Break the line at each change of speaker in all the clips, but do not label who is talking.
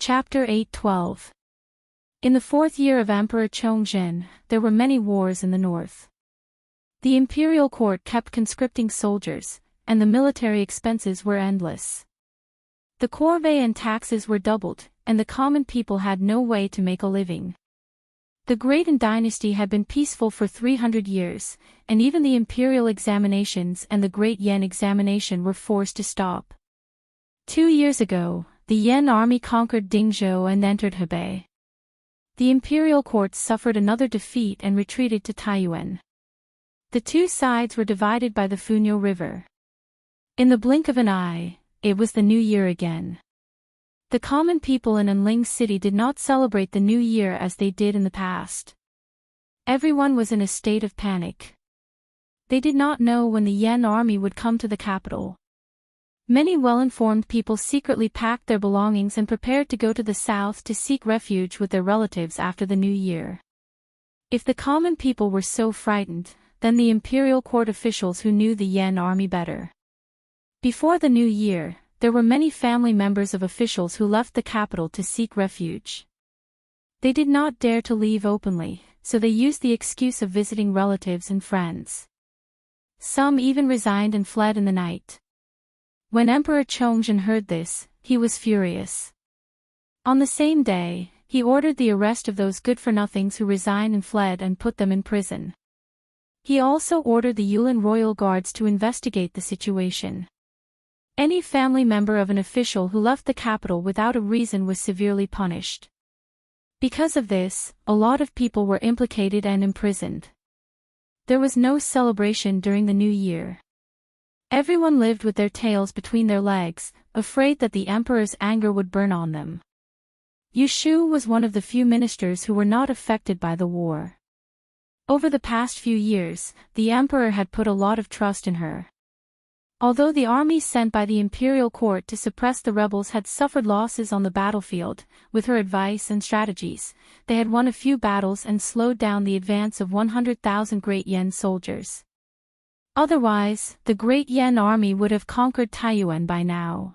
Chapter 8:12. In the 4th year of Emperor Chongzhen, there were many wars in the north. The imperial court kept conscripting soldiers, and the military expenses were endless. The corvée and taxes were doubled, and the common people had no way to make a living. The Great Han dynasty had been peaceful for 300 years, and even the imperial examinations and the Great Yan examination were forced to stop. 2 years ago, the Yan army conquered Dingzhou and entered Hebei. The imperial court suffered another defeat and retreated to Taiyuan. The two sides were divided by the Funyo River. In the blink of an eye, it was the new year again. The common people in Anling City did not celebrate the new year as they did in the past. Everyone was in a state of panic. They did not know when the Yan army would come to the capital. Many well-informed people secretly packed their belongings and prepared to go to the south to seek refuge with their relatives after the new year. If the common people were so frightened, then the imperial court officials who knew the Yan army better. Before the new year, there were many family members of officials who left the capital to seek refuge. They did not dare to leave openly, so they used the excuse of visiting relatives and friends. Some even resigned and fled in the night. When Emperor Chongzhen heard this, he was furious. On the same day, he ordered the arrest of those good-for-nothings who resigned and fled and put them in prison. He also ordered the Yulin royal guards to investigate the situation. Any family member of an official who left the capital without a reason was severely punished. Because of this, a lot of people were implicated and imprisoned. There was no celebration during the new year. Everyone lived with their tails between their legs, afraid that the emperor's anger would burn on them. Yu Shu was one of the few ministers who were not affected by the war. Over the past few years, the emperor had put a lot of trust in her. Although the armies sent by the imperial court to suppress the rebels had suffered losses on the battlefield, with her advice and strategies, they had won a few battles and slowed down the advance of 100,000 Great Yan soldiers. Otherwise, the Great Yan army would have conquered Taiyuan by now.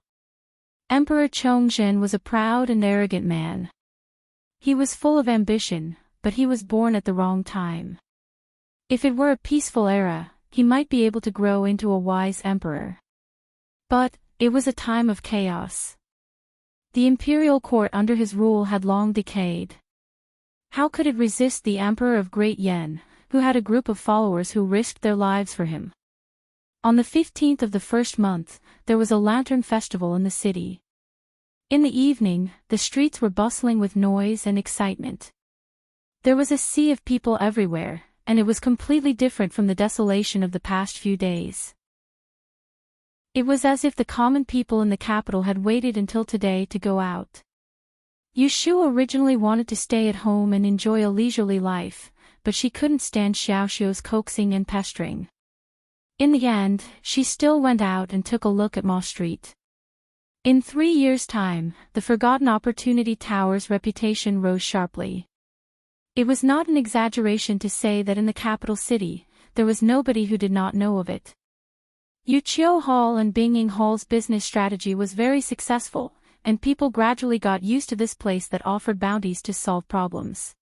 Emperor Chongzhen was a proud and arrogant man. He was full of ambition, but he was born at the wrong time. If it were a peaceful era, he might be able to grow into a wise emperor. But it was a time of chaos. The imperial court under his rule had long decayed. How could it resist the emperor of Great Yan, who had a group of followers who risked their lives for him? On the 15th of the first month, there was a lantern festival in the city. In the evening, the streets were bustling with noise and excitement. There was a sea of people everywhere, and it was completely different from the desolation of the past few days. It was as if the common people in the capital had waited until today to go out. Yu Shu originally wanted to stay at home and enjoy a leisurely life, but she couldn't stand Xiaoxiu's coaxing and pestering. In the end, she still went out and took a look at Ma Street. In 3 years' time, the Forgotten Opportunity Tower's reputation rose sharply. It was not an exaggeration to say that in the capital city, there was nobody who did not know of it. Yuqiu Hall and Bingying Hall's business strategy was very successful, and people gradually got used to this place that offered bounties to solve problems.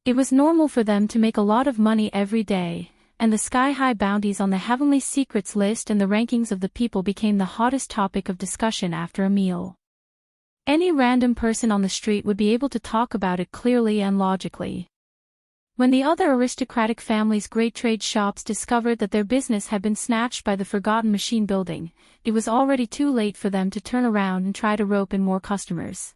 It was normal for them to make a lot of money every day, and the sky-high bounties on the Heavenly Secrets list and the rankings of the people became the hottest topic of discussion after a meal. Any random person on the street would be able to talk about it clearly and logically. When the other aristocratic families' great trade shops discovered that their business had been snatched by the Forgotten Machine Building, it was already too late for them to turn around and try to rope in more customers.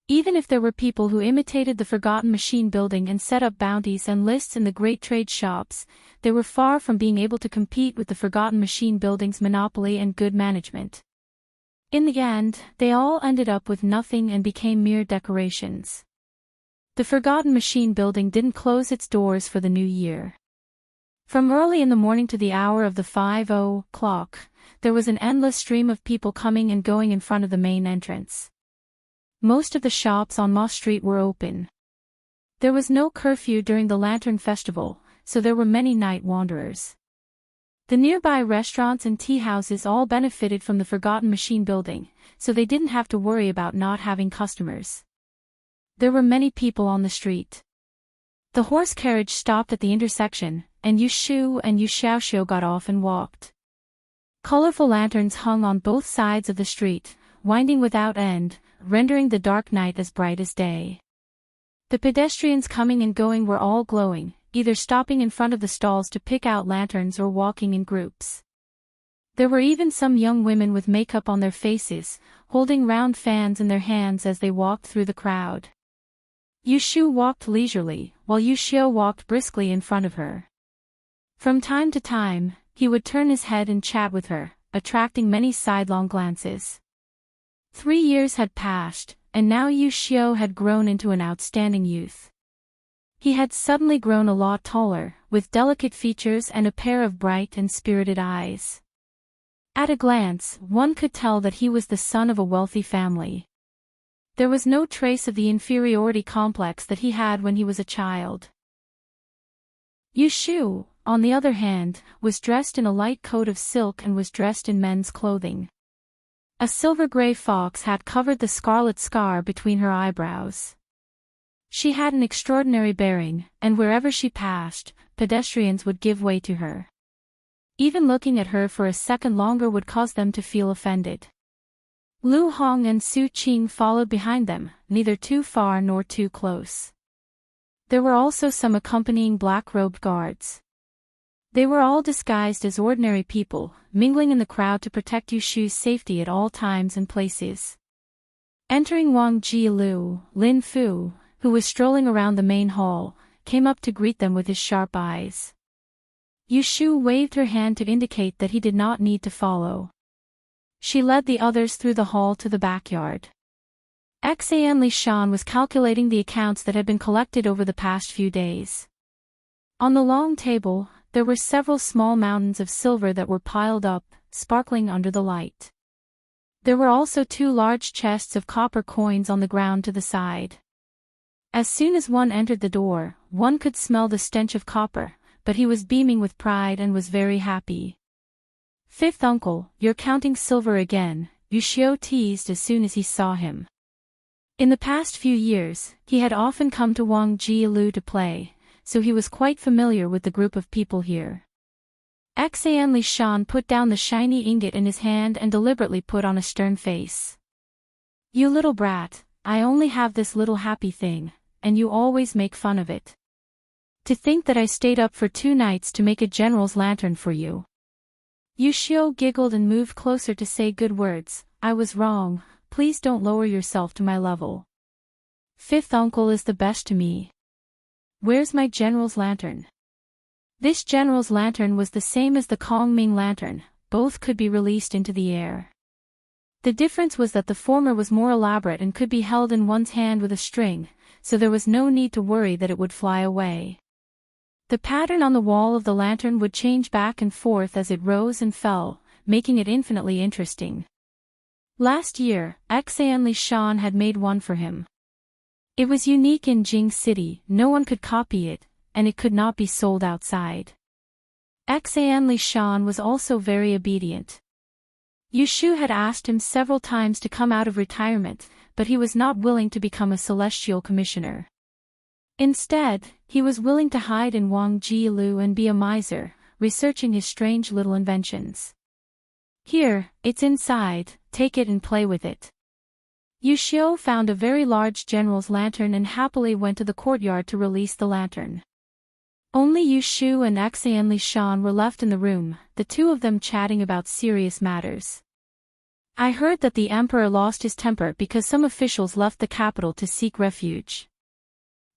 Even if there were people who imitated the Forgotten Machine Building and set up bounties and lists in the great trade shops, they were far from being able to compete with the Forgotten Machine Building's monopoly and good management. In the end, they all ended up with nothing and became mere decorations. The Forgotten Machine Building didn't close its doors for the new year. From early in the morning to the hour of the 5 o'clock, there was an endless stream of people coming and going in front of the main entrance. Most of the shops on Ma Street were open. There was no curfew during the Lantern Festival, so there were many night wanderers. The nearby restaurants and tea houses all benefited from the forgotten machine building, so they didn't have to worry about not having customers. There were many people on the street. The horse carriage stopped at the intersection, and Yu Shu and Yu Xiaoxiu got off and walked. Colorful lanterns hung on both sides of the street, winding without end, rendering the dark night as bright as day. The pedestrians coming and going were all glowing, either stopping in front of the stalls to pick out lanterns or walking in groups. There were even some young women with makeup on their faces, holding round fans in their hands as they walked through the crowd. Yu Shu walked leisurely, while Yu Xiu walked briskly in front of her. From time to time, he would turn his head and chat with her, attracting many sidelong glances. 3 years had passed, and now Yu Xiu had grown into an outstanding youth. He had suddenly grown a lot taller, with delicate features and a pair of bright and spirited eyes. At a glance, one could tell that he was the son of a wealthy family. There was no trace of the inferiority complex that he had when he was a child. Yu Shu, on the other hand, was dressed in a light coat of silk and was dressed in men's clothing. A silver-gray fox hat covered the scarlet scar between her eyebrows. She had an extraordinary bearing, and wherever she passed, pedestrians would give way to her. Even looking at her for a second longer would cause them to feel offended. Lu Hong and Su Qing followed behind them, neither too far nor too close. There were also some accompanying black-robed guards. They were all disguised as ordinary people, mingling in the crowd to protect Yu Shu's safety at all times and places. Entering Wang Jilu, Lin Fu, who was strolling around the main hall, came up to greet them with his sharp eyes. Yu Shu waved her hand to indicate that he did not need to follow. She led the others through the hall to the backyard. Xan Li Shan was calculating the accounts that had been collected over the past few days. On the long table, there were several small mountains of silver that were piled up, sparkling under the light. There were also 2 large chests of copper coins on the ground to the side. As soon as one entered the door, one could smell the stench of copper, but he was beaming with pride and was very happy. "Fifth uncle, you're counting silver again," Yu Xiu teased as soon as he saw him. In the past few years, he had often come to Wang Jilu to play, so he was quite familiar with the group of people here. Xan Li Shan put down the shiny ingot in his hand and deliberately put on a stern face. "You little brat, I only have this little happy thing, and you always make fun of it. To think that I stayed up for 2 nights to make a general's lantern for you." Yu Xiu giggled and moved closer to say good words. "I was wrong, please don't lower yourself to my level. Fifth uncle is the best to me. Where's my general's lantern?" This general's lantern was the same as the Kongming lantern, both could be released into the air. The difference was that the former was more elaborate and could be held in one's hand with a string, so there was no need to worry that it would fly away. The pattern on the wall of the lantern would change back and forth as it rose and fell, making it infinitely interesting. Last year, Xan Li Shan had made one for him. It was unique in Jing City, no one could copy it, and it could not be sold outside. Xan Li Shan was also very obedient. Yu Shu had asked him several times to come out of retirement, but he was not willing to become a celestial commissioner. Instead, he was willing to hide in Wang Jilu and be a miser, researching his strange little inventions. "Here, it's inside, take it and play with it." Yu Xiu found a very large general's lantern and happily went to the courtyard to release the lantern. Only Yu Shu and Xan Li Shan were left in the room, the 2 of them chatting about serious matters. "I heard that the emperor lost his temper because some officials left the capital to seek refuge.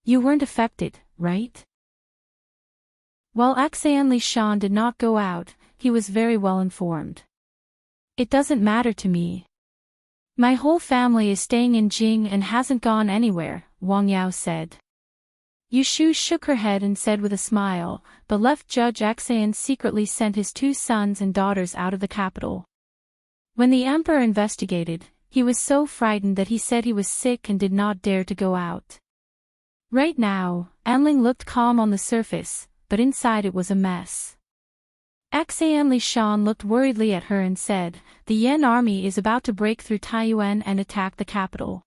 You weren't affected, right?" While Xan Li Shan did not go out, he was very well informed. "It doesn't matter to me. My whole family is staying in Jing and hasn't gone anywhere," Wang Yao said. Yu Shu shook her head and said with a smile, "The left Judge Xan secretly sent his 2 sons and daughters out of the capital. When the emperor investigated, he was so frightened that he said he was sick and did not dare to go out." Right now, Anling looked calm on the surface, but inside it was a mess. Xian Li Shan looked worriedly at her and said, "The Yan army is about to break through Taiyuan and attack the capital.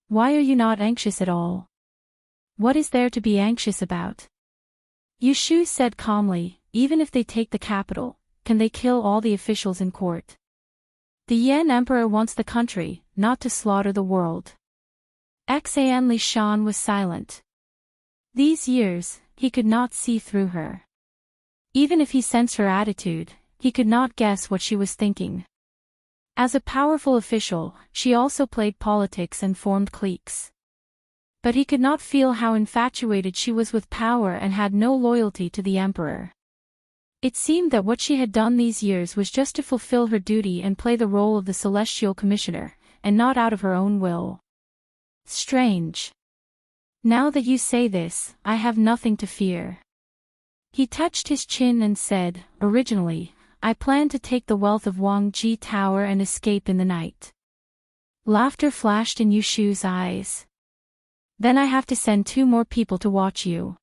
Why are you not anxious at all? What is there to be anxious about?" Yu Shu said calmly, "Even if they take the capital, can they kill all the officials in court? The Yan emperor wants the country, not to slaughter the world." Xian Li Shan was silent. These years, he could not see through her. Even if he sensed her attitude, he could not guess what she was thinking. As a powerful official, she also played politics and formed cliques. But he could not feel how infatuated she was with power and had no loyalty to the emperor. It seemed that what she had done these years was just to fulfill her duty and play the role of the celestial commissioner, and not out of her own will. Strange. Now that you say this, I have nothing to fear. He touched his chin and said, "Originally, I planned to take the wealth of Wang Ji Tower and escape in the night." Laughter flashed in Yu Shu's eyes. "Then I have to send 2 more people to watch you.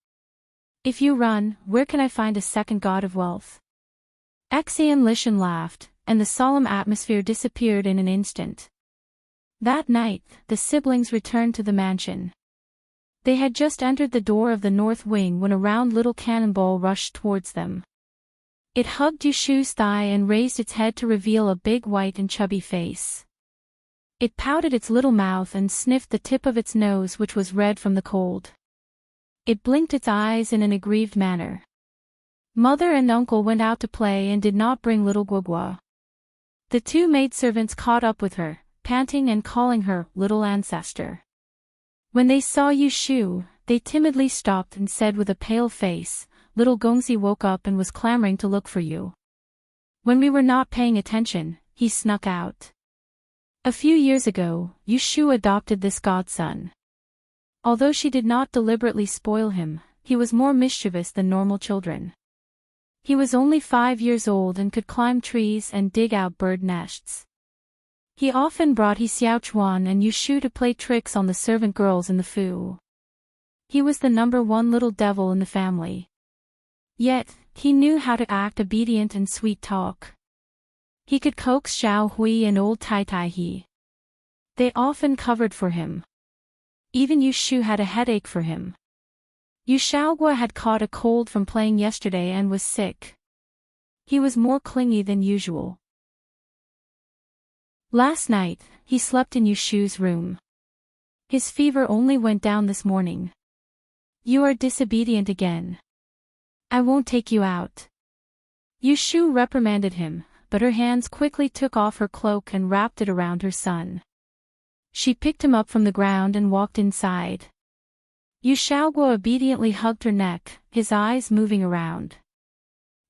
If you run, where can I find a second god of wealth?" Xian Lishan laughed, and the solemn atmosphere disappeared in an instant. That night, the siblings returned to the mansion. They had just entered the door of the north wing when a round little cannonball rushed towards them. It hugged Yu Shu's thigh and raised its head to reveal a big white and chubby face. It pouted its little mouth and sniffed the tip of its nose, which was red from the cold. It blinked its eyes in an aggrieved manner. Mother and uncle went out to play and did not bring little Guogua. The 2 maidservants caught up with her, panting and calling her little ancestor. When they saw Yu Shu, they timidly stopped and said with a pale face, "Little Gongzi woke up and was clamoring to look for you. When we were not paying attention, he snuck out." A few years ago, Yu Shu adopted this godson. Although she did not deliberately spoil him, he was more mischievous than normal children. He was only 5 years old and could climb trees and dig out bird nests. He often brought He Xiaochuan and Yu Shu to play tricks on the servant girls in the Fu. He was the number 1 little devil in the family. Yet, he knew how to act obedient and sweet talk. He could coax Xiao Hui and old Tai Tai He. They often covered for him. Even Yu Shu had a headache for him. Yu Xiaogua had caught a cold from playing yesterday and was sick. He was more clingy than usual. Last night, he slept in Yu Shu's room. His fever only went down this morning. "You are disobedient again. I won't take you out." Yu Shu reprimanded him, but her hands quickly took off her cloak and wrapped it around her son. She picked him up from the ground and walked inside. Yu Xiaogua obediently hugged her neck, his eyes moving around.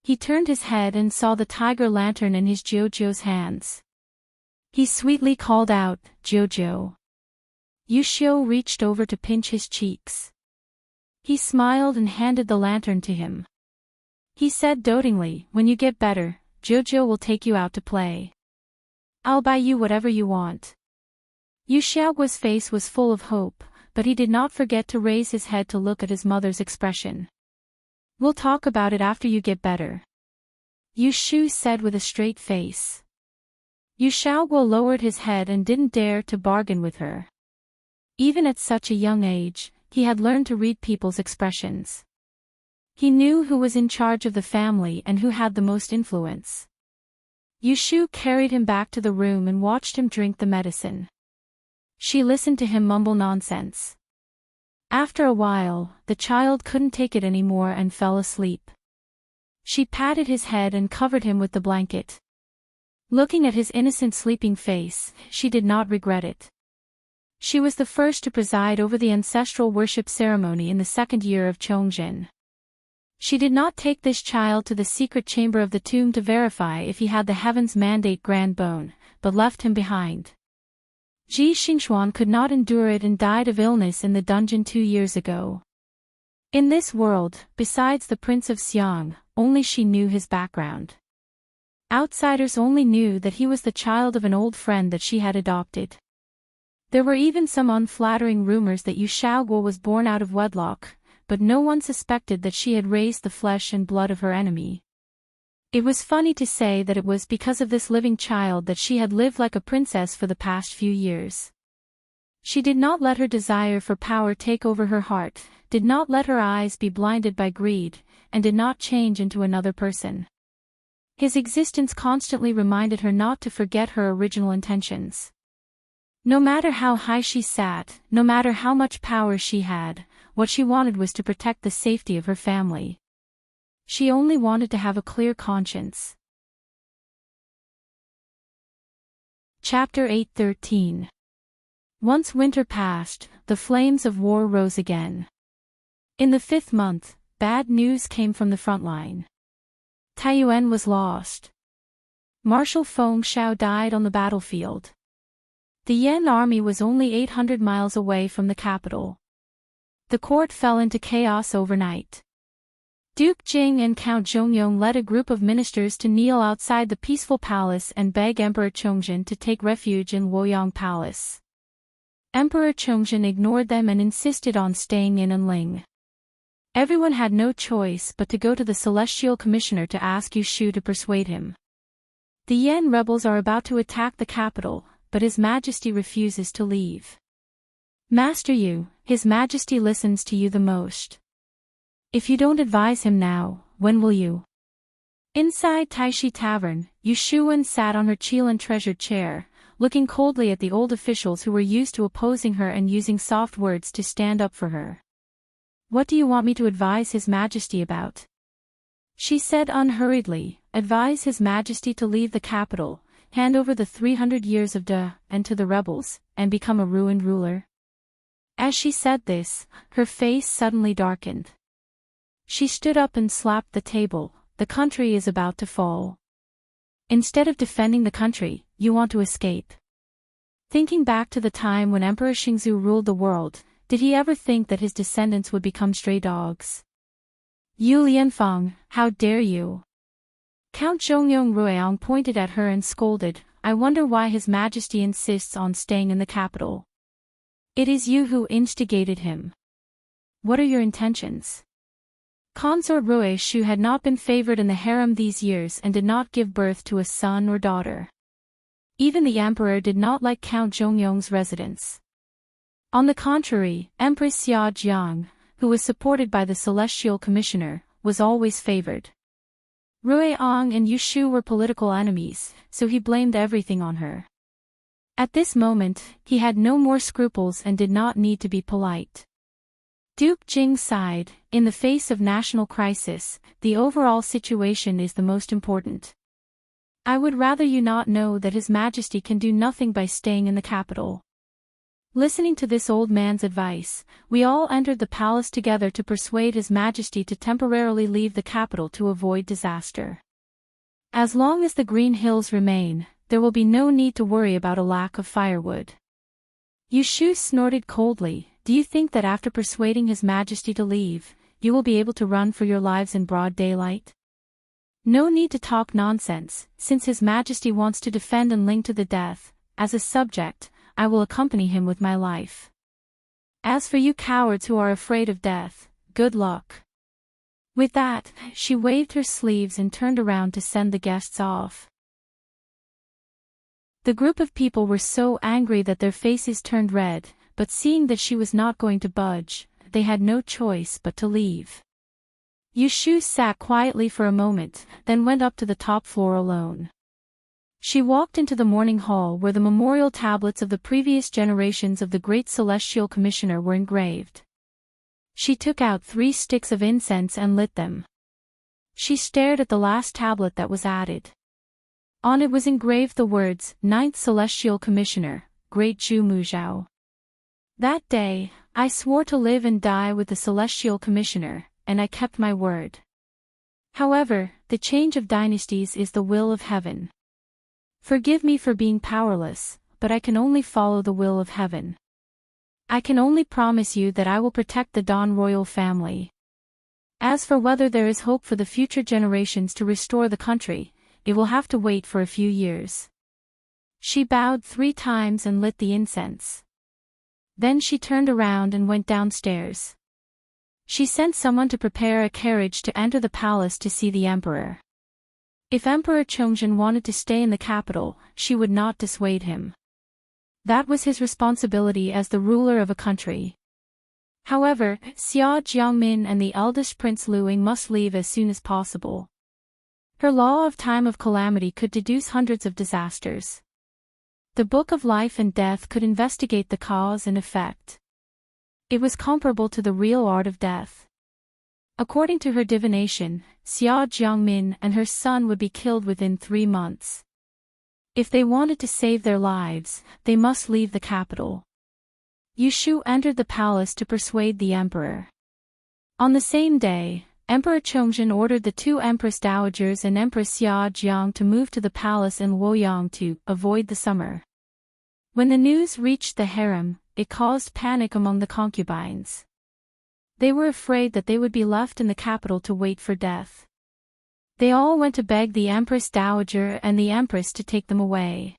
He turned his head and saw the tiger lantern in his Jiujiu's hands. He sweetly called out, "Jiujiu." Yu Shu reached over to pinch his cheeks. He smiled and handed the lantern to him. He said dotingly, "When you get better, Jiujiu will take you out to play. I'll buy you whatever you want." Yu Xiaogua's face was full of hope, but he did not forget to raise his head to look at his mother's expression. "We'll talk about it after you get better," Yu Shu said with a straight face. Yu Xiaogua lowered his head and didn't dare to bargain with her. Even at such a young age, he had learned to read people's expressions. He knew who was in charge of the family and who had the most influence. Yu Shu carried him back to the room and watched him drink the medicine. She listened to him mumble nonsense. After a while, the child couldn't take it anymore and fell asleep. She patted his head and covered him with the blanket. Looking at his innocent sleeping face, she did not regret it. She was the first to preside over the ancestral worship ceremony in the 2nd year of Chongjin. She did not take this child to the secret chamber of the tomb to verify if he had the heavens mandate grand bone, but left him behind. Ji Xingxuan could not endure it and died of illness in the dungeon 2 years ago. In this world, besides the Prince of Xiang, only she knew his background. Outsiders only knew that he was the child of an old friend that she had adopted. There were even some unflattering rumors that Yu Xiaogua was born out of wedlock, but no one suspected that she had raised the flesh and blood of her enemy. It was funny to say that it was because of this living child that she had lived like a princess for the past few years. She did not let her desire for power take over her heart, did not let her eyes be blinded by greed, and did not change into another person. His existence constantly reminded her not to forget her original intentions. No matter how high she sat, no matter how much power she had, what she wanted was to protect the safety of her family. She only wanted to have a clear conscience. Chapter 8:13. Once winter passed, the flames of war rose again. In the 5th month, bad news came from the front line. Taiyuan was lost. Marshal Feng Shao died on the battlefield. The Yan army was only 800 miles away from the capital. The court fell into chaos overnight. Duke Jing and Count Zhongyong led a group of ministers to kneel outside the peaceful palace and beg Emperor Chongzhen to take refuge in Luoyang Palace. Emperor Chongzhen ignored them and insisted on staying in Anling. Everyone had no choice but to go to the Celestial Commissioner to ask Yu Shu to persuade him. The Yan rebels are about to attack the capital, but His Majesty refuses to leave. Master Yu, His Majesty listens to you the most. If you don't advise him now, when will you? Inside Taishi Tavern, Yu Shuwen sat on her Qilin treasured chair, looking coldly at the old officials who were used to opposing her and using soft words to stand up for her. What do you want me to advise His Majesty about? She said unhurriedly, advise His Majesty to leave the capital, hand over the 300 years of De, and to the rebels, and become a ruined ruler. As she said this, her face suddenly darkened. She stood up and slapped the table. The country is about to fall. Instead of defending the country, you want to escape. Thinking back to the time when Emperor Xingzu ruled the world, did he ever think that his descendants would become stray dogs? Yu Lianfeng, how dare you? Count Zhongyong Ruiang pointed at her and scolded, I wonder why His Majesty insists on staying in the capital. It is you who instigated him. What are your intentions? Consort Rui Shu had not been favored in the harem these years and did not give birth to a son or daughter. Even the emperor did not like Count Zhongyong's residence. On the contrary, Empress Xia Jiang, who was supported by the Celestial Commissioner, was always favored. Rui Ang and Yu Shu were political enemies, so he blamed everything on her. At this moment, he had no more scruples and did not need to be polite. Duke Jing sighed, in the face of national crisis, the overall situation is the most important. I would rather you not know that His Majesty can do nothing by staying in the capital. Listening to this old man's advice, we all entered the palace together to persuade His Majesty to temporarily leave the capital to avoid disaster. As long as the Green Hills remain, there will be no need to worry about a lack of firewood. Yu Shu snorted coldly, do you think that after persuading His Majesty to leave, you will be able to run for your lives in broad daylight? No need to talk nonsense, since His Majesty wants to defend Anling to the death. As a subject, I will accompany him with my life. As for you cowards who are afraid of death, good luck. With that, she waved her sleeves and turned around to send the guests off. The group of people were so angry that their faces turned red, but seeing that she was not going to budge, they had no choice but to leave. Yu Shu sat quietly for a moment, then went up to the top floor alone. She walked into the morning hall where the memorial tablets of the previous generations of the great Celestial Commissioner were engraved. She took out 3 sticks of incense and lit them. She stared at the last tablet that was added. On it was engraved the words, 9th Celestial Commissioner, Great Zhu Muzhao. That day, I swore to live and die with the Celestial Commissioner, and I kept my word. However, the change of dynasties is the will of heaven. Forgive me for being powerless, but I can only follow the will of heaven. I can only promise you that I will protect the Don royal family. As for whether there is hope for the future generations to restore the country, it will have to wait for a few years. She bowed 3 times and lit the incense. Then she turned around and went downstairs. She sent someone to prepare a carriage to enter the palace to see the emperor. If Emperor Chongjin wanted to stay in the capital, she would not dissuade him. That was his responsibility as the ruler of a country. However, Xia Jiangmin and the eldest Prince Luing must leave as soon as possible. Her law of time of calamity could deduce hundreds of disasters. The Book of Life and Death could investigate the cause and effect. It was comparable to the real art of death. According to her divination, Xia Jiangmin and her son would be killed within 3 months. If they wanted to save their lives, they must leave the capital. Yushu entered the palace to persuade the emperor. On the same day, Emperor Chongjin ordered the 2 Empress Dowagers and Empress Xia Jiang to move to the palace in Luoyang to avoid the summer. When the news reached the harem, it caused panic among the concubines. They were afraid that they would be left in the capital to wait for death. They all went to beg the Empress Dowager and the Empress to take them away.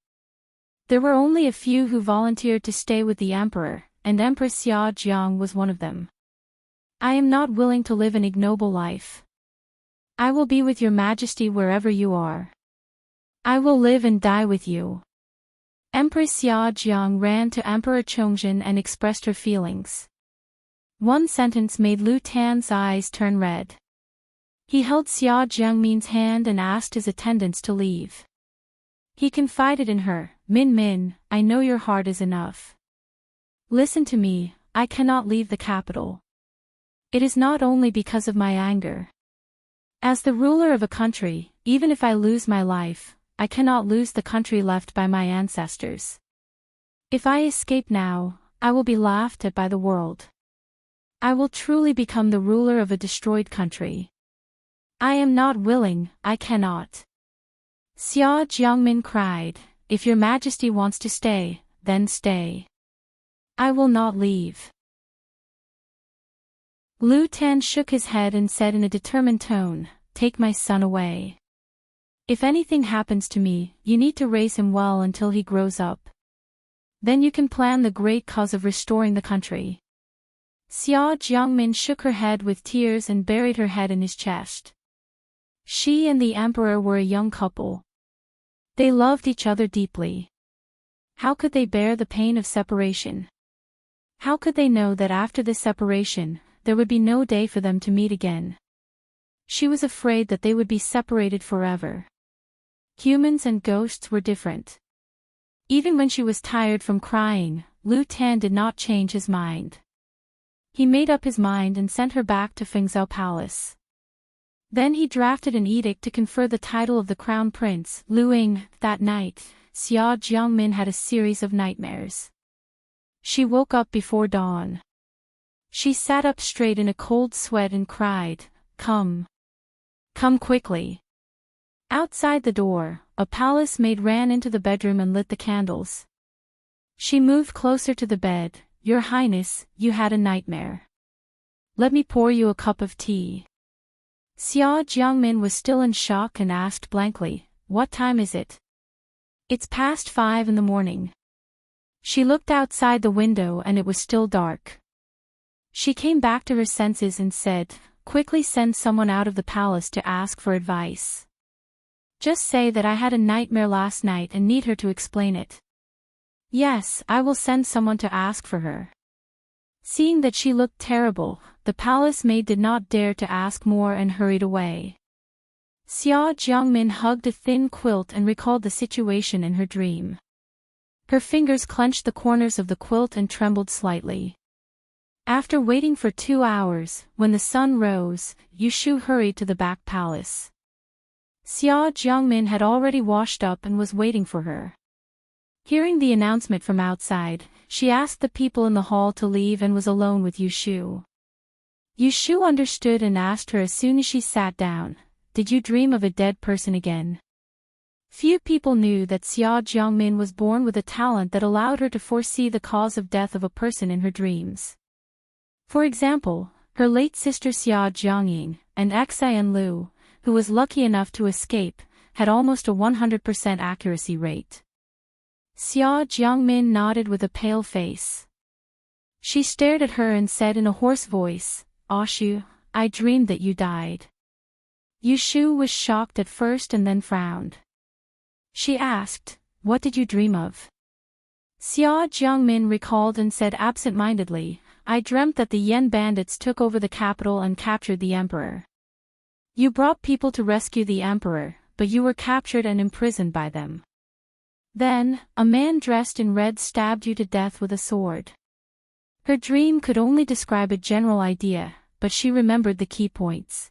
There were only a few who volunteered to stay with the emperor, and Empress Xia Jiang was one of them. I am not willing to live an ignoble life. I will be with your majesty wherever you are. I will live and die with you. Empress Xia Jiang ran to Emperor Chongjin and expressed her feelings. One sentence made Lu Tan's eyes turn red. He held Xia Jiangmin's hand and asked his attendants to leave. He confided in her, Min Min, I know your heart is enough. Listen to me, I cannot leave the capital. It is not only because of my anger. As the ruler of a country, even if I lose my life, I cannot lose the country left by my ancestors. If I escape now, I will be laughed at by the world. I will truly become the ruler of a destroyed country. I am not willing, I cannot. Xia Jiangmin cried, If your majesty wants to stay, then stay. I will not leave. Lu Tan shook his head and said in a determined tone, Take my son away. If anything happens to me, you need to raise him well until he grows up. Then you can plan the great cause of restoring the country. Xia Jiangmin shook her head with tears and buried her head in his chest. She and the emperor were a young couple. They loved each other deeply. How could they bear the pain of separation? How could they know that after this separation, there would be no day for them to meet again? She was afraid that they would be separated forever. Humans and ghosts were different. Even when she was tired from crying, Lu Tan did not change his mind. He made up his mind and sent her back to Fengzhou Palace. Then he drafted an edict to confer the title of the crown prince, Luing. That night, Xia Jiangmin had a series of nightmares. She woke up before dawn. She sat up straight in a cold sweat and cried, Come. Come quickly. Outside the door, a palace maid ran into the bedroom and lit the candles. She moved closer to the bed. Your Highness, you had a nightmare. Let me pour you a cup of tea. Xia Jiangmin was still in shock and asked blankly, What time is it? It's past 5 in the morning. She looked outside the window and it was still dark. She came back to her senses and said, Quickly send someone out of the palace to ask for advice. Just say that I had a nightmare last night and need her to explain it. Yes, I will send someone to ask for her. Seeing that she looked terrible, the palace maid did not dare to ask more and hurried away. Xia Jiangmin hugged a thin quilt and recalled the situation in her dream. Her fingers clenched the corners of the quilt and trembled slightly. After waiting for 2 hours, when the sun rose, Yushu hurried to the back palace. Xia Jiangmin had already washed up and was waiting for her. Hearing the announcement from outside, she asked the people in the hall to leave and was alone with Yushu. Yushu understood and asked her as soon as she sat down, Did you dream of a dead person again? Few people knew that Xia Jiangmin was born with a talent that allowed her to foresee the cause of death of a person in her dreams. For example, her late sister Xia Jiangying, and Xian Lu, who was lucky enough to escape, had almost a 100% accuracy rate. Xia Jiangmin nodded with a pale face. She stared at her and said in a hoarse voice, Ashu, I dreamed that you died. Yushu was shocked at first and then frowned. She asked, "What did you dream of?" Xia Jiangmin recalled and said absent-mindedly, "I dreamt that the Yan bandits took over the capital and captured the emperor. You brought people to rescue the emperor, but you were captured and imprisoned by them. Then, a man dressed in red stabbed you to death with a sword." Her dream could only describe a general idea, but she remembered the key points.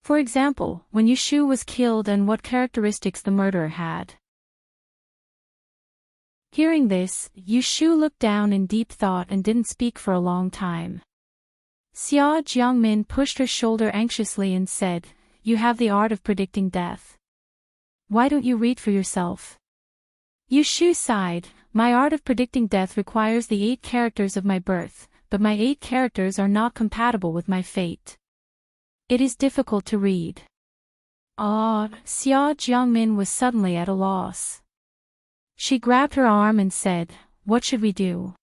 For example, when Yushu was killed and what characteristics the murderer had. Hearing this, Yushu looked down in deep thought and didn't speak for a long time. Xia Jiangmin pushed her shoulder anxiously and said, "You have the art of predicting death. Why don't you read for yourself?" Yushu sighed, "My art of predicting death requires the 8 characters of my birth, but my 8 characters are not compatible with my fate. It is difficult to read." Xia Jiangmin was suddenly at a loss. She grabbed her arm and said, "What should we do?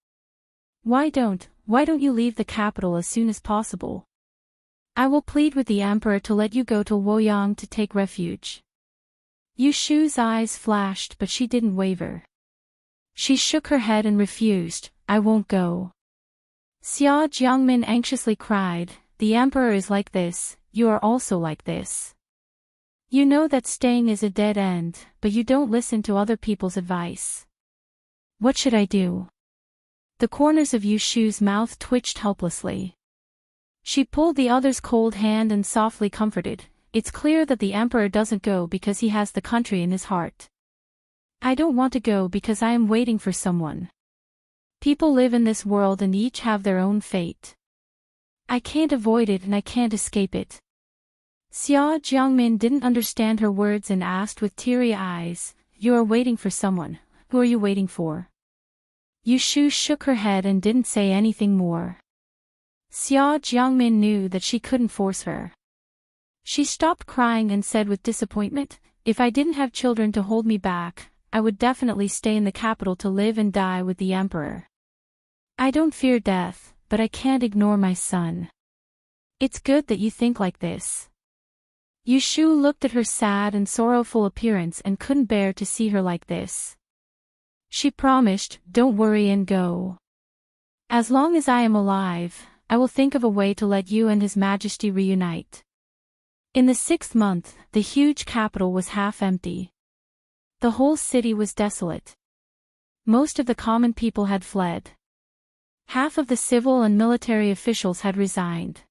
Why don't you leave the capital as soon as possible? I will plead with the emperor to let you go to Luoyang to take refuge." Yushu's eyes flashed but she didn't waver. She shook her head and refused, "I won't go." Xia Jiangmin anxiously cried, "The emperor is like this, you are also like this. You know that staying is a dead end, but you don't listen to other people's advice. What should I do?" The corners of Yushu's mouth twitched helplessly. She pulled the other's cold hand and softly comforted, "It's clear that the emperor doesn't go because he has the country in his heart. I don't want to go because I am waiting for someone. People live in this world and each have their own fate. I can't avoid it and I can't escape it." Xia Jiangmin didn't understand her words and asked with teary eyes, "You are waiting for someone, who are you waiting for?" Yushu shook her head and didn't say anything more. Xia Jiangmin knew that she couldn't force her. She stopped crying and said with disappointment, "If I didn't have children to hold me back, I would definitely stay in the capital to live and die with the emperor. I don't fear death, but I can't ignore my son. It's good that you think like this." Yushu looked at her sad and sorrowful appearance and couldn't bear to see her like this. She promised, "Don't worry and go. As long as I am alive, I will think of a way to let you and His Majesty reunite." In the 6th month, the huge capital was half empty. The whole city was desolate. Most of the common people had fled. Half of the civil and military officials had resigned.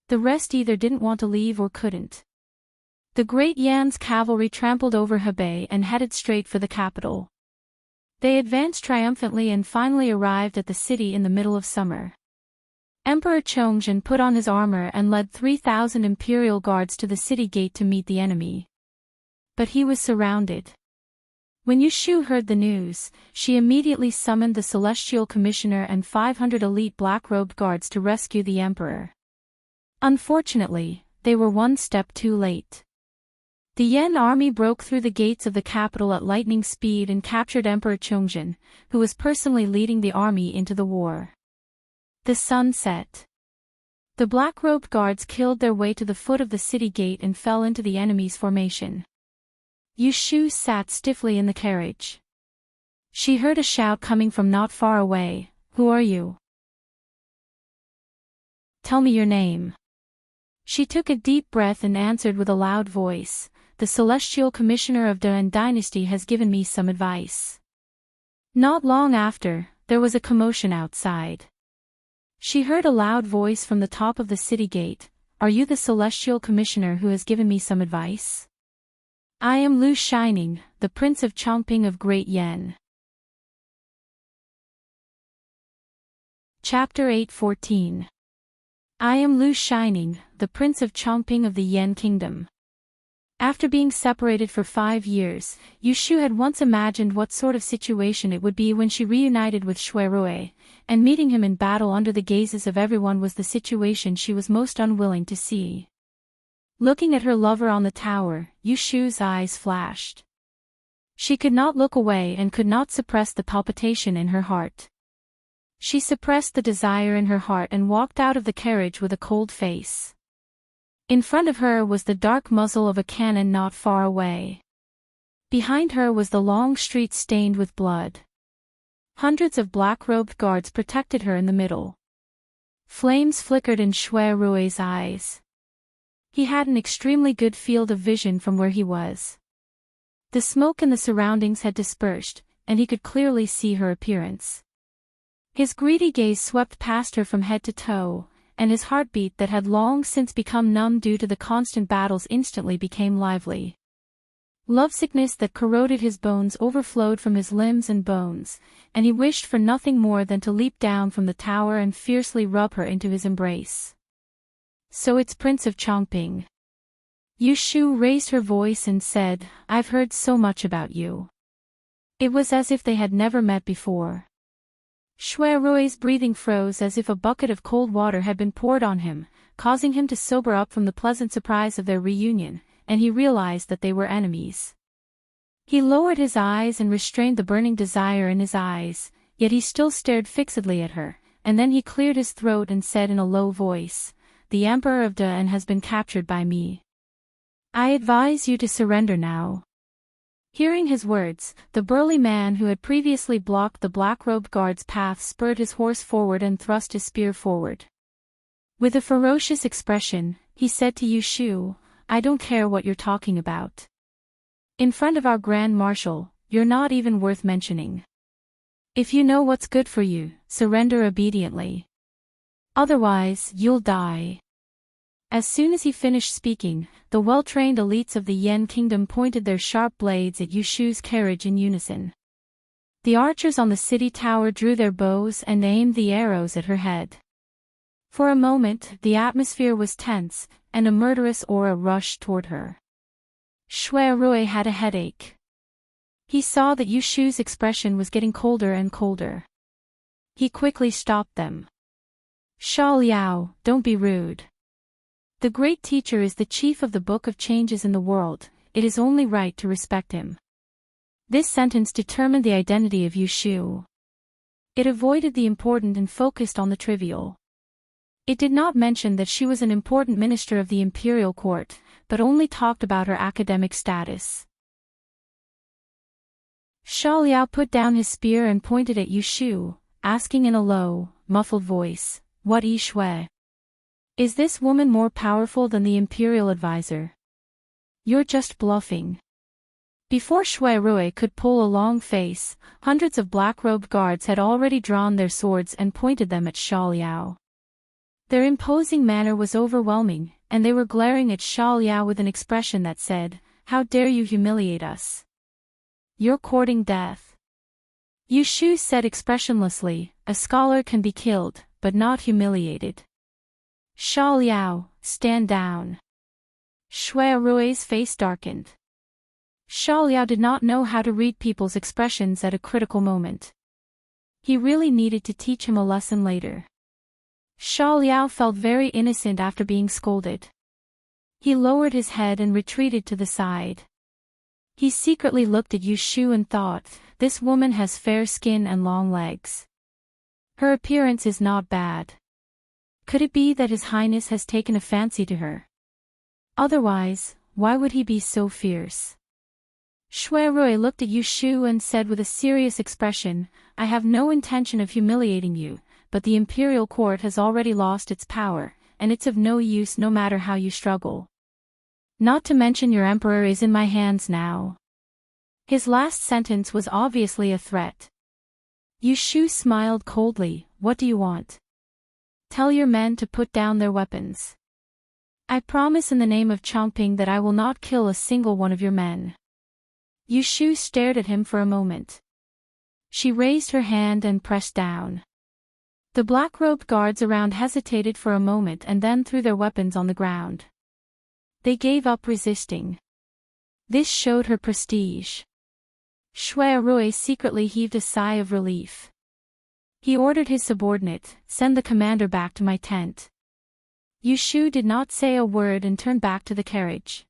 The rest either didn't want to leave or couldn't. The Great Yan's cavalry trampled over Hebei and headed straight for the capital. They advanced triumphantly and finally arrived at the city in the middle of summer. Emperor Chongzhen put on his armor and led 3,000 imperial guards to the city gate to meet the enemy. But he was surrounded. When Yushu heard the news, she immediately summoned the Celestial Commissioner and 500 elite black-robed guards to rescue the emperor. Unfortunately, they were one step too late. The Yan army broke through the gates of the capital at lightning speed and captured Emperor Chongzhen, who was personally leading the army into the war. The sun set. The black-robed guards killed their way to the foot of the city gate and fell into the enemy's formation. Yushu sat stiffly in the carriage. She heard a shout coming from not far away, "Who are you? Tell me your name." She took a deep breath and answered with a loud voice, "The Celestial Commissioner of the Han Dynasty has given me some advice." Not long after, there was a commotion outside. She heard a loud voice from the top of the city gate, "Are you the Celestial Commissioner who has given me some advice? I am Lu Shining, the Prince of Chongping of Great Yan." Chapter 8:14. I am Lu Shining, the Prince of Chongping of the Yan Kingdom. After being separated for 5 years, Yushu had once imagined what sort of situation it would be when she reunited with Shui Rui, and meeting him in battle under the gazes of everyone was the situation she was most unwilling to see. Looking at her lover on the tower, Yushu's eyes flashed. She could not look away and could not suppress the palpitation in her heart. She suppressed the desire in her heart and walked out of the carriage with a cold face. In front of her was the dark muzzle of a cannon not far away. Behind her was the long street stained with blood. Hundreds of black-robed guards protected her in the middle. Flames flickered in Shui Rui's eyes. He had an extremely good field of vision from where he was. The smoke in the surroundings had dispersed, and he could clearly see her appearance. His greedy gaze swept past her from head to toe, and his heartbeat that had long since become numb due to the constant battles instantly became lively. Lovesickness that corroded his bones overflowed from his limbs and bones, and he wished for nothing more than to leap down from the tower and fiercely rub her into his embrace. So it's Prince of Chongping. Yu Shu raised her voice and said, "I've heard so much about you." It was as if they had never met before. Shui Rui's breathing froze as if a bucket of cold water had been poured on him, causing him to sober up from the pleasant surprise of their reunion, and he realized that they were enemies. He lowered his eyes and restrained the burning desire in his eyes, yet he still stared fixedly at her, and then he cleared his throat and said in a low voice, "The Emperor of Dan has been captured by me. I advise you to surrender now." Hearing his words, the burly man who had previously blocked the black-robed guard's path spurred his horse forward and thrust his spear forward. With a ferocious expression, he said to Yu Shu, "I don't care what you're talking about. In front of our Grand Marshal, you're not even worth mentioning. If you know what's good for you, surrender obediently. Otherwise, you'll die." As soon as he finished speaking, the well-trained elites of the Yen Kingdom pointed their sharp blades at Yu Shu's carriage in unison. The archers on the city tower drew their bows and aimed the arrows at her head. For a moment, the atmosphere was tense, and a murderous aura rushed toward her. Shui Rui had a headache. He saw that Yu Shu's expression was getting colder and colder. He quickly stopped them. "Sha Liao, don't be rude. The great teacher is the chief of the Book of Changes in the world, it is only right to respect him." This sentence determined the identity of Yu Shu. It avoided the important and focused on the trivial. It did not mention that she was an important minister of the imperial court, but only talked about her academic status. Sha Liao put down his spear and pointed at Yu Shu, asking in a low, muffled voice, "What Yi Shui? Is this woman more powerful than the imperial advisor? You're just bluffing." Before Shui Rui could pull a long face, hundreds of black-robed guards had already drawn their swords and pointed them at Sha Liao. Their imposing manner was overwhelming, and they were glaring at Sha Liao with an expression that said, "How dare you humiliate us? You're courting death." Yu Shu said expressionlessly, "A scholar can be killed, but not humiliated. Sha Liao, stand down." Shui Rui's face darkened. Sha Liao did not know how to read people's expressions at a critical moment. He really needed to teach him a lesson later. Sha Liao felt very innocent after being scolded. He lowered his head and retreated to the side. He secretly looked at Yu Shu and thought, "This woman has fair skin and long legs. Her appearance is not bad. Could it be that His Highness has taken a fancy to her? Otherwise, why would he be so fierce?" Shui Rui looked at Yu Shu and said with a serious expression, "I have no intention of humiliating you, but the imperial court has already lost its power, and it's of no use no matter how you struggle. Not to mention your emperor is in my hands now." His last sentence was obviously a threat. Yu Shu smiled coldly, "What do you want? Tell your men to put down their weapons. I promise in the name of Chongping that I will not kill a single one of your men." Yu Shu stared at him for a moment. She raised her hand and pressed down. The black-robed guards around hesitated for a moment and then threw their weapons on the ground. They gave up resisting. This showed her prestige. Shui Rui secretly heaved a sigh of relief. He ordered his subordinate, "Send the commander back to my tent." Yu Shu did not say a word and turned back to the carriage.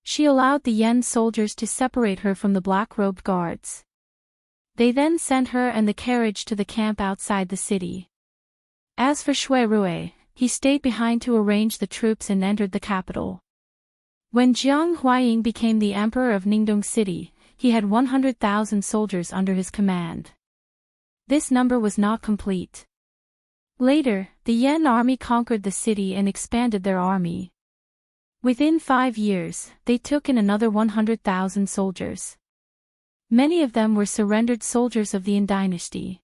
She allowed the Yen soldiers to separate her from the black-robed guards. They then sent her and the carriage to the camp outside the city. As for Shui Rui, he stayed behind to arrange the troops and entered the capital. When Jiang Huaying became the emperor of Ningdong City, he had 100,000 soldiers under his command. This number was not complete. Later, the Yan army conquered the city and expanded their army. Within 5 years, they took in another 100,000 soldiers. Many of them were surrendered soldiers of the Yin dynasty.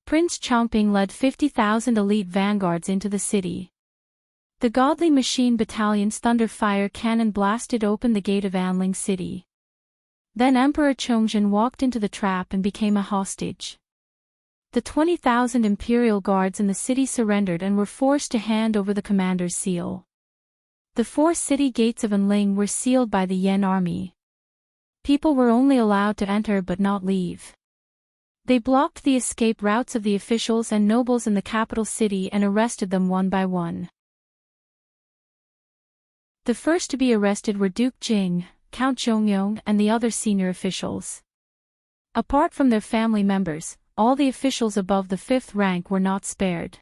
Prince Chongping led 50,000 elite vanguards into the city. The Godly Machine Battalion's thunder fire cannon blasted open the gate of Anling City. Then Emperor Chongzhen walked into the trap and became a hostage. The 20,000 imperial guards in the city surrendered and were forced to hand over the commander's seal. The 4 city gates of Anling were sealed by the Yan army. People were only allowed to enter but not leave. They blocked the escape routes of the officials and nobles in the capital city and arrested them one by one. The first to be arrested were Duke Jing, Count Zhongyong, and the other senior officials. Apart from their family members, all the officials above the 5th rank were not spared.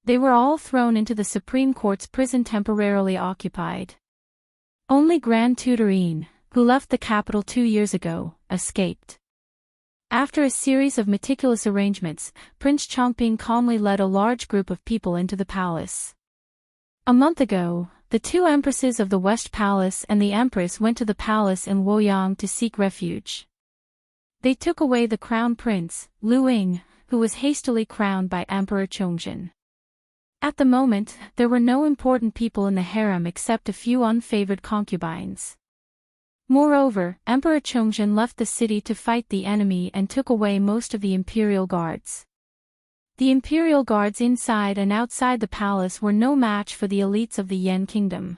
They were all thrown into the Supreme Court's prison temporarily occupied. Only Grand Tutor Yin, who left the capital 2 years ago, escaped. After a series of meticulous arrangements, Prince Chongping calmly led a large group of people into the palace. A month ago, the 2 empresses of the West Palace and the Empress went to the palace in Luoyang to seek refuge. They took away the crown prince, Lu Ying, who was hastily crowned by Emperor Chongzhen. At the moment, there were no important people in the harem except a few unfavored concubines. Moreover, Emperor Chongzhen left the city to fight the enemy and took away most of the imperial guards. The imperial guards inside and outside the palace were no match for the elites of the Yan kingdom.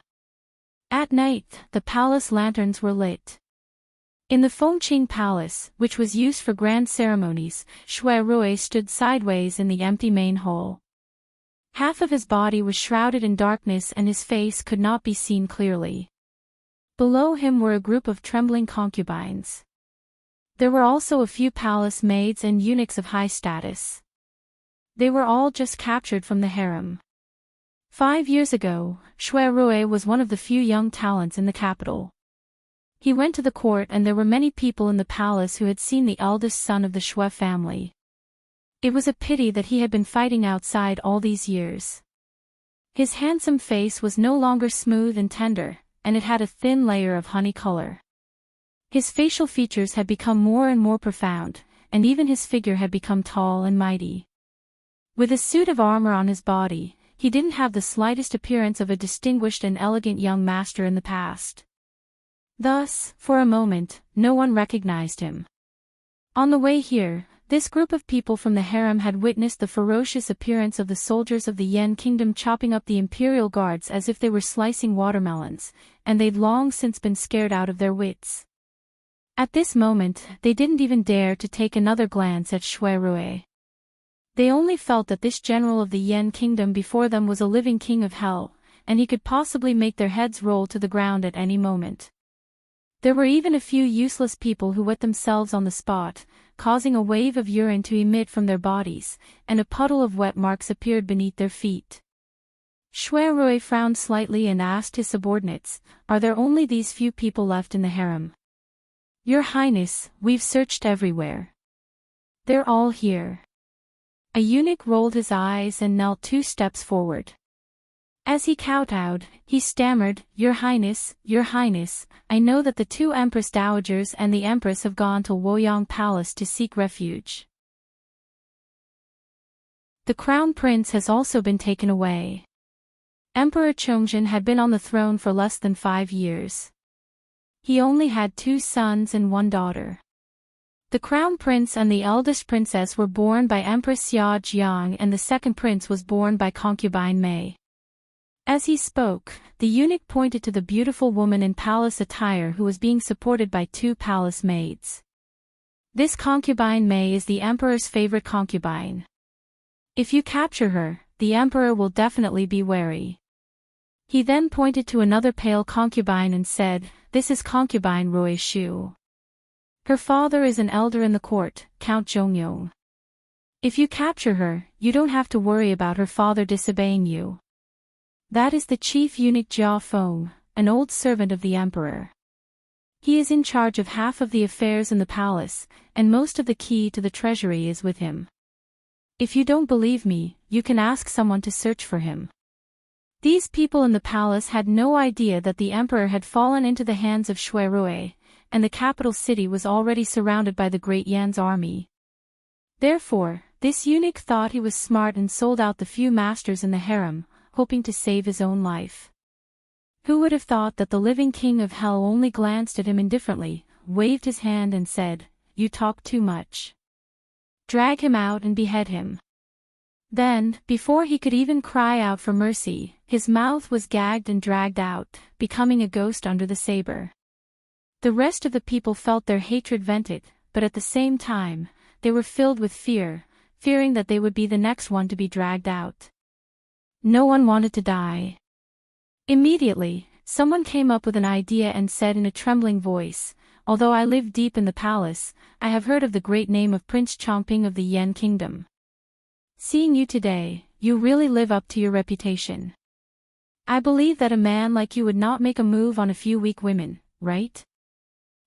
At night, the palace lanterns were lit. In the Fengqing Palace, which was used for grand ceremonies, Shui Rui stood sideways in the empty main hall. Half of his body was shrouded in darkness and his face could not be seen clearly. Below him were a group of trembling concubines. There were also a few palace maids and eunuchs of high status. They were all just captured from the harem. 5 years ago, Shui Rui was one of the few young talents in the capital. He went to the court and there were many people in the palace who had seen the eldest son of the Shui family. It was a pity that he had been fighting outside all these years. His handsome face was no longer smooth and tender, and it had a thin layer of honey color. His facial features had become more and more profound, and even his figure had become tall and mighty. With a suit of armor on his body, he didn't have the slightest appearance of a distinguished and elegant young master in the past. Thus, for a moment, no one recognized him. On the way here, this group of people from the harem had witnessed the ferocious appearance of the soldiers of the Yan kingdom chopping up the imperial guards as if they were slicing watermelons, and they'd long since been scared out of their wits. At this moment, they didn't even dare to take another glance at Shui Rui. They only felt that this general of the Yan kingdom before them was a living king of hell, and he could possibly make their heads roll to the ground at any moment. There were even a few useless people who wet themselves on the spot, causing a wave of urine to emit from their bodies, and a puddle of wet marks appeared beneath their feet. Shui Rui frowned slightly and asked his subordinates, "Are there only these few people left in the harem?" "Your Highness, we've searched everywhere. They're all here." A eunuch rolled his eyes and knelt 2 steps forward. As he kowtowed, he stammered, Your Highness, I know that the 2 Empress Dowagers and the Empress have gone to Luoyang Palace to seek refuge. The Crown Prince has also been taken away. Emperor Chongzhen had been on the throne for less than 5 years. He only had 2 sons and 1 daughter. The Crown Prince and the eldest princess were born by Empress Xia Jiang and the second prince was born by concubine Mei. As he spoke, the eunuch pointed to the beautiful woman in palace attire who was being supported by 2 palace maids. This concubine Mei is the emperor's favorite concubine. If you capture her, the emperor will definitely be wary. He then pointed to another pale concubine and said, This is concubine Rui Shu. Her father is an elder in the court, Count Zhongyong. If you capture her, you don't have to worry about her father disobeying you. That is the chief eunuch Jia Feng, an old servant of the emperor. He is in charge of half of the affairs in the palace, and most of the key to the treasury is with him. If you don't believe me, you can ask someone to search for him. These people in the palace had no idea that the emperor had fallen into the hands of Shui Rui, and the capital city was already surrounded by the Great Yan's army. Therefore, this eunuch thought he was smart and sold out the few masters in the harem, hoping to save his own life. Who would have thought that the living king of hell only glanced at him indifferently, waved his hand and said, "You talk too much. Drag him out and behead him." Then, before he could even cry out for mercy, his mouth was gagged and dragged out, becoming a ghost under the saber. The rest of the people felt their hatred vented, but at the same time, they were filled with fear, fearing that they would be the next one to be dragged out. No one wanted to die. Immediately, someone came up with an idea and said in a trembling voice, "Although I live deep in the palace, I have heard of the great name of Prince Chomping of the Yan Kingdom. Seeing you today, you really live up to your reputation. I believe that a man like you would not make a move on a few weak women, right?"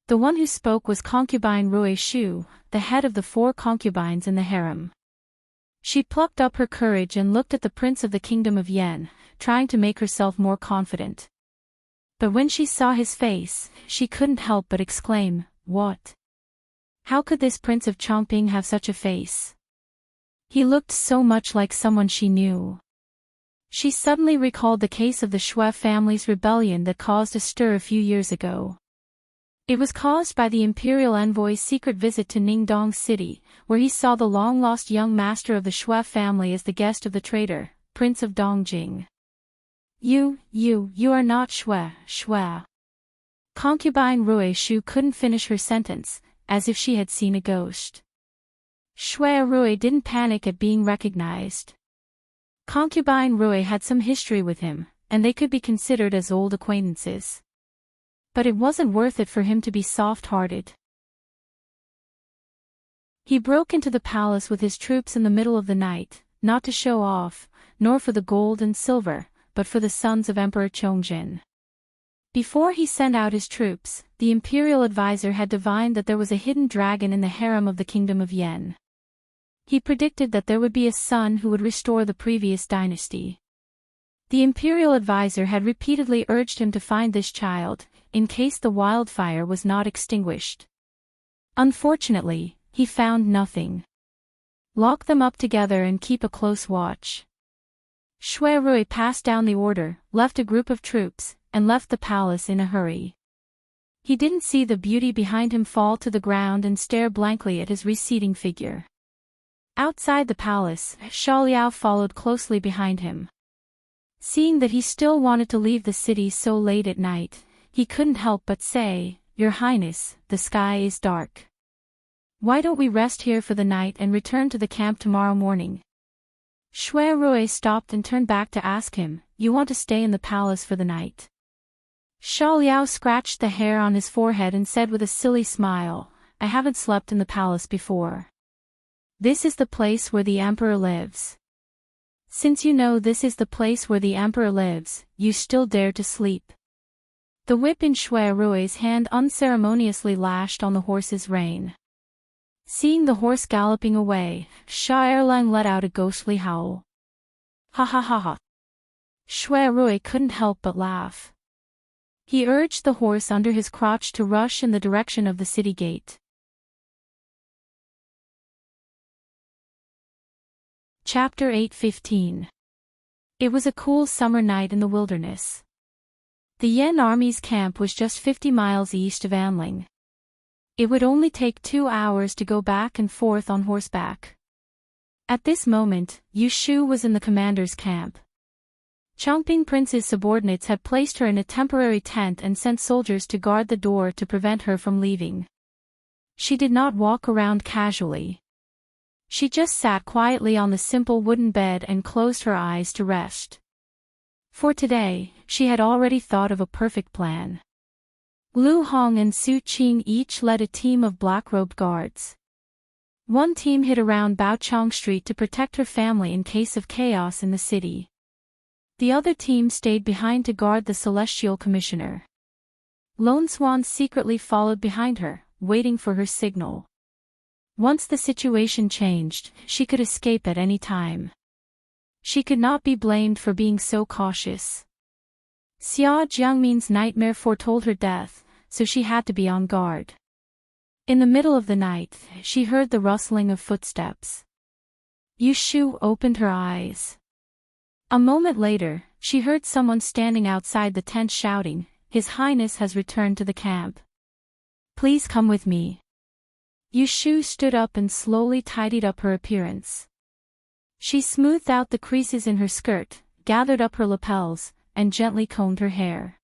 The one who spoke was concubine Rui Shu, the head of the 4 concubines in the harem. She plucked up her courage and looked at the prince of the kingdom of Yan, trying to make herself more confident. But when she saw his face, she couldn't help but exclaim, "What? How could this prince of Chomping have such a face? He looked so much like someone she knew." She suddenly recalled the case of the Shui family's rebellion that caused a stir a few years ago. It was caused by the imperial envoy's secret visit to Ningdong City, where he saw the long-lost young master of the Shui family as the guest of the traitor, Prince of Dongjing. You are not Shui. Concubine Rui Shu couldn't finish her sentence, as if she had seen a ghost. Shui Rui didn't panic at being recognized. Concubine Rui had some history with him, and they could be considered as old acquaintances. But it wasn't worth it for him to be soft-hearted. He broke into the palace with his troops in the middle of the night, not to show off, nor for the gold and silver, but for the sons of Emperor Chongjin. Before he sent out his troops, the imperial advisor had divined that there was a hidden dragon in the harem of the kingdom of Yan. He predicted that there would be a son who would restore the previous dynasty. The imperial advisor had repeatedly urged him to find this child, in case the wildfire was not extinguished. Unfortunately, he found nothing. Lock them up together and keep a close watch. Shui Rui passed down the order, left a group of troops, and left the palace in a hurry. He didn't see the beauty behind him fall to the ground and stare blankly at his receding figure. Outside the palace, Sha Liao followed closely behind him. Seeing that he still wanted to leave the city so late at night, he couldn't help but say, "Your Highness, the sky is dark. Why don't we rest here for the night and return to the camp tomorrow morning?" Shui Rui stopped and turned back to ask him, "You want to stay in the palace for the night?" Sha Liao scratched the hair on his forehead and said with a silly smile, "I haven't slept in the palace before. This is the place where the emperor lives. Since you know this is the place where the emperor lives, you still dare to sleep." The whip in Shui Rui's hand unceremoniously lashed on the horse's rein. Seeing the horse galloping away, Sha Erlang let out a ghostly howl. "Ha ha ha ha." Shui Rui couldn't help but laugh. He urged the horse under his crotch to rush in the direction of the city gate. Chapter 8:15. It was a cool summer night in the wilderness. The Yan army's camp was just 50 miles east of Anling. It would only take 2 hours to go back and forth on horseback. At this moment, Yu Shu was in the commander's camp. Chongping Prince's subordinates had placed her in a temporary tent and sent soldiers to guard the door to prevent her from leaving. She did not walk around casually. She just sat quietly on the simple wooden bed and closed her eyes to rest. For today, she had already thought of a perfect plan. Lu Hong and Su Qing each led a team of black-robed guards. One team hid around Baochong Street to protect her family in case of chaos in the city. The other team stayed behind to guard the Celestial Commissioner. Lone Swan secretly followed behind her, waiting for her signal. Once the situation changed, she could escape at any time. She could not be blamed for being so cautious. Xia Jiangmin's nightmare foretold her death, so she had to be on guard. In the middle of the night, she heard the rustling of footsteps. Yu Shu opened her eyes. A moment later, she heard someone standing outside the tent shouting, "His Highness has returned to the camp. Please come with me." Yu Shu stood up and slowly tidied up her appearance. She smoothed out the creases in her skirt, gathered up her lapels, and gently combed her hair.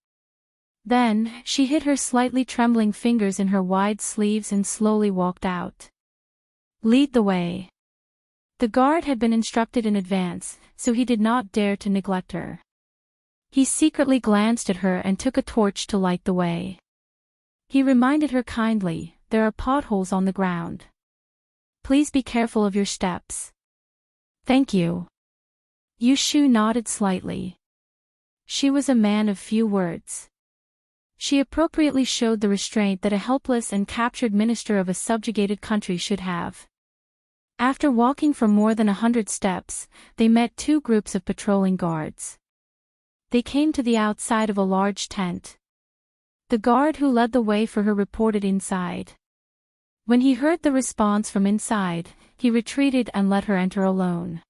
Then, she hid her slightly trembling fingers in her wide sleeves and slowly walked out. "Lead the way." The guard had been instructed in advance, so he did not dare to neglect her. He secretly glanced at her and took a torch to light the way. He reminded her kindly, "There are potholes on the ground. Please be careful of your steps." "Thank you." Yu Shu nodded slightly. She was a man of few words. She appropriately showed the restraint that a helpless and captured minister of a subjugated country should have. After walking for more than 100 steps, they met two groups of patrolling guards. They came to the outside of a large tent. The guard who led the way for her reported inside. When he heard the response from inside, he retreated and let her enter alone.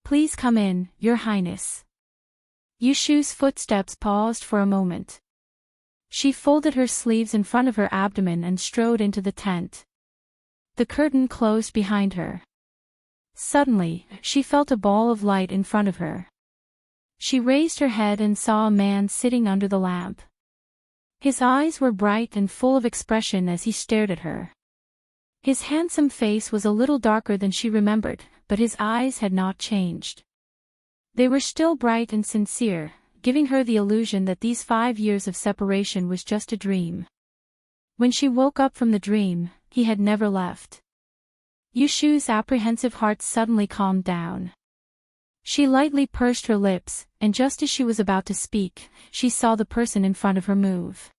"Please come in, Your Highness." Yu Shu's footsteps paused for a moment. She folded her sleeves in front of her abdomen and strode into the tent. The curtain closed behind her. Suddenly, she felt a ball of light in front of her. She raised her head and saw a man sitting under the lamp. His eyes were bright and full of expression as he stared at her. His handsome face was a little darker than she remembered, but his eyes had not changed. They were still bright and sincere, giving her the illusion that these 5 years of separation was just a dream. When she woke up from the dream, he had never left. Yu Shu's apprehensive heart suddenly calmed down. She lightly pursed her lips, and just as she was about to speak, she saw the person in front of her move.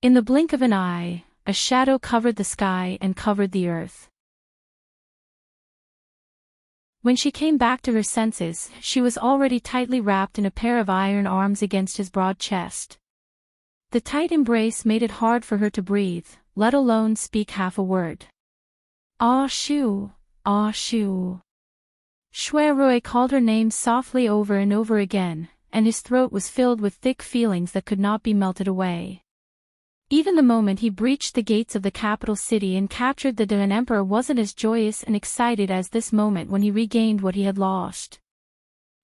In the blink of an eye, a shadow covered the sky and covered the earth. When she came back to her senses, she was already tightly wrapped in a pair of iron arms against his broad chest. The tight embrace made it hard for her to breathe, let alone speak half a word. "Ah Shu, ah Shu." Shui Rui called her name softly over and over again, and his throat was filled with thick feelings that could not be melted away. Even the moment he breached the gates of the capital city and captured the Dan Emperor wasn't as joyous and excited as this moment when he regained what he had lost.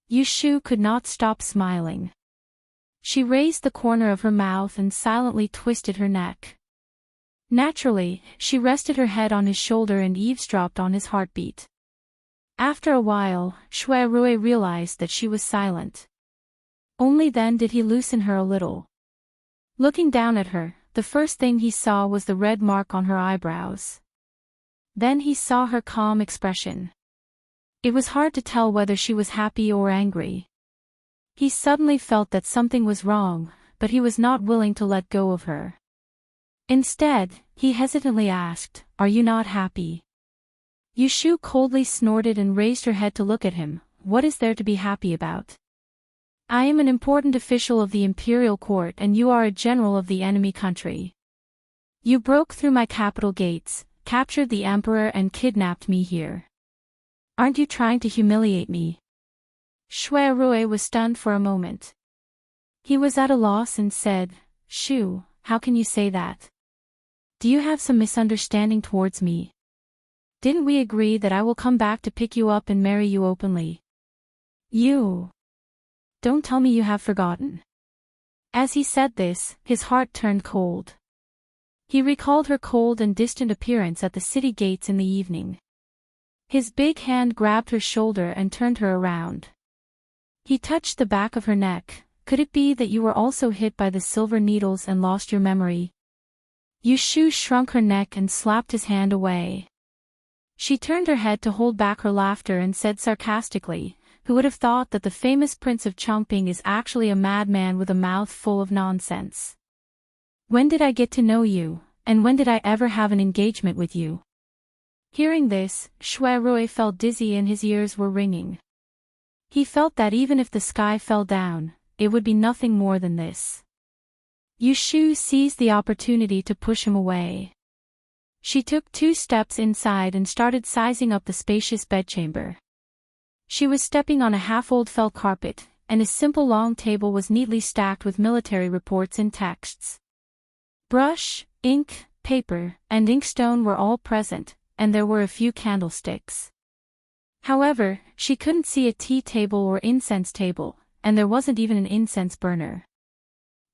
Yu Shu could not stop smiling. She raised the corner of her mouth and silently twisted her neck. Naturally, she rested her head on his shoulder and eavesdropped on his heartbeat. After a while, Shui Rui realized that she was silent. Only then did he loosen her a little. Looking down at her, the first thing he saw was the red mark on her eyebrows. Then he saw her calm expression. It was hard to tell whether she was happy or angry. He suddenly felt that something was wrong, but he was not willing to let go of her. Instead, he hesitantly asked, "Are you not happy?" Yu Shu coldly snorted and raised her head to look at him. "What is there to be happy about? I am an important official of the imperial court and you are a general of the enemy country. You broke through my capital gates, captured the emperor and kidnapped me here. Aren't you trying to humiliate me?" Shui Rui was stunned for a moment. He was at a loss and said, "Shu, how can you say that? Do you have some misunderstanding towards me? Didn't we agree that I will come back to pick you up and marry you openly? You... Don't tell me you have forgotten." As he said this, his heart turned cold. He recalled her cold and distant appearance at the city gates in the evening. His big hand grabbed her shoulder and turned her around. He touched the back of her neck. "Could it be that you were also hit by the silver needles and lost your memory?" Yu Shu shrunk her neck and slapped his hand away. She turned her head to hold back her laughter and said sarcastically, "Who would have thought that the famous Prince of Chongping is actually a madman with a mouth full of nonsense? When did I get to know you, and when did I ever have an engagement with you?" Hearing this, Shui Rui felt dizzy and his ears were ringing. He felt that even if the sky fell down, it would be nothing more than this. Yu Shu seized the opportunity to push him away. She took 2 steps inside and started sizing up the spacious bedchamber. She was stepping on a half-old felt carpet, and a simple long table was neatly stacked with military reports and texts. Brush, ink, paper, and inkstone were all present, and there were a few candlesticks. However, she couldn't see a tea table or incense table, and there wasn't even an incense burner.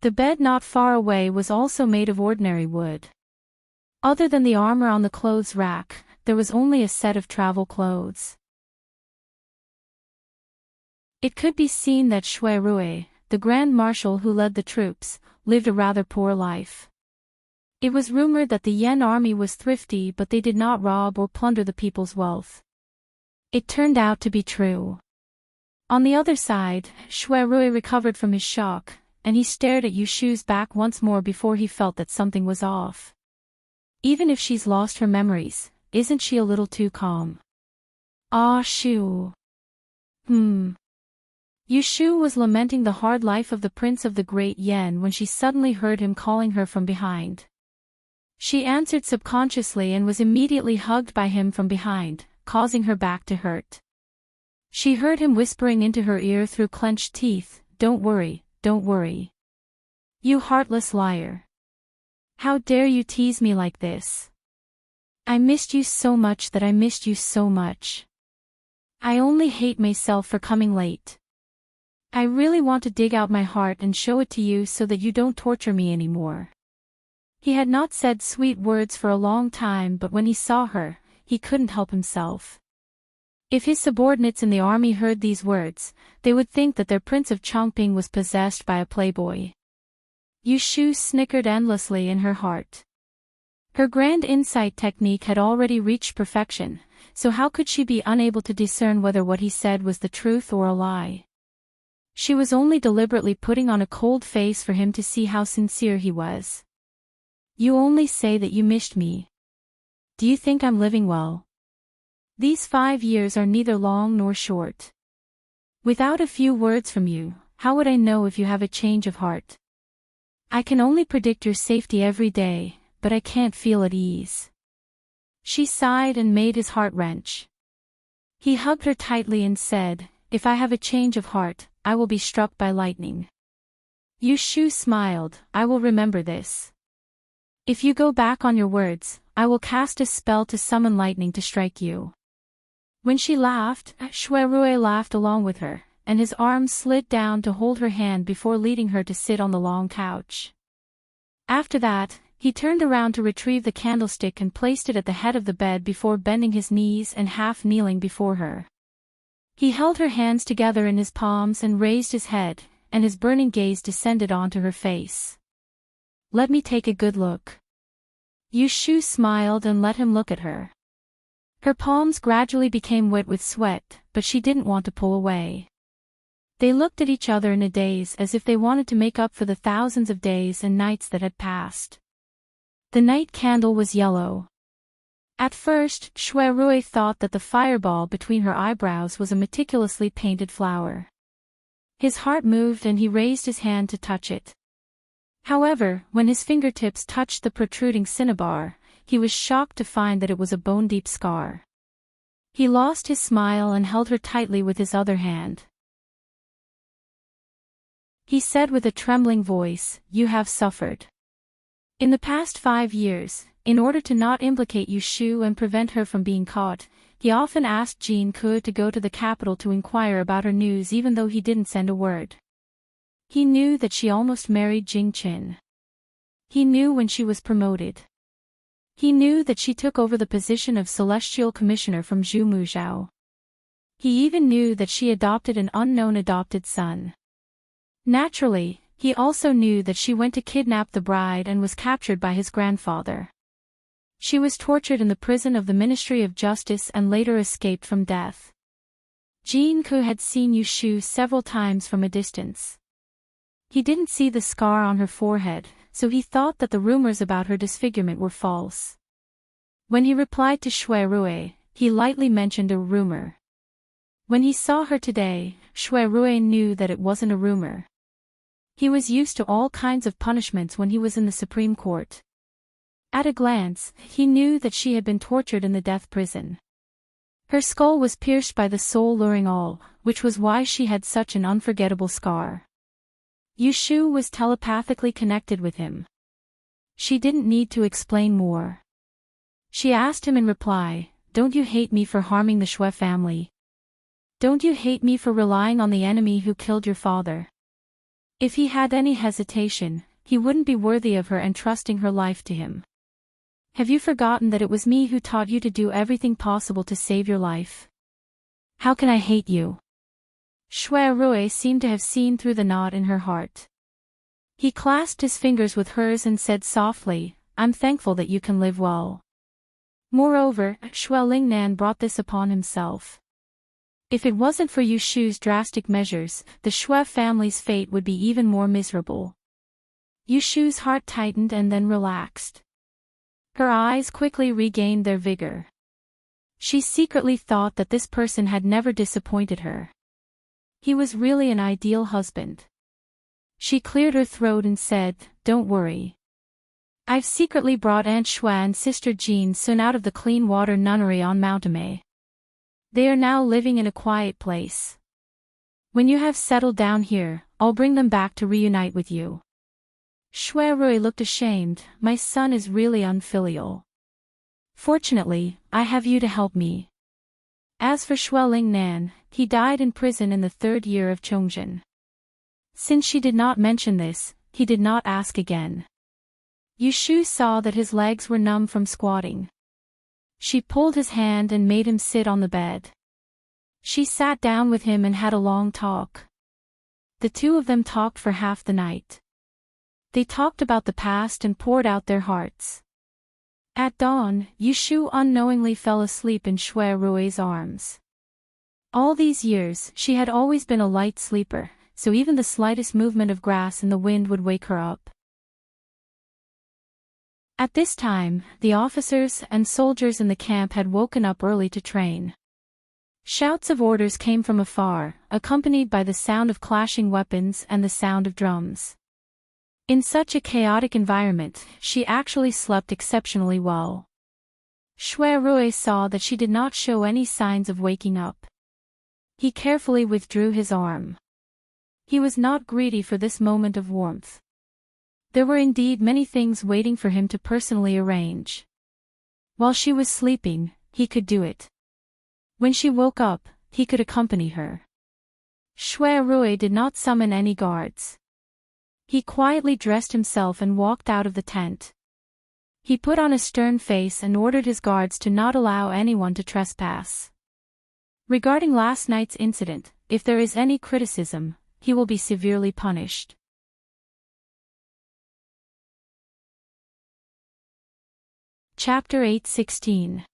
The bed not far away was also made of ordinary wood. Other than the armor on the clothes rack, there was only a set of travel clothes. It could be seen that Shui Rui, the Grand Marshal who led the troops, lived a rather poor life. It was rumored that the Yen army was thrifty, but they did not rob or plunder the people's wealth. It turned out to be true. On the other side, Shui Rui recovered from his shock, and he stared at Yu Shu's back once more before he felt that something was off. Even if she's lost her memories, isn't she a little too calm? Ah, Shu. Yu Shu was lamenting the hard life of the Prince of the Great Yen when she suddenly heard him calling her from behind. She answered subconsciously and was immediately hugged by him from behind, causing her back to hurt. She heard him whispering into her ear through clenched teeth, "Don't worry, don't worry. You heartless liar. How dare you tease me like this? I missed you so much that I missed you so much. I only hate myself for coming late. I really want to dig out my heart and show it to you so that you don't torture me anymore." He had not said sweet words for a long time, but when he saw her, he couldn't help himself. If his subordinates in the army heard these words, they would think that their Prince of Chongping was possessed by a playboy. Yu Shu snickered endlessly in her heart. Her grand insight technique had already reached perfection, so how could she be unable to discern whether what he said was the truth or a lie? She was only deliberately putting on a cold face for him to see how sincere he was. "You only say that you missed me. Do you think I'm living well? These 5 years are neither long nor short. Without a few words from you, how would I know if you have a change of heart? I can only predict your safety every day, but I can't feel at ease." She sighed and made his heart wrench. He hugged her tightly and said, "If I have a change of heart, I will be struck by lightning." Yu Shu smiled, "I will remember this. If you go back on your words, I will cast a spell to summon lightning to strike you." When she laughed, Shui Rui laughed along with her, and his arms slid down to hold her hand before leading her to sit on the long couch. After that, he turned around to retrieve the candlestick and placed it at the head of the bed before bending his knees and half kneeling before her. He held her hands together in his palms and raised his head, and his burning gaze descended onto her face. "Let me take a good look." Yu Shu smiled and let him look at her. Her palms gradually became wet with sweat, but she didn't want to pull away. They looked at each other in a daze as if they wanted to make up for the thousands of days and nights that had passed. The night candle was yellow. At first, Shui Rui thought that the fireball between her eyebrows was a meticulously painted flower. His heart moved and he raised his hand to touch it. However, when his fingertips touched the protruding cinnabar, he was shocked to find that it was a bone-deep scar. He lost his smile and held her tightly with his other hand. He said with a trembling voice, "You have suffered. In the past 5 years, in order to not implicate Yu Shu and prevent her from being caught, he often asked Jin Ke to go to the capital to inquire about her news even though he didn't send a word. He knew that she almost married Jing Qin. He knew when she was promoted. He knew that she took over the position of Celestial Commissioner from Zhu Muzhao. He even knew that she adopted an unknown adopted son. Naturally, he also knew that she went to kidnap the bride and was captured by his grandfather. She was tortured in the prison of the Ministry of Justice and later escaped from death. Jin Ku had seen Yu Shu several times from a distance. He didn't see the scar on her forehead, so he thought that the rumors about her disfigurement were false. When he replied to Shui Rui, he lightly mentioned a rumor. When he saw her today, Shui Rui knew that it wasn't a rumor. He was used to all kinds of punishments when he was in the Supreme Court. At a glance, he knew that she had been tortured in the death prison. Her skull was pierced by the soul-luring awl, which was why she had such an unforgettable scar. Yu Shu was telepathically connected with him. She didn't need to explain more. She asked him in reply, "Don't you hate me for harming the Shui family? Don't you hate me for relying on the enemy who killed your father?" If he had any hesitation, he wouldn't be worthy of her entrusting her life to him. "Have you forgotten that it was me who taught you to do everything possible to save your life? How can I hate you?" Shui Rui seemed to have seen through the knot in her heart. He clasped his fingers with hers and said softly, "I'm thankful that you can live well." Moreover, Shui Lingnan brought this upon himself. If it wasn't for Yu Shu's drastic measures, the Shui family's fate would be even more miserable. Yu Shu's heart tightened and then relaxed. Her eyes quickly regained their vigor. She secretly thought that this person had never disappointed her. He was really an ideal husband. She cleared her throat and said, "Don't worry. I've secretly brought Aunt Shui and Sister Jean Sun out of the clean water nunnery on Mount Amei. They are now living in a quiet place. When you have settled down here, I'll bring them back to reunite with you." Shui Rui looked ashamed. "My son is really unfilial. Fortunately, I have you to help me." As for Shui Lingnan, he died in prison in the 3rd year of Chongjin. Since she did not mention this, he did not ask again. Yu Shu saw that his legs were numb from squatting. She pulled his hand and made him sit on the bed. She sat down with him and had a long talk. The two of them talked for half the night. They talked about the past and poured out their hearts. At dawn, Yu Shu unknowingly fell asleep in Shui Rui's arms. All these years, she had always been a light sleeper, so even the slightest movement of grass in the wind would wake her up. At this time, the officers and soldiers in the camp had woken up early to train. Shouts of orders came from afar, accompanied by the sound of clashing weapons and the sound of drums. In such a chaotic environment, she actually slept exceptionally well. Shui Rui saw that she did not show any signs of waking up. He carefully withdrew his arm. He was not greedy for this moment of warmth. There were indeed many things waiting for him to personally arrange. While she was sleeping, he could do it. When she woke up, he could accompany her. Shui Rui did not summon any guards. He quietly dressed himself and walked out of the tent. He put on a stern face and ordered his guards to not allow anyone to trespass. Regarding last night's incident, if there is any criticism, he will be severely punished. Chapter 8:16.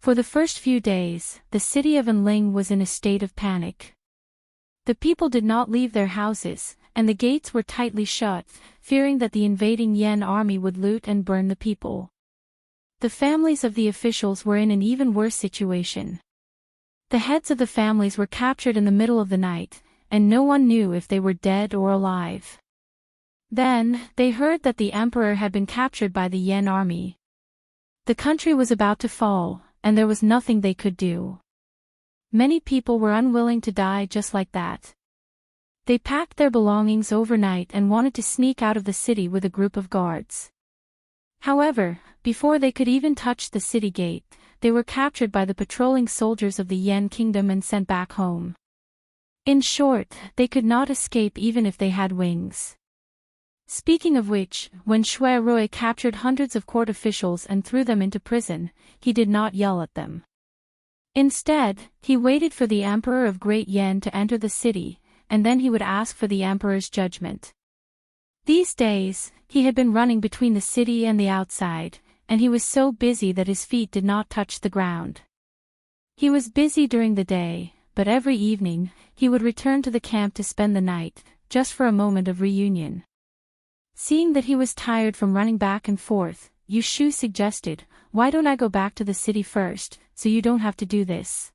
For the first few days, the city of Enling was in a state of panic. The people did not leave their houses, and the gates were tightly shut, fearing that the invading Yan army would loot and burn the people. The families of the officials were in an even worse situation. The heads of the families were captured in the middle of the night, and no one knew if they were dead or alive. Then, they heard that the emperor had been captured by the Yan army. The country was about to fall, and there was nothing they could do. Many people were unwilling to die just like that. They packed their belongings overnight and wanted to sneak out of the city with a group of guards. However, before they could even touch the city gate, they were captured by the patrolling soldiers of the Yan kingdom and sent back home. In short, they could not escape even if they had wings. Speaking of which, when Shui Rui captured hundreds of court officials and threw them into prison, he did not yell at them. Instead, he waited for the Emperor of Great Yan to enter the city, and then he would ask for the Emperor's judgment. These days, he had been running between the city and the outside, and he was so busy that his feet did not touch the ground. He was busy during the day, but every evening, he would return to the camp to spend the night, just for a moment of reunion. Seeing that he was tired from running back and forth, Yushu suggested, "Why don't I go back to the city first, so you don't have to do this?"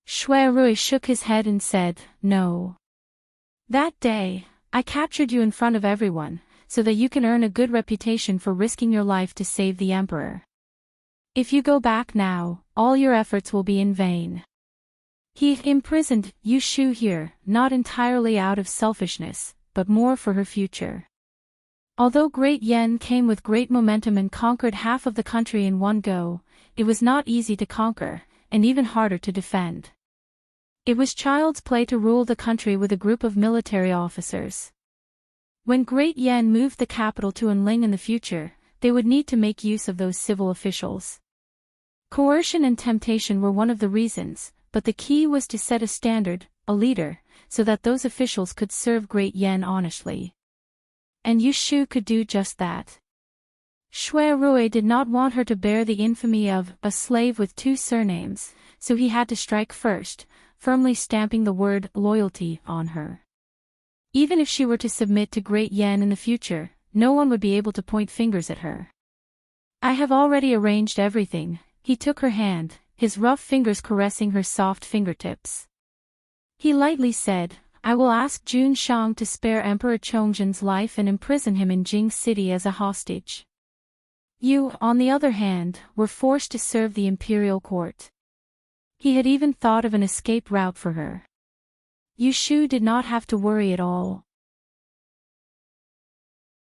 Shuai shook his head and said, "No. That day, I captured you in front of everyone, so that you can earn a good reputation for risking your life to save the emperor. If you go back now, all your efforts will be in vain." He imprisoned Yushu here, not entirely out of selfishness, but more for her future. Although Great Yen came with great momentum and conquered half of the country in one go, it was not easy to conquer, and even harder to defend. It was child's play to rule the country with a group of military officers. When Great Yen moved the capital to Enling in the future, they would need to make use of those civil officials. Coercion and temptation were one of the reasons, but the key was to set a standard, a leader, so that those officials could serve Great Yen honestly. And Yushu could do just that. Shuai did not want her to bear the infamy of a slave with two surnames, so he had to strike first, firmly stamping the word loyalty on her. Even if she were to submit to Great Yen in the future, no one would be able to point fingers at her. "I have already arranged everything." He took her hand, his rough fingers caressing her soft fingertips. He lightly said, "I will ask Jun Shang to spare Emperor Chongzhen's life and imprison him in Jing City as a hostage. You, on the other hand, were forced to serve the imperial court." He had even thought of an escape route for her. Yushu did not have to worry at all.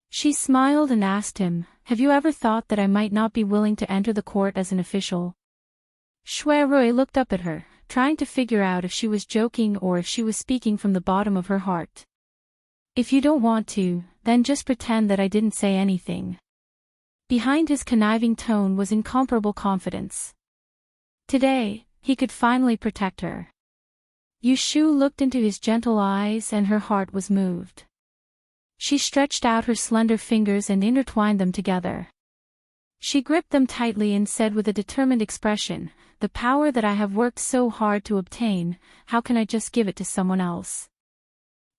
She smiled and asked him, "Have you ever thought that I might not be willing to enter the court as an official?" Shuai looked up at her, trying to figure out if she was joking or if she was speaking from the bottom of her heart. "If you don't want to, then just pretend that I didn't say anything." Behind his conniving tone was incomparable confidence. Today, he could finally protect her. Yushu looked into his gentle eyes and her heart was moved. She stretched out her slender fingers and intertwined them together. She gripped them tightly and said with a determined expression, "The power that I have worked so hard to obtain, how can I just give it to someone else?"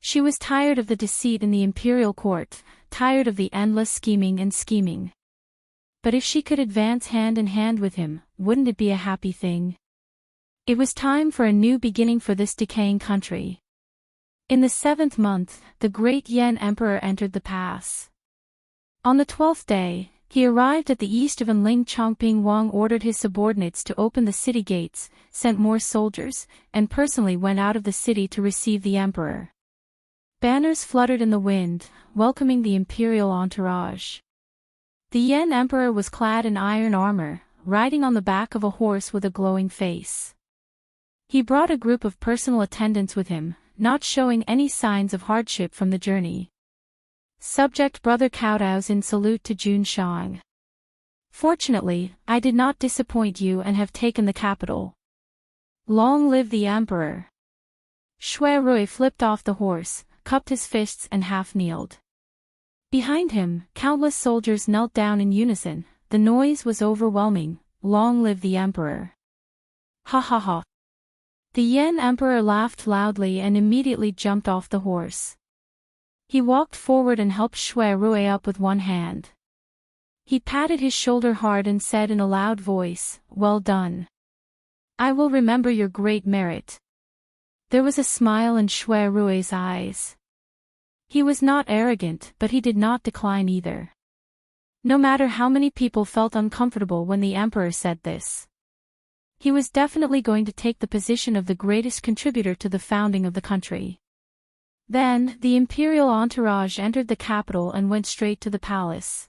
She was tired of the deceit in the imperial court, tired of the endless scheming. But if she could advance hand in hand with him, wouldn't it be a happy thing? It was time for a new beginning for this decaying country. In the 7th month, the Great Yen Emperor entered the pass. On the 12th day, he arrived at the east of Enling. Chongping Wang ordered his subordinates to open the city gates, sent more soldiers, and personally went out of the city to receive the emperor. Banners fluttered in the wind, welcoming the imperial entourage. The Yen Emperor was clad in iron armor, riding on the back of a horse with a glowing face. He brought a group of personal attendants with him, not showing any signs of hardship from the journey. Subject Brother kowtows in salute to Jun Shang. "Fortunately, I did not disappoint you and have taken the capital. Long live the emperor." Shuai flipped off the horse, cupped his fists and half-kneeled. Behind him, countless soldiers knelt down in unison. The noise was overwhelming. "Long live the emperor." "Ha ha ha." The Yen Emperor laughed loudly and immediately jumped off the horse. He walked forward and helped Shuai up with one hand. He patted his shoulder hard and said in a loud voice, "Well done. I will remember your great merit." There was a smile in Shuai's eyes. He was not arrogant, but he did not decline either. No matter how many people felt uncomfortable when the emperor said this, he was definitely going to take the position of the greatest contributor to the founding of the country. Then, the imperial entourage entered the capital and went straight to the palace.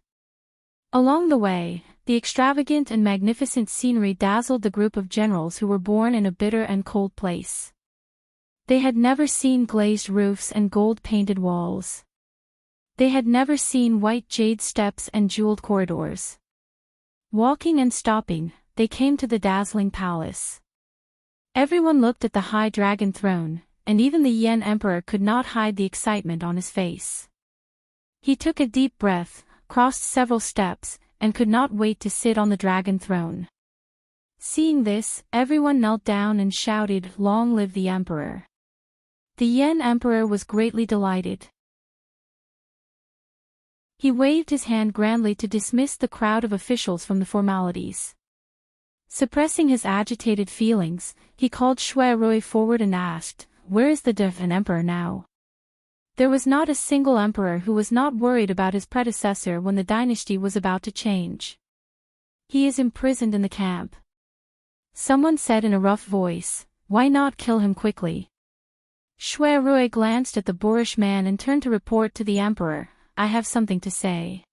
Along the way, the extravagant and magnificent scenery dazzled the group of generals who were born in a bitter and cold place. They had never seen glazed roofs and gold-painted walls. They had never seen white jade steps and jeweled corridors. Walking and stopping, they came to the dazzling palace. Everyone looked at the high dragon throne, and even the Yen Emperor could not hide the excitement on his face. He took a deep breath, crossed several steps, and could not wait to sit on the dragon throne. Seeing this, everyone knelt down and shouted, "Long live the emperor!" The Yen emperor was greatly delighted. He waved his hand grandly to dismiss the crowd of officials from the formalities. Suppressing his agitated feelings, he called Shui Rui forward and asked, "Where is the Devon emperor now?" There was not a single emperor who was not worried about his predecessor when the dynasty was about to change. "He is imprisoned in the camp," someone said in a rough voice. "Why not kill him quickly?" Shui Rui glanced at the boorish man and turned to report to the emperor, "I have something to say."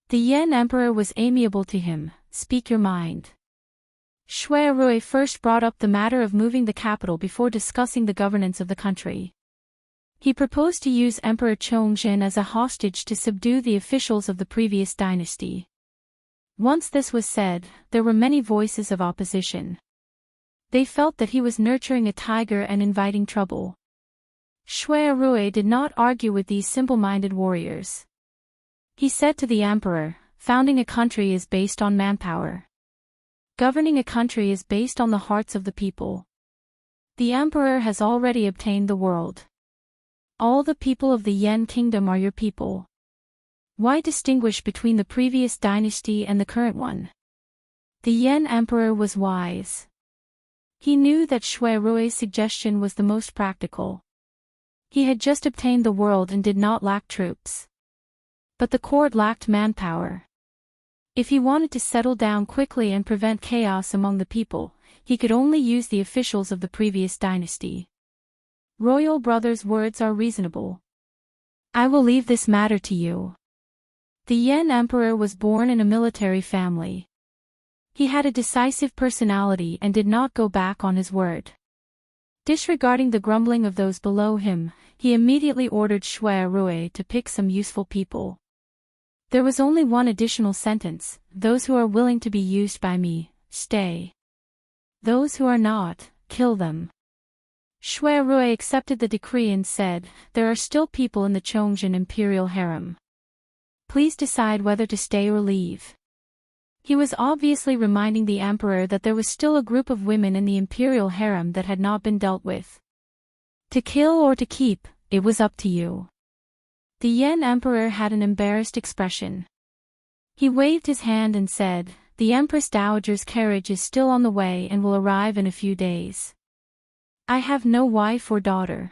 The Yen emperor was amiable to him. "Speak your mind." Shui Rui first brought up the matter of moving the capital before discussing the governance of the country. He proposed to use Emperor Chongjin as a hostage to subdue the officials of the previous dynasty. Once this was said, there were many voices of opposition. They felt that he was nurturing a tiger and inviting trouble. Shui Rui did not argue with these simple-minded warriors. He said to the emperor, "Founding a country is based on manpower. Governing a country is based on the hearts of the people. The emperor has already obtained the world. All the people of the Yen kingdom are your people. Why distinguish between the previous dynasty and the current one?" The Yen emperor was wise. He knew that Shui Rui's suggestion was the most practical. He had just obtained the world and did not lack troops. But the court lacked manpower. If he wanted to settle down quickly and prevent chaos among the people, he could only use the officials of the previous dynasty. Royal brother's words are reasonable. I will leave this matter to you. The Yen emperor was born in a military family. He had a decisive personality and did not go back on his word. Disregarding the grumbling of those below him, he immediately ordered Shui Rui to pick some useful people. There was only one additional sentence: "Those who are willing to be used by me, stay. Those who are not, kill them." Shui Rui accepted the decree and said, "There are still people in the Chongjin imperial harem. Please decide whether to stay or leave." He was obviously reminding the emperor that there was still a group of women in the imperial harem that had not been dealt with. To kill or to keep, it was up to you. The Yen emperor had an embarrassed expression. He waved his hand and said, "The Empress Dowager's carriage is still on the way and will arrive in a few days. I have no wife or daughter.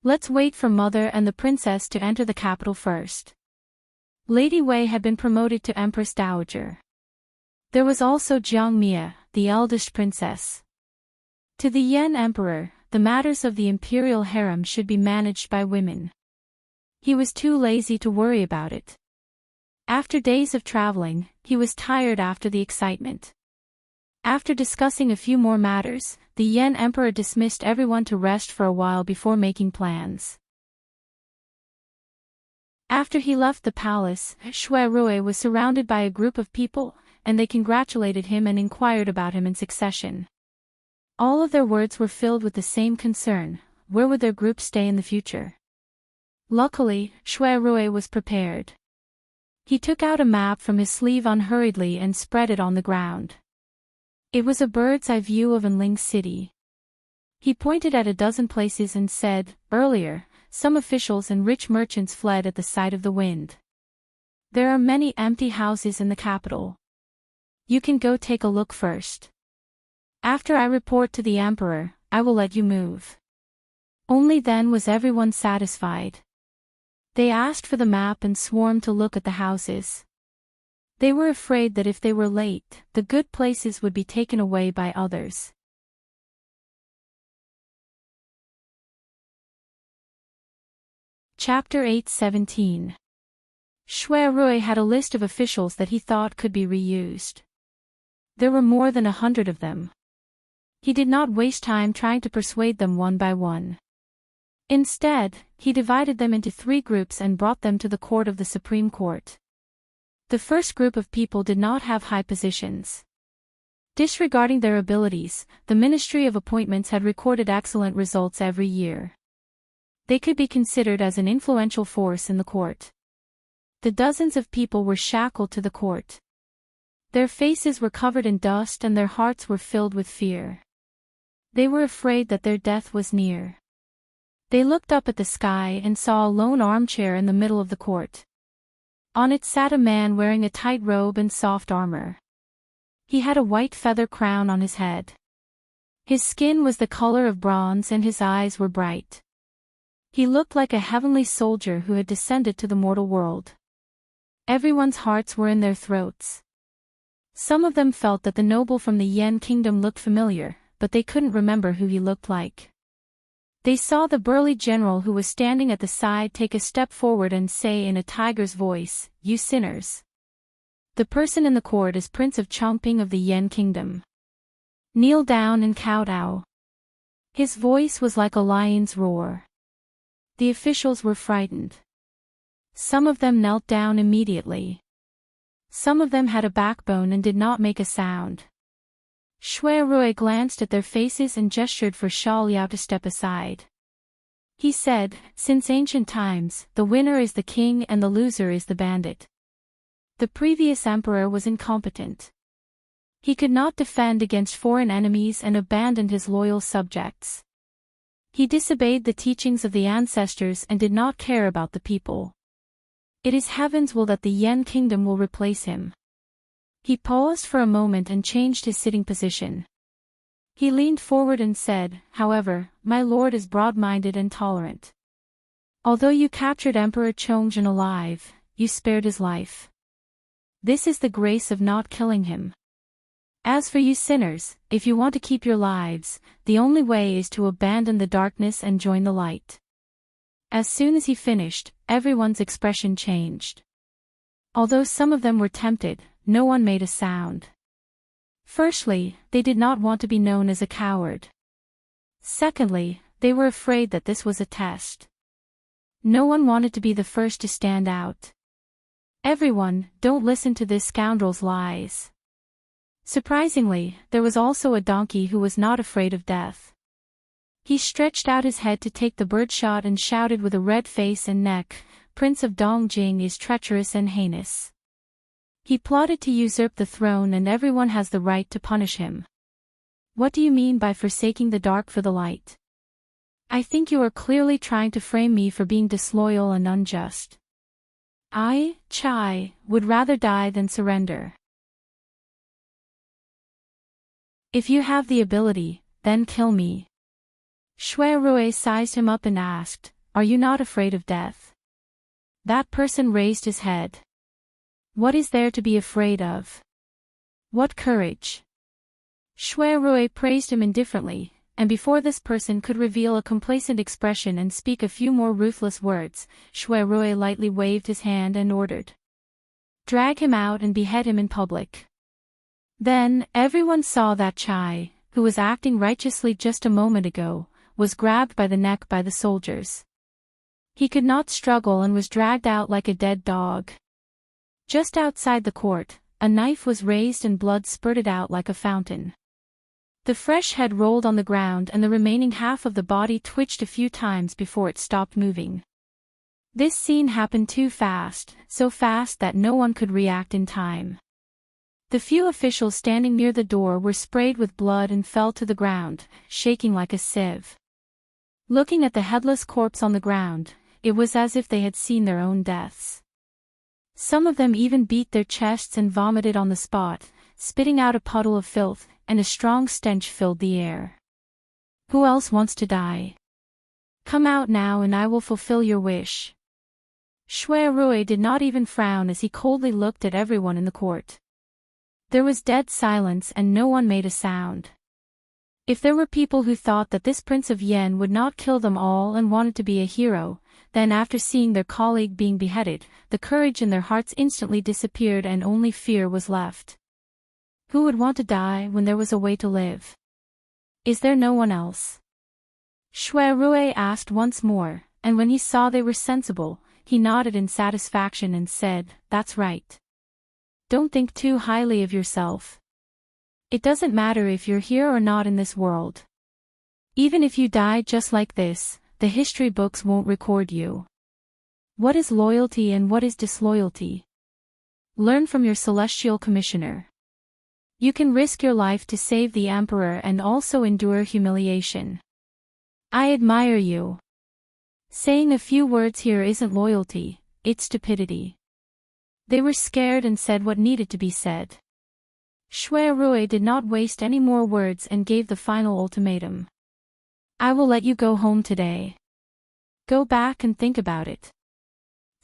Let's wait for mother and the princess to enter the capital first." Lady Wei had been promoted to Empress Dowager. There was also Jiang Mia, the eldest princess. To the Yen emperor, the matters of the imperial harem should be managed by women. He was too lazy to worry about it. After days of traveling, he was tired after the excitement. After discussing a few more matters, the Yen emperor dismissed everyone to rest for a while before making plans. After he left the palace, Shui Rui was surrounded by a group of people, and they congratulated him and inquired about him in succession. All of their words were filled with the same concern: where would their group stay in the future? Luckily, Shui Rui was prepared. He took out a map from his sleeve unhurriedly and spread it on the ground. It was a bird's-eye view of Enling City. He pointed at a dozen places and said, "Earlier, some officials and rich merchants fled at the sight of the wind. There are many empty houses in the capital. You can go take a look first. After I report to the emperor, I will let you move." Only then was everyone satisfied. They asked for the map and swarmed to look at the houses. They were afraid that if they were late, the good places would be taken away by others. Chapter 8:17. Shui Rui had a list of officials that he thought could be reused. There were more than 100 of them. He did not waste time trying to persuade them one by one. Instead, he divided them into 3 groups and brought them to the court of the Supreme Court. The first group of people did not have high positions. Disregarding their abilities, the Ministry of Appointments had recorded excellent results every year. They could be considered as an influential force in the court. The dozens of people were shackled to the court. Their faces were covered in dust and their hearts were filled with fear. They were afraid that their death was near. They looked up at the sky and saw a lone armchair in the middle of the court. On it sat a man wearing a tight robe and soft armor. He had a white feather crown on his head. His skin was the color of bronze and his eyes were bright. He looked like a heavenly soldier who had descended to the mortal world. Everyone's hearts were in their throats. Some of them felt that the noble from the Yen kingdom looked familiar, but they couldn't remember who he looked like. They saw the burly general who was standing at the side take a step forward and say in a tiger's voice, "You sinners. The person in the court is Prince of Chongping of the Yen kingdom. Kneel down and kowtow." His voice was like a lion's roar. The officials were frightened. Some of them knelt down immediately. Some of them had a backbone and did not make a sound. Shui Rui glanced at their faces and gestured for Sha Liao to step aside. He said, "Since ancient times, the winner is the king and the loser is the bandit. The previous emperor was incompetent. He could not defend against foreign enemies and abandoned his loyal subjects. He disobeyed the teachings of the ancestors and did not care about the people. It is heaven's will that the Yen kingdom will replace him." He paused for a moment and changed his sitting position. He leaned forward and said, "However, my lord is broad-minded and tolerant. Although you captured Emperor Chongzhen alive, you spared his life. This is the grace of not killing him. As for you sinners, if you want to keep your lives, the only way is to abandon the darkness and join the light." As soon as he finished, everyone's expression changed. Although some of them were tempted, no one made a sound. Firstly, they did not want to be known as a coward. Secondly, they were afraid that this was a test. No one wanted to be the first to stand out. Everyone, don't listen to this scoundrel's lies. Surprisingly, there was also a donkey who was not afraid of death. He stretched out his head to take the birdshot and shouted with a red face and neck, "Prince of Dongjing is treacherous and heinous. He plotted to usurp the throne and everyone has the right to punish him. What do you mean by forsaking the dark for the light? I think you are clearly trying to frame me for being disloyal and unjust. I, Chai, would rather die than surrender. If you have the ability, then kill me." Shui Rui sized him up and asked, "Are you not afraid of death?" That person raised his head. "What is there to be afraid of? What courage?" Shui Rui praised him indifferently, and before this person could reveal a complacent expression and speak a few more ruthless words, Shui Rui lightly waved his hand and ordered, "Drag him out and behead him in public." Then, everyone saw that Chai, who was acting righteously just a moment ago, was grabbed by the neck by the soldiers. He could not struggle and was dragged out like a dead dog. Just outside the court, a knife was raised and blood spurted out like a fountain. The fresh head rolled on the ground and the remaining half of the body twitched a few times before it stopped moving. This scene happened too fast, so fast that no one could react in time. The few officials standing near the door were sprayed with blood and fell to the ground, shaking like a sieve. Looking at the headless corpse on the ground, it was as if they had seen their own deaths. Some of them even beat their chests and vomited on the spot, spitting out a puddle of filth, and a strong stench filled the air. "Who else wants to die? Come out now and I will fulfill your wish." Shui Rui did not even frown as he coldly looked at everyone in the court. There was dead silence and no one made a sound. If there were people who thought that this Prince of Yen would not kill them all and wanted to be a hero, then after seeing their colleague being beheaded, the courage in their hearts instantly disappeared and only fear was left. Who would want to die when there was a way to live? Is there no one else? Shui Rui asked once more, and when he saw they were sensible, he nodded in satisfaction and said, "That's right. Don't think too highly of yourself. It doesn't matter if you're here or not in this world. Even if you die just like this, the history books won't record you. What is loyalty and what is disloyalty? Learn from your celestial commissioner. You can risk your life to save the emperor and also endure humiliation. I admire you. Saying a few words here isn't loyalty, it's stupidity. They were scared and said what needed to be said. Shui Rui did not waste any more words and gave the final ultimatum. I will let you go home today. Go back and think about it.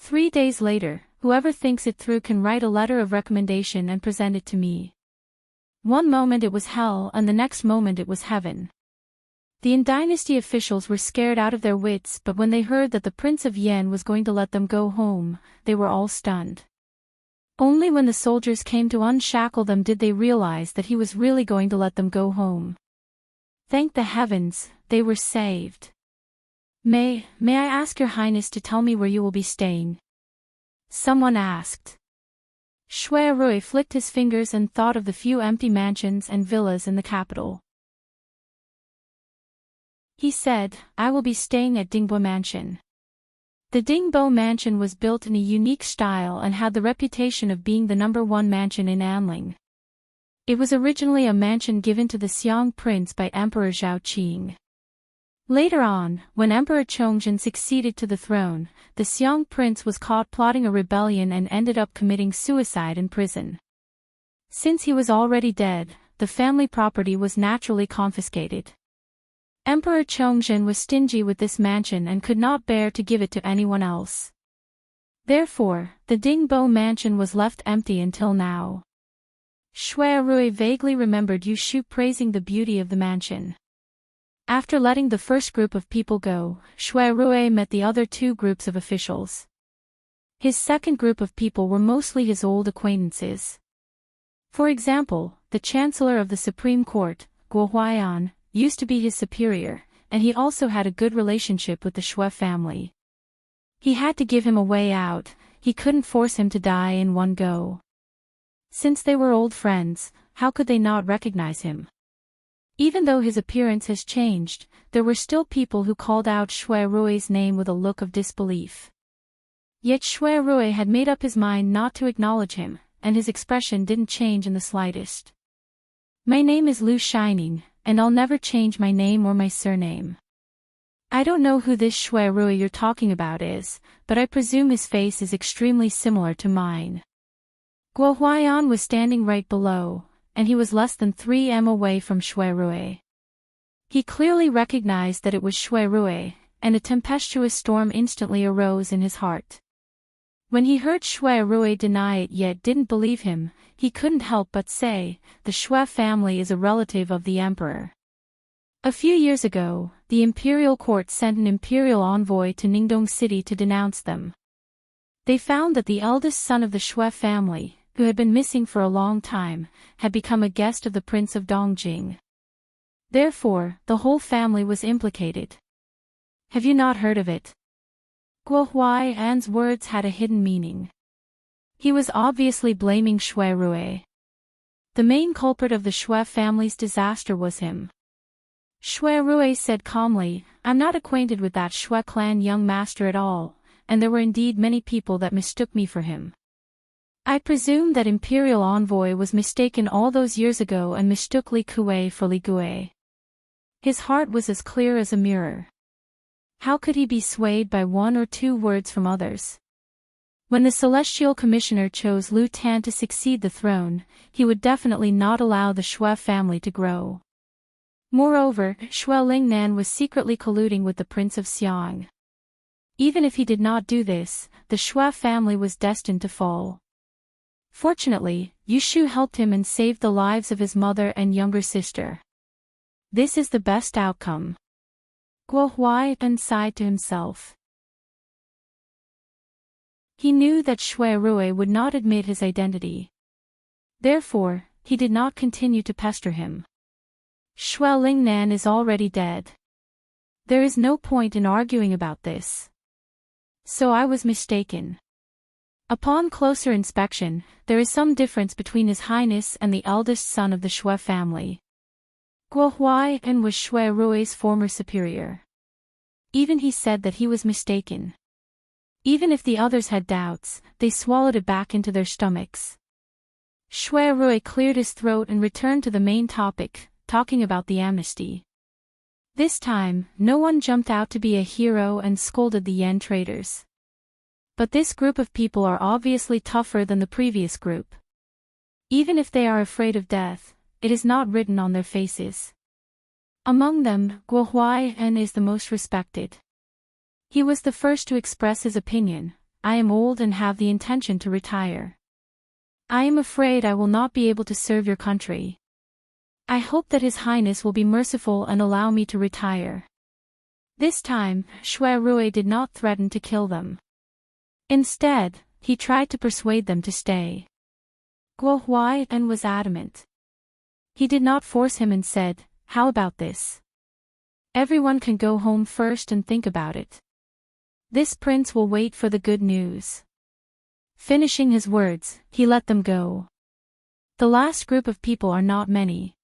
3 days later, whoever thinks it through can write a letter of recommendation and present it to me. One moment it was hell and the next moment it was heaven. The dynasty officials were scared out of their wits, but when they heard that the Prince of Yen was going to let them go home, they were all stunned. Only when the soldiers came to unshackle them did they realize that he was really going to let them go home. Thank the heavens, they were saved. May I ask your highness to tell me where you will be staying? Someone asked. Shui Rui flicked his fingers and thought of the few empty mansions and villas in the capital. He said, I will be staying at Dingbo Mansion. The Dingbo Mansion was built in a unique style and had the reputation of being the #1 mansion in Anling. It was originally a mansion given to the Xiong prince by Emperor Zhao Qing. Later on, when Emperor Chongzhen succeeded to the throne, the Xiong prince was caught plotting a rebellion and ended up committing suicide in prison. Since he was already dead, the family property was naturally confiscated. Emperor Chongzhen was stingy with this mansion and could not bear to give it to anyone else. Therefore, the Dingbo mansion was left empty until now. Shui Rui vaguely remembered Yu Shu praising the beauty of the mansion. After letting the first group of people go, Shui Rui met the other 2 groups of officials. His second group of people were mostly his old acquaintances. For example, the Chancellor of the Supreme Court, Guo Huaiyan, used to be his superior, and he also had a good relationship with the Shui family. He had to give him a way out, he couldn't force him to die in one go. Since they were old friends, how could they not recognize him? Even though his appearance has changed, there were still people who called out Shui Rui's name with a look of disbelief. Yet Shui Rui had made up his mind not to acknowledge him, and his expression didn't change in the slightest. My name is Lu Shining, and I'll never change my name or my surname. I don't know who this Shui Rui you're talking about is, but I presume his face is extremely similar to mine. Guo Huaiyan was standing right below, and he was less than 3 m away from Shui Rui. He clearly recognized that it was Shui Rui, and a tempestuous storm instantly arose in his heart. When he heard Shui Rui deny it yet didn't believe him, he couldn't help but say, the Shui family is a relative of the emperor. A few years ago, the imperial court sent an imperial envoy to Ningdong City to denounce them. They found that the eldest son of the Shui family, who had been missing for a long time, had become a guest of the Prince of Dongjing. Therefore, the whole family was implicated. Have you not heard of it? Guo Huaiyan's words had a hidden meaning. He was obviously blaming Shui Rui. The main culprit of the Shui family's disaster was him. Shui Rui said calmly, I'm not acquainted with that Shui clan young master at all, and there were indeed many people that mistook me for him. I presume that imperial envoy was mistaken all those years ago and mistook Li Kuei for Li Gui. His heart was as clear as a mirror. How could he be swayed by 1 or 2 words from others? When the celestial commissioner chose Lu Tan to succeed the throne, he would definitely not allow the Shui family to grow. Moreover, Shui Lingnan was secretly colluding with the Prince of Xiong. Even if he did not do this, the Shui family was destined to fall. Fortunately, Yu Shu helped him and saved the lives of his mother and younger sister. This is the best outcome. Guo Huaiyan sighed to himself. He knew that Shui Rui would not admit his identity. Therefore, he did not continue to pester him. Shui Lingnan is already dead. There is no point in arguing about this. So I was mistaken. Upon closer inspection, there is some difference between His Highness and the eldest son of the Shui family. Guo Huaiyan was Shui Rui's former superior. Even he said that he was mistaken. Even if the others had doubts, they swallowed it back into their stomachs. Shui Rui cleared his throat and returned to the main topic, talking about the amnesty. This time, no one jumped out to be a hero and scolded the yen traders. But this group of people are obviously tougher than the previous group. Even if they are afraid of death, it is not written on their faces. Among them, Guo Huaiyan is the most respected. He was the first to express his opinion. I am old and have the intention to retire. I am afraid I will not be able to serve your country. I hope that His Highness will be merciful and allow me to retire. This time, Shui Rui did not threaten to kill them. Instead, he tried to persuade them to stay. Guo Huaiyan was adamant. He did not force him and said, "How about this? Everyone can go home first and think about it. This prince will wait for the good news." Finishing his words, he let them go. The last group of people are not many.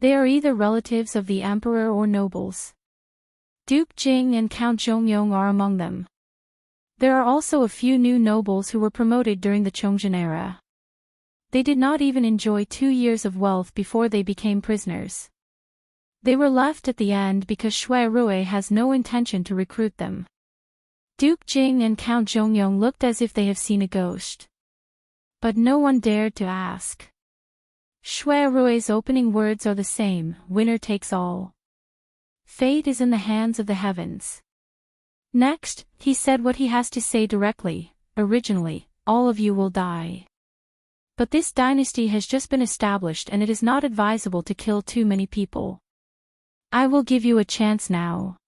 They are either relatives of the emperor or nobles. Duke Jing and Count Zhongyong are among them. There are also a few new nobles who were promoted during the Chongzhen era. They did not even enjoy 2 years of wealth before they became prisoners. They were left at the end because Shui Rui has no intention to recruit them. Duke Jing and Count Zhongyong looked as if they have seen a ghost. But no one dared to ask. Shui Rui's opening words are the same: winner takes all. Fate is in the hands of the heavens. Next, he said what he has to say directly. Originally, all of you will die. But this dynasty has just been established and it is not advisable to kill too many people. I will give you a chance now.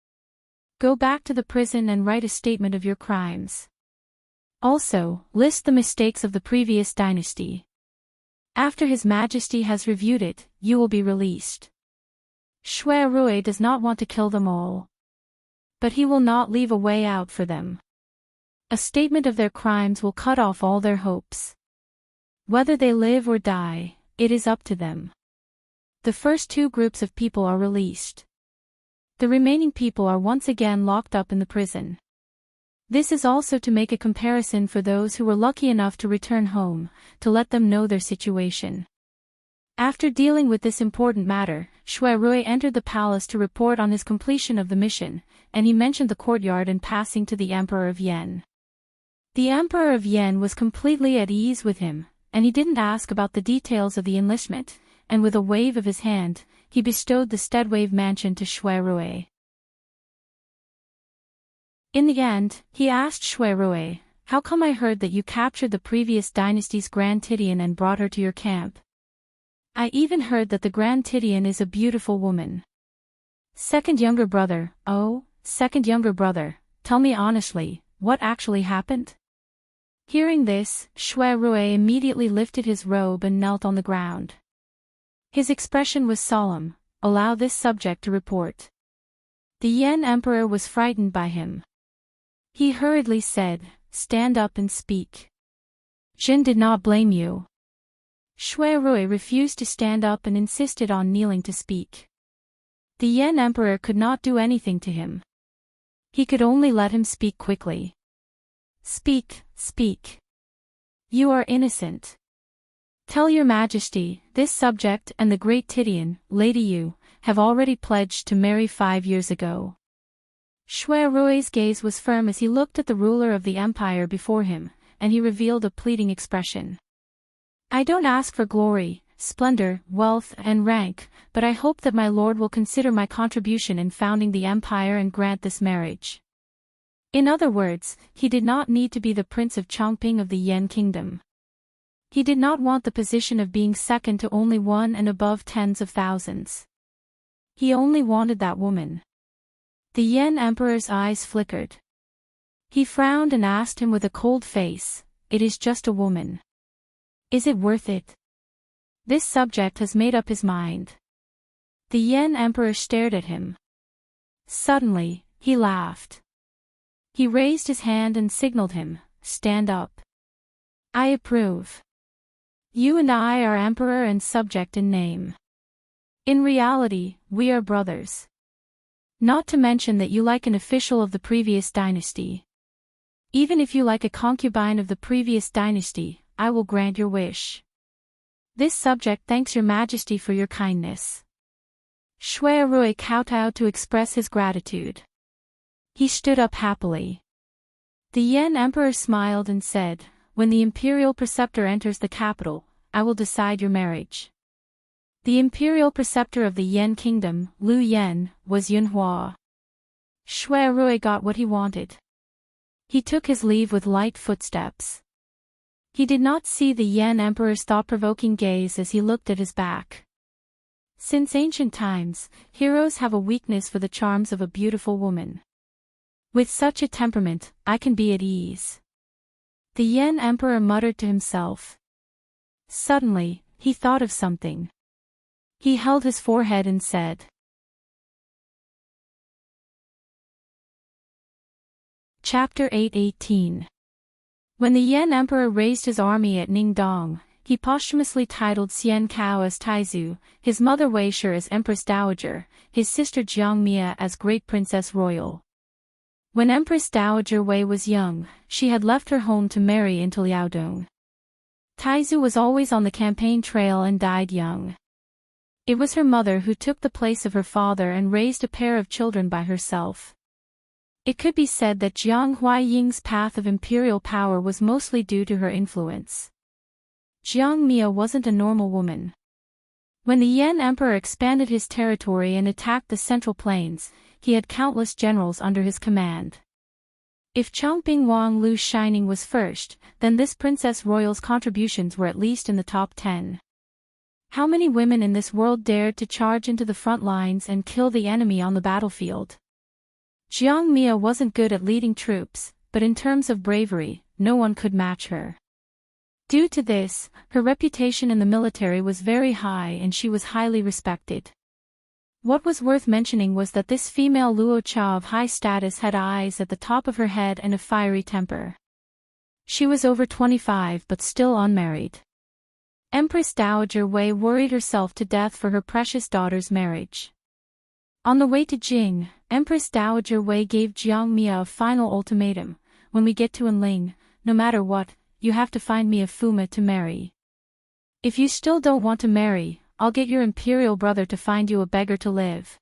Go back to the prison and write a statement of your crimes. Also, list the mistakes of the previous dynasty. After His Majesty has reviewed it, you will be released. Shui Rui does not want to kill them all. But he will not leave a way out for them. A statement of their crimes will cut off all their hopes. Whether they live or die, it is up to them. The first 2 groups of people are released. The remaining people are once again locked up in the prison. This is also to make a comparison for those who were lucky enough to return home, to let them know their situation. After dealing with this important matter, Shui Rui entered the palace to report on his completion of the mission, and he mentioned the courtyard in passing to the Emperor of Yen. The Emperor of Yen was completely at ease with him, and he didn't ask about the details of the enlistment, and with a wave of his hand, he bestowed the Steadwave mansion to Shui Rui. In the end, he asked Shui Rui, "How come I heard that you captured the previous dynasty's Grand Tidian and brought her to your camp? I even heard that the Grand Tidian is a beautiful woman." Second younger brother, tell me honestly, what actually happened? Hearing this, Shui Rui immediately lifted his robe and knelt on the ground. His expression was solemn. Allow this subject to report. The Yen Emperor was frightened by him. He hurriedly said, "Stand up and speak. Jin did not blame you." Shui Rui refused to stand up and insisted on kneeling to speak. The Yen Emperor could not do anything to him. He could only let him speak quickly. "Speak, speak. You are innocent. Tell your Majesty, this subject and the Great Tidian, Lady Yu, have already pledged to marry 5 years ago." Shui Rui's gaze was firm as he looked at the ruler of the empire before him, and he revealed a pleading expression. "I don't ask for glory, splendor, wealth, and rank, but I hope that my lord will consider my contribution in founding the empire and grant this marriage." In other words, he did not need to be the Prince of Chongping of the Yen Kingdom. He did not want the position of being second to only one and above tens of thousands. He only wanted that woman. The Yen Emperor's eyes flickered. He frowned and asked him with a cold face, "It is just a woman. Is it worth it?" This subject has made up his mind. The Yen Emperor stared at him. Suddenly, he laughed. He raised his hand and signaled him, "Stand up. I approve. You and I are emperor and subject in name. In reality, we are brothers. Not to mention that you like an official of the previous dynasty. Even if you like a concubine of the previous dynasty, I will grant your wish. This subject thanks your majesty for your kindness. Shui Rui kowtowed to express his gratitude. He stood up happily. The Yen emperor smiled and said, "When the imperial preceptor enters the capital, I will decide your marriage." The imperial preceptor of the Yen kingdom, Lu Yen, was Yunhua. Shui Rui got what he wanted. He took his leave with light footsteps. He did not see the Yen emperor's thought-provoking gaze as he looked at his back. Since ancient times, heroes have a weakness for the charms of a beautiful woman. With such a temperament, I can be at ease. The Yen emperor muttered to himself. Suddenly, he thought of something. He held his forehead and said. Chapter 8:18. When the Yen emperor raised his army at Ningdong, he posthumously titled Xian Cao as Taizu, his mother Wei Shi as Empress Dowager, his sister Jiang Mia as Great Princess Royal. When Empress Dowager Wei was young, she had left her home to marry into Liaodong. Taizu was always on the campaign trail and died young. It was her mother who took the place of her father and raised a pair of children by herself. It could be said that Jiang Huaiying's path of imperial power was mostly due to her influence. Jiang Mia wasn't a normal woman. When the Yen emperor expanded his territory and attacked the Central Plains, he had countless generals under his command. If Chongping Wang Lu Shining was first, then this Princess Royal's contributions were at least in the top 10. How many women in this world dared to charge into the front lines and kill the enemy on the battlefield? Jiang Mia wasn't good at leading troops, but in terms of bravery, no one could match her. Due to this, her reputation in the military was very high and she was highly respected. What was worth mentioning was that this female Luo Cha of high status had eyes at the top of her head and a fiery temper. She was over 25 but still unmarried. Empress Dowager Wei worried herself to death for her precious daughter's marriage. On the way to Jing, Empress Dowager Wei gave Jiang Mia a final ultimatum: when we get to Enling, no matter what, you have to find me a Fuma to marry. If you still don't want to marry, I'll get your imperial brother to find you a beggar to live.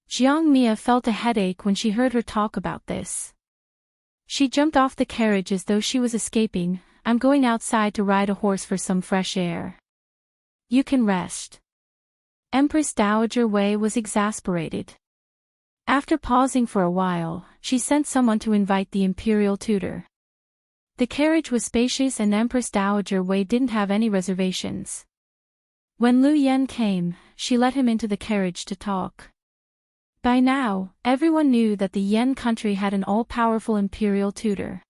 Jiang Mia felt a headache when she heard her talk about this. She jumped off the carriage as though she was escaping. "I'm going outside to ride a horse for some fresh air. You can rest." Empress Dowager Wei was exasperated. After pausing for a while, she sent someone to invite the imperial tutor. The carriage was spacious and Empress Dowager Wei didn't have any reservations. When Lu Yen came, she let him into the carriage to talk. By now, everyone knew that the Yen country had an all-powerful imperial tutor.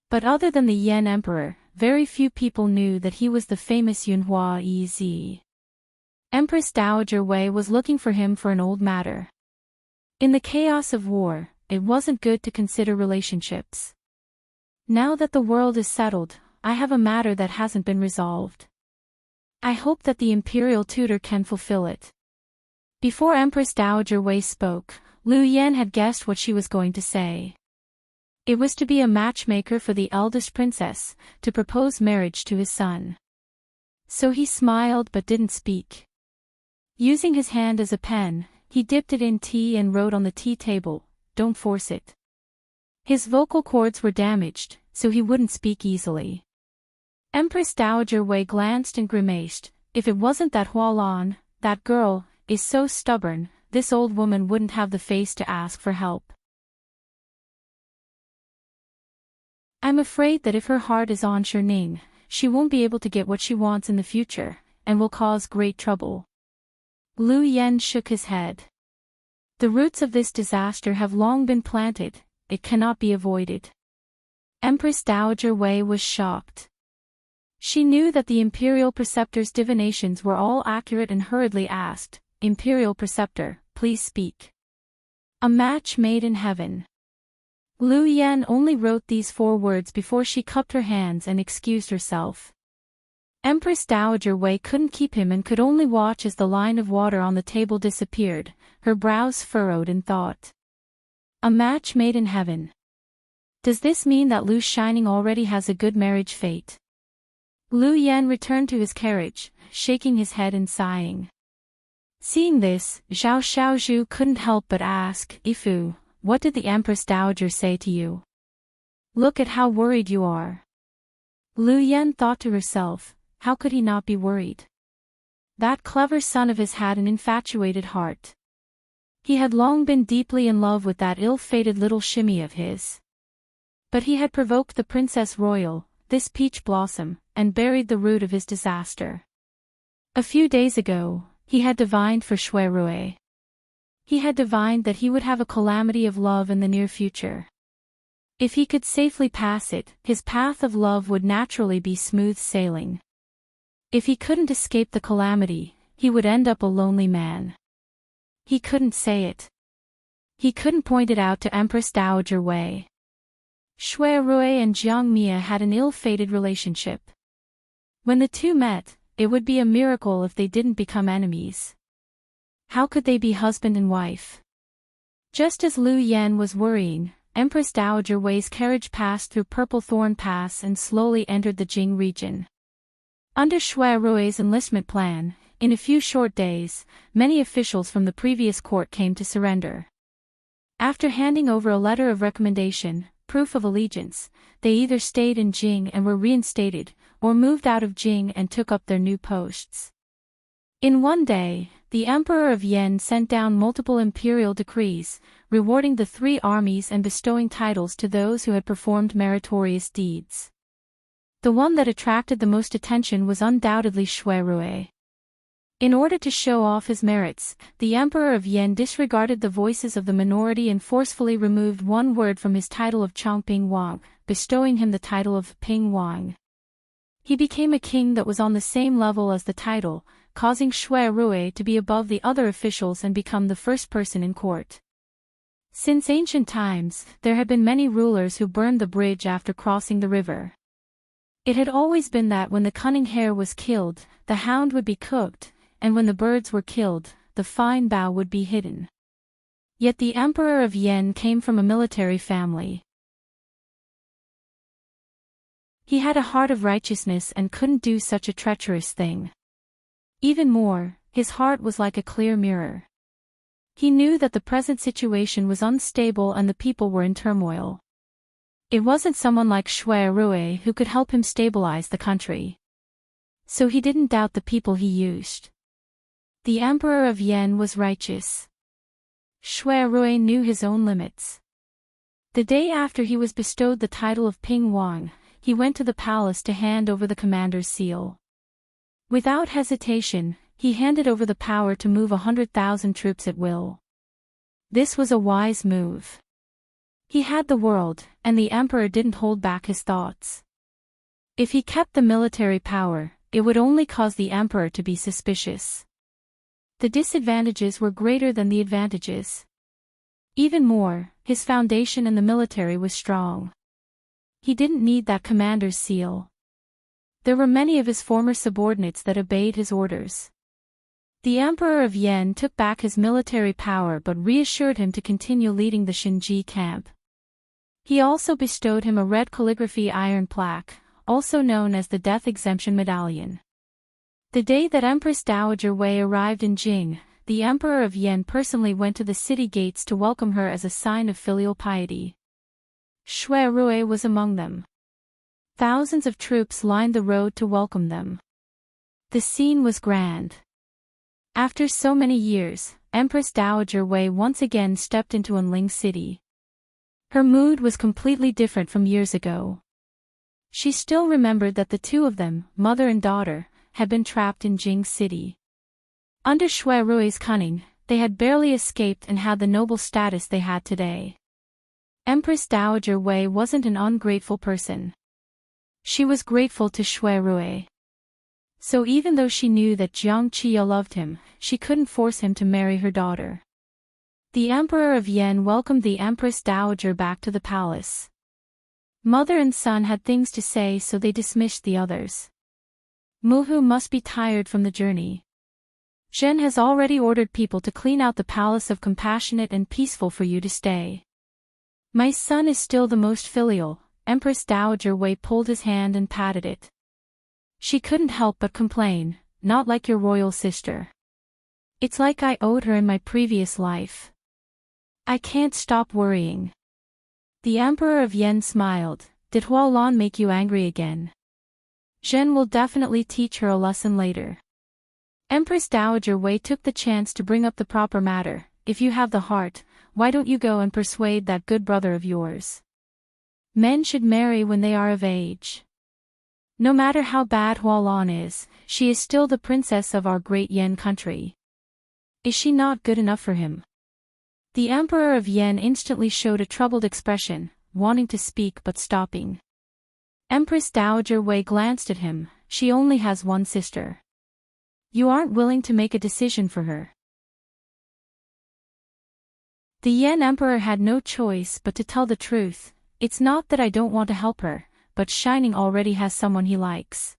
But other than the Yen emperor, very few people knew that he was the famous Yunhua Ez. Empress Dowager Wei was looking for him for an old matter. In the chaos of war, it wasn't good to consider relationships. Now that the world is settled, I have a matter that hasn't been resolved. I hope that the imperial tutor can fulfill it. Before Empress Dowager Wei spoke, Lu Yen had guessed what she was going to say. It was to be a matchmaker for the eldest princess, to propose marriage to his son. So he smiled but didn't speak. Using his hand as a pen, he dipped it in tea and wrote on the tea table, "Don't force it." His vocal cords were damaged, so he wouldn't speak easily. Empress Dowager Wei glanced and grimaced. If it wasn't that Hualan, that girl, is so stubborn, this old woman wouldn't have the face to ask for help. I'm afraid that if her heart is on Shining, she won't be able to get what she wants in the future, and will cause great trouble. Lu Yen shook his head. The roots of this disaster have long been planted, it cannot be avoided. Empress Dowager Wei was shocked. She knew that the imperial preceptor's divinations were all accurate and hurriedly asked, "Imperial preceptor, please speak." A match made in heaven. Lu Yen only wrote these 4 words before she cupped her hands and excused herself. Empress Dowager Wei couldn't keep him and could only watch as the line of water on the table disappeared, her brows furrowed in thought. A match made in heaven. Does this mean that Lu Shining already has a good marriage fate? Lu Yan returned to his carriage, shaking his head and sighing. Seeing this, Zhao Xiaozhu couldn't help but ask, Ifu, what did the Empress Dowager say to you? Look at how worried you are. Lu Yan thought to herself, how could he not be worried? That clever son of his had an infatuated heart. He had long been deeply in love with that ill-fated little shimmy of his. But he had provoked the Princess Royal, this peach blossom, and buried the root of his disaster. A few days ago, he had divined for Shui Rui. He had divined that he would have a calamity of love in the near future. If he could safely pass it, his path of love would naturally be smooth sailing. If he couldn't escape the calamity, he would end up a lonely man. He couldn't say it. He couldn't point it out to Empress Dowager Wei. Shui Rui and Jiang Mia had an ill-fated relationship. When the two met, it would be a miracle if they didn't become enemies. How could they be husband and wife? Just as Lu Yan was worrying, Empress Dowager Wei's carriage passed through Purple Thorn Pass and slowly entered the Jing region. Under Shui Rui's enlistment plan, in a few short days, many officials from the previous court came to surrender. After handing over a letter of recommendation, proof of allegiance, they either stayed in Jing and were reinstated, or moved out of Jing and took up their new posts. In one day, the Emperor of Yen sent down multiple imperial decrees, rewarding the three armies and bestowing titles to those who had performed meritorious deeds. The one that attracted the most attention was undoubtedly Shui Rui. In order to show off his merits, the Emperor of Yen disregarded the voices of the minority and forcefully removed one word from his title of Chongping Wang, bestowing him the title of Ping Wang. He became a king that was on the same level as the title, causing Shui Rui to be above the other officials and become the first person in court. Since ancient times, there had been many rulers who burned the bridge after crossing the river. It had always been that when the cunning hare was killed, the hound would be cooked, and when the birds were killed, the fine bough would be hidden. Yet the Emperor of Yen came from a military family. He had a heart of righteousness and couldn't do such a treacherous thing. Even more, his heart was like a clear mirror. He knew that the present situation was unstable and the people were in turmoil. It wasn't someone like Shui Rui who could help him stabilize the country. So he didn't doubt the people he used. The Emperor of Yen was righteous. Shui Rui knew his own limits. The day after he was bestowed the title of Ping Wang, he went to the palace to hand over the commander's seal. Without hesitation, he handed over the power to move 100,000 troops at will. This was a wise move. He had the world, and the emperor didn't hold back his thoughts. If he kept the military power, it would only cause the emperor to be suspicious. The disadvantages were greater than the advantages. Even more, his foundation in the military was strong. He didn't need that commander's seal. There were many of his former subordinates that obeyed his orders. The Emperor of Yen took back his military power but reassured him to continue leading the Shinji camp. He also bestowed him a red calligraphy iron plaque, also known as the Death Exemption Medallion. The day that Empress Dowager Wei arrived in Jing, the Emperor of Yen personally went to the city gates to welcome her as a sign of filial piety. Shui Rui was among them. Thousands of troops lined the road to welcome them. The scene was grand. After so many years, Empress Dowager Wei once again stepped into Enling City. Her mood was completely different from years ago. She still remembered that the two of them, mother and daughter, had been trapped in Jing City. Under Shui Rui's cunning, they had barely escaped and had the noble status they had today. Empress Dowager Wei wasn't an ungrateful person. She was grateful to Shui Rui. So even though she knew that Jiang Qia loved him, she couldn't force him to marry her daughter. The Emperor of Yen welcomed the Empress Dowager back to the palace. Mother and son had things to say, so they dismissed the others. Muhu must be tired from the journey. Zhen has already ordered people to clean out the palace of compassionate and peaceful for you to stay. My son is still the most filial. Empress Dowager Wei pulled his hand and patted it. She couldn't help but complain, not like your royal sister. It's like I owed her in my previous life. I can't stop worrying. The Emperor of Yen smiled. Did Hualan make you angry again? Zhen will definitely teach her a lesson later. Empress Dowager Wei took the chance to bring up the proper matter. If you have the heart, why don't you go and persuade that good brother of yours? Men should marry when they are of age. No matter how bad Hualan is, she is still the princess of our great Yen country. Is she not good enough for him? The Emperor of Yen instantly showed a troubled expression, wanting to speak but stopping. Empress Dowager Wei glanced at him. She only has one sister. You aren't willing to make a decision for her. The Yen Emperor had no choice but to tell the truth. It's not that I don't want to help her, but Shining already has someone he likes.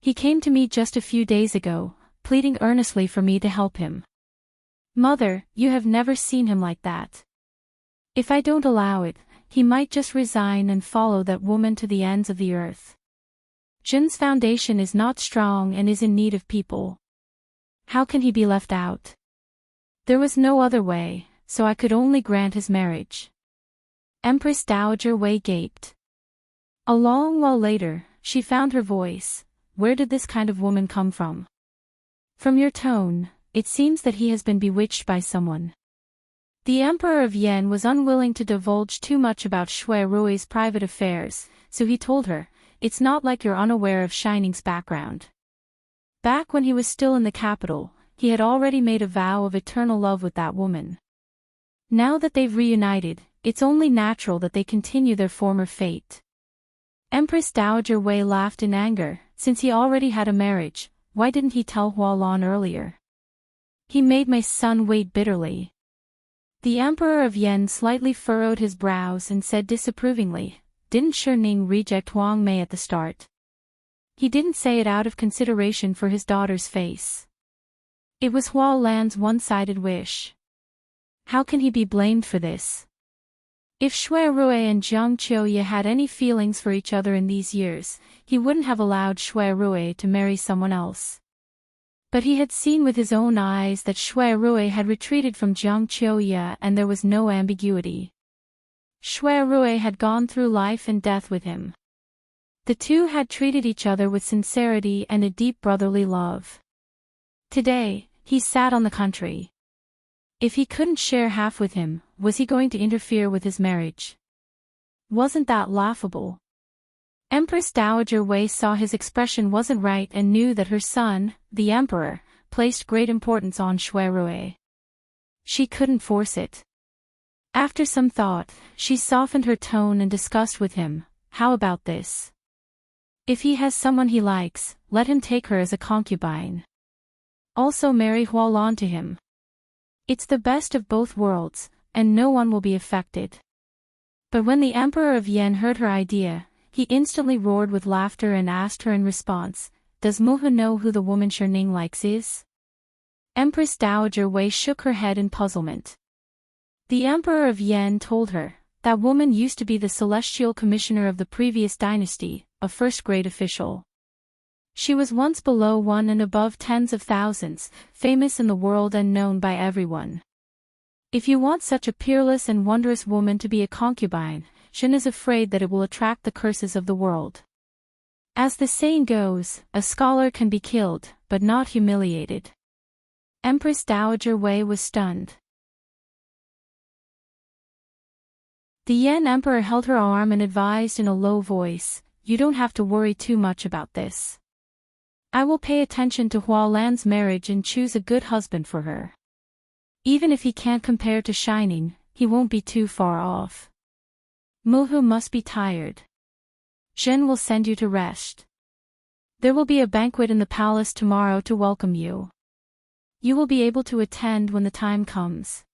He came to me just a few days ago, pleading earnestly for me to help him. Mother, you have never seen him like that. If I don't allow it, he might just resign and follow that woman to the ends of the earth. Jin's foundation is not strong and is in need of people. How can he be left out? There was no other way, so I could only grant his marriage. Empress Dowager Wei gaped. A long while later, she found her voice. Where did this kind of woman come from? From your tone, it seems that he has been bewitched by someone. The Emperor of Yen was unwilling to divulge too much about Shui Rui's private affairs, so he told her, it's not like you're unaware of Shining's background. Back when he was still in the capital, he had already made a vow of eternal love with that woman. Now that they've reunited, it's only natural that they continue their former fate. Empress Dowager Wei laughed in anger. Since he already had a marriage, why didn't he tell Hualan earlier? He made my son wait bitterly. The Emperor of Yen slightly furrowed his brows and said disapprovingly, didn't Shining reject Huang Mei at the start? He didn't say it out of consideration for his daughter's face. It was Hualan's one-sided wish. How can he be blamed for this? If Shui Rui and Jiang Qiuye had any feelings for each other in these years, he wouldn't have allowed Shui Rui to marry someone else. But he had seen with his own eyes that Shui Rui had retreated from Jiang Qiuye and there was no ambiguity. Shui Rui had gone through life and death with him. The two had treated each other with sincerity and a deep brotherly love. Today, he sat on the country. If he couldn't share half with him, was he going to interfere with his marriage? Wasn't that laughable? Empress Dowager Wei saw his expression wasn't right and knew that her son, the emperor, placed great importance on Shui Rui. She couldn't force it. After some thought, she softened her tone and discussed with him, how about this? If he has someone he likes, let him take her as a concubine. Also marry Hualan to him. It's the best of both worlds, and no one will be affected. But when the Emperor of Yen heard her idea, he instantly roared with laughter and asked her in response, does Muhu know who the woman Shining likes is? Empress Dowager Wei shook her head in puzzlement. The Emperor of Yen told her, that woman used to be the celestial commissioner of the previous dynasty, a first-grade official. She was once below one and above tens of thousands, famous in the world and known by everyone. If you want such a peerless and wondrous woman to be a concubine, Shen is afraid that it will attract the curses of the world. As the saying goes, a scholar can be killed, but not humiliated. Empress Dowager Wei was stunned. The Yen Emperor held her arm and advised in a low voice, you don't have to worry too much about this. I will pay attention to Hualan's marriage and choose a good husband for her. Even if he can't compare to Shining, he won't be too far off. Muhu must be tired. Zhen will send you to rest. There will be a banquet in the palace tomorrow to welcome you. You will be able to attend when the time comes.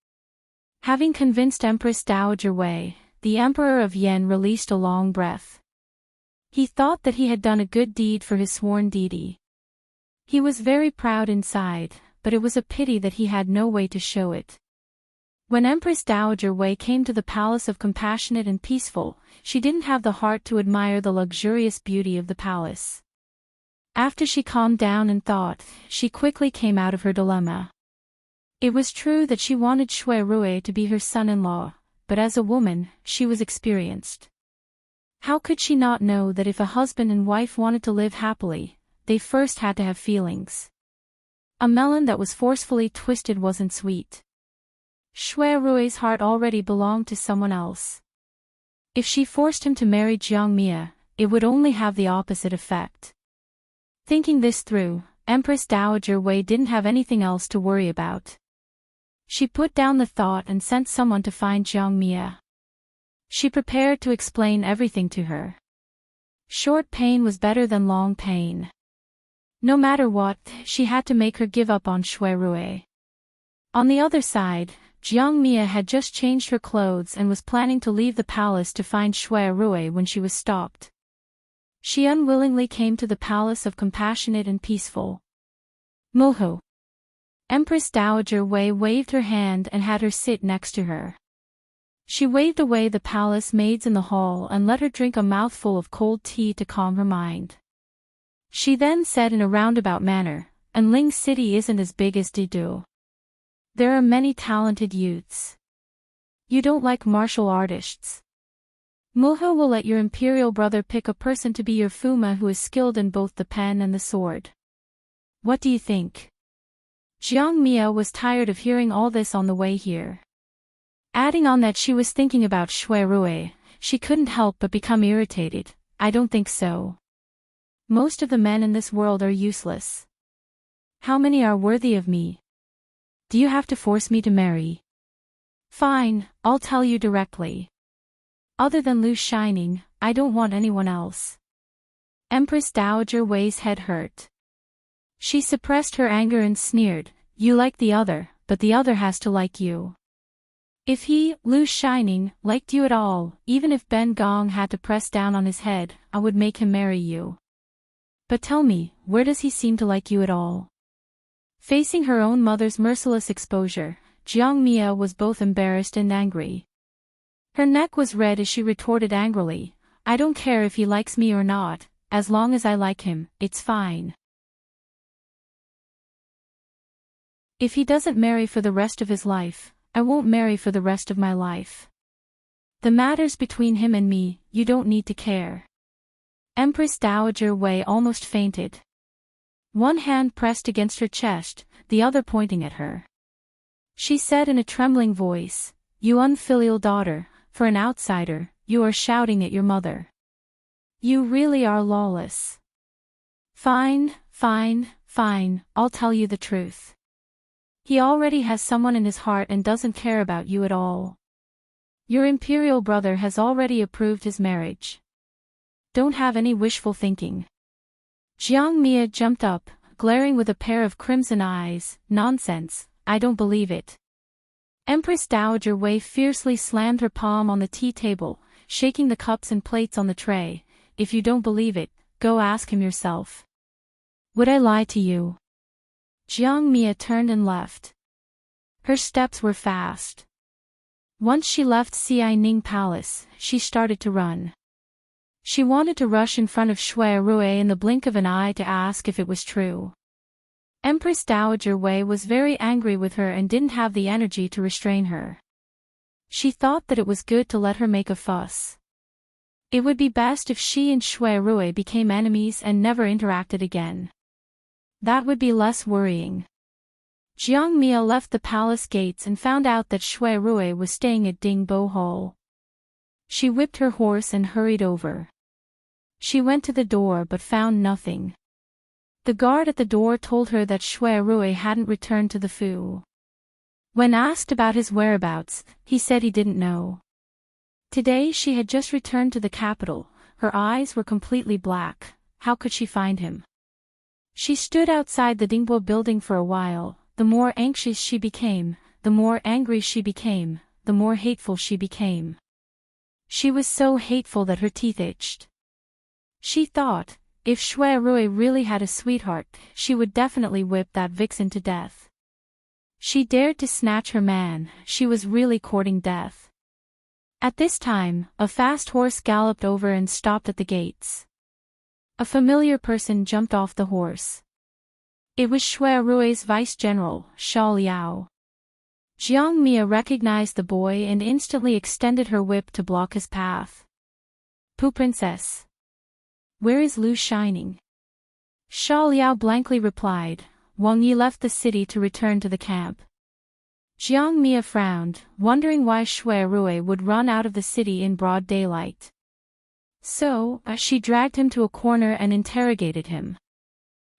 Having convinced Empress Dowager Wei, the Emperor of Yen released a long breath. He thought that he had done a good deed for his sworn deity. He was very proud inside, but it was a pity that he had no way to show it. When Empress Dowager Wei came to the palace of Compassionate and Peaceful, she didn't have the heart to admire the luxurious beauty of the palace. After she calmed down and thought, she quickly came out of her dilemma. It was true that she wanted Shui Rui to be her son-in-law, but as a woman, she was experienced. How could she not know that if a husband and wife wanted to live happily, they first had to have feelings? A melon that was forcefully twisted wasn't sweet. Shui Rui's heart already belonged to someone else. If she forced him to marry Jiang Mia, it would only have the opposite effect. Thinking this through, Empress Dowager Wei didn't have anything else to worry about. She put down the thought and sent someone to find Jiang Mia. She prepared to explain everything to her. Short pain was better than long pain. No matter what, she had to make her give up on Shui Rui. On the other side, Jiang Mia had just changed her clothes and was planning to leave the palace to find Shui Rui when she was stopped. She unwillingly came to the palace of Compassionate and Peaceful. Moho. Empress Dowager Wei waved her hand and had her sit next to her. She waved away the palace maids in the hall and let her drink a mouthful of cold tea to calm her mind. She then said in a roundabout manner, "Anling City isn't as big as Didu. There are many talented youths. You don't like martial artists. Moho will let your imperial brother pick a person to be your Fuma who is skilled in both the pen and the sword. What do you think?" Jiang Mia was tired of hearing all this on the way here. Adding on that she was thinking about Shui Rui, she couldn't help but become irritated. "I don't think so. Most of the men in this world are useless. How many are worthy of me? Do you have to force me to marry?" "Fine, I'll tell you directly. Other than Lu Shining, I don't want anyone else." Empress Dowager Wei's head hurt. She suppressed her anger and sneered, "You like the other, but the other has to like you. If he, Lu Shining, liked you at all, even if Ben Gong had to press down on his head, I would make him marry you. But tell me, where does he seem to like you at all?" Facing her own mother's merciless exposure, Jiang Mia was both embarrassed and angry. Her neck was red as she retorted angrily, "I don't care if he likes me or not, as long as I like him, it's fine. If he doesn't marry for the rest of his life, I won't marry for the rest of my life. The matters between him and me, you don't need to care." Empress Dowager Wei almost fainted. One hand pressed against her chest, the other pointing at her. She said in a trembling voice, "You unfilial daughter, for an outsider, you are shouting at your mother. You really are lawless." Fine, I'll tell you the truth. He already has someone in his heart and doesn't care about you at all. Your imperial brother has already approved his marriage. Don't have any wishful thinking." Jiang Mia jumped up, glaring with a pair of crimson eyes. "Nonsense, I don't believe it." Empress Dowager Wei fiercely slammed her palm on the tea table, shaking the cups and plates on the tray. "If you don't believe it, go ask him yourself. Would I lie to you?" Jiang Mia turned and left. Her steps were fast. Once she left Xianing Palace, she started to run. She wanted to rush in front of Shui Rui in the blink of an eye to ask if it was true. Empress Dowager Wei was very angry with her and didn't have the energy to restrain her. She thought that it was good to let her make a fuss. It would be best if she and Shui Rui became enemies and never interacted again. That would be less worrying. Jiang Mia left the palace gates and found out that Shui Rui was staying at Dingbo Hall. She whipped her horse and hurried over. She went to the door but found nothing. The guard at the door told her that Shui Rui hadn't returned to the Fu. When asked about his whereabouts, he said he didn't know. Today she had just returned to the capital, her eyes were completely black. How could she find him? She stood outside the Dingbo building for a while. The more anxious she became, the more angry she became, the more hateful she became. She was so hateful that her teeth itched. She thought, if Shui Rui really had a sweetheart, she would definitely whip that vixen to death. She dared to snatch her man, she was really courting death. At this time, a fast horse galloped over and stopped at the gates. A familiar person jumped off the horse. It was Shui Rui's vice-general, Sha Liao. Jiang Mia recognized the boy and instantly extended her whip to block his path. "Pu princess. Where is Lu Shining?" Sha Liao blankly replied, "Wang Yi left the city to return to the camp." Jiang Mia frowned, wondering why Shui Rui would run out of the city in broad daylight. So, she dragged him to a corner and interrogated him.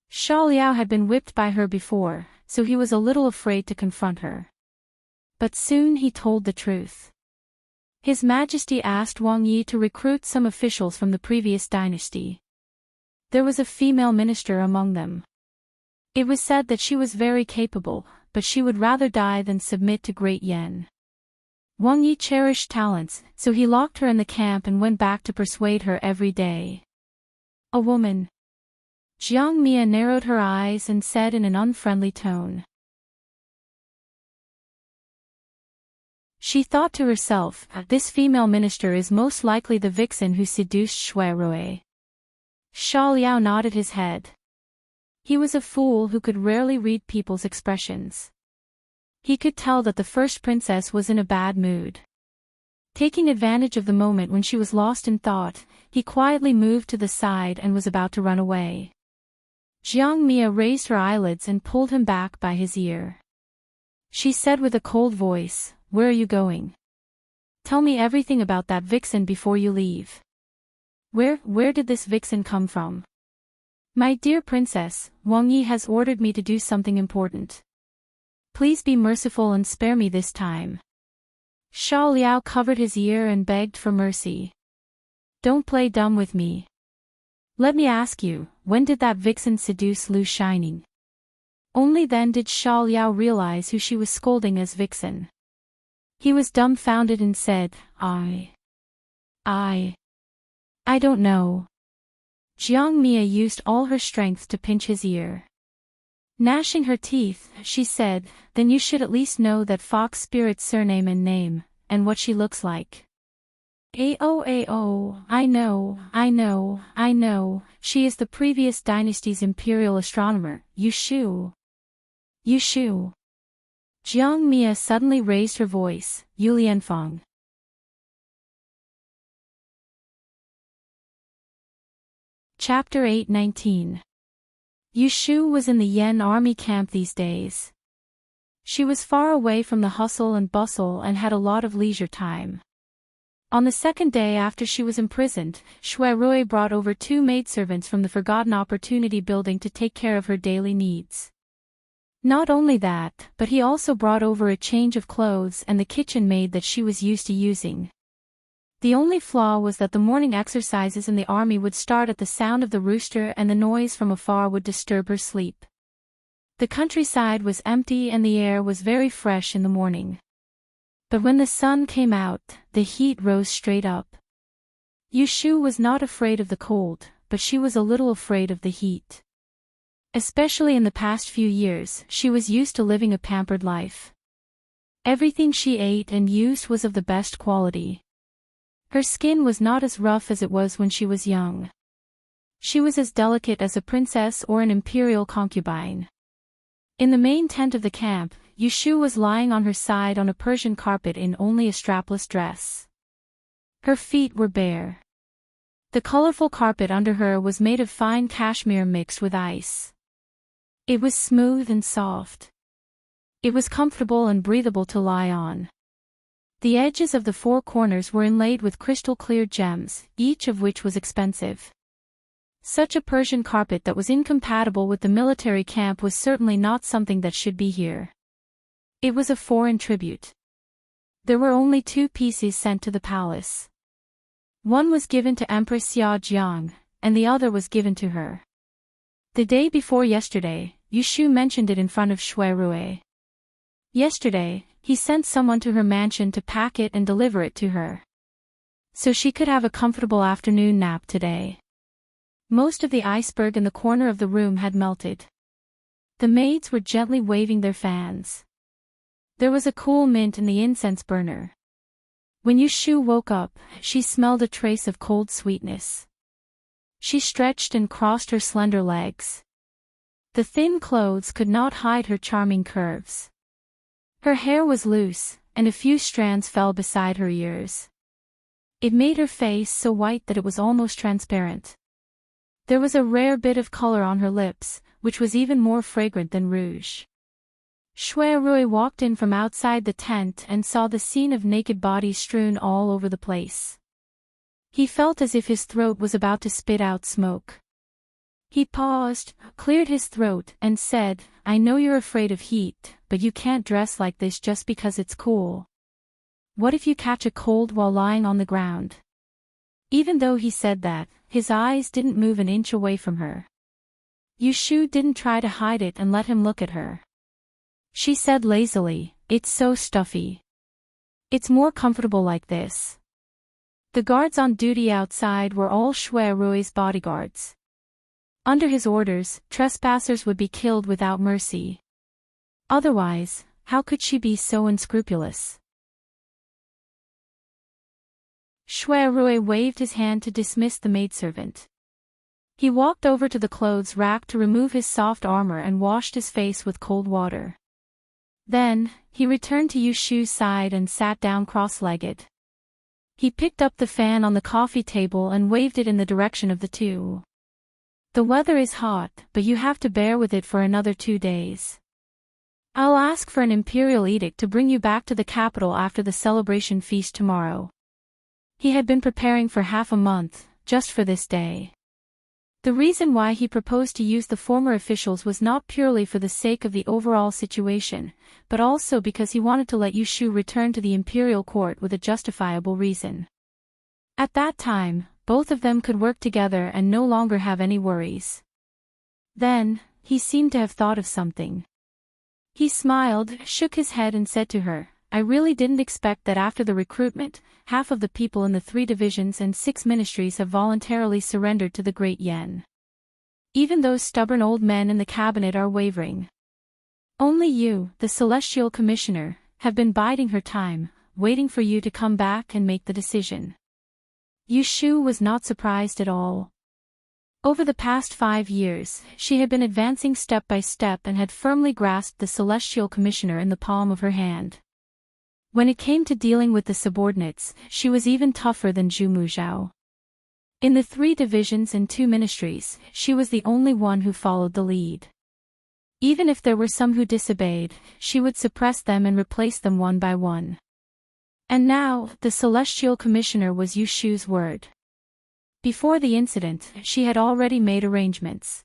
Sha Liao had been whipped by her before, so he was a little afraid to confront her. But soon he told the truth. His Majesty asked Wang Yi to recruit some officials from the previous dynasty. There was a female minister among them. It was said that she was very capable, but she would rather die than submit to Great Yen. Wang Yi cherished talents, so he locked her in the camp and went back to persuade her every day. "A woman." Jiang Mia narrowed her eyes and said in an unfriendly tone. She thought to herself, this female minister is most likely the vixen who seduced Shui Rui. Sha Liao nodded his head. He was a fool who could rarely read people's expressions. He could tell that the first princess was in a bad mood. Taking advantage of the moment when she was lost in thought, he quietly moved to the side and was about to run away. Jiang Mia raised her eyelids and pulled him back by his ear. She said with a cold voice, "Where are you going? Tell me everything about that vixen before you leave. Where did this vixen come from?" "My dear princess, Wang Yi has ordered me to do something important. Please be merciful and spare me this time." Sha Liao covered his ear and begged for mercy. "Don't play dumb with me. Let me ask you, when did that vixen seduce Lu Shining?" Only then did Sha Liao realize who she was scolding as vixen. He was dumbfounded and said, I don't know." Jiang Mia used all her strength to pinch his ear. Gnashing her teeth, she said, "Then you should at least know that Fox Spirit's surname and name, and what she looks like." "Ao, I know, she is the previous dynasty's imperial astronomer, Yushu." Jiang Mia suddenly raised her voice, "Yulianfang." Chapter 8:19. Yushu was in the Yen army camp these days. She was far away from the hustle and bustle and had a lot of leisure time. On the second day after she was imprisoned, Shui Rui brought over 2 maidservants from the Forgotten Opportunity building to take care of her daily needs. Not only that, but he also brought over a change of clothes and the kitchen maid that she was used to using. The only flaw was that the morning exercises in the army would start at the sound of the rooster and the noise from afar would disturb her sleep. The countryside was empty and the air was very fresh in the morning. But when the sun came out, the heat rose straight up. Yushu was not afraid of the cold, but she was a little afraid of the heat. Especially in the past few years, she was used to living a pampered life. Everything she ate and used was of the best quality. Her skin was not as rough as it was when she was young. She was as delicate as a princess or an imperial concubine. In the main tent of the camp, Yushu was lying on her side on a Persian carpet in only a strapless dress. Her feet were bare. The colorful carpet under her was made of fine cashmere mixed with ice. It was smooth and soft. It was comfortable and breathable to lie on. The edges of the 4 corners were inlaid with crystal-clear gems, each of which was expensive. Such a Persian carpet that was incompatible with the military camp was certainly not something that should be here. It was a foreign tribute. There were only 2 pieces sent to the palace. One was given to Empress Xia Jiang, and the other was given to her. The day before yesterday, Yushu mentioned it in front of Shui Rui. Yesterday, he sent someone to her mansion to pack it and deliver it to her. So she could have a comfortable afternoon nap today. Most of the iceberg in the corner of the room had melted. The maids were gently waving their fans. There was a cool mint in the incense burner. When Yushu woke up, she smelled a trace of cold sweetness. She stretched and crossed her slender legs. The thin clothes could not hide her charming curves. Her hair was loose, and a few strands fell beside her ears. It made her face so white that it was almost transparent. There was a rare bit of color on her lips, which was even more fragrant than rouge. Shui Rui walked in from outside the tent and saw the scene of naked bodies strewn all over the place. He felt as if his throat was about to spit out smoke. He paused, cleared his throat, and said, "I know you're afraid of heat, but you can't dress like this just because it's cool. What if you catch a cold while lying on the ground?" Even though he said that, his eyes didn't move an inch away from her. Yushu didn't try to hide it and let him look at her. She said lazily, "It's so stuffy. It's more comfortable like this." The guards on duty outside were all Shui Rui's bodyguards. Under his orders, trespassers would be killed without mercy. Otherwise, how could she be so unscrupulous? Shui Rui waved his hand to dismiss the maidservant. He walked over to the clothes rack to remove his soft armor and washed his face with cold water. Then, he returned to Yushu's side and sat down cross-legged. He picked up the fan on the coffee table and waved it in the direction of the two. "The weather is hot, but you have to bear with it for another 2 days. I'll ask for an imperial edict to bring you back to the capital after the celebration feast tomorrow." He had been preparing for half a month, just for this day. The reason why he proposed to use the former officials was not purely for the sake of the overall situation, but also because he wanted to let Yushu return to the imperial court with a justifiable reason. At that time, both of them could work together and no longer have any worries. Then, he seemed to have thought of something. He smiled, shook his head and said to her, "I really didn't expect that after the recruitment, half of the people in the 3 divisions and 6 ministries have voluntarily surrendered to the Great Yen. Even those stubborn old men in the cabinet are wavering. Only you, the Celestial Commissioner, have been biding her time, waiting for you to come back and make the decision." Yushu was not surprised at all. Over the past 5 years, she had been advancing step by step and had firmly grasped the Celestial Commissioner in the palm of her hand. When it came to dealing with the subordinates, she was even tougher than Zhu Muzhao. In the 3 divisions and 2 ministries, she was the only one who followed the lead. Even if there were some who disobeyed, she would suppress them and replace them one by one. And now, the Celestial Commissioner was Yushu's word. Before the incident, she had already made arrangements.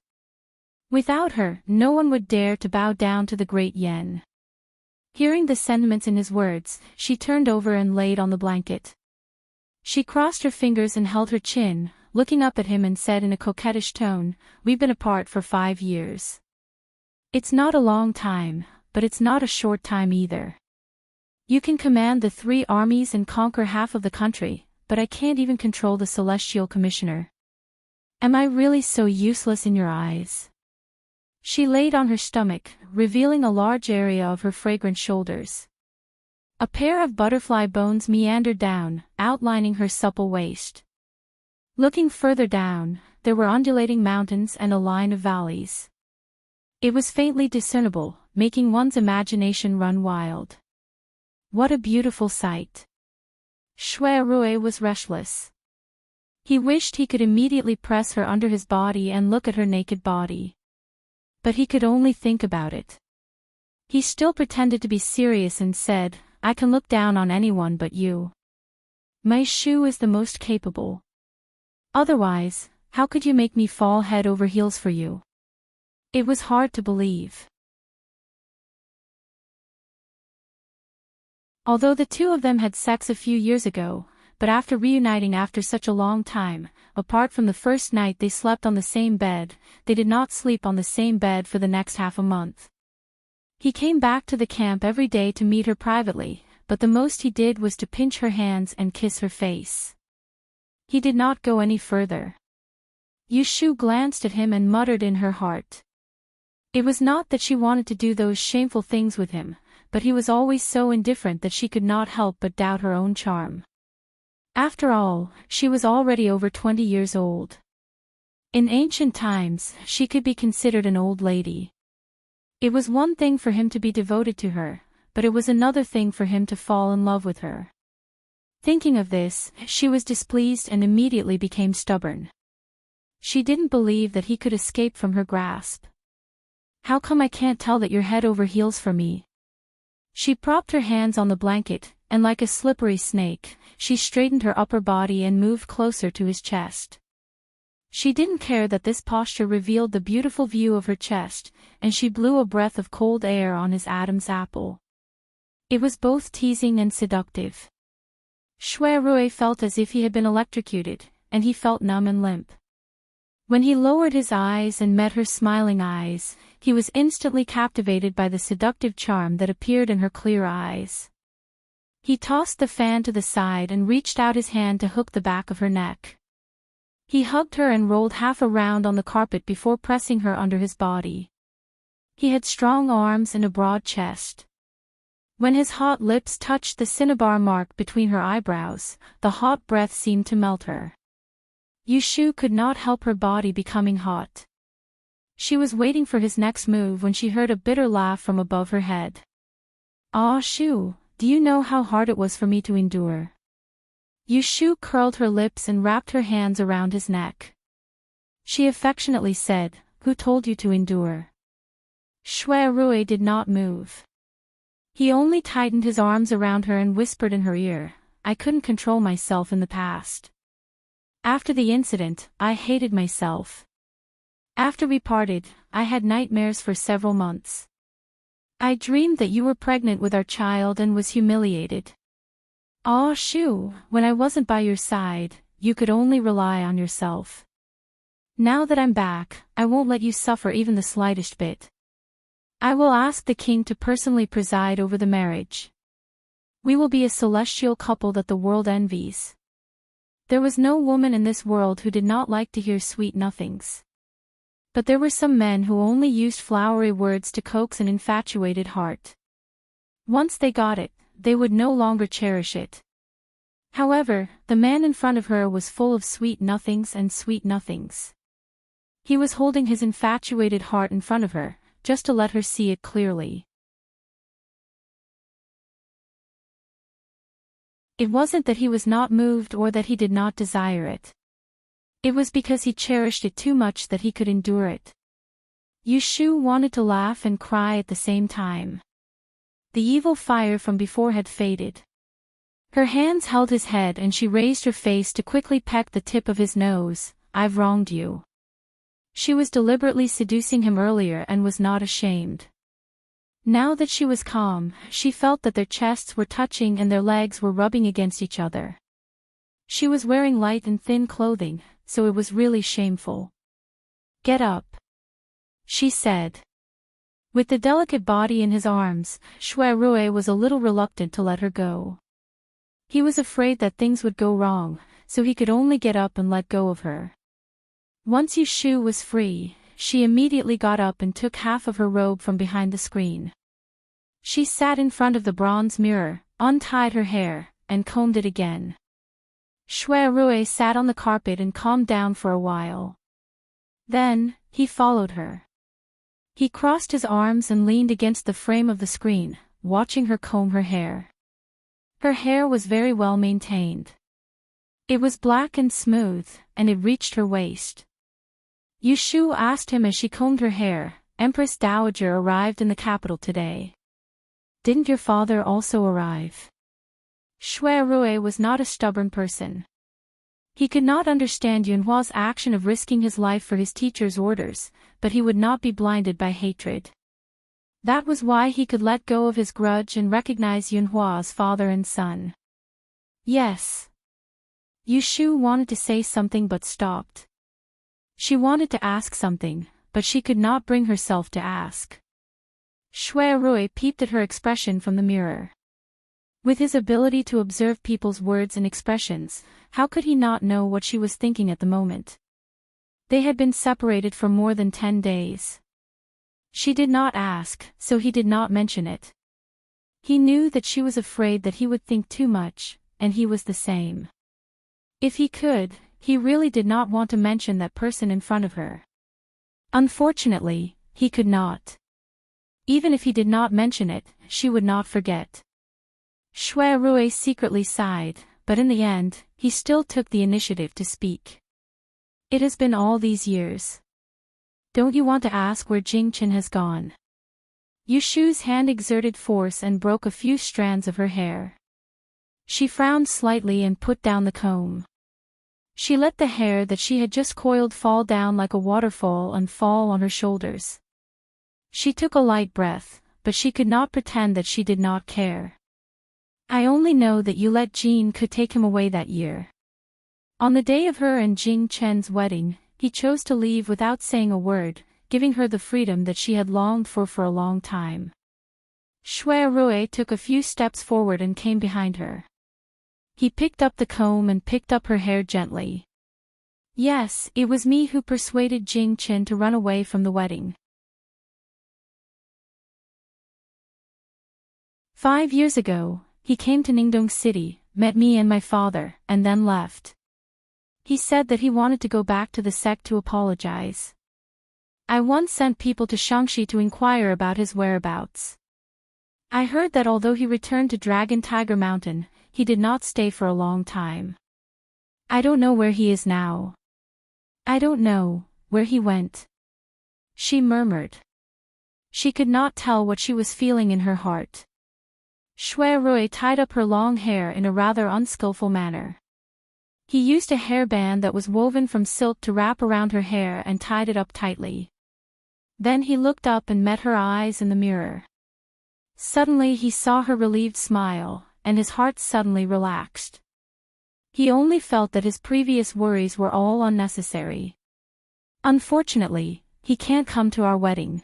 Without her, no one would dare to bow down to the Great Yen. Hearing the sentiments in his words, she turned over and laid on the blanket. She crossed her fingers and held her chin, looking up at him and said in a coquettish tone, "We've been apart for 5 years. It's not a long time, but it's not a short time either. You can command the 3 armies and conquer half of the country, but I can't even control the Celestial Commissioner. Am I really so useless in your eyes?" She laid on her stomach, revealing a large area of her fragrant shoulders. A pair of butterfly bones meandered down, outlining her supple waist. Looking further down, there were undulating mountains and a line of valleys. It was faintly discernible, making one's imagination run wild. What a beautiful sight! Shui Rui was restless. He wished he could immediately press her under his body and look at her naked body. But he could only think about it. He still pretended to be serious and said, "I can look down on anyone but you. My Shu is the most capable. Otherwise, how could you make me fall head over heels for you?" It was hard to believe. Although the two of them had sex a few years ago, but after reuniting after such a long time, apart from the first night they slept on the same bed, they did not sleep on the same bed for the next half a month. He came back to the camp every day to meet her privately, but the most he did was to pinch her hands and kiss her face. He did not go any further. Yushu glanced at him and muttered in her heart. It was not that she wanted to do those shameful things with him, but he was always so indifferent that she could not help but doubt her own charm. After all, she was already over 20 years old. In ancient times, she could be considered an old lady. It was one thing for him to be devoted to her, but it was another thing for him to fall in love with her. Thinking of this, she was displeased and immediately became stubborn. She didn't believe that he could escape from her grasp. "How come I can't tell that you're head over heels for me?" She propped her hands on the blanket, and like a slippery snake, she straightened her upper body and moved closer to his chest. She didn't care that this posture revealed the beautiful view of her chest, and she blew a breath of cold air on his Adam's apple. It was both teasing and seductive. Shui Rui felt as if he had been electrocuted, and he felt numb and limp. When he lowered his eyes and met her smiling eyes, he was instantly captivated by the seductive charm that appeared in her clear eyes. He tossed the fan to the side and reached out his hand to hook the back of her neck. He hugged her and rolled half around on the carpet before pressing her under his body. He had strong arms and a broad chest. When his hot lips touched the cinnabar mark between her eyebrows, the hot breath seemed to melt her. Yushu could not help her body becoming hot. She was waiting for his next move when she heard a bitter laugh from above her head. "Ah, Shu, do you know how hard it was for me to endure?" Yushu curled her lips and wrapped her hands around his neck. She affectionately said, "Who told you to endure?" Shui Rui did not move. He only tightened his arms around her and whispered in her ear, "I couldn't control myself in the past. After the incident, I hated myself. After we parted, I had nightmares for several months. I dreamed that you were pregnant with our child and was humiliated. Ah, Shu, when I wasn't by your side, you could only rely on yourself. Now that I'm back, I won't let you suffer even the slightest bit. I will ask the king to personally preside over the marriage. We will be a celestial couple that the world envies." There was no woman in this world who did not like to hear sweet nothings. But there were some men who only used flowery words to coax an infatuated heart. Once they got it, they would no longer cherish it. However, the man in front of her was full of sweet nothings and sweet nothings. He was holding his infatuated heart in front of her, just to let her see it clearly. It wasn't that he was not moved or that he did not desire it. It was because he cherished it too much that he could endure it. Yushu wanted to laugh and cry at the same time. The evil fire from before had faded. Her hands held his head and she raised her face to quickly peck the tip of his nose. "I've wronged you." She was deliberately seducing him earlier and was not ashamed. Now that she was calm, she felt that their chests were touching and their legs were rubbing against each other. She was wearing light and thin clothing, so it was really shameful. "Get up," she said. With the delicate body in his arms, Shui Rui was a little reluctant to let her go. He was afraid that things would go wrong, so he could only get up and let go of her. Once Yushu was free, she immediately got up and took half of her robe from behind the screen. She sat in front of the bronze mirror, untied her hair, and combed it again. Shui Rui sat on the carpet and calmed down for a while. Then, he followed her. He crossed his arms and leaned against the frame of the screen, watching her comb her hair. Her hair was very well maintained. It was black and smooth, and it reached her waist. Yushu asked him as she combed her hair, "Empress Dowager arrived in the capital today. Didn't your father also arrive?" Shui Rui was not a stubborn person. He could not understand Yunhua's action of risking his life for his teacher's orders, but he would not be blinded by hatred. That was why he could let go of his grudge and recognize Yunhua as father and son. "Yes." Yushu wanted to say something but stopped. She wanted to ask something, but she could not bring herself to ask. Shui Rui peeped at her expression from the mirror. With his ability to observe people's words and expressions, how could he not know what she was thinking at the moment? They had been separated for more than 10 days. She did not ask, so he did not mention it. He knew that she was afraid that he would think too much, and he was the same. If he could, he really did not want to mention that person in front of her. Unfortunately, he could not. Even if he did not mention it, she would not forget. Shui Rui secretly sighed, but in the end, he still took the initiative to speak. It has been all these years. Don't you want to ask where Jingchen has gone? Yushu's hand exerted force and broke a few strands of her hair. She frowned slightly and put down the comb. She let the hair that she had just coiled fall down like a waterfall and fall on her shoulders. She took a light breath, but she could not pretend that she did not care. I only know that you let Jean could take him away that year. On the day of her and Jing Chen's wedding, he chose to leave without saying a word, giving her the freedom that she had longed for a long time. Shui Rui took a few steps forward and came behind her. He picked up the comb and picked up her hair gently. Yes, it was me who persuaded Jing Chen to run away from the wedding. 5 years ago, he came to Ningdong City, met me and my father, and then left. He said that he wanted to go back to the sect to apologize. I once sent people to Shangxi to inquire about his whereabouts. I heard that although he returned to Dragon Tiger Mountain, he did not stay for a long time. I don't know where he is now. I don't know where he went. She murmured. She could not tell what she was feeling in her heart. Shui Rui tied up her long hair in a rather unskillful manner. He used a hairband that was woven from silk to wrap around her hair and tied it up tightly. Then he looked up and met her eyes in the mirror. Suddenly he saw her relieved smile, and his heart suddenly relaxed. He only felt that his previous worries were all unnecessary. Unfortunately, he can't come to our wedding.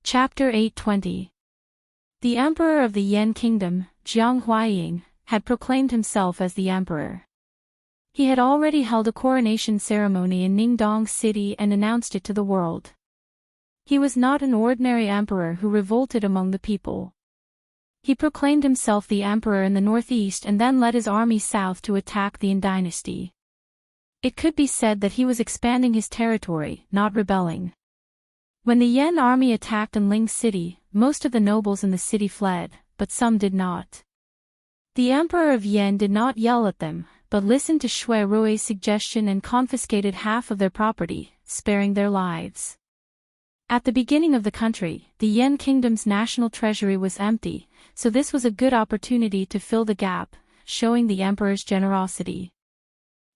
Chapter 820. The Emperor of the Yan Kingdom, Jiang Huaying, had proclaimed himself as the Emperor. He had already held a coronation ceremony in Ningdong City and announced it to the world. He was not an ordinary emperor who revolted among the people. He proclaimed himself the emperor in the northeast and then led his army south to attack the Yan dynasty. It could be said that he was expanding his territory, not rebelling. When the Yan army attacked Anling City, most of the nobles in the city fled, but some did not. The Emperor of Yan did not yell at them, but listened to Shui Rui's suggestion and confiscated half of their property, sparing their lives. At the beginning of the country, the Yan kingdom's national treasury was empty, so this was a good opportunity to fill the gap, showing the emperor's generosity.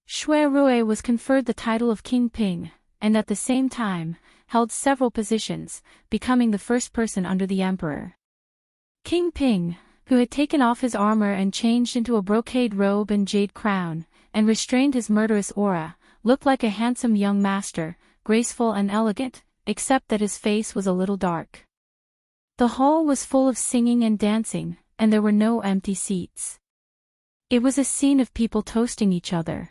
Shui Rui was conferred the title of King Ping, and at the same time, held several positions, becoming the first person under the emperor. King Ping, who had taken off his armor and changed into a brocade robe and jade crown, and restrained his murderous aura, looked like a handsome young master, graceful and elegant, except that his face was a little dark. The hall was full of singing and dancing, and there were no empty seats. It was a scene of people toasting each other.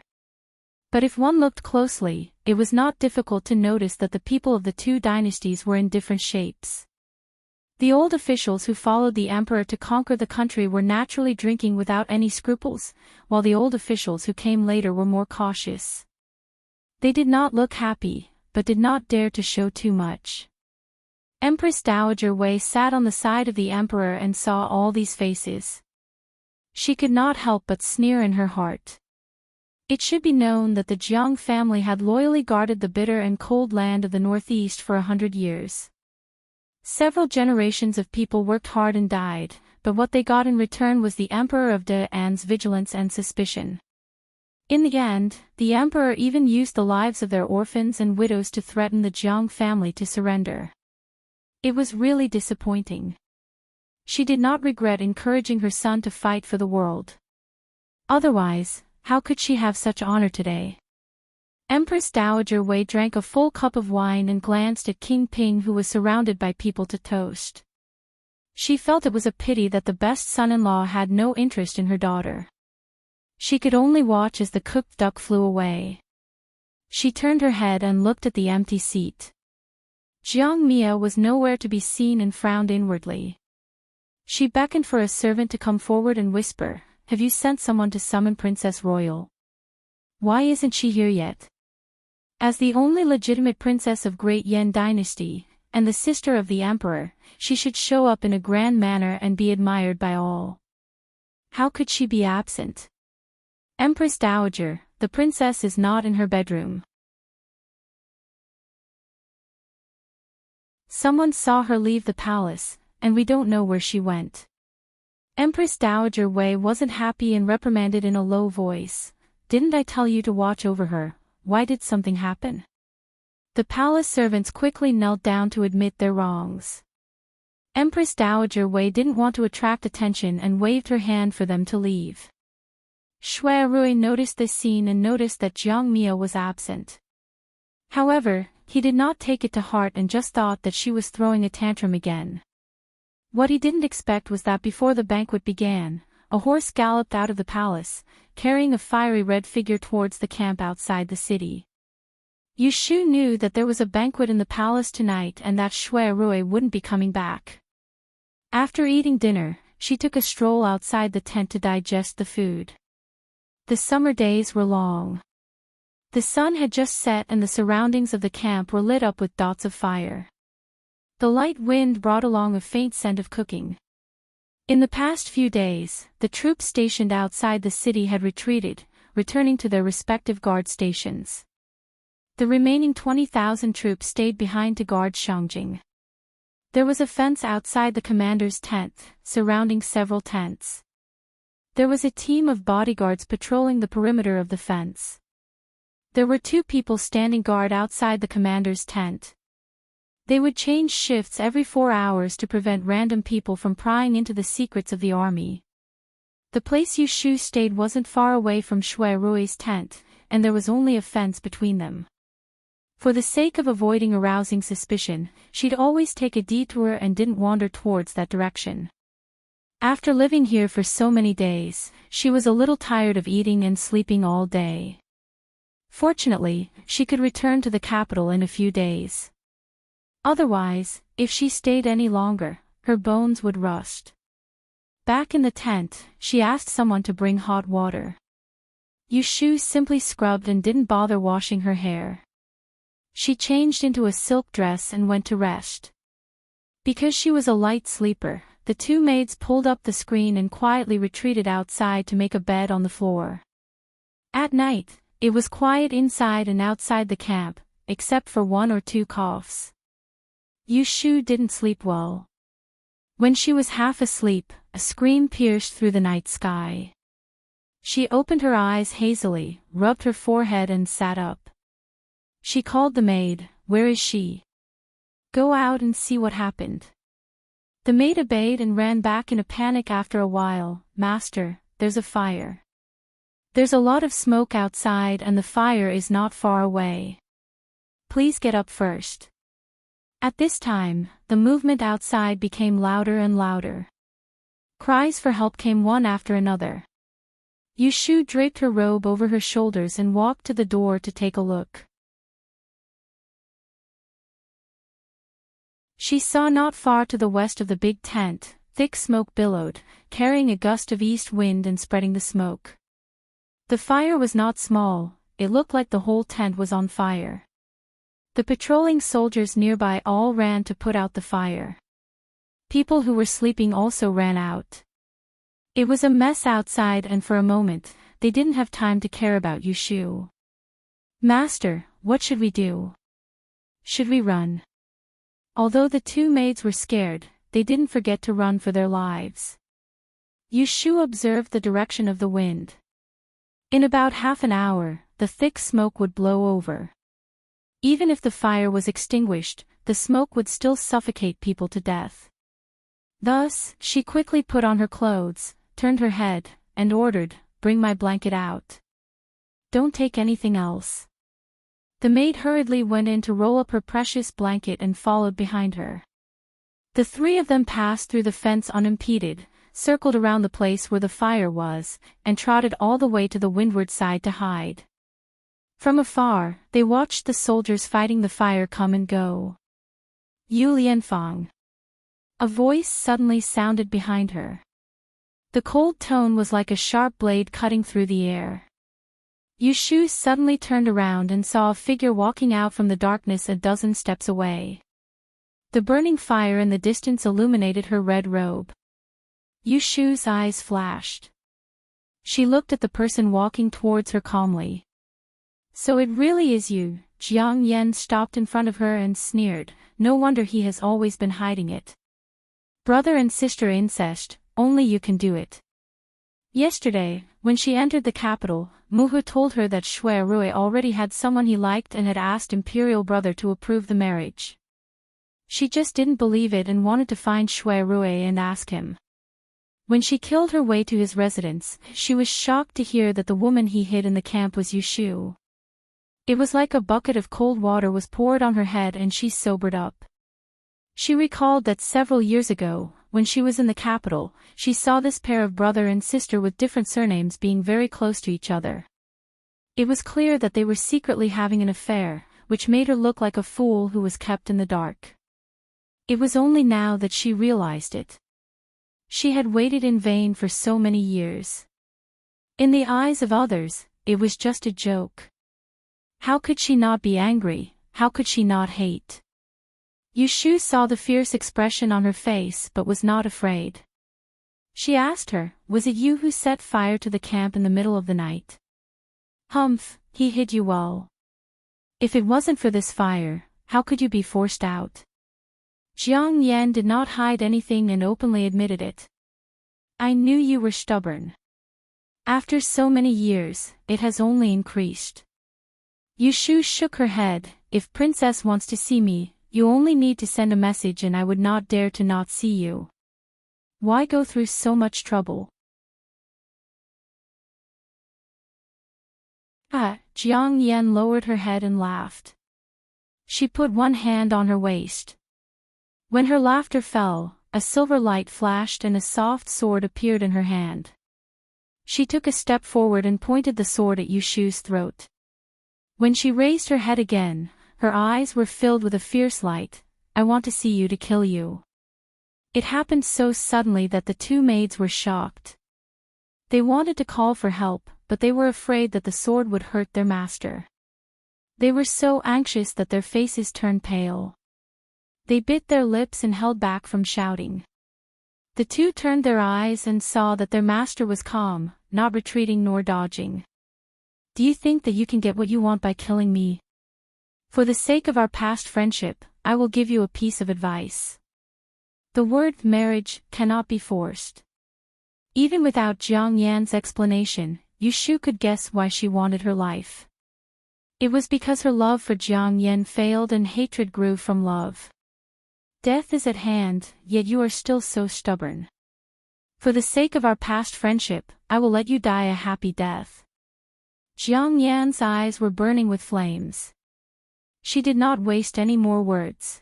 But if one looked closely, it was not difficult to notice that the people of the two dynasties were in different shapes. The old officials who followed the emperor to conquer the country were naturally drinking without any scruples, while the old officials who came later were more cautious. They did not look happy, but did not dare to show too much. Empress Dowager Wei sat on the side of the emperor and saw all these faces. She could not help but sneer in her heart. It should be known that the Jiang family had loyally guarded the bitter and cold land of the northeast for 100 years. Several generations of people worked hard and died, but what they got in return was the Emperor of De-An's vigilance and suspicion. In the end, the emperor even used the lives of their orphans and widows to threaten the Jiang family to surrender. It was really disappointing. She did not regret encouraging her son to fight for the world. Otherwise, how could she have such honor today? Empress Dowager Wei drank a full cup of wine and glanced at King Ping, who was surrounded by people to toast. She felt it was a pity that the best son-in-law had no interest in her daughter. She could only watch as the cooked duck flew away. She turned her head and looked at the empty seat. Jiang Mia was nowhere to be seen and frowned inwardly. She beckoned for a servant to come forward and whisper, "Have you sent someone to summon Princess Royal? Why isn't she here yet?" As the only legitimate princess of Great Yan Dynasty, and the sister of the emperor, she should show up in a grand manner and be admired by all. How could she be absent? "Empress Dowager, the princess is not in her bedroom. Someone saw her leave the palace, and we don't know where she went." Empress Dowager Wei wasn't happy and reprimanded in a low voice, "Didn't I tell you to watch over her? Why did something happen?" The palace servants quickly knelt down to admit their wrongs. Empress Dowager Wei didn't want to attract attention and waved her hand for them to leave. Shui Rui noticed this scene and noticed that Jiang Mia was absent. However, he did not take it to heart and just thought that she was throwing a tantrum again. What he didn't expect was that before the banquet began, a horse galloped out of the palace, carrying a fiery red figure towards the camp outside the city. Yushu knew that there was a banquet in the palace tonight and that Shui Rui wouldn't be coming back. After eating dinner, she took a stroll outside the tent to digest the food. The summer days were long. The sun had just set and the surroundings of the camp were lit up with dots of fire. The light wind brought along a faint scent of cooking. In the past few days, the troops stationed outside the city had retreated, returning to their respective guard stations. The remaining 20,000 troops stayed behind to guard Shangjing. There was a fence outside the commander's tent, surrounding several tents. There was a team of bodyguards patrolling the perimeter of the fence. There were 2 people standing guard outside the commander's tent. They would change shifts every 4 hours to prevent random people from prying into the secrets of the army. The place Yushu stayed wasn't far away from Shui Rui's tent, and there was only a fence between them. For the sake of avoiding arousing suspicion, she'd always take a detour and didn't wander towards that direction. After living here for so many days, she was a little tired of eating and sleeping all day. Fortunately, she could return to the capital in a few days. Otherwise, if she stayed any longer, her bones would rust. Back in the tent, she asked someone to bring hot water. Yushu simply scrubbed and didn't bother washing her hair. She changed into a silk dress and went to rest. Because she was a light sleeper, the 2 maids pulled up the screen and quietly retreated outside to make a bed on the floor. At night, it was quiet inside and outside the camp, except for 1 or 2 coughs. Yushu didn't sleep well. When she was half asleep, a scream pierced through the night sky. She opened her eyes hazily, rubbed her forehead and sat up. She called the maid, "Where is she? Go out and see what happened." The maid obeyed and ran back in a panic after a while. "Master, there's a fire. There's a lot of smoke outside and the fire is not far away. Please get up first." At this time, the movement outside became louder and louder. Cries for help came one after another. Yushu draped her robe over her shoulders and walked to the door to take a look. She saw not far to the west of the big tent, thick smoke billowed, carrying a gust of east wind and spreading the smoke. The fire was not small, it looked like the whole tent was on fire. The patrolling soldiers nearby all ran to put out the fire. People who were sleeping also ran out. It was a mess outside and for a moment, they didn't have time to care about Yushu. "Master, what should we do? Should we run?" Although the 2 maids were scared, they didn't forget to run for their lives. Yushu observed the direction of the wind. In about half an hour, the thick smoke would blow over. Even if the fire was extinguished, the smoke would still suffocate people to death. Thus, she quickly put on her clothes, turned her head, and ordered, "Bring my blanket out. Don't take anything else." The maid hurriedly went in to roll up her precious blanket and followed behind her. The 3 of them passed through the fence unimpeded, circled around the place where the fire was, and trotted all the way to the windward side to hide. From afar, they watched the soldiers fighting the fire come and go. Yu Lianfang. A voice suddenly sounded behind her. The cold tone was like a sharp blade cutting through the air. Yu Shu suddenly turned around and saw a figure walking out from the darkness a dozen steps away. The burning fire in the distance illuminated her red robe. Yu Shu's eyes flashed. She looked at the person walking towards her calmly. So it really is you. Jiang Yan stopped in front of her and sneered. No wonder he has always been hiding it. Brother and sister incest, only you can do it. Yesterday, when she entered the capital, Muhu told her that Shui Rui already had someone he liked and had asked Imperial Brother to approve the marriage. She just didn't believe it and wanted to find Shui Rui and ask him. When she killed her way to his residence, she was shocked to hear that the woman he hid in the camp was Yu Shu. It was like a bucket of cold water was poured on her head and she sobered up. She recalled that several years ago, when she was in the capital, she saw this pair of brother and sister with different surnames being very close to each other. It was clear that they were secretly having an affair, which made her look like a fool who was kept in the dark. It was only now that she realized it. She had waited in vain for so many years. In the eyes of others, it was just a joke. How could she not be angry? How could she not hate? Yu Shu saw the fierce expression on her face but was not afraid. She asked her, was it you who set fire to the camp in the middle of the night? Humph, he hid you well. If it wasn't for this fire, how could you be forced out? Jiang Yan did not hide anything and openly admitted it. I knew you were stubborn. After so many years, it has only increased. Yu Shu shook her head. If Princess wants to see me, you only need to send a message and I would not dare to not see you. Why go through so much trouble? Jiang Yan lowered her head and laughed. She put one hand on her waist. When her laughter fell, a silver light flashed and a soft sword appeared in her hand. She took a step forward and pointed the sword at Yu Shu's throat. When she raised her head again, her eyes were filled with a fierce light. I want to see you to kill you. It happened so suddenly that the two maids were shocked. They wanted to call for help, but they were afraid that the sword would hurt their master. They were so anxious that their faces turned pale. They bit their lips and held back from shouting. The two turned their eyes and saw that their master was calm, not retreating nor dodging. Do you think that you can get what you want by killing me? For the sake of our past friendship, I will give you a piece of advice. The word marriage cannot be forced. Even without Jiang Yan's explanation, Yu Shu could guess why she wanted her life. It was because her love for Jiang Yan failed and hatred grew from love. Death is at hand, yet you are still so stubborn. For the sake of our past friendship, I will let you die a happy death. Jiang Yan's eyes were burning with flames. She did not waste any more words.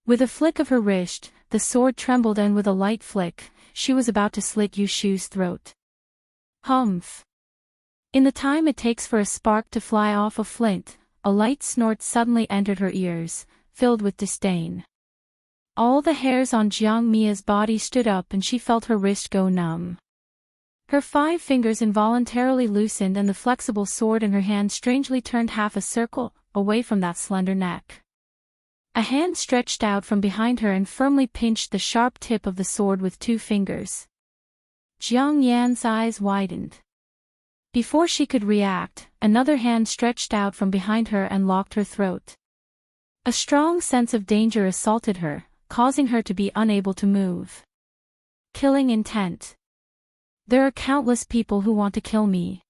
With a flick of her wrist, the sword trembled and with a light flick, she was about to slit Yu Shu's throat. Humph! In the time it takes for a spark to fly off a flint, a light snort suddenly entered her ears, filled with disdain. All the hairs on Jiang Mia's body stood up and she felt her wrist go numb. Her 5 fingers involuntarily loosened and the flexible sword in her hand strangely turned half a circle, away from that slender neck. A hand stretched out from behind her and firmly pinched the sharp tip of the sword with 2 fingers. Jiang Yan's eyes widened. Before she could react, another hand stretched out from behind her and locked her throat. A strong sense of danger assaulted her, causing her to be unable to move. Killing intent. There are countless people who want to kill me.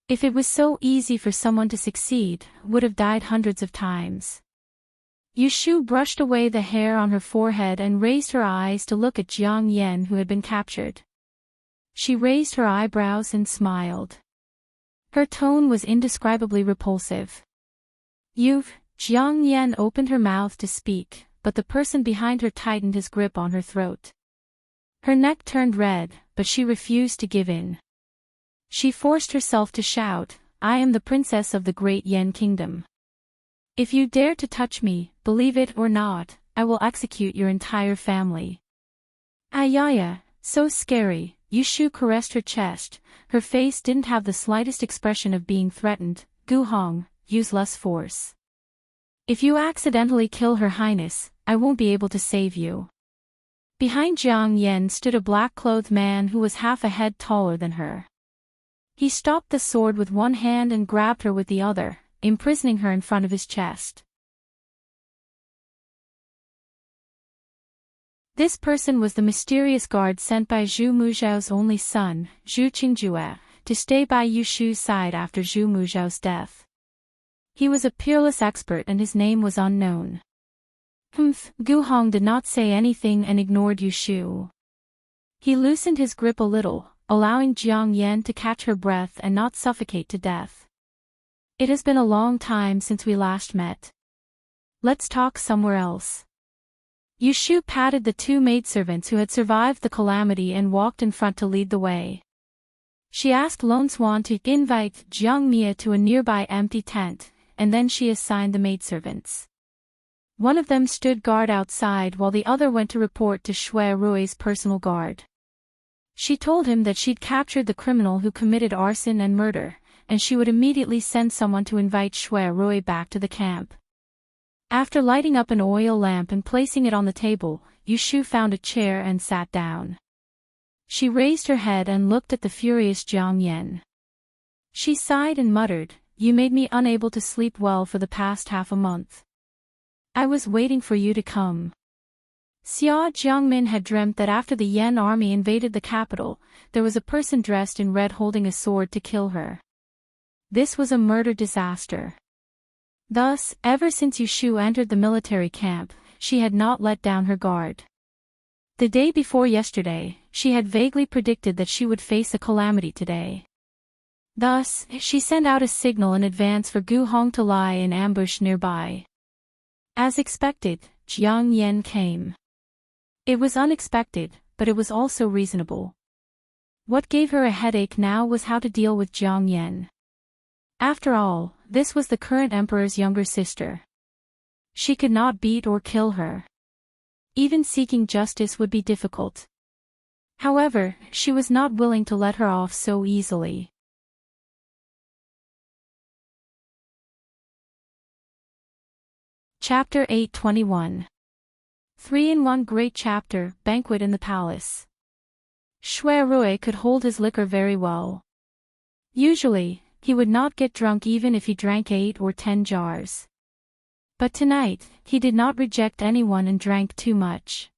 If it was so easy for someone to succeed, would have died hundreds of times. Yu Shu brushed away the hair on her forehead and raised her eyes to look at Jiang Yan who had been captured. She raised her eyebrows and smiled. Her tone was indescribably repulsive. Jiang Yan opened her mouth to speak, but the person behind her tightened his grip on her throat. Her neck turned red, but she refused to give in. She forced herself to shout, I am the princess of the great Yan kingdom. If you dare to touch me, believe it or not, I will execute your entire family. Ayaya, so scary. Yushu caressed her chest. Her face didn't have the slightest expression of being threatened. Gu Hong, use less force. If you accidentally kill Her Highness, I won't be able to save you. Behind Jiang Yen stood a black-clothed man who was half a head taller than her. He stopped the sword with one hand and grabbed her with the other, imprisoning her in front of his chest. This person was the mysterious guard sent by Zhu Muzhao's only son, Zhu Qingjue, to stay by Yushu's side after Zhu Muzhao's death. He was a peerless expert and his name was unknown. Gu Hong did not say anything and ignored Yushu. He loosened his grip a little, allowing Jiang Yen to catch her breath and not suffocate to death. It has been a long time since we last met. Let's talk somewhere else. Yushu patted the two maidservants who had survived the calamity and walked in front to lead the way. She asked Lone Swan to invite Jiang Mia to a nearby empty tent, and then she assigned the maidservants. One of them stood guard outside while the other went to report to Shui Rui's personal guard. She told him that she'd captured the criminal who committed arson and murder, and she would immediately send someone to invite Shui Rui back to the camp. After lighting up an oil lamp and placing it on the table, Yushu found a chair and sat down. She raised her head and looked at the furious Jiang Yen. She sighed and muttered, "You made me unable to sleep well for the past half a month. I was waiting for you to come." Xia Jiangmin had dreamt that after the Yen army invaded the capital, there was a person dressed in red holding a sword to kill her. This was a murder disaster. Thus, ever since Yushu entered the military camp, she had not let down her guard. The day before yesterday, she had vaguely predicted that she would face a calamity today. Thus, she sent out a signal in advance for Gu Hong to lie in ambush nearby. As expected, Jiang Yen came. It was unexpected, but it was also reasonable. What gave her a headache now was how to deal with Jiang Yen. After all, this was the current emperor's younger sister. She could not beat or kill her. Even seeking justice would be difficult. However, she was not willing to let her off so easily. Chapter 821. 3-in-1 Great Chapter, Banquet in the Palace. Shui Rui could hold his liquor very well. Usually, he would not get drunk even if he drank 8 or 10 jars. But tonight, he did not reject anyone and drank too much.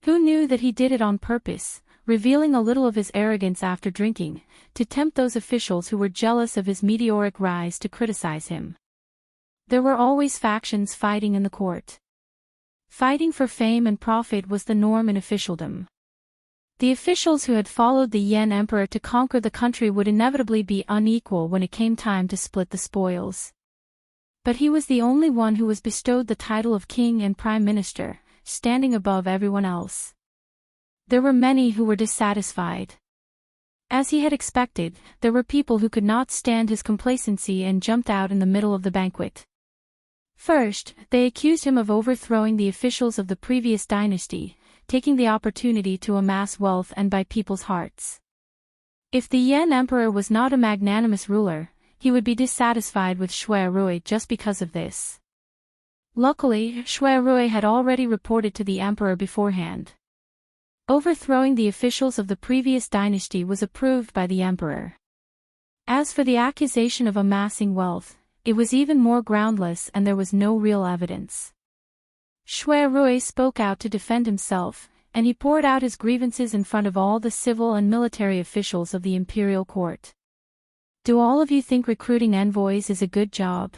Who knew that he did it on purpose, revealing a little of his arrogance after drinking, to tempt those officials who were jealous of his meteoric rise to criticize him. There were always factions fighting in the court. Fighting for fame and profit was the norm in officialdom. The officials who had followed the Yen emperor to conquer the country would inevitably be unequal when it came time to split the spoils. But he was the only one who was bestowed the title of king and prime minister, standing above everyone else. There were many who were dissatisfied. As he had expected, there were people who could not stand his complacency and jumped out in the middle of the banquet. First, they accused him of overthrowing the officials of the previous dynasty, taking the opportunity to amass wealth and buy people's hearts. If the Yen emperor was not a magnanimous ruler, he would be dissatisfied with Shui Rui just because of this. Luckily, Shui Rui had already reported to the emperor beforehand. Overthrowing the officials of the previous dynasty was approved by the emperor. As for the accusation of amassing wealth, it was even more groundless and there was no real evidence. Shui Rui spoke out to defend himself, and he poured out his grievances in front of all the civil and military officials of the imperial court. Do all of you think recruiting envoys is a good job?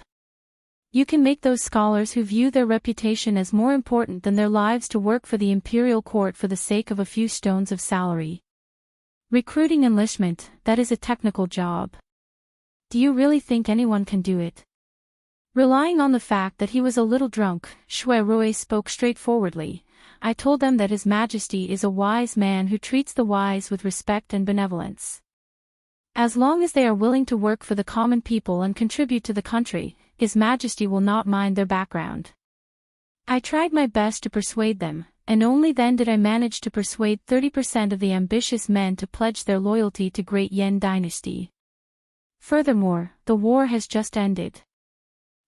You can make those scholars who view their reputation as more important than their lives to work for the imperial court for the sake of a few stones of salary. Recruiting enlistment, that is a technical job. Do you really think anyone can do it? Relying on the fact that he was a little drunk, Shui Rui spoke straightforwardly. I told them that His Majesty is a wise man who treats the wise with respect and benevolence. As long as they are willing to work for the common people and contribute to the country, His Majesty will not mind their background. I tried my best to persuade them, and only then did I manage to persuade 30% of the ambitious men to pledge their loyalty to Great Yan Dynasty. Furthermore, the war has just ended.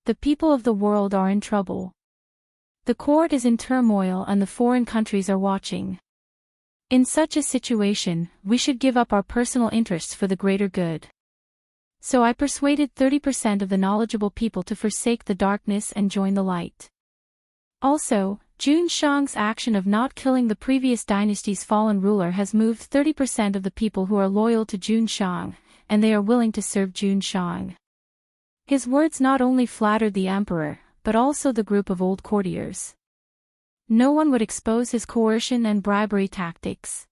The people of the world are in trouble. The court is in turmoil and the foreign countries are watching. In such a situation, we should give up our personal interests for the greater good. So I persuaded 30% of the knowledgeable people to forsake the darkness and join the light. Also, Jun Shang's action of not killing the previous dynasty's fallen ruler has moved 30% of the people who are loyal to Jun Shang, and they are willing to serve Jun Shang. His words not only flattered the emperor, but also the group of old courtiers. No one would expose his coercion and bribery tactics.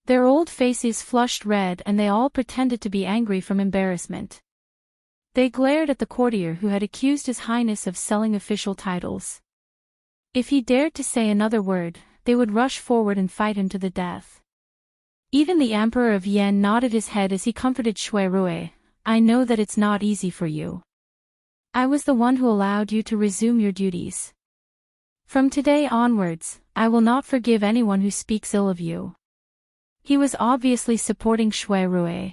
Their old faces flushed red and they all pretended to be angry from embarrassment. They glared at the courtier who had accused His Highness of selling official titles. If he dared to say another word, they would rush forward and fight him to the death. Even the Emperor of Yen nodded his head as he comforted Shui Rui. I know that it's not easy for you. I was the one who allowed you to resume your duties. From today onwards, I will not forgive anyone who speaks ill of you. He was obviously supporting Shui Rui.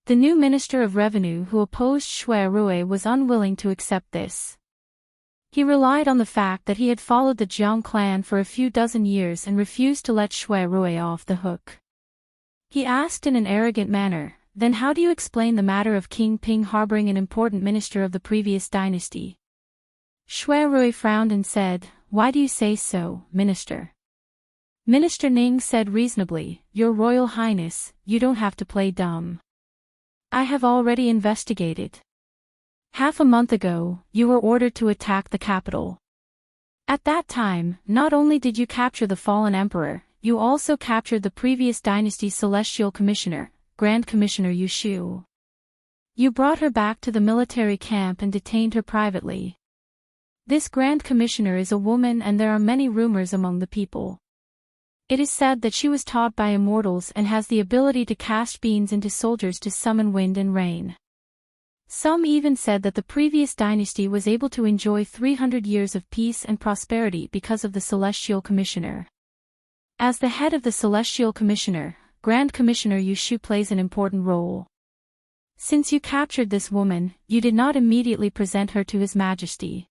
The new Minister of Revenue who opposed Shui Rui was unwilling to accept this. He relied on the fact that he had followed the Jiang clan for a few dozen years and refused to let Shui Rui off the hook. He asked in an arrogant manner, "Then how do you explain the matter of King Ping harboring an important minister of the previous dynasty?" Shui Rui frowned and said, "Why do you say so, Minister?" Minister Ning said reasonably, "Your Royal Highness, you don't have to play dumb. I have already investigated. Half a month ago, you were ordered to attack the capital. At that time, not only did you capture the fallen emperor, you also captured the previous dynasty's celestial commissioner, Grand Commissioner Yu Shu. You brought her back to the military camp and detained her privately. This Grand Commissioner is a woman and there are many rumors among the people. It is said that she was taught by immortals and has the ability to cast beams into soldiers to summon wind and rain. Some even said that the previous dynasty was able to enjoy 300 years of peace and prosperity because of the Celestial Commissioner. As the head of the Celestial Commissioner, Grand Commissioner Yu Shu plays an important role. Since you captured this woman, you did not immediately present her to His Majesty.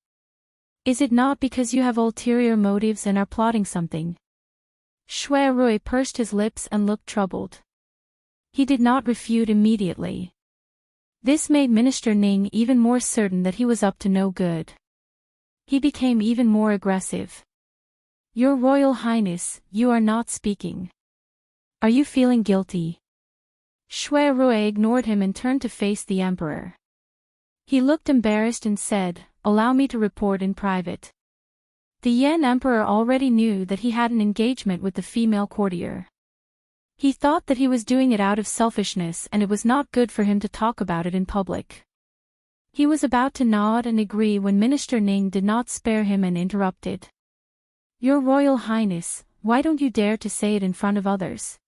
Is it not because you have ulterior motives and are plotting something? Shui Rui pursed his lips and looked troubled. He did not refute immediately. This made Minister Ning even more certain that he was up to no good. He became even more aggressive. Your Royal Highness, you are not speaking. Are you feeling guilty? Shui Rui ignored him and turned to face the Emperor. He looked embarrassed and said, "Allow me to report in private." The Yan Emperor already knew that he had an engagement with the female courtier. He thought that he was doing it out of selfishness and it was not good for him to talk about it in public. He was about to nod and agree when Minister Ning did not spare him and interrupted. Your Royal Highness, why don't you dare to say it in front of others?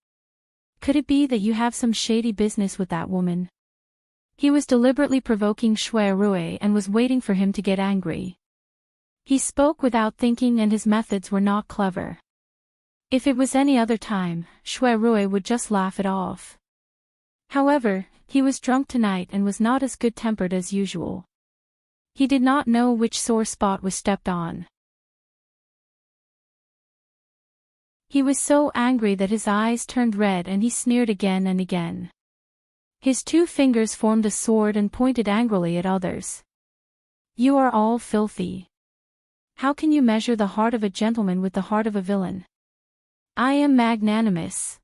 Could it be that you have some shady business with that woman? He was deliberately provoking Shui Rui and was waiting for him to get angry. He spoke without thinking and his methods were not clever. If it was any other time, Shui Rui would just laugh it off. However, he was drunk tonight and was not as good-tempered as usual. He did not know which sore spot was stepped on. He was so angry that his eyes turned red and he sneered again and again. His 2 fingers formed a sword and pointed angrily at others. You are all filthy. How can you measure the heart of a gentleman with the heart of a villain? I am magnanimous.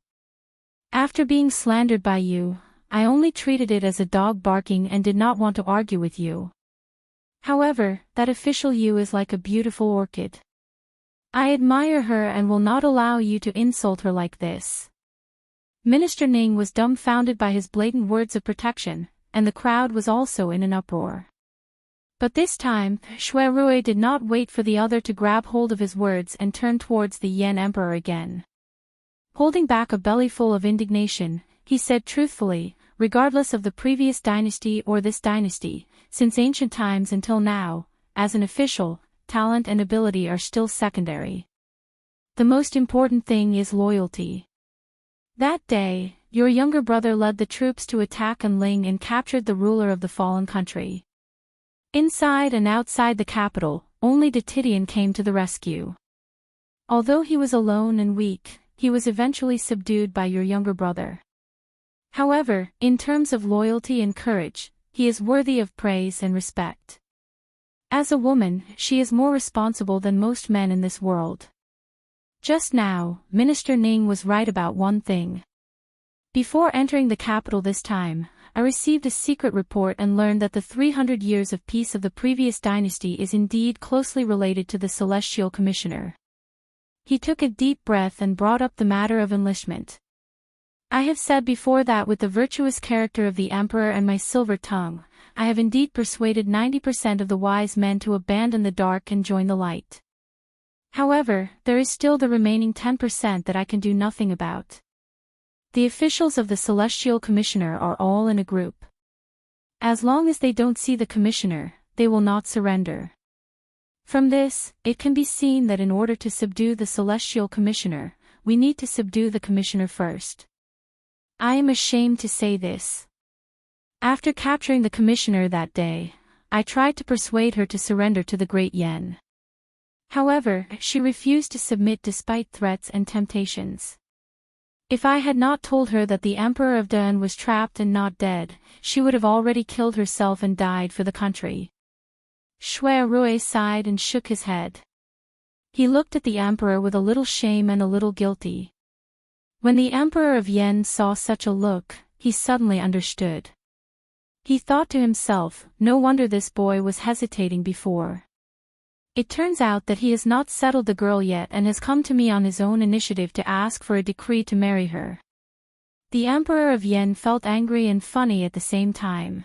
After being slandered by you, I only treated it as a dog barking and did not want to argue with you. However, that official Yu is like a beautiful orchid. I admire her and will not allow you to insult her like this. Minister Ning was dumbfounded by his blatant words of protection, and the crowd was also in an uproar. But this time, Shui Rui did not wait for the other to grab hold of his words and turn towards the Yan Emperor again. Holding back a bellyful of indignation, he said truthfully, regardless of the previous dynasty or this dynasty, since ancient times until now, as an official, talent and ability are still secondary. The most important thing is loyalty. That day, your younger brother led the troops to attack Anling and captured the ruler of the fallen country. Inside and outside the capital, only Titian came to the rescue. Although he was alone and weak, he was eventually subdued by your younger brother. However, in terms of loyalty and courage, he is worthy of praise and respect. As a woman, she is more responsible than most men in this world. Just now, Minister Ning was right about one thing. Before entering the capital this time, I received a secret report and learned that the 300 years of peace of the previous dynasty is indeed closely related to the Celestial Commissioner. He took a deep breath and brought up the matter of enlistment. I have said before that with the virtuous character of the Emperor and my silver tongue, I have indeed persuaded 90% of the wise men to abandon the dark and join the light. However, there is still the remaining 10% that I can do nothing about. The officials of the Celestial Commissioner are all in a group. As long as they don't see the Commissioner, they will not surrender. From this, it can be seen that in order to subdue the Celestial Commissioner, we need to subdue the Commissioner first. I am ashamed to say this. After capturing the Commissioner that day, I tried to persuade her to surrender to the Great Yen. However, she refused to submit despite threats and temptations. If I had not told her that the Emperor of Dan was trapped and not dead, she would have already killed herself and died for the country. Shui Rui sighed and shook his head. He looked at the Emperor with a little shame and a little guilty. When the Emperor of Yen saw such a look, he suddenly understood. He thought to himself, no wonder this boy was hesitating before. It turns out that he has not settled the girl yet and has come to me on his own initiative to ask for a decree to marry her. The Emperor of Yen felt angry and funny at the same time.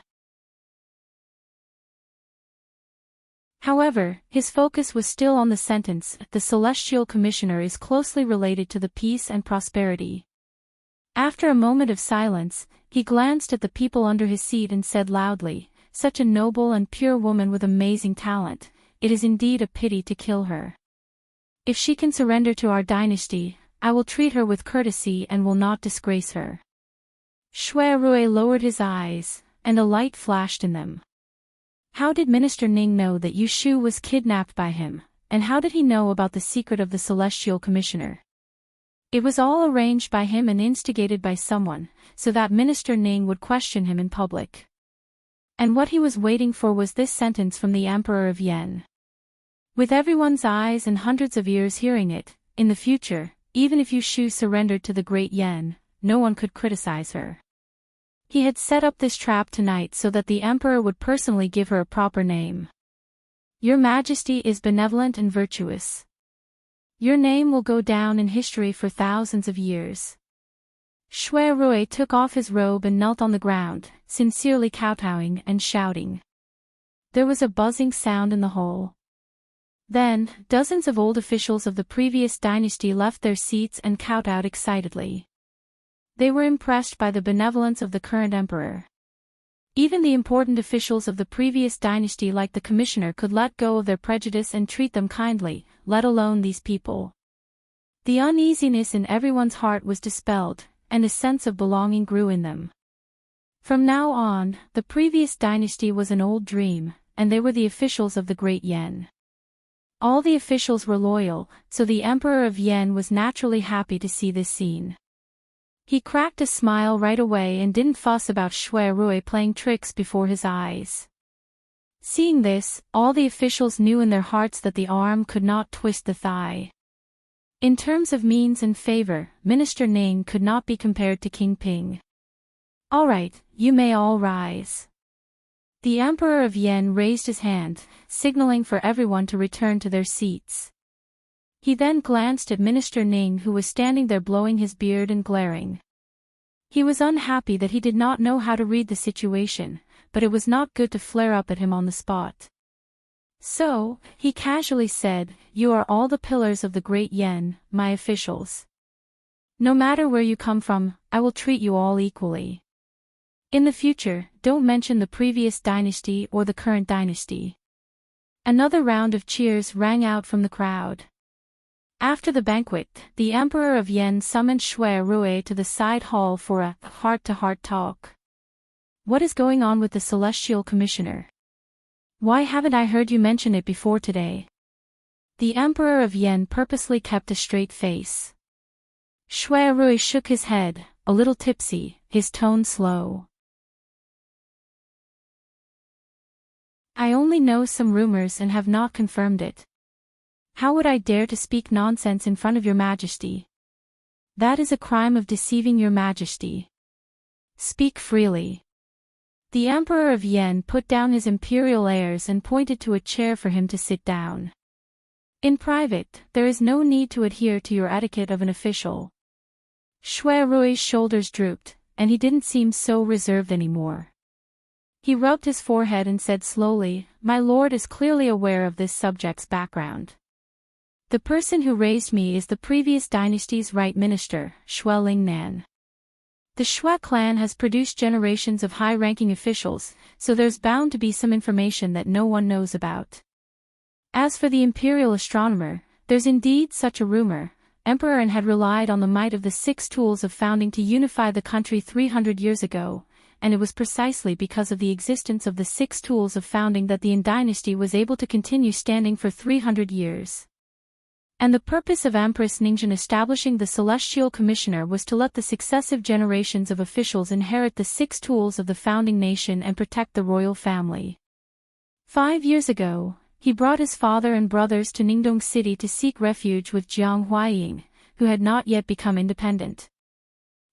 However, his focus was still on the sentence, the Celestial Commissioner is closely related to the peace and prosperity. After a moment of silence, he glanced at the people under his seat and said loudly, such a noble and pure woman with amazing talent, it is indeed a pity to kill her. If she can surrender to our dynasty, I will treat her with courtesy and will not disgrace her. Shui Rui lowered his eyes, and a light flashed in them. How did Minister Ning know that Yu Shu was kidnapped by him, and how did he know about the secret of the Celestial Commissioner? It was all arranged by him and instigated by someone, so that Minister Ning would question him in public. And what he was waiting for was this sentence from the Emperor of Yen. With everyone's eyes and hundreds of ears hearing it, in the future, even if Yu Shu surrendered to the Great Yen, no one could criticize her. He had set up this trap tonight so that the Emperor would personally give her a proper name. Your Majesty is benevolent and virtuous. Your name will go down in history for thousands of years. Shui Rui took off his robe and knelt on the ground, sincerely kowtowing and shouting. There was a buzzing sound in the hall. Then, dozens of old officials of the previous dynasty left their seats and kowtowed excitedly. They were impressed by the benevolence of the current emperor. Even the important officials of the previous dynasty like the commissioner could let go of their prejudice and treat them kindly, let alone these people. The uneasiness in everyone's heart was dispelled, and a sense of belonging grew in them. From now on, the previous dynasty was an old dream, and they were the officials of the Great Yen. All the officials were loyal, so the Emperor of Yen was naturally happy to see this scene. He cracked a smile right away and didn't fuss about Shui Rui playing tricks before his eyes. Seeing this, all the officials knew in their hearts that the arm could not twist the thigh. In terms of means and favor, Minister Ning could not be compared to King Ping. All right, you may all rise. The Emperor of Yen raised his hand, signaling for everyone to return to their seats. He then glanced at Minister Ning who was standing there blowing his beard and glaring. He was unhappy that he did not know how to read the situation, but it was not good to flare up at him on the spot. So, he casually said, "You are all the pillars of the Great Yen, my officials. No matter where you come from, I will treat you all equally. In the future, don't mention the previous dynasty or the current dynasty. Another round of cheers rang out from the crowd. After the banquet, the Emperor of Yen summoned Shui Rui to the side hall for a heart-to-heart talk. What is going on with the Celestial Commissioner? Why haven't I heard you mention it before today? The Emperor of Yen purposely kept a straight face. Shui Rui shook his head, a little tipsy, his tone slow. I only know some rumors and have not confirmed it. How would I dare to speak nonsense in front of your Majesty? That is a crime of deceiving your Majesty. Speak freely. The Emperor of Yen put down his imperial airs and pointed to a chair for him to sit down. In private, there is no need to adhere to your etiquette of an official. Shui Rui's shoulders drooped, and he didn't seem so reserved anymore. He rubbed his forehead and said slowly, "My lord is clearly aware of this subject's background. The person who raised me is the previous dynasty's right minister, Shui Lingnan. The Shui clan has produced generations of high-ranking officials, so there's bound to be some information that no one knows about. As for the imperial astronomer, there's indeed such a rumor. Emperor An had relied on the might of the 6 tools of founding to unify the country 300 years ago, and it was precisely because of the existence of the 6 tools of founding that the An dynasty was able to continue standing for 300 years. And the purpose of Empress Ningzhen establishing the Celestial Commissioner was to let the successive generations of officials inherit the 6 tools of the founding nation and protect the royal family. 5 years ago, he brought his father and brothers to Ningdong City to seek refuge with Jiang Huaying, who had not yet become independent.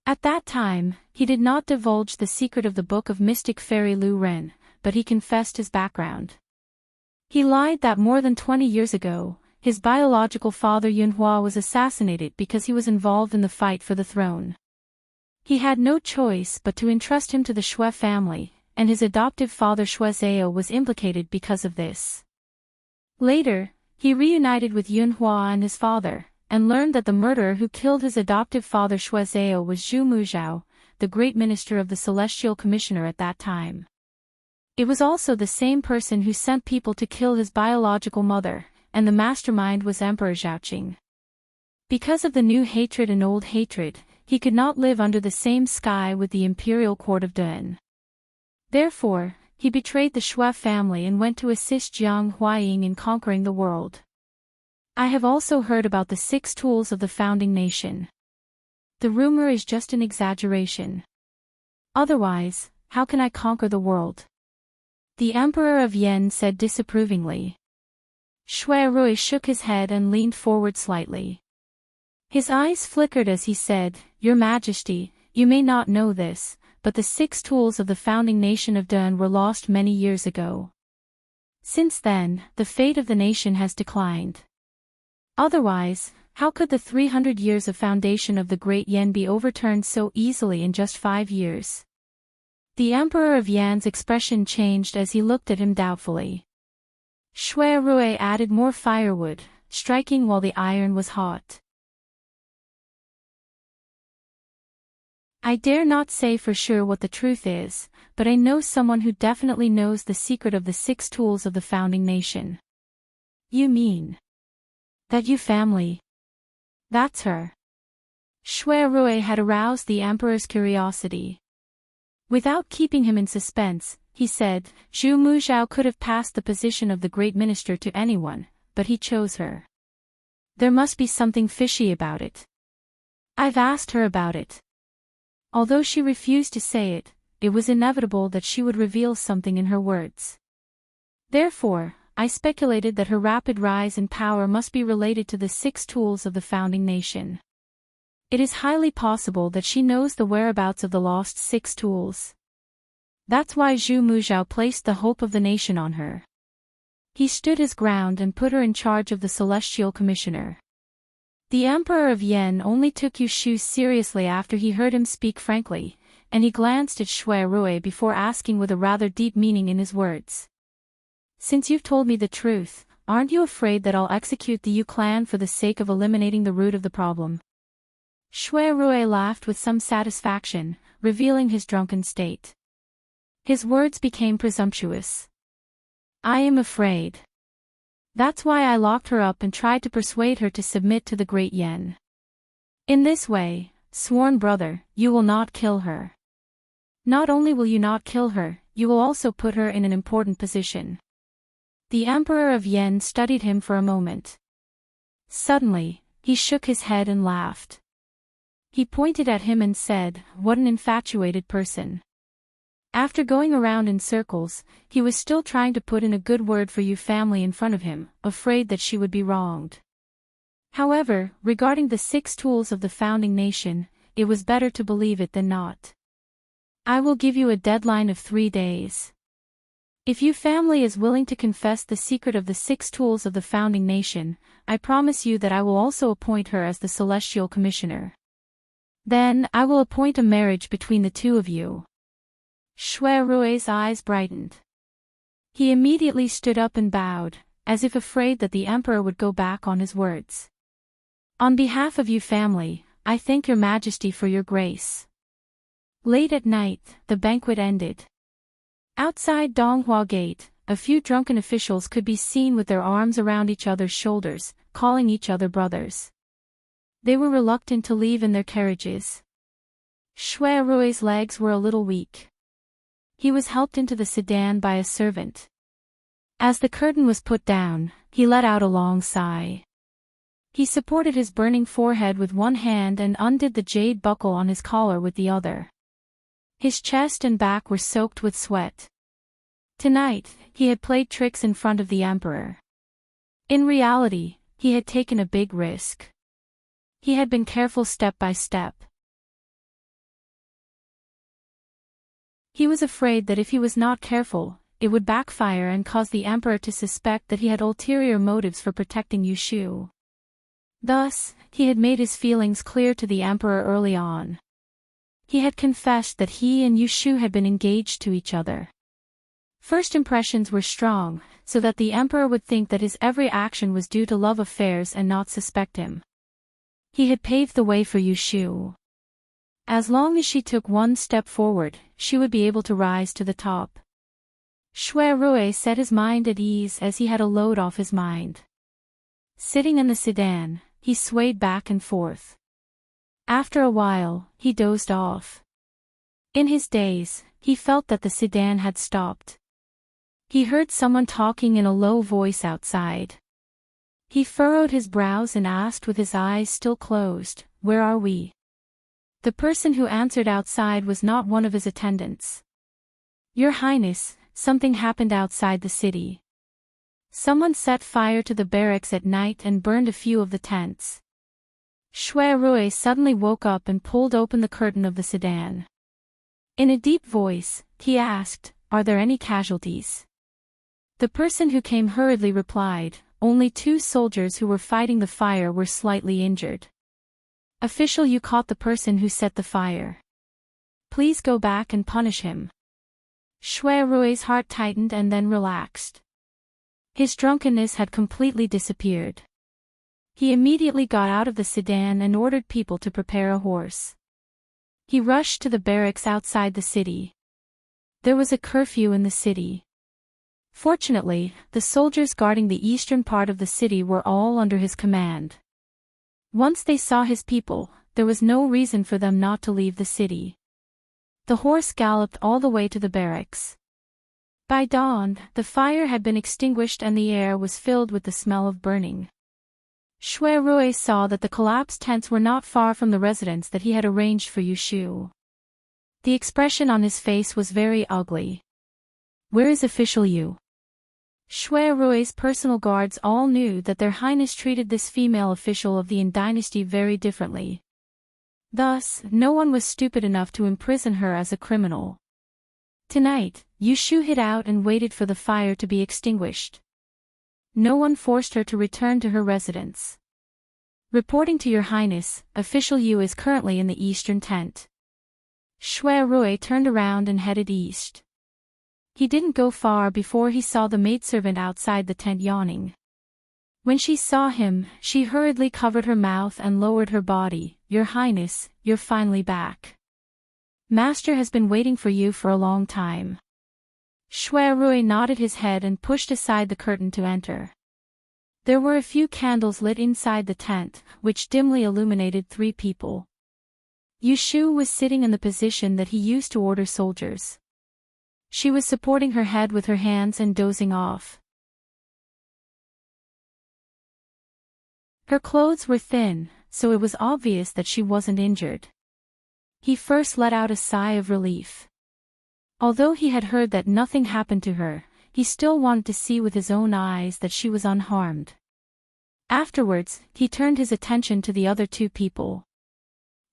At that time, he did not divulge the secret of the book of mystic fairy Lu Ren, but he confessed his background. He lied that more than 20 years ago, his biological father Yunhua was assassinated because he was involved in the fight for the throne. He had no choice but to entrust him to the Shui family, and his adoptive father Shui Zhao was implicated because of this. Later, he reunited with Yunhua and his father, and learned that the murderer who killed his adoptive father Shui Zhao was Zhu Muzhao, the great minister of the Celestial Commissioner at that time. It was also the same person who sent people to kill his biological mother, and the mastermind was Emperor Zhaoqing. Because of the new hatred and old hatred, he could not live under the same sky with the imperial court of Dun. Therefore, he betrayed the Shui family and went to assist Jiang Huaying in conquering the world. I have also heard about the 6 tools of the founding nation. The rumor is just an exaggeration. Otherwise, how can I conquer the world? The Emperor of Yen said disapprovingly. Shui Rui shook his head and leaned forward slightly. His eyes flickered as he said, "Your Majesty, you may not know this, but the 6 tools of the founding nation of Dun were lost many years ago. Since then, the fate of the nation has declined. Otherwise, how could the 300 years of foundation of the Great Yen be overturned so easily in just 5 years?" The Emperor of Yan's expression changed as he looked at him doubtfully. Shui Rui added more firewood, striking while the iron was hot. I dare not say for sure what the truth is, but I know someone who definitely knows the secret of the 6 tools of the founding nation. You mean that Yu family? That's her. Shui Rui had aroused the Emperor's curiosity. Without keeping him in suspense, he said, "Zhu Muzhao could have passed the position of the great minister to anyone, but he chose her. There must be something fishy about it. I've asked her about it. Although she refused to say it, it was inevitable that she would reveal something in her words. Therefore, I speculated that her rapid rise in power must be related to the 6 tools of the founding nation. It is highly possible that she knows the whereabouts of the lost 6 tools. That's why Zhu Muzhao placed the hope of the nation on her. He stood his ground and put her in charge of the Celestial Commissioner." The Emperor of Yen only took Yu Shu seriously after he heard him speak frankly, and he glanced at Shui Rui before asking with a rather deep meaning in his words. "Since you've told me the truth, aren't you afraid that I'll execute the Yu clan for the sake of eliminating the root of the problem?" Shui Rui laughed with some satisfaction, revealing his drunken state. His words became presumptuous. I am afraid. That's why I locked her up and tried to persuade her to submit to the great Yen. In this way, sworn brother, you will not kill her. Not only will you not kill her, you will also put her in an important position. The Emperor of Yen studied him for a moment. Suddenly, he shook his head and laughed. He pointed at him and said, "What an infatuated person." After going around in circles, he was still trying to put in a good word for Yu family in front of him, afraid that she would be wronged. However, regarding the 6 tools of the founding nation, it was better to believe it than not. I will give you a deadline of 3 days. If Yu family is willing to confess the secret of the 6 tools of the founding nation, I promise you that I will also appoint her as the celestial commissioner. Then, I will appoint a marriage between the two of you. Shui Rui's eyes brightened. He immediately stood up and bowed, as if afraid that the emperor would go back on his words. On behalf of Yu family, I thank your majesty for your grace. Late at night, the banquet ended. Outside Donghua Gate, a few drunken officials could be seen with their arms around each other's shoulders, calling each other brothers. They were reluctant to leave in their carriages. Shui Rui's legs were a little weak. He was helped into the sedan by a servant. As the curtain was put down, he let out a long sigh. He supported his burning forehead with one hand and undid the jade buckle on his collar with the other. His chest and back were soaked with sweat. Tonight, he had played tricks in front of the emperor. In reality, he had taken a big risk. He had been careful step by step. He was afraid that if he was not careful, it would backfire and cause the emperor to suspect that he had ulterior motives for protecting Yu Shu. Thus, he had made his feelings clear to the emperor early on. He had confessed that he and Yu Shu had been engaged to each other. First impressions were strong, so that the emperor would think that his every action was due to love affairs and not suspect him. He had paved the way for Yu Shu. As long as she took one step forward, she would be able to rise to the top. Shui Rui set his mind at ease as he had a load off his mind. Sitting in the sedan, he swayed back and forth. After a while, he dozed off. In his daze, he felt that the sedan had stopped. He heard someone talking in a low voice outside. He furrowed his brows and asked with his eyes still closed, "Where are we?" The person who answered outside was not one of his attendants. "Your Highness, something happened outside the city. Someone set fire to the barracks at night and burned a few of the tents." Shui Rui suddenly woke up and pulled open the curtain of the sedan. In a deep voice, he asked, "Are there any casualties?" The person who came hurriedly replied, "Only 2 soldiers who were fighting the fire were slightly injured. Official, you caught the person who set the fire. Please go back and punish him." Shui Rui's heart tightened and then relaxed. His drunkenness had completely disappeared. He immediately got out of the sedan and ordered people to prepare a horse. He rushed to the barracks outside the city. There was a curfew in the city. Fortunately, the soldiers guarding the eastern part of the city were all under his command. Once they saw his people, there was no reason for them not to leave the city. The horse galloped all the way to the barracks. By dawn, the fire had been extinguished and the air was filled with the smell of burning. Shui Rui saw that the collapsed tents were not far from the residence that he had arranged for Yu Shu. The expression on his face was very ugly. "Where is official Yu?" Shui Rui's personal guards all knew that their highness treated this female official of the Yin dynasty very differently. Thus, no one was stupid enough to imprison her as a criminal. Tonight, Yu Shu hid out and waited for the fire to be extinguished. No one forced her to return to her residence. "Reporting to your highness, official Yu is currently in the eastern tent." Shui Rui turned around and headed east. He didn't go far before he saw the maidservant outside the tent yawning. When she saw him, she hurriedly covered her mouth and lowered her body. "Your Highness, you're finally back. Master has been waiting for you for a long time." Shui Rui nodded his head and pushed aside the curtain to enter. There were a few candles lit inside the tent, which dimly illuminated 3 people. Yu Shu was sitting in the position that he used to order soldiers. She was supporting her head with her hands and dozing off. Her clothes were thin, so it was obvious that she wasn't injured. He first let out a sigh of relief. Although he had heard that nothing happened to her, he still wanted to see with his own eyes that she was unharmed. Afterwards, he turned his attention to the other 2 people.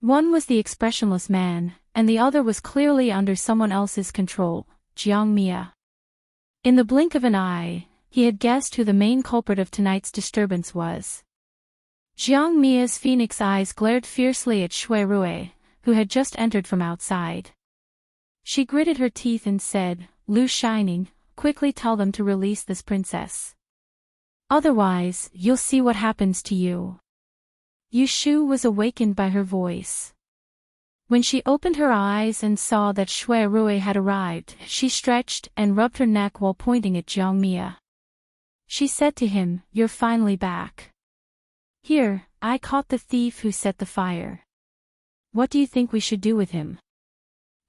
One was the expressionless man, and the other was clearly under someone else's control, Jiang Mia. In the blink of an eye, he had guessed who the main culprit of tonight's disturbance was. Jiang Mia's phoenix eyes glared fiercely at Shui Rui, who had just entered from outside. She gritted her teeth and said, "Lu Shining, quickly tell them to release this princess. Otherwise, you'll see what happens to you." Yu Shu was awakened by her voice. When she opened her eyes and saw that Shui Rui had arrived, she stretched and rubbed her neck while pointing at Jiang Mia. She said to him, "You're finally back. Here, I caught the thief who set the fire. What do you think we should do with him?"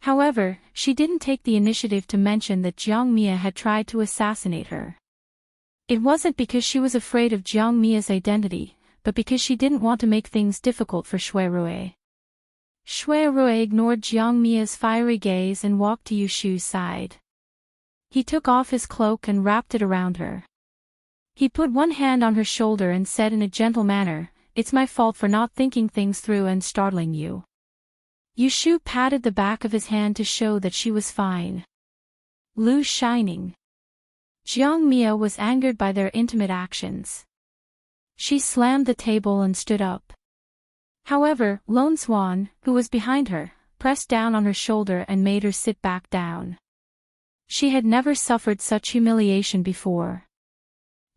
However, she didn't take the initiative to mention that Jiang Mia had tried to assassinate her. It wasn't because she was afraid of Jiang Mia's identity, but because she didn't want to make things difficult for Shui Rui. Shui Rui ignored Jiang Mia's fiery gaze and walked to Yu Shu's side. He took off his cloak and wrapped it around her. He put one hand on her shoulder and said in a gentle manner, "It's my fault for not thinking things through and startling you." Yu Shu patted the back of his hand to show that she was fine. Lu Shining. Jiang Mia was angered by their intimate actions. She slammed the table and stood up. However, Lone Swan, who was behind her, pressed down on her shoulder and made her sit back down. She had never suffered such humiliation before.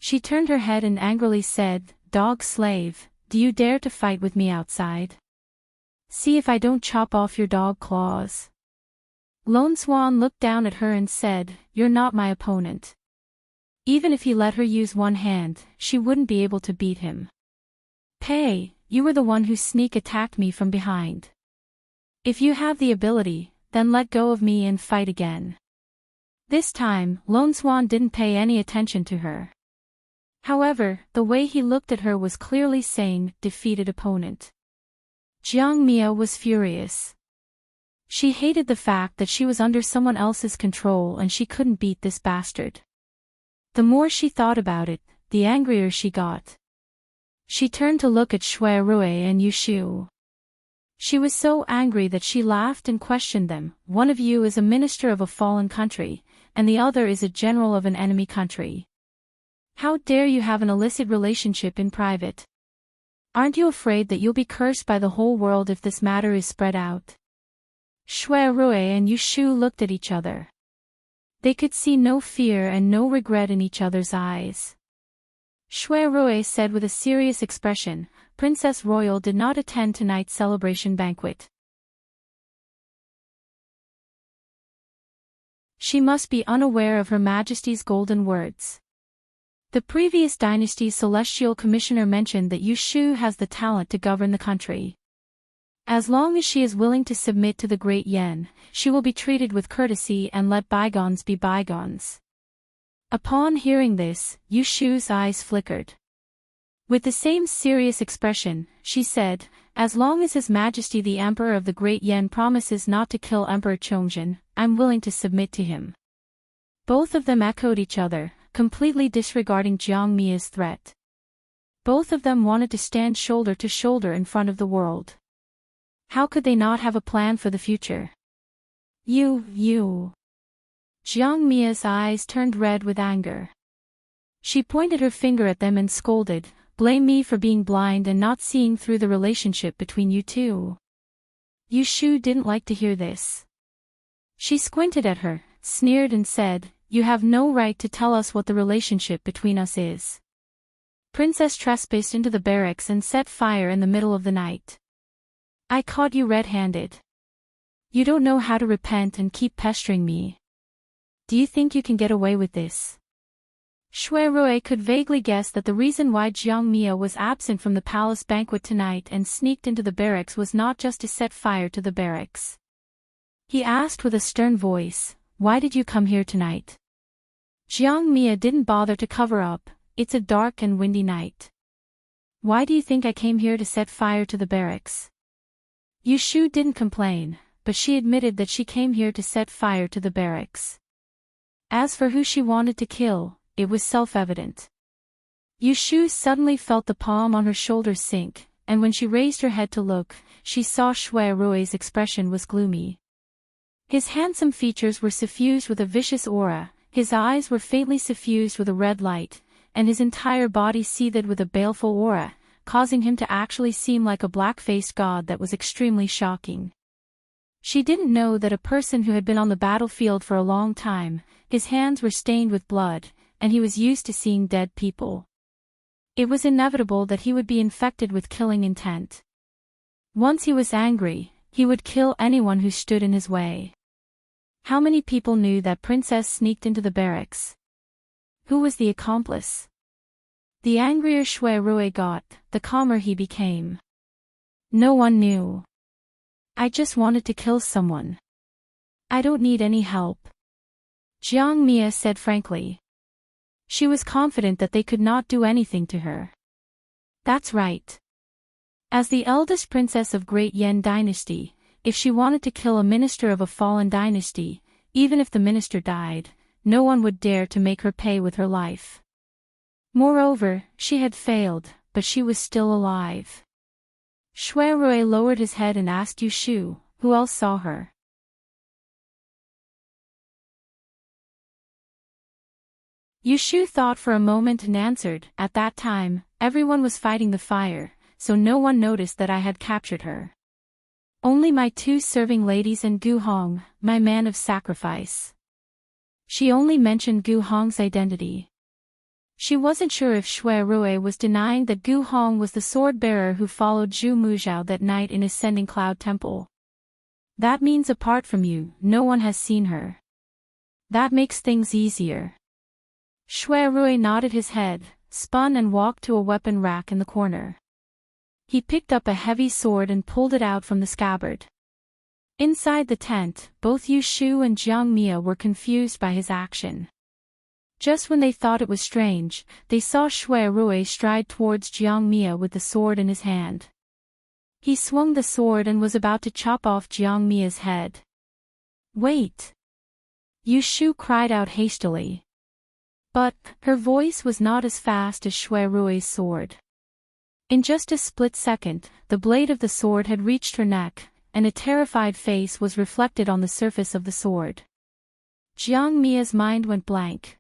She turned her head and angrily said, "Dog slave, do you dare to fight with me outside? See if I don't chop off your dog claws." Lone Swan looked down at her and said, "You're not my opponent." Even if he let her use one hand, she wouldn't be able to beat him. "Pei, you were the one who sneak attacked me from behind. If you have the ability, then let go of me and fight again." This time, Lone Swan didn't pay any attention to her. However, the way he looked at her was clearly saying, "Defeated opponent." Jiang Mia was furious. She hated the fact that she was under someone else's control and she couldn't beat this bastard. The more she thought about it, the angrier she got. She turned to look at Shui Rui and Yu Shu. She was so angry that she laughed and questioned them. "One of you is a minister of a fallen country, and the other is a general of an enemy country. How dare you have an illicit relationship in private? Aren't you afraid that you'll be cursed by the whole world if this matter is spread out?" Shui Rui and Yu Shu looked at each other. They could see no fear and no regret in each other's eyes. Shui Rui said with a serious expression, "Princess Royal did not attend tonight's celebration banquet. She must be unaware of Her Majesty's golden words. The previous dynasty's celestial commissioner mentioned that Yu Shu has the talent to govern the country. As long as she is willing to submit to the Great Yen, she will be treated with courtesy and let bygones be bygones." Upon hearing this, Yu Shu's eyes flickered. With the same serious expression, she said, "As long as His Majesty the Emperor of the Great Yen promises not to kill Emperor Chongjin, I'm willing to submit to him." Both of them echoed each other, completely disregarding Jiang Mia's threat. Both of them wanted to stand shoulder to shoulder in front of the world. How could they not have a plan for the future? You. Jiang Mia's eyes turned red with anger. She pointed her finger at them and scolded, "Blame me for being blind and not seeing through the relationship between you two." Yu Shu didn't like to hear this. She squinted at her, sneered and said, "You have no right to tell us what the relationship between us is." Princess trespassed into the barracks and set fire in the middle of the night. I caught you red-handed. You don't know how to repent and keep pestering me. do you think you can get away with this? Shui Rui could vaguely guess that the reason why Jiang Mia was absent from the palace banquet tonight and sneaked into the barracks was not just to set fire to the barracks. He asked with a stern voice, "Why did you come here tonight?" Jiang Mia didn't bother to cover up, "It's a dark and windy night." "Why do you think I came here to set fire to the barracks?" Yu Shu didn't complain, but she admitted that she came here to set fire to the barracks. As for who she wanted to kill, it was self-evident. Yu Shu suddenly felt the palm on her shoulder sink, and when she raised her head to look, she saw Shui Rui's expression was gloomy. His handsome features were suffused with a vicious aura, his eyes were faintly suffused with a red light, and his entire body seethed with a baleful aura, causing him to actually seem like a black-faced god that was extremely shocking. She didn't know that a person who had been on the battlefield for a long time, his hands were stained with blood, and he was used to seeing dead people. It was inevitable that he would be infected with killing intent. Once he was angry, he would kill anyone who stood in his way. How many people knew that princess sneaked into the barracks? Who was the accomplice? The angrier Shui Rui got, the calmer he became. No one knew. "I just wanted to kill someone. I don't need any help," Jiang Mia said frankly. She was confident that they could not do anything to her. That's right. As the eldest princess of Great Yan Dynasty, if she wanted to kill a minister of a fallen dynasty, even if the minister died, no one would dare to make her pay with her life. Moreover, she had failed, but she was still alive. Shui Rui lowered his head and asked Yu Shu, who else saw her. Yu Shu thought for a moment and answered, "At that time, everyone was fighting the fire, so no one noticed that I had captured her. Only my 2 serving ladies and Gu Hong, my man of sacrifice." She only mentioned Gu Hong's identity. She wasn't sure if Shui Rui was denying that Gu Hong was the sword-bearer who followed Zhu Muzhao that night in Ascending Cloud Temple. "That means apart from you, no one has seen her. That makes things easier." Shui Rui nodded his head, spun and walked to a weapon rack in the corner. He picked up a heavy sword and pulled it out from the scabbard. Inside the tent, both Yu Shu and Jiang Mia were confused by his action. Just when they thought it was strange, they saw Shui Rui stride towards Jiang Mia with the sword in his hand. He swung the sword and was about to chop off Jiang Mia's head. "Wait!" Yu Shu cried out hastily. But her voice was not as fast as Shui Rui's sword. In just a split second, the blade of the sword had reached her neck, and a terrified face was reflected on the surface of the sword. Jiang Mia's mind went blank.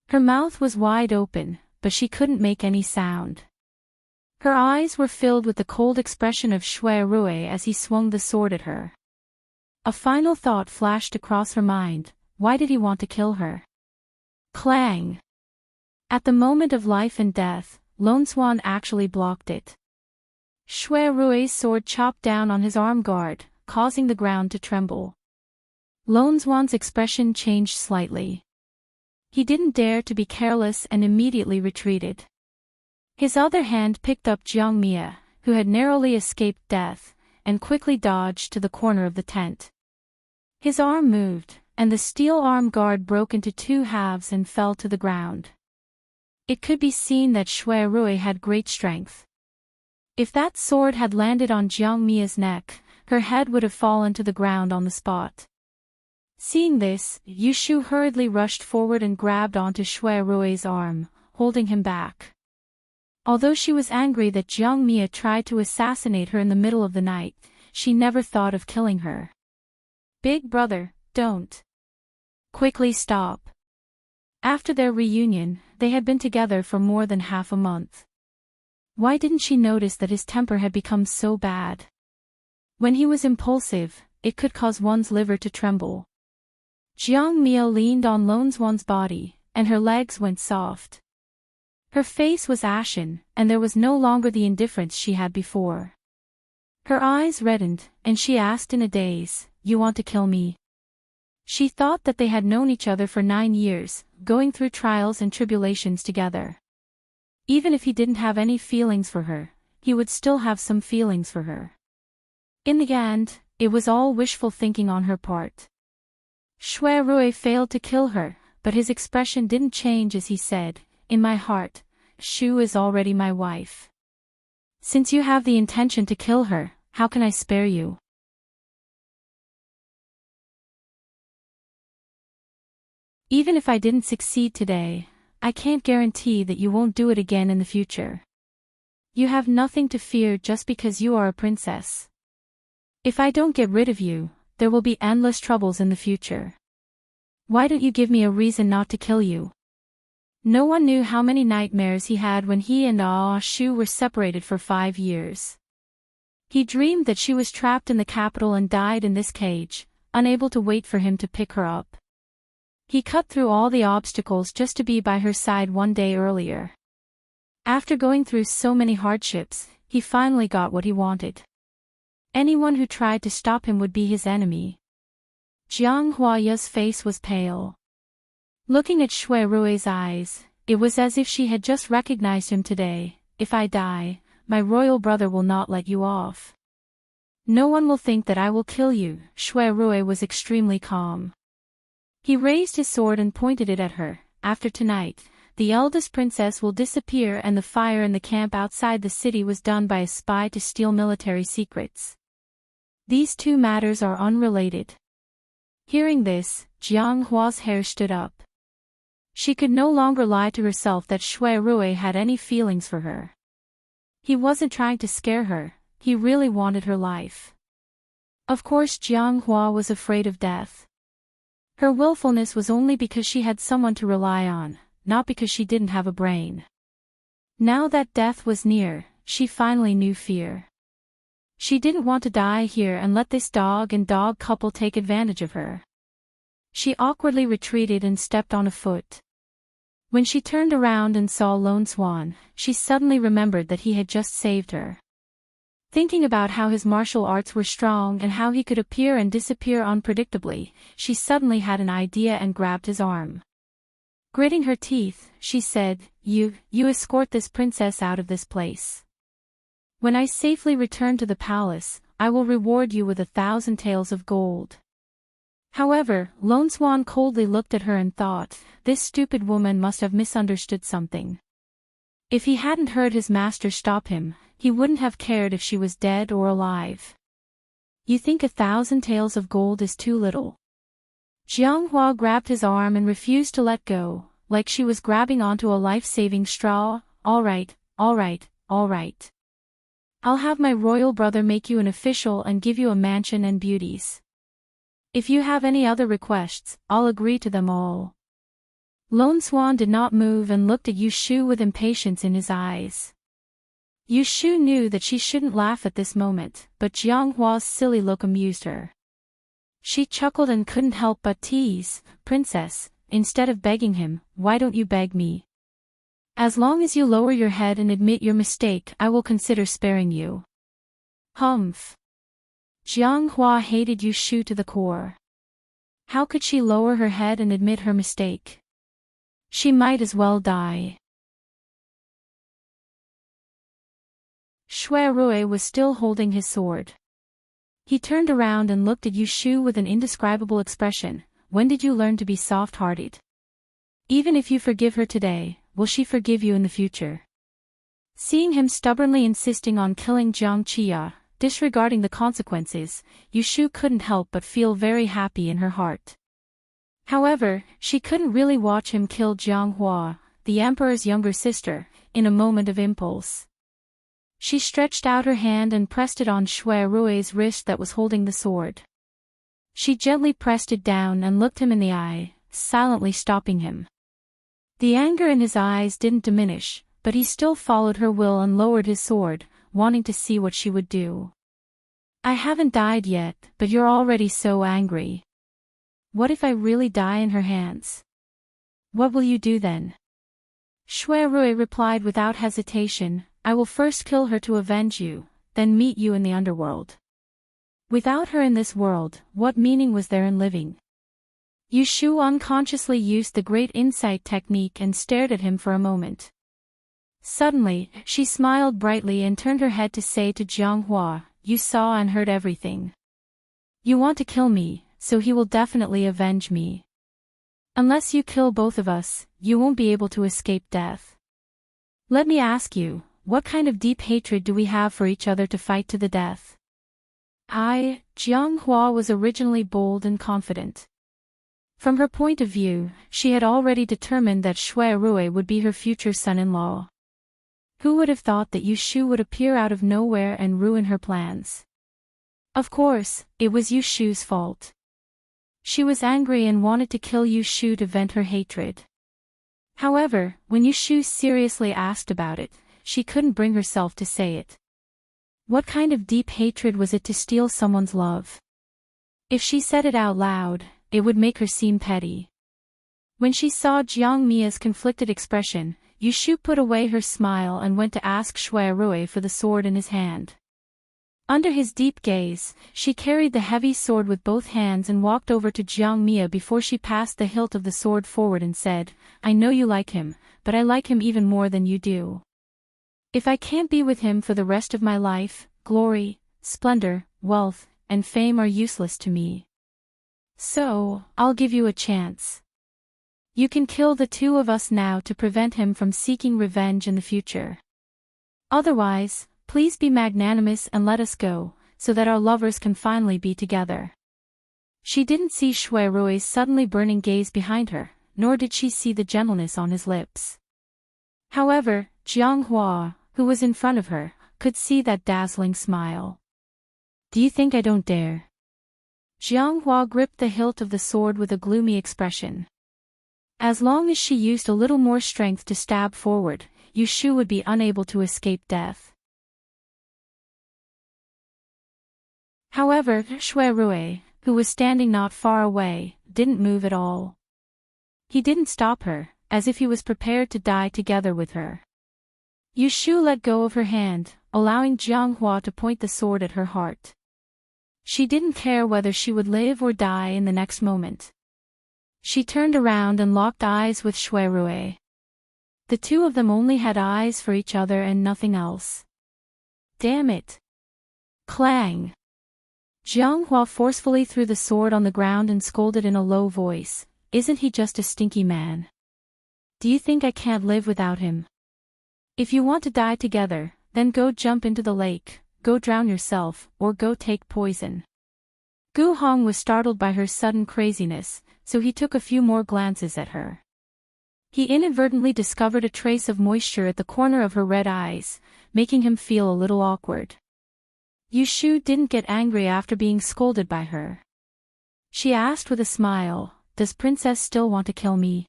Her mouth was wide open, but she couldn't make any sound. Her eyes were filled with the cold expression of Shui Rui as he swung the sword at her. A final thought flashed across her mind: why did he want to kill her? Clang! At the moment of life and death, Lone Swan actually blocked it. Shui Rui's sword chopped down on his arm guard, causing the ground to tremble. Lone Swan's expression changed slightly. He didn't dare to be careless and immediately retreated. His other hand picked up Jiang Mia, who had narrowly escaped death, and quickly dodged to the corner of the tent. His arm moved, and the steel arm guard broke into 2 halves and fell to the ground. It could be seen that Shui Rui had great strength. If that sword had landed on Jiang Mia's neck, her head would have fallen to the ground on the spot. Seeing this, Yu Shu hurriedly rushed forward and grabbed onto Shui Rui's arm, holding him back. Although she was angry that Jiang Mia tried to assassinate her in the middle of the night, she never thought of killing her. "Big brother, don't. Quickly stop." After their reunion, they had been together for more than half a month. Why didn't she notice that his temper had become so bad? When he was impulsive, it could cause one's liver to tremble. Jiang Mia leaned on Lone Swan's body, and her legs went soft. Her face was ashen, and there was no longer the indifference she had before. Her eyes reddened, and she asked in a daze, "You want to kill me?" She thought that they had known each other for 9 years, going through trials and tribulations together. Even if he didn't have any feelings for her, he would still have some feelings for her. In the end, it was all wishful thinking on her part. Shui Rui failed to kill her, but his expression didn't change as he said, "In my heart, Shu is already my wife. Since you have the intention to kill her, how can I spare you?" Even if I didn't succeed today, I can't guarantee that you won't do it again in the future. You have nothing to fear just because you are a princess. If I don't get rid of you, there will be endless troubles in the future. Why don't you give me a reason not to kill you? No one knew how many nightmares he had when he and Shu were separated for 5 years. He dreamed that she was trapped in the capital and died in this cage, unable to wait for him to pick her up. He cut through all the obstacles just to be by her side one day earlier. After going through so many hardships, he finally got what he wanted. Anyone who tried to stop him would be his enemy. Jiang Huaya's face was pale. Looking at Shui Rui's eyes, it was as if she had just recognized him today. "If I die, my royal brother will not let you off. No one will think that I will kill you." Shui Rui was extremely calm. He raised his sword and pointed it at her. "After tonight, the eldest princess will disappear, and the fire in the camp outside the city was done by a spy to steal military secrets. These two matters are unrelated." Hearing this, Jiang Hua's hair stood up. She could no longer lie to herself that Shui Rui had any feelings for her. He wasn't trying to scare her, he really wanted her life. Of course Jiang Hua was afraid of death. Her willfulness was only because she had someone to rely on, not because she didn't have a brain. Now that death was near, she finally knew fear. She didn't want to die here and let this dog and dog couple take advantage of her. She awkwardly retreated and stepped on a foot. When she turned around and saw Lone Swan, she suddenly remembered that he had just saved her. Thinking about how his martial arts were strong and how he could appear and disappear unpredictably, she suddenly had an idea and grabbed his arm. Gritting her teeth, she said, You escort this princess out of this place. When I safely return to the palace, I will reward you with 1,000 taels of gold." However, Lone Swan coldly looked at her and thought, this stupid woman must have misunderstood something. If he hadn't heard his master stop him, he wouldn't have cared if she was dead or alive. "You think 1,000 taels of gold is too little?" Jiang Hua grabbed his arm and refused to let go, like she was grabbing onto a life-saving straw. All right. I'll have my royal brother make you an official and give you a mansion and beauties. If you have any other requests, I'll agree to them all." Lone Swan did not move and looked at Yu Shu with impatience in his eyes. Yu Shu knew that she shouldn't laugh at this moment, but Jiang Hua's silly look amused her. She chuckled and couldn't help but tease, "Princess, instead of begging him, why don't you beg me? As long as you lower your head and admit your mistake, I will consider sparing you." Humph. Jiang Hua hated Yu Shu to the core. How could she lower her head and admit her mistake? She might as well die. Shui Rui was still holding his sword. He turned around and looked at Yu Shu with an indescribable expression. "When did you learn to be soft-hearted? Even if you forgive her today, will she forgive you in the future?" Seeing him stubbornly insisting on killing Jiang Qia, disregarding the consequences, Yu Shu couldn't help but feel very happy in her heart. However, she couldn't really watch him kill Jiang Hua, the emperor's younger sister, in a moment of impulse. She stretched out her hand and pressed it on Shui Rui's wrist that was holding the sword. She gently pressed it down and looked him in the eye, silently stopping him. The anger in his eyes didn't diminish, but he still followed her will and lowered his sword, wanting to see what she would do. "I haven't died yet, but you're already so angry. What if I really die in her hands? What will you do then?" Shui Rui replied without hesitation, "I will first kill her to avenge you, then meet you in the underworld. Without her in this world, what meaning was there in living? Yushu unconsciously used the great insight technique and stared at him for a moment. Suddenly, she smiled brightly and turned her head to say to Jianghua, "You saw and heard everything. You want to kill me, so he will definitely avenge me. Unless you kill both of us, you won't be able to escape death. Let me ask you, what kind of deep hatred do we have for each other to fight to the death?" Jianghua was originally bold and confident. From her point of view, she had already determined that Shui Rui would be her future son-in-law. Who would have thought that Yushu would appear out of nowhere and ruin her plans? Of course, it was Yushu's fault. She was angry and wanted to kill Yushu to vent her hatred. However, when Yushu seriously asked about it, she couldn't bring herself to say it. What kind of deep hatred was it to steal someone's love? If she said it out loud, it would make her seem petty. When she saw Jiang Mia's conflicted expression, Yushu put away her smile and went to ask Shui Rui for the sword in his hand. Under his deep gaze, she carried the heavy sword with both hands and walked over to Jiang Mia before she passed the hilt of the sword forward and said, "I know you like him, but I like him even more than you do. If I can't be with him for the rest of my life, glory, splendor, wealth, and fame are useless to me. So, I'll give you a chance. You can kill the two of us now to prevent him from seeking revenge in the future. Otherwise, please be magnanimous and let us go, so that our lovers can finally be together." She didn't see Shui Rui's suddenly burning gaze behind her, nor did she see the gentleness on his lips. However, Jianghua, who was in front of her, could see that dazzling smile. "Do you think I don't dare?" Jianghua gripped the hilt of the sword with a gloomy expression. As long as she used a little more strength to stab forward, Yushu would be unable to escape death. However, Shui Rui, who was standing not far away, didn't move at all. He didn't stop her, as if he was prepared to die together with her. Yushu let go of her hand, allowing Jianghua to point the sword at her heart. She didn't care whether she would live or die in the next moment. She turned around and locked eyes with Shui Rui. The two of them only had eyes for each other and nothing else. Damn it! Clang! Jianghua forcefully threw the sword on the ground and scolded in a low voice, "Isn't he just a stinky man? Do you think I can't live without him? If you want to die together, then go jump into the lake, go drown yourself, or go take poison." Gu Hong was startled by her sudden craziness, so he took a few more glances at her. He inadvertently discovered a trace of moisture at the corner of her red eyes, making him feel a little awkward. Yushu didn't get angry after being scolded by her. She asked with a smile, "Does Princess still want to kill me?"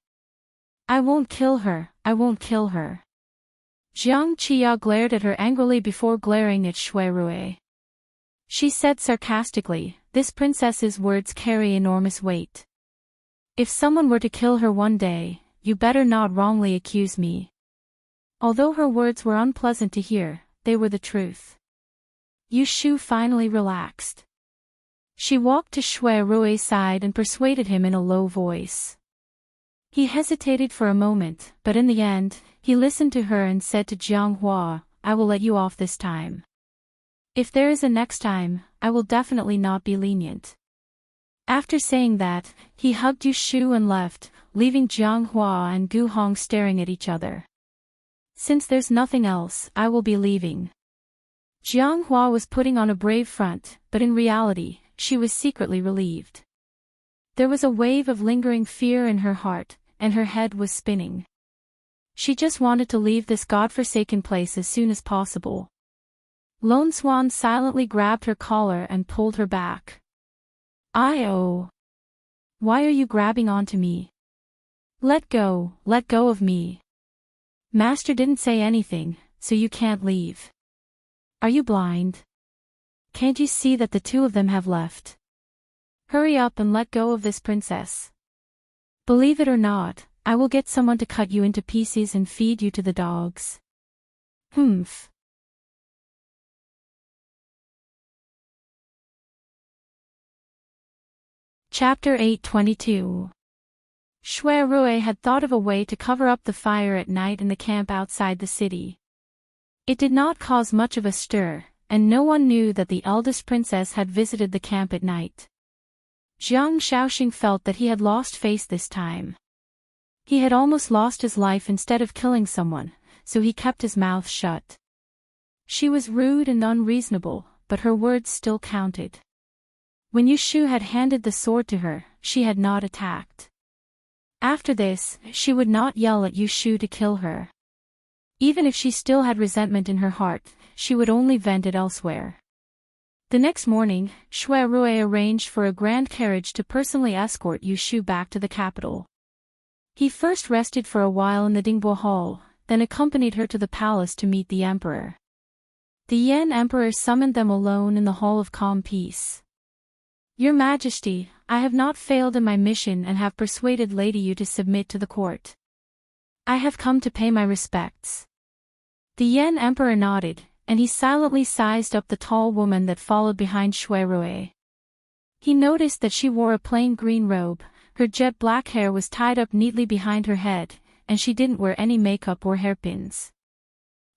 "I won't kill her, I won't kill her." Jiang Qia glared at her angrily before glaring at Shui Rui. She said sarcastically, "This princess's words carry enormous weight. If someone were to kill her one day, you better not wrongly accuse me." Although her words were unpleasant to hear, they were the truth. Yushu finally relaxed. She walked to Shui Rui's side and persuaded him in a low voice. He hesitated for a moment, but in the end, he listened to her and said to Jianghua, "I will let you off this time. If there is a next time, I will definitely not be lenient." After saying that, he hugged Yushu and left, leaving Jianghua and Gu Hong staring at each other. "Since there's nothing else, I will be leaving." Jianghua was putting on a brave front, but in reality, she was secretly relieved. There was a wave of lingering fear in her heart, and her head was spinning. She just wanted to leave this godforsaken place as soon as possible. Lone Swan silently grabbed her collar and pulled her back. "Oh! Why are you grabbing onto me? Let go of me. Master didn't say anything, so you can't leave. Are you blind? Can't you see that the two of them have left? Hurry up and let go of this princess. Believe it or not, I will get someone to cut you into pieces and feed you to the dogs." Humph. Chapter 822. Shui Rui had thought of a way to cover up the fire at night in the camp outside the city. It did not cause much of a stir, and no one knew that the eldest princess had visited the camp at night. Jiang Shaoxing felt that he had lost face this time. He had almost lost his life instead of killing someone, so he kept his mouth shut. She was rude and unreasonable, but her words still counted. When Yushu had handed the sword to her, she had not attacked. After this, she would not yell at Yushu to kill her. Even if she still had resentment in her heart, she would only vent it elsewhere. The next morning, Shui Rui arranged for a grand carriage to personally escort Yushu back to the capital. He first rested for a while in the Dingbo Hall, then accompanied her to the palace to meet the emperor. The Yan Emperor summoned them alone in the Hall of Calm Peace. Your Majesty, I have not failed in my mission and have persuaded Lady Yu to submit to the court. I have come to pay my respects. The Yan Emperor nodded, and he silently sized up the tall woman that followed behind Shui Rui. He noticed that she wore a plain green robe, her jet black hair was tied up neatly behind her head, and she didn't wear any makeup or hairpins.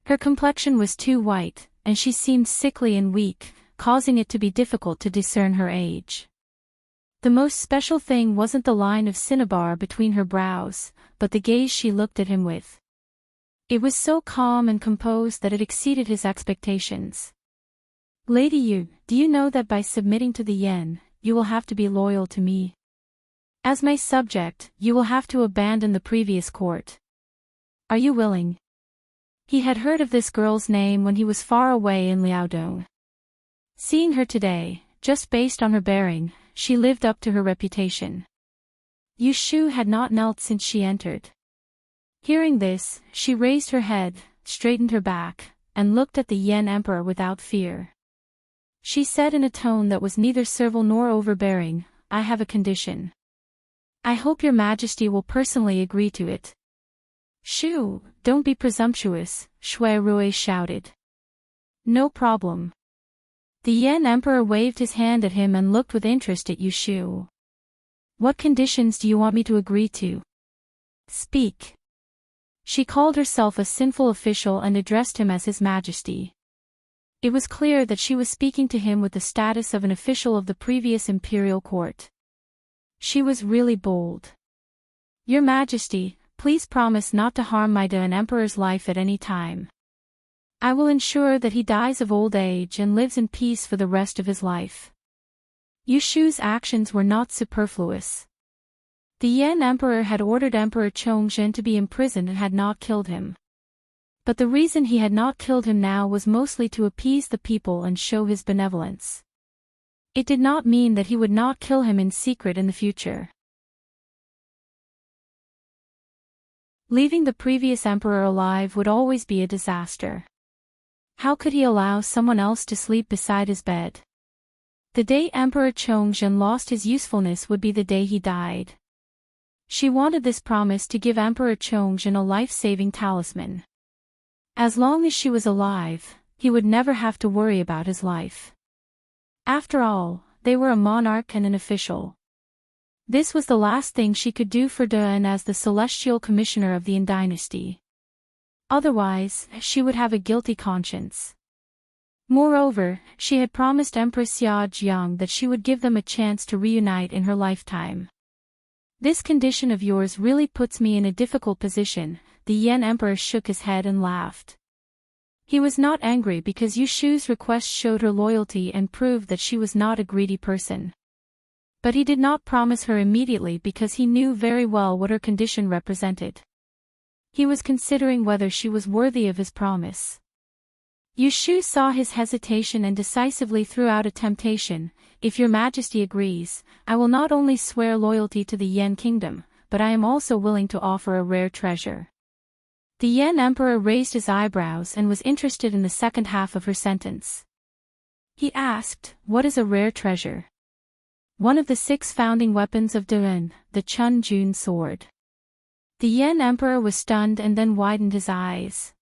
Her complexion was too white, and she seemed sickly and weak, causing it to be difficult to discern her age. The most special thing wasn't the line of cinnabar between her brows, but the gaze she looked at him with. It was so calm and composed that it exceeded his expectations. Lady Yu, do you know that by submitting to the Yan, you will have to be loyal to me? As my subject, you will have to abandon the previous court. Are you willing? He had heard of this girl's name when he was far away in Liaodong. Seeing her today, just based on her bearing, she lived up to her reputation. Yushu had not knelt since she entered. Hearing this, she raised her head, straightened her back, and looked at the Yan Emperor without fear. She said in a tone that was neither servile nor overbearing, I have a condition. I hope your Majesty will personally agree to it. Shoo, don't be presumptuous, Shui Rui shouted. No problem. The Yan Emperor waved his hand at him and looked with interest at Yushu. What conditions do you want me to agree to? Speak. She called herself a sinful official and addressed him as His Majesty. It was clear that she was speaking to him with the status of an official of the previous imperial court. She was really bold. Your Majesty, please promise not to harm my Dan Emperor's life at any time. I will ensure that he dies of old age and lives in peace for the rest of his life. Yushu's actions were not superfluous. The Yan Emperor had ordered Emperor Chongzhen to be imprisoned and had not killed him. But the reason he had not killed him now was mostly to appease the people and show his benevolence. It did not mean that he would not kill him in secret in the future. Leaving the previous emperor alive would always be a disaster. How could he allow someone else to sleep beside his bed? The day Emperor Chongzhen lost his usefulness would be the day he died. She wanted this promise to give Emperor Chongzhen a life-saving talisman. As long as she was alive, he would never have to worry about his life. After all, they were a monarch and an official. This was the last thing she could do for Dan as the celestial commissioner of the Yin dynasty. Otherwise, she would have a guilty conscience. Moreover, she had promised Empress Xia Jiang that she would give them a chance to reunite in her lifetime. This condition of yours really puts me in a difficult position, the Yan Emperor shook his head and laughed. He was not angry because Yushu's request showed her loyalty and proved that she was not a greedy person. But he did not promise her immediately because he knew very well what her condition represented. He was considering whether she was worthy of his promise. Yushu saw his hesitation and decisively threw out a temptation. If your Majesty agrees, I will not only swear loyalty to the Yan kingdom, but I am also willing to offer a rare treasure. The Yan Emperor raised his eyebrows and was interested in the second half of her sentence. He asked, what is a rare treasure? One of the 6 founding weapons of Duan, the Chun Jun sword. The Yan Emperor was stunned and then widened his eyes.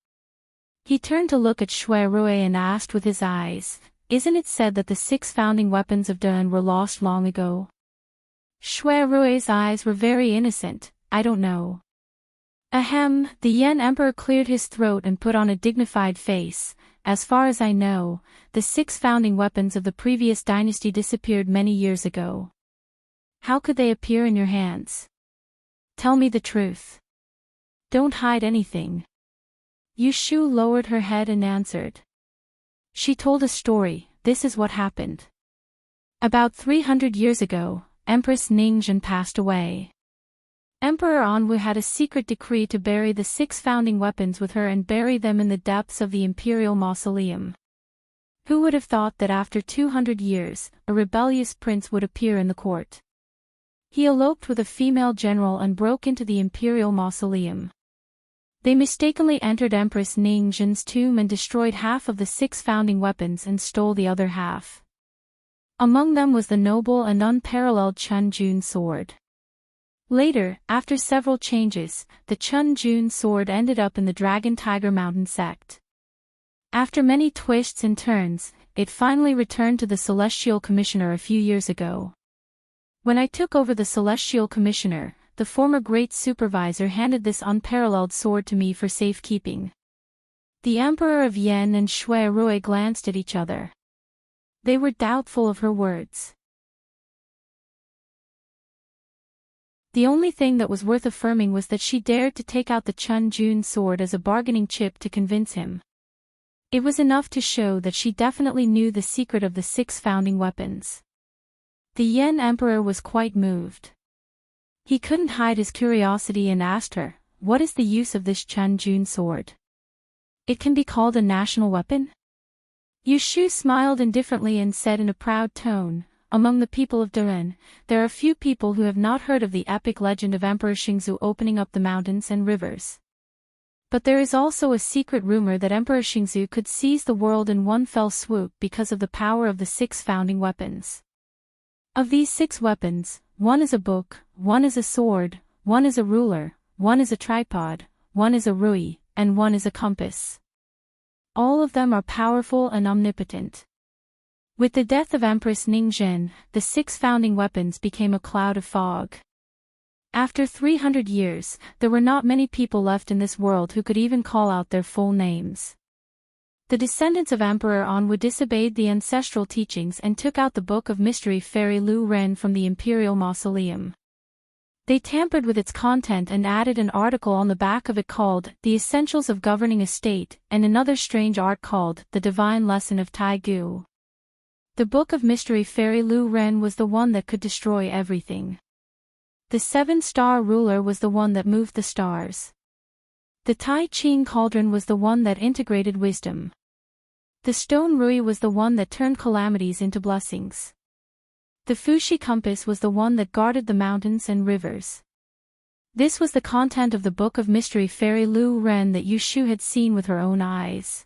He turned to look at Shui Rui and asked with his eyes, isn't it said that the 6 founding weapons of Duan were lost long ago? Shui Rui's eyes were very innocent. I don't know. Ahem, the Yan Emperor cleared his throat and put on a dignified face. As far as I know, the 6 founding weapons of the previous dynasty disappeared many years ago. How could they appear in your hands? Tell me the truth. Don't hide anything. Yushu lowered her head and answered. She told a story. This is what happened. About 300 years ago, Empress Ningzhen passed away. Emperor Anwu had a secret decree to bury the 6 founding weapons with her and bury them in the depths of the imperial mausoleum. Who would have thought that after 200 years, a rebellious prince would appear in the court? He eloped with a female general and broke into the imperial mausoleum. They mistakenly entered Empress Ningzhen's tomb and destroyed half of the 6 founding weapons and stole the other half. Among them was the noble and unparalleled Chun Jun sword. Later, after several changes, the Chun Jun sword ended up in the Dragon Tiger Mountain sect. After many twists and turns, it finally returned to the Celestial Commissioner a few years ago. When I took over the Celestial Commissioner, the former Great Supervisor handed this unparalleled sword to me for safekeeping. The Emperor of Yen and Shui Rui glanced at each other. They were doubtful of her words. The only thing that was worth affirming was that she dared to take out the Chun Jun sword as a bargaining chip to convince him. It was enough to show that she definitely knew the secret of the 6 founding weapons. The Yen Emperor was quite moved. He couldn't hide his curiosity and asked her, "What is the use of this Chun Jun sword? It can be called a national weapon?" Yushu smiled indifferently and said in a proud tone, "Among the people of Duren, there are few people who have not heard of the epic legend of Emperor Xingzu opening up the mountains and rivers. But there is also a secret rumor that Emperor Xingzu could seize the world in one fell swoop because of the power of the 6 founding weapons. Of these 6 weapons, one is a book, one is a sword, one is a ruler, one is a tripod, one is a rui, and one is a compass. All of them are powerful and omnipotent." With the death of Empress Ningzhen, the 6 founding weapons became a cloud of fog. After 300 years, there were not many people left in this world who could even call out their full names. The descendants of Emperor Anwu disobeyed the ancestral teachings and took out the Book of Mystery Fairy Lu Ren from the Imperial Mausoleum. They tampered with its content and added an article on the back of it called The Essentials of Governing a State and another strange art called The Divine Lesson of Tai Gu. The Book of Mystery Fairy Lu Ren was the one that could destroy everything. The 7-star ruler was the one that moved the stars. The Tai Ching cauldron was the one that integrated wisdom. The stone rui was the one that turned calamities into blessings. The Fushi compass was the one that guarded the mountains and rivers. This was the content of the Book of Mystery Fairy Lu Ren that Yushu had seen with her own eyes.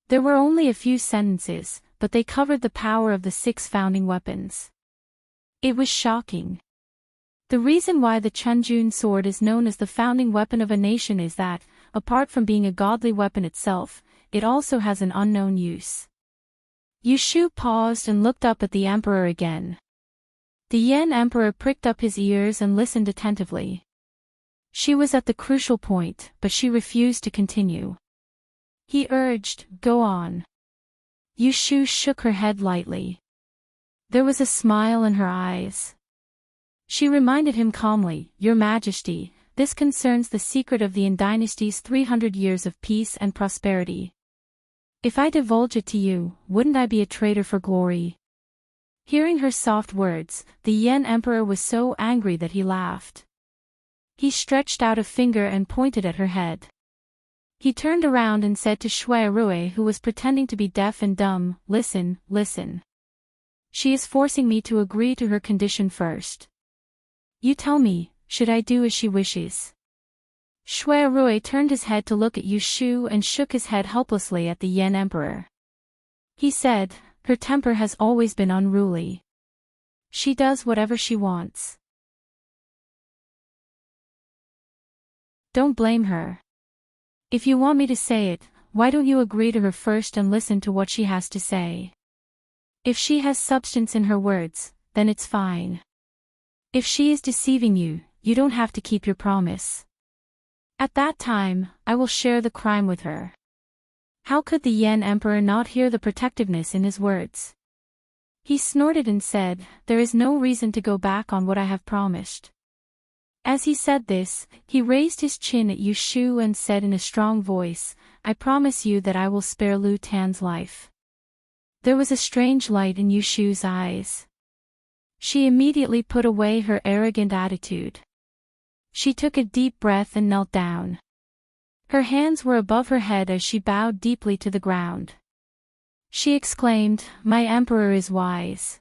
There were only a few sentences, but they covered the power of the 6 founding weapons. It was shocking. The reason why the Chun Jun sword is known as the founding weapon of a nation is that, apart from being a godly weapon itself, it also has an unknown use. Yushu paused and looked up at the Emperor again. The Yen Emperor pricked up his ears and listened attentively. She was at the crucial point, but she refused to continue. He urged, "Go on." Yushu shook her head lightly. There was a smile in her eyes. She reminded him calmly, "Your Majesty, this concerns the secret of the Yin dynasty's 300 years of peace and prosperity. If I divulge it to you, wouldn't I be a traitor for glory?" Hearing her soft words, the Yen Emperor was so angry that he laughed. He stretched out a finger and pointed at her head. He turned around and said to Shui Rui, who was pretending to be deaf and dumb, "Listen, listen. She is forcing me to agree to her condition first. You tell me, should I do as she wishes?" Shui Rui turned his head to look at Yushu and shook his head helplessly at the Yen Emperor. He said, "Her temper has always been unruly. She does whatever she wants. Don't blame her. If you want me to say it, why don't you agree to her first and listen to what she has to say? If she has substance in her words, then it's fine. If she is deceiving you, you don't have to keep your promise. At that time, I will share the crime with her. How could the Yen Emperor not hear the protectiveness in his words? He snorted and said, "There is no reason to go back on what I have promised." As he said this, he raised his chin at Yu Shu and said in a strong voice, "I promise you that I will spare Lu Tan's life." There was a strange light in Yu Shu's eyes. She immediately put away her arrogant attitude. She took a deep breath and knelt down. Her hands were above her head as she bowed deeply to the ground. She exclaimed, "My emperor is wise.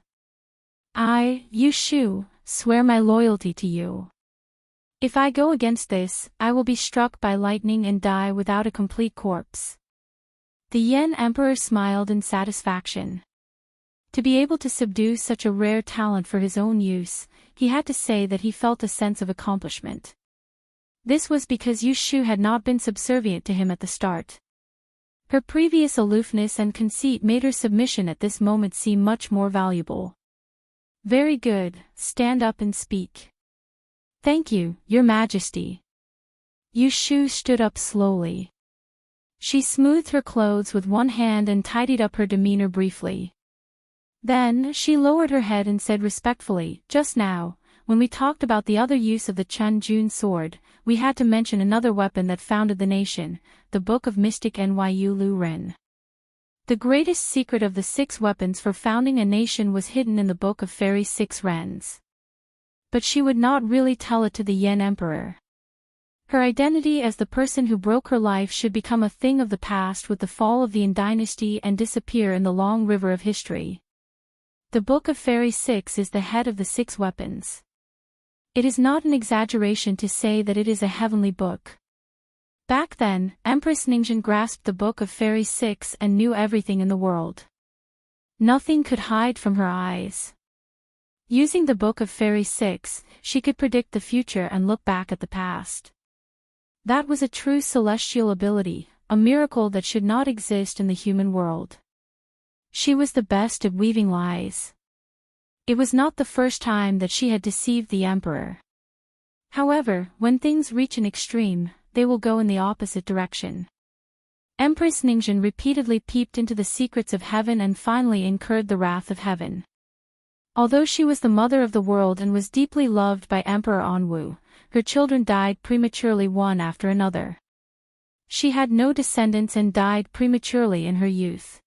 I, Yu Shu, swear my loyalty to you. If I go against this, I will be struck by lightning and die without a complete corpse." The Yen Emperor smiled in satisfaction. To be able to subdue such a rare talent for his own use, he had to say that he felt a sense of accomplishment. This was because Yu Shu had not been subservient to him at the start. Her previous aloofness and conceit made her submission at this moment seem much more valuable. "Very good, stand up and speak." "Thank you, Your Majesty." Yu Shu stood up slowly. She smoothed her clothes with one hand and tidied up her demeanor briefly. Then, she lowered her head and said respectfully, "Just now, when we talked about the other use of the Chun Jun sword, we had to mention another weapon that founded the nation, the Book of Mystic Nyu Lu Ren. The greatest secret of the 6 weapons for founding a nation was hidden in the Book of Fairy 6 Rens. But she would not really tell it to the Yen Emperor. Her identity as the person who broke her life should become a thing of the past with the fall of the Yin dynasty and disappear in the long river of history. The Book of Fairy 6 is the head of the 6 weapons. It is not an exaggeration to say that it is a heavenly book. Back then, Empress Ningxuan grasped the Book of Fairy 6 and knew everything in the world. Nothing could hide from her eyes. Using the Book of Fairy 6, she could predict the future and look back at the past. That was a true celestial ability, a miracle that should not exist in the human world. She was the best at weaving lies. It was not the first time that she had deceived the emperor. However, when things reach an extreme, they will go in the opposite direction. Empress Ningxuan repeatedly peeped into the secrets of heaven and finally incurred the wrath of heaven. Although she was the mother of the world and was deeply loved by Emperor Anwu, her children died prematurely one after another. She had no descendants and died prematurely in her youth.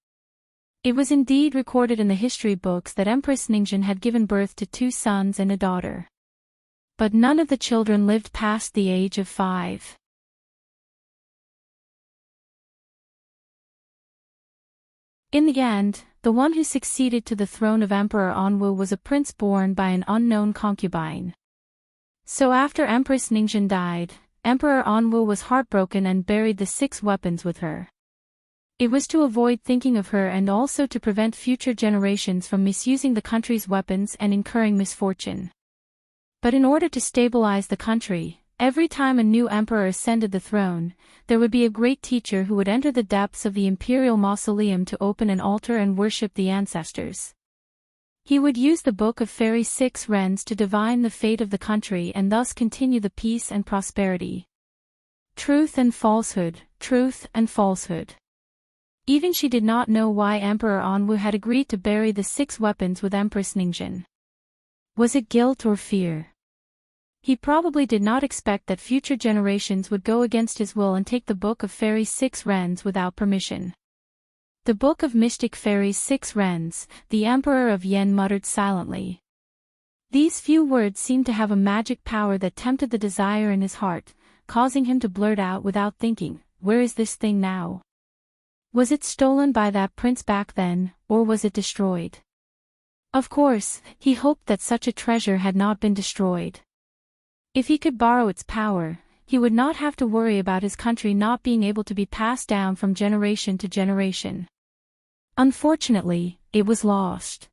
It was indeed recorded in the history books that Empress Ningxuan had given birth to 2 sons and a daughter. But none of the children lived past the age of 5. In the end, the one who succeeded to the throne of Emperor Anwu was a prince born by an unknown concubine. So after Empress Ningxuan died, Emperor Anwu was heartbroken and buried the 6 weapons with her. It was to avoid thinking of her and also to prevent future generations from misusing the country's weapons and incurring misfortune. But in order to stabilize the country, every time a new emperor ascended the throne, there would be a great teacher who would enter the depths of the imperial mausoleum to open an altar and worship the ancestors. He would use the Book of Fairy 6 Rens to divine the fate of the country and thus continue the peace and prosperity. Truth and falsehood, truth and falsehood. Even she did not know why Emperor Anwu had agreed to bury the 6 weapons with Empress Ningxuan. Was it guilt or fear? He probably did not expect that future generations would go against his will and take the Book of Fairy 6 Rens without permission. The Book of Mystic Fairies 6 Rens, the Emperor of Yen muttered silently. These few words seemed to have a magic power that tempted the desire in his heart, causing him to blurt out without thinking, "Where is this thing now? Was it stolen by that prince back then, or was it destroyed?" Of course, he hoped that such a treasure had not been destroyed. If he could borrow its power, he would not have to worry about his country not being able to be passed down from generation to generation. Unfortunately, it was lost.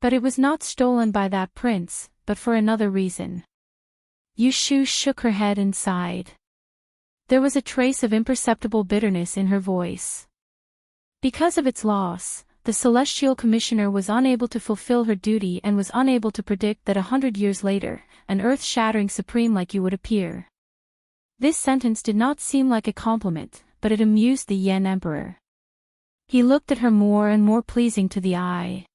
But it was not stolen by that prince, but for another reason. Yu Shu shook her head and sighed. There was a trace of imperceptible bitterness in her voice. Because of its loss, the celestial commissioner was unable to fulfill her duty and was unable to predict that 100 years later, an earth-shattering supreme like you would appear. This sentence did not seem like a compliment, but it amused the Yen Emperor. He looked at her more and more pleasing to the eye.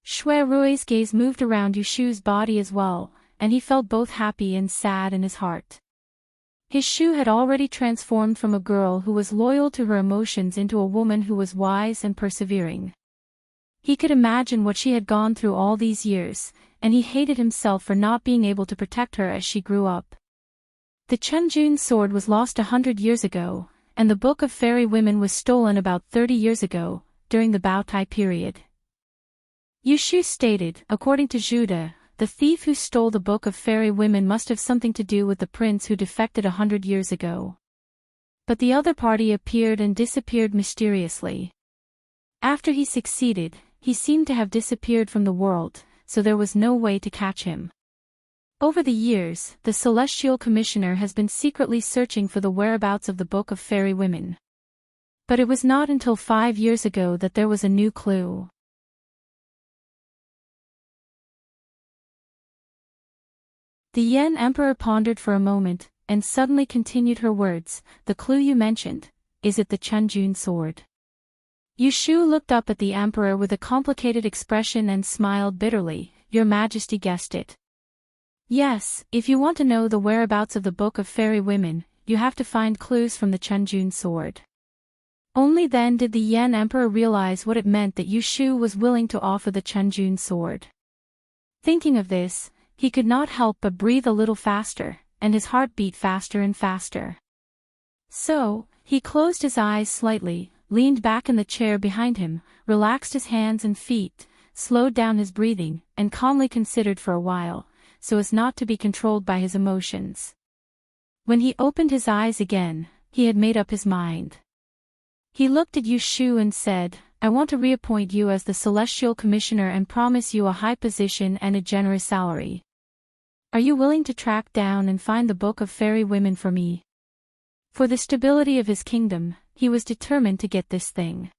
Shui Rui's gaze moved around Yushu's body as well, and he felt both happy and sad in his heart. His Shu had already transformed from a girl who was loyal to her emotions into a woman who was wise and persevering. He could imagine what she had gone through all these years, and he hated himself for not being able to protect her as she grew up. The Chunjun sword was lost 100 years ago, and the Book of Fairy Women was stolen about 30 years ago, during the Baotai period. Yushu stated, according to Juda, the thief who stole the Book of Fairy Women must have something to do with the prince who defected 100 years ago. But the other party appeared and disappeared mysteriously. After he succeeded, he seemed to have disappeared from the world, so there was no way to catch him. Over the years, the Celestial Commissioner has been secretly searching for the whereabouts of the Book of Fairy Women. But it was not until 5 years ago that there was a new clue. The Yen Emperor pondered for a moment, and suddenly continued her words, "The clue you mentioned, is it the Chunjun sword?" Yushu looked up at the Emperor with a complicated expression and smiled bitterly. "Your Majesty guessed it. Yes, if you want to know the whereabouts of the Book of Fairy Women, you have to find clues from the Chunjun sword." Only then did the Yen Emperor realize what it meant that Yushu was willing to offer the Chunjun sword. Thinking of this, he could not help but breathe a little faster, and his heart beat faster and faster. So, he closed his eyes slightly, leaned back in the chair behind him, relaxed his hands and feet, slowed down his breathing, and calmly considered for a while, so as not to be controlled by his emotions. When he opened his eyes again, he had made up his mind. He looked at Yushu and said, "I want to reappoint you as the Celestial Commissioner and promise you a high position and a generous salary. Are you willing to track down and find the Book of Fairy Women for me?" For the stability of his kingdom, he was determined to get this thing.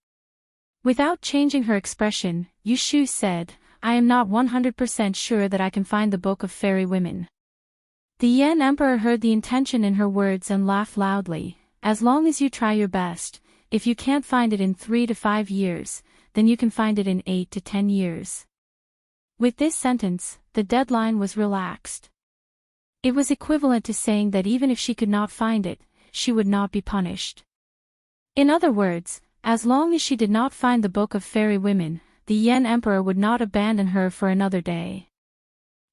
Without changing her expression, Yushu said, "I am not 100% sure that I can find the Book of Fairy Women." The Yen Emperor heard the intention in her words and laughed loudly. "As long as you try your best, if you can't find it in 3 to 5 years, then you can find it in 8 to 10 years. With this sentence, the deadline was relaxed. It was equivalent to saying that even if she could not find it, she would not be punished. In other words, as long as she did not find the Book of Fairy Women, the Yen Emperor would not abandon her for another day.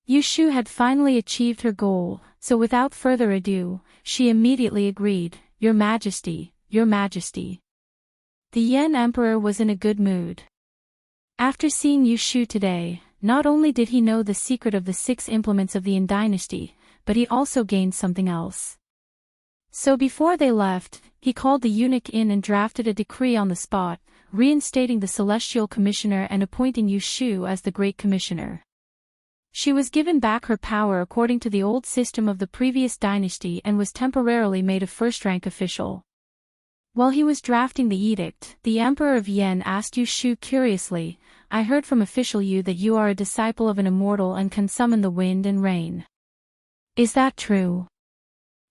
Yushu had finally achieved her goal, so without further ado, she immediately agreed, "Your Majesty, Your Majesty." The Yen Emperor was in a good mood. After seeing Yushu today, not only did he know the secret of the 6 implements of the Yin dynasty, but he also gained something else. So before they left, he called the eunuch in and drafted a decree on the spot, reinstating the Celestial Commissioner and appointing Yushu as the Great Commissioner. She was given back her power according to the old system of the previous dynasty and was temporarily made a first-rank official. While he was drafting the edict, the Emperor of Yen asked Yushu curiously, "I heard from official Yu that you are a disciple of an immortal and can summon the wind and rain. Is that true?"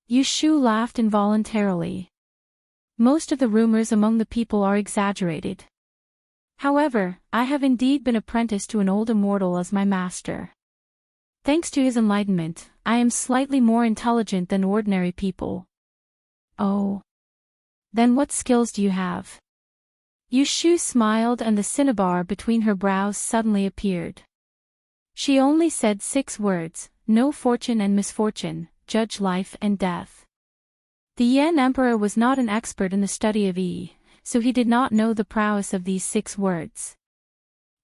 Yushu laughed involuntarily. Most of the rumors among the people are exaggerated. However, I have indeed been apprenticed to an old immortal as my master. Thanks to his enlightenment, I am slightly more intelligent than ordinary people. Oh. Then what skills do you have? Yushu smiled and the cinnabar between her brows suddenly appeared. She only said 6 words, "No fortune and misfortune, judge life and death." The Yen Emperor was not an expert in the study of Yi, so he did not know the prowess of these 6 words.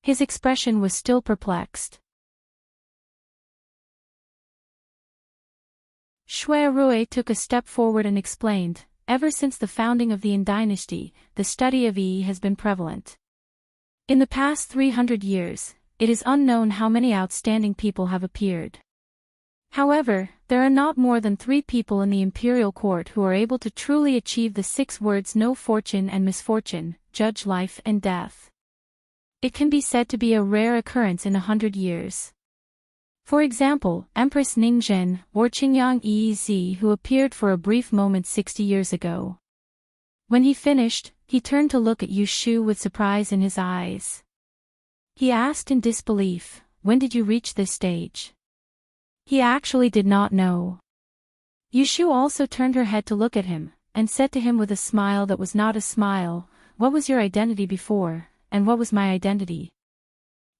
His expression was still perplexed. Shui Rui took a step forward and explained, "Ever since the founding of the Yin dynasty, the study of Yi has been prevalent. In the past 300 years, it is unknown how many outstanding people have appeared. However, there are not more than 3 people in the imperial court who are able to truly achieve the 6 words no fortune and misfortune, judge life and death. It can be said to be a rare occurrence in 100 years. For example, Empress Ningzhen, or Qingyang Yizi, who appeared for a brief moment 60 years ago. When he finished, he turned to look at Yu Shu with surprise in his eyes. He asked in disbelief, "When did you reach this stage?" He actually did not know. Yu Shu also turned her head to look at him, and said to him with a smile that was not a smile, "What was your identity before, and what was my identity?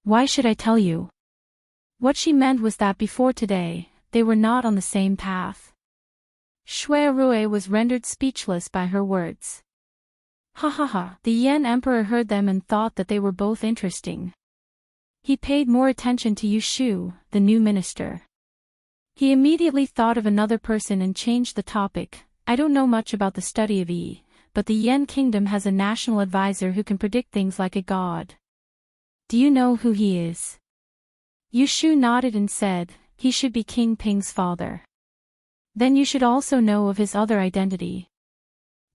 Why should I tell you?" What she meant was that before today, they were not on the same path. Shui Rui was rendered speechless by her words. Ha ha ha, the Yan Emperor heard them and thought that they were both interesting. He paid more attention to Yu Shu, the new minister. He immediately thought of another person and changed the topic. "I don't know much about the study of Yi, but the Yan kingdom has a national advisor who can predict things like a god. Do you know who he is?" Yu Shu nodded and said, "He should be King Ping's father. Then you should also know of his other identity.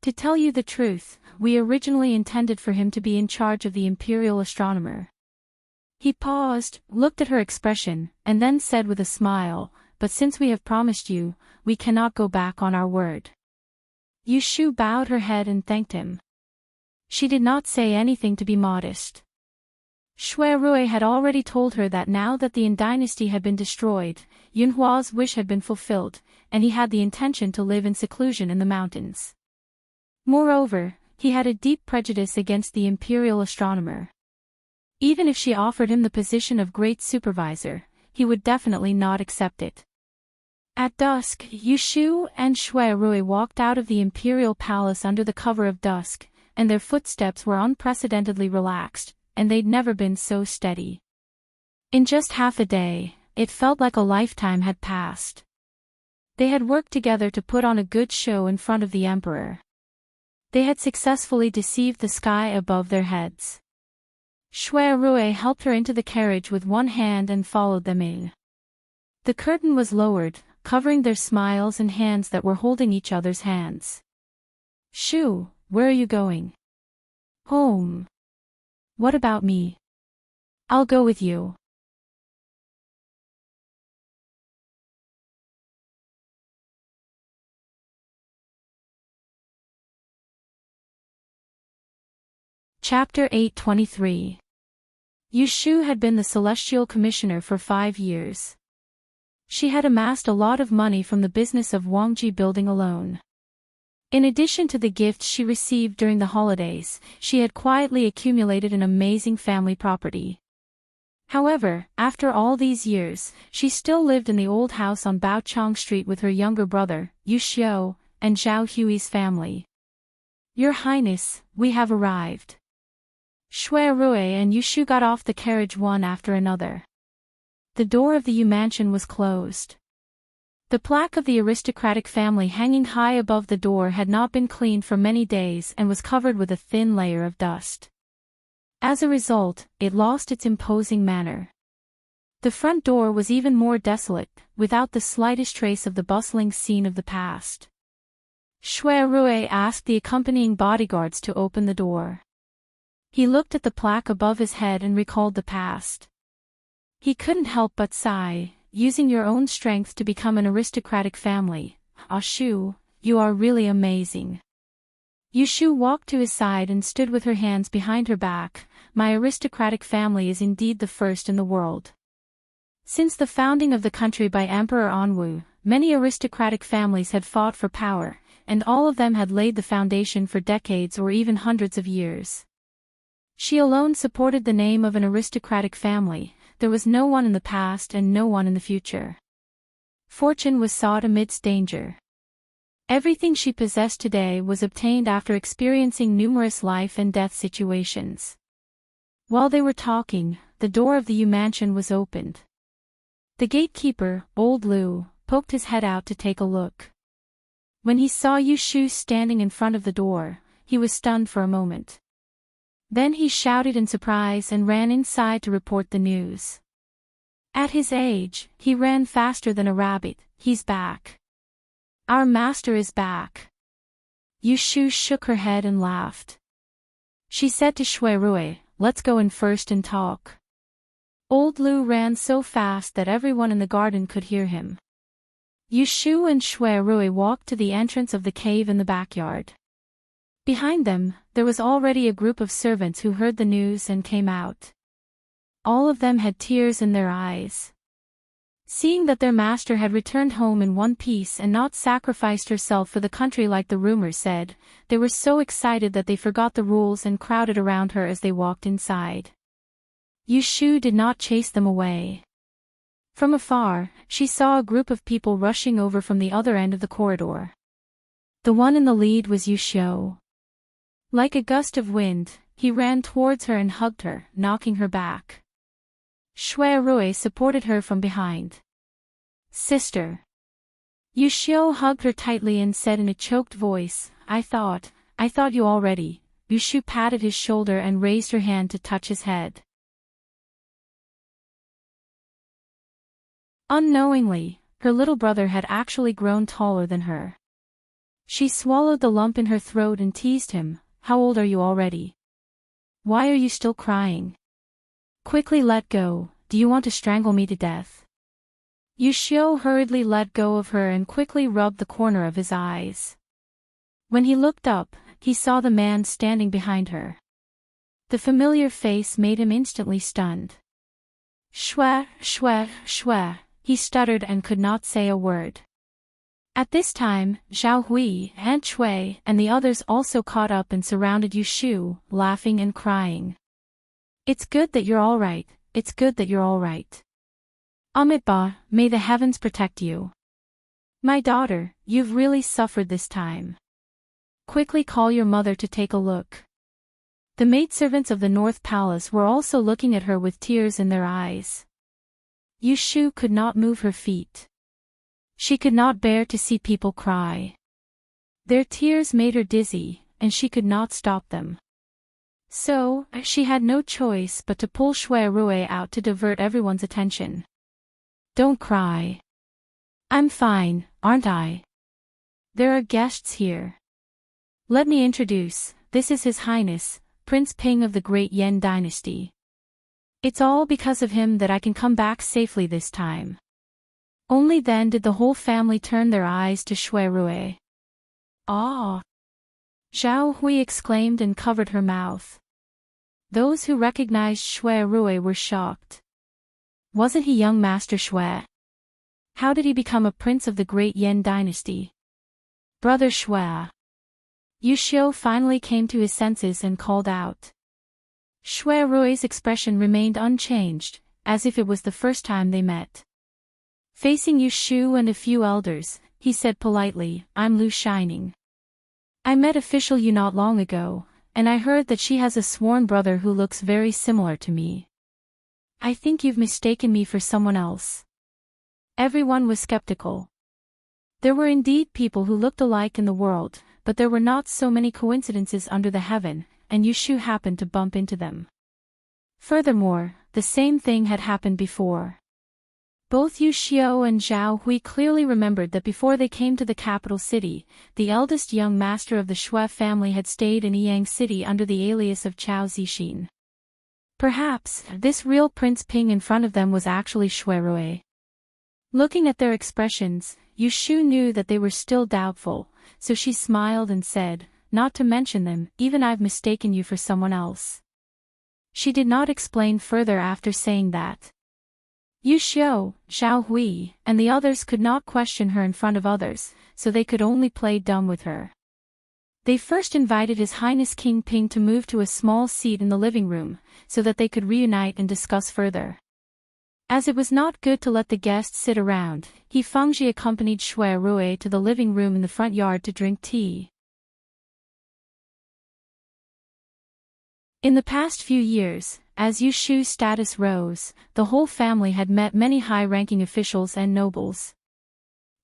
To tell you the truth, we originally intended for him to be in charge of the imperial astronomer." He paused, looked at her expression, and then said with a smile, "But since we have promised you, we cannot go back on our word." Yu Shu bowed her head and thanked him. She did not say anything to be modest. Shui Rui had already told her that now that the Yin dynasty had been destroyed, Yunhua's wish had been fulfilled, and he had the intention to live in seclusion in the mountains. Moreover, he had a deep prejudice against the imperial astronomer. Even if she offered him the position of great supervisor, he would definitely not accept it. At dusk, Yu Shu and Shui Rui walked out of the imperial palace under the cover of dusk, and their footsteps were unprecedentedly relaxed, and they'd never been so steady. In just half a day, it felt like a lifetime had passed. They had worked together to put on a good show in front of the emperor. They had successfully deceived the sky above their heads. Shui Rui helped her into the carriage with one hand and followed them in. The curtain was lowered, covering their smiles and hands that were holding each other's hands. "Shu, where are you going?" "Home." "What about me?" "I'll go with you." Chapter 823. Yu Shu had been the Celestial Commissioner for 5 years. She had amassed a lot of money from the business of Wangji building alone. In addition to the gifts she received during the holidays, she had quietly accumulated an amazing family property. However, after all these years, she still lived in the old house on Baochang Street with her younger brother, Yu Xiao, and Zhao Hui's family. "Your Highness, we have arrived." Shui Rui and Yu Shu got off the carriage one after another. The door of the Yu mansion was closed. The plaque of the aristocratic family hanging high above the door had not been cleaned for many days and was covered with a thin layer of dust. As a result, it lost its imposing manner. The front door was even more desolate, without the slightest trace of the bustling scene of the past. Shui Rui asked the accompanying bodyguards to open the door. He looked at the plaque above his head and recalled the past. He couldn't help but sigh. "Using your own strength to become an aristocratic family. Ah Shu, you are really amazing." Yu Shu walked to his side and stood with her hands behind her back. "My aristocratic family is indeed the first in the world. Since the founding of the country by Emperor Anwu, many aristocratic families had fought for power, and all of them had laid the foundation for decades or even hundreds of years. She alone supported the name of an aristocratic family. There was no one in the past and no one in the future. Fortune was sought amidst danger. Everything she possessed today was obtained after experiencing numerous life and death situations." While they were talking, the door of the Yu mansion was opened. The gatekeeper, old Lu, poked his head out to take a look. When he saw Yu Shu standing in front of the door, he was stunned for a moment. Then he shouted in surprise and ran inside to report the news. At his age, he ran faster than a rabbit. "He's back. Our master is back." Yu Shu shook her head and laughed. She said to Shui Rui, let's go in first and talk. Old Lu ran so fast that everyone in the garden could hear him. Yushu and Shui Rui walked to the entrance of the cave in the backyard. Behind them, there was already a group of servants who heard the news and came out. All of them had tears in their eyes. Seeing that their master had returned home in one piece and not sacrificed herself for the country like the rumors said, they were so excited that they forgot the rules and crowded around her as they walked inside. Yushu did not chase them away. From afar, she saw a group of people rushing over from the other end of the corridor. The one in the lead was Yushu. Like a gust of wind, he ran towards her and hugged her, knocking her back. Shui Rui supported her from behind. Sister. Yushu hugged her tightly and said in a choked voice, I thought you already. Yushu patted his shoulder and raised her hand to touch his head. Unknowingly, her little brother had actually grown taller than her. She swallowed the lump in her throat and teased him, How old are you already? Why are you still crying? Quickly let go, do you want to strangle me to death? Yushu hurriedly let go of her and quickly rubbed the corner of his eyes. When he looked up, he saw the man standing behind her. The familiar face made him instantly stunned. Shwe, shwe, shwe, he stuttered and could not say a word. At this time, Zhao Hui, Aunt Shui, and the others also caught up and surrounded Yushu, laughing and crying. It's good that you're all right, it's good that you're all right. Amitabha, may the heavens protect you. My daughter, you've really suffered this time. Quickly call your mother to take a look. The maidservants of the North Palace were also looking at her with tears in their eyes. Yushu could not move her feet. She could not bear to see people cry. Their tears made her dizzy, and she could not stop them. So, she had no choice but to pull Shui Rui out to divert everyone's attention. Don't cry. I'm fine, aren't I? There are guests here. Let me introduce, this is His Highness, Prince Ping of the Great Yan Dynasty. It's all because of him that I can come back safely this time. Only then did the whole family turn their eyes to Shui Rui. Ah! Zhao Hui exclaimed and covered her mouth. Those who recognized Shui Rui were shocked. Wasn't he young Master Shui? How did he become a prince of the Great Yan Dynasty? Brother Shui. Yushu finally came to his senses and called out. Shui Rui's expression remained unchanged, as if it was the first time they met. Facing Yushu and a few elders, he said politely, I'm Lu Shining. I met official Yu not long ago, and I heard that she has a sworn brother who looks very similar to me. I think you've mistaken me for someone else. Everyone was skeptical. There were indeed people who looked alike in the world, but there were not so many coincidences under the heaven, and Yushu happened to bump into them. Furthermore, the same thing had happened before. Both Yushu and Zhao Hui clearly remembered that before they came to the capital city, the eldest young master of the Shui family had stayed in Yang City under the alias of Chao Zixin. Perhaps, this real Prince Ping in front of them was actually Shui Rui. Looking at their expressions, Yushu knew that they were still doubtful, so she smiled and said, not to mention them, even I've mistaken you for someone else. She did not explain further after saying that. Yushu, Zhao Hui, and the others could not question her in front of others, so they could only play dumb with her. They first invited His Highness King Ping to move to a small seat in the living room, so that they could reunite and discuss further. As it was not good to let the guests sit around, He Fengji accompanied Shui Rui to the living room in the front yard to drink tea. In the past few years, as Yushu's status rose, the whole family had met many high-ranking officials and nobles.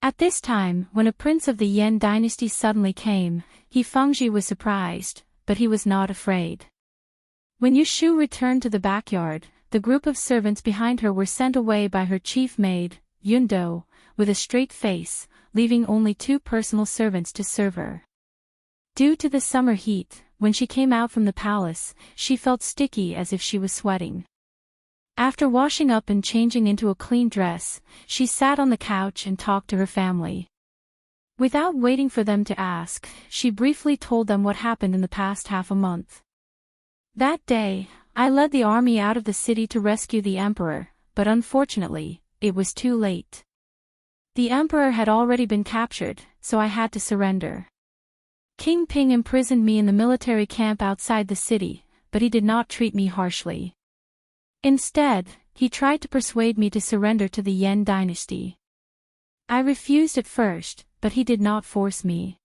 At this time, when a prince of the Yan dynasty suddenly came, He Fengji was surprised, but he was not afraid. When Yushu returned to the backyard, the group of servants behind her were sent away by her chief maid, Yundo, with a straight face, leaving only 2 personal servants to serve her. Due to the summer heat, when she came out from the palace, she felt sticky as if she was sweating. After washing up and changing into a clean dress, she sat on the couch and talked to her family. Without waiting for them to ask, she briefly told them what happened in the past half a month. That day, I led the army out of the city to rescue the emperor, but unfortunately, it was too late. The emperor had already been captured, so I had to surrender. King Ping imprisoned me in the military camp outside the city, but he did not treat me harshly. Instead, he tried to persuade me to surrender to the Yan dynasty. I refused at first, but he did not force me.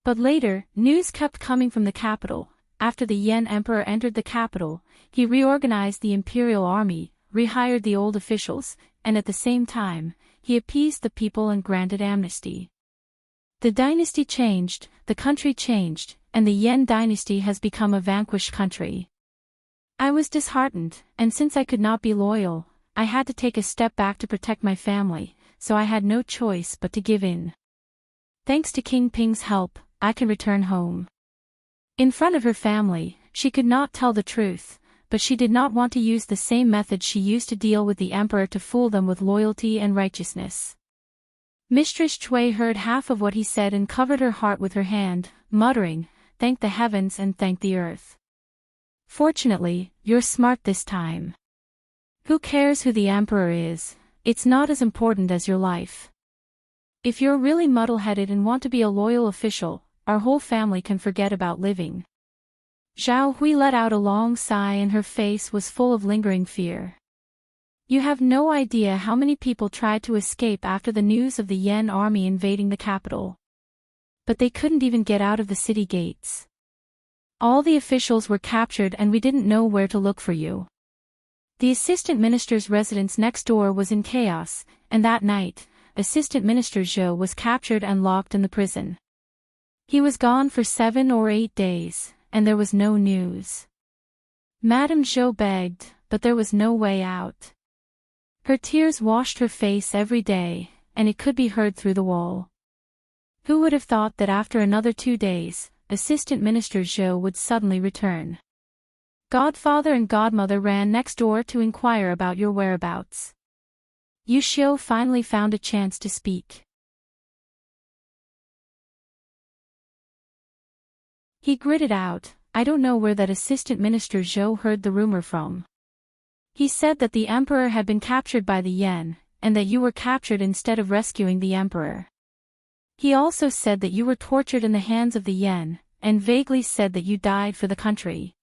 But later, news kept coming from the capital. After the Yan emperor entered the capital, he reorganized the imperial army, rehired the old officials, and at the same time, he appeased the people and granted amnesty. The dynasty changed, the country changed, and the Yan dynasty has become a vanquished country. I was disheartened, and since I could not be loyal, I had to take a step back to protect my family, so I had no choice but to give in. Thanks to King Ping's help, I can return home. In front of her family, she could not tell the truth, but she did not want to use the same method she used to deal with the emperor to fool them with loyalty and righteousness. Mistress Chui heard half of what he said and covered her heart with her hand, muttering, "Thank the heavens and thank the earth. Fortunately, you're smart this time. Who cares who the emperor is? It's not as important as your life. If you're really muddle-headed and want to be a loyal official, our whole family can forget about living." Zhao Hui let out a long sigh and her face was full of lingering fear. You have no idea how many people tried to escape after the news of the Yan army invading the capital. But they couldn't even get out of the city gates. All the officials were captured and we didn't know where to look for you. The assistant minister's residence next door was in chaos, and that night, Assistant Minister Zhou was captured and locked in the prison. He was gone for 7 or 8 days, and there was no news. Madame Zhou begged, but there was no way out. Her tears washed her face every day, and it could be heard through the wall. Who would have thought that after another 2 days, Assistant Minister Zhou would suddenly return? Godfather and Godmother ran next door to inquire about your whereabouts. Yu Xiu finally found a chance to speak. He gritted out, "I don't know where that Assistant Minister Zhou heard the rumor from. He said that the emperor had been captured by the Yan, and that you were captured instead of rescuing the emperor. He also said that you were tortured in the hands of the Yan, and vaguely said that you died for the country."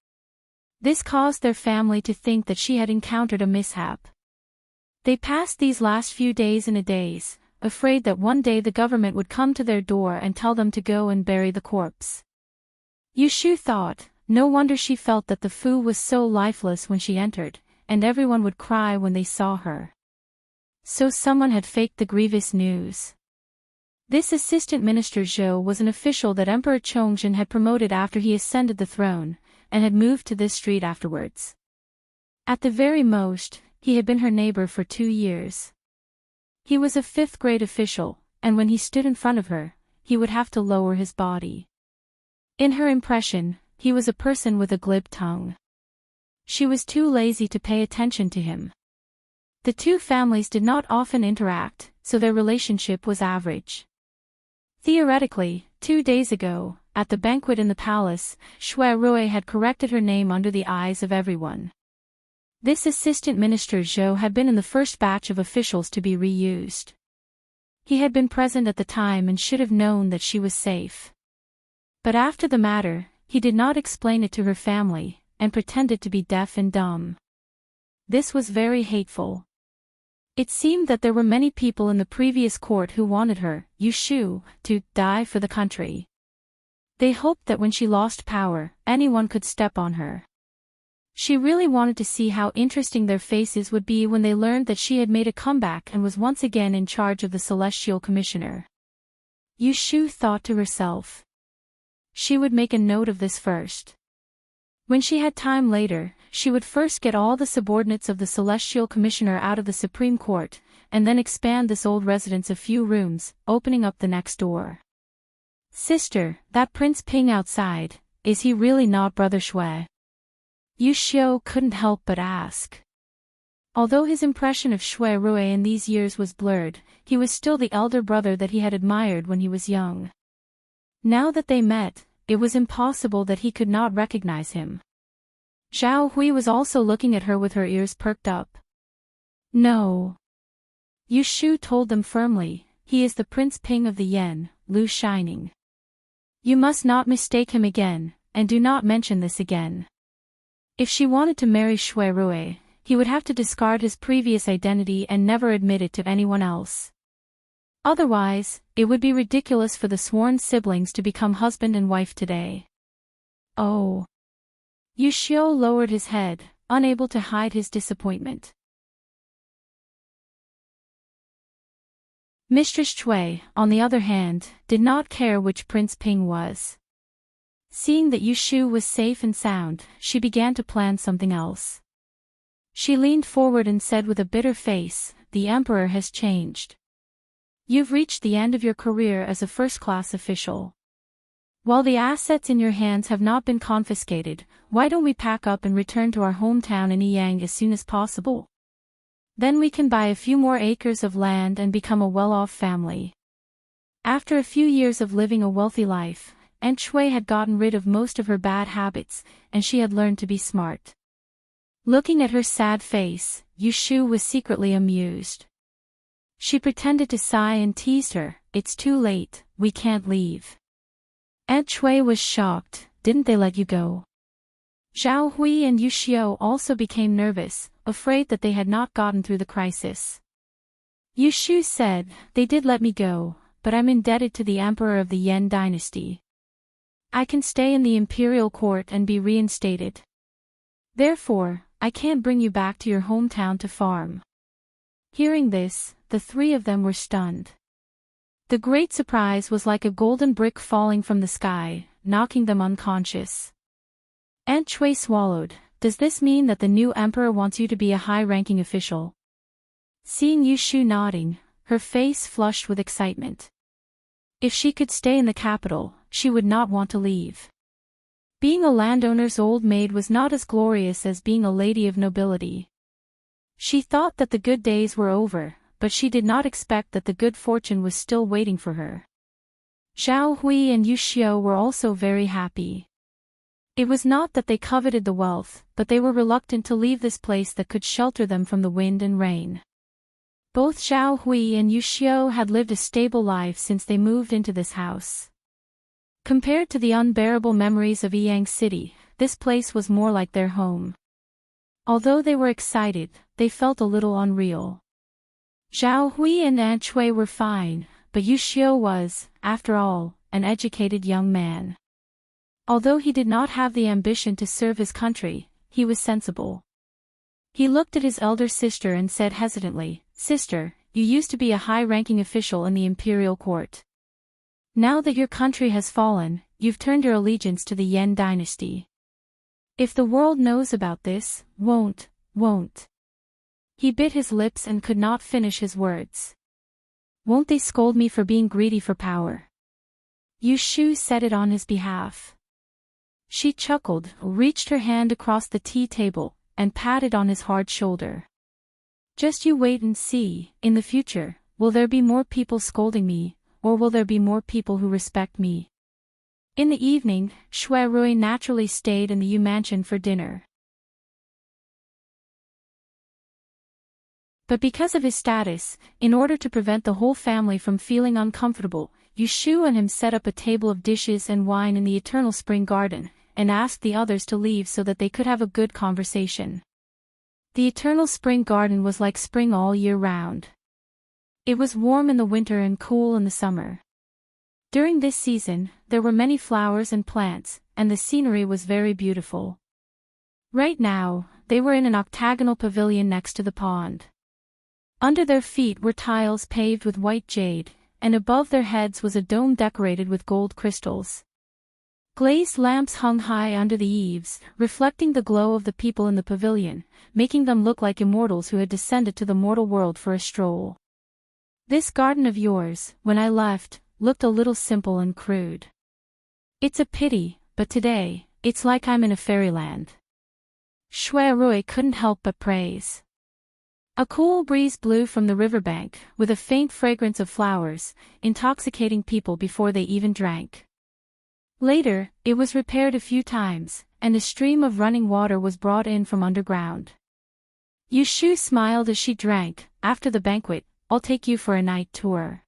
This caused their family to think that she had encountered a mishap. They passed these last few days in a daze, afraid that one day the government would come to their door and tell them to go and bury the corpse. Yu Shu thought, no wonder she felt that the Fu was so lifeless when she entered, and everyone would cry when they saw her. So someone had faked the grievous news. This Assistant Minister Zhou was an official that Emperor Chongzhen had promoted after he ascended the throne, and had moved to this street afterwards. At the very most, he had been her neighbor for 2 years. He was a 5th-grade official, and when he stood in front of her, he would have to lower his body. In her impression, he was a person with a glib tongue. She was too lazy to pay attention to him. The two families did not often interact, so their relationship was average. Theoretically, 2 days ago, at the banquet in the palace, Shui Rui had corrected her name under the eyes of everyone. This Assistant Minister Zhou had been in the first batch of officials to be reused. He had been present at the time and should have known that she was safe. But after the matter, he did not explain it to her family, and pretended to be deaf and dumb. This was very hateful. It seemed that there were many people in the previous court who wanted her, Yu Shu, to die for the country. They hoped that when she lost power, anyone could step on her. She really wanted to see how interesting their faces would be when they learned that she had made a comeback and was once again in charge of the Celestial Commissioner. Yu Shu thought to herself. She would make a note of this first. When she had time later, she would first get all the subordinates of the Celestial Commissioner out of the Supreme Court, and then expand this old residence a few rooms, opening up the next door. "Sister, that Prince Ping outside, is he really not Brother Shui? Yu Xiu couldn't help but ask. Although his impression of Shui Rui in these years was blurred, he was still the elder brother that he had admired when he was young. Now that they met, it was impossible that he could not recognize him. Zhao Hui was also looking at her with her ears perked up. No. Yu Shu told them firmly, he is the Prince Ping of the Yan, Lu Shining. You must not mistake him again, and do not mention this again. If she wanted to marry Shui Rui, he would have to discard his previous identity and never admit it to anyone else. Otherwise, it would be ridiculous for the sworn siblings to become husband and wife today. Oh. Yu Xiu lowered his head, unable to hide his disappointment. Mistress Chui, on the other hand, did not care which Prince Ping was. Seeing that Yu Shu was safe and sound, she began to plan something else. She leaned forward and said with a bitter face, "The Emperor has changed. You've reached the end of your career as a first-class official. While the assets in your hands have not been confiscated, why don't we pack up and return to our hometown in Yang as soon as possible? Then we can buy a few more acres of land and become a well-off family." After a few years of living a wealthy life, Aunt Shui had gotten rid of most of her bad habits, and she had learned to be smart. Looking at her sad face, Yu Shu was secretly amused. She pretended to sigh and teased her, "It's too late, we can't leave." Aunt Shui was shocked, "Didn't they let you go?" Zhao Hui and Yu Xiu also became nervous, afraid that they had not gotten through the crisis. Yu Shu said, "They did let me go, but I'm indebted to the Emperor of the Yan dynasty. I can stay in the imperial court and be reinstated. Therefore, I can't bring you back to your hometown to farm." Hearing this, the three of them were stunned. The great surprise was like a golden brick falling from the sky, knocking them unconscious. Aunt Chui swallowed. "Does this mean that the new emperor wants you to be a high-ranking official?" Seeing Yu Shu nodding, her face flushed with excitement. If she could stay in the capital, she would not want to leave. Being a landowner's old maid was not as glorious as being a lady of nobility. She thought that the good days were over, but she did not expect that the good fortune was still waiting for her. Zhao Hui and Yu Xiu were also very happy. It was not that they coveted the wealth, but they were reluctant to leave this place that could shelter them from the wind and rain. Both Zhao Hui and Yu Xiu had lived a stable life since they moved into this house. Compared to the unbearable memories of Yang City, this place was more like their home. Although they were excited, they felt a little unreal. Zhao Hui and Aunt Shui were fine, but Yu Xiu was, after all, an educated young man. Although he did not have the ambition to serve his country, he was sensible. He looked at his elder sister and said hesitantly, "Sister, you used to be a high-ranking official in the imperial court. Now that your country has fallen, you've turned your allegiance to the Yan dynasty. If the world knows about this, won't. He bit his lips and could not finish his words. Won't they scold me for being greedy for power?" Yu Shu said it on his behalf. She chuckled, reached her hand across the tea table, and patted on his hard shoulder. "Just you wait and see, in the future, will there be more people scolding me, or will there be more people who respect me?" In the evening, Shui Rui naturally stayed in the Yu mansion for dinner. But because of his status, in order to prevent the whole family from feeling uncomfortable, Yu Shu and him set up a table of dishes and wine in the eternal spring garden, and asked the others to leave so that they could have a good conversation. The eternal spring garden was like spring all year round. It was warm in the winter and cool in the summer. During this season, there were many flowers and plants, and the scenery was very beautiful. Right now, they were in an octagonal pavilion next to the pond. Under their feet were tiles paved with white jade, and above their heads was a dome decorated with gold crystals. Glazed lamps hung high under the eaves, reflecting the glow of the people in the pavilion, making them look like immortals who had descended to the mortal world for a stroll. "This garden of yours, when I left, looked a little simple and crude. It's a pity, but today, it's like I'm in a fairyland. Shui Rui couldn't help but praise. A cool breeze blew from the riverbank, with a faint fragrance of flowers, intoxicating people before they even drank. Later, it was repaired a few times, and a stream of running water was brought in from underground. Yushu smiled as she drank. After the banquet, I'll take you for a night tour.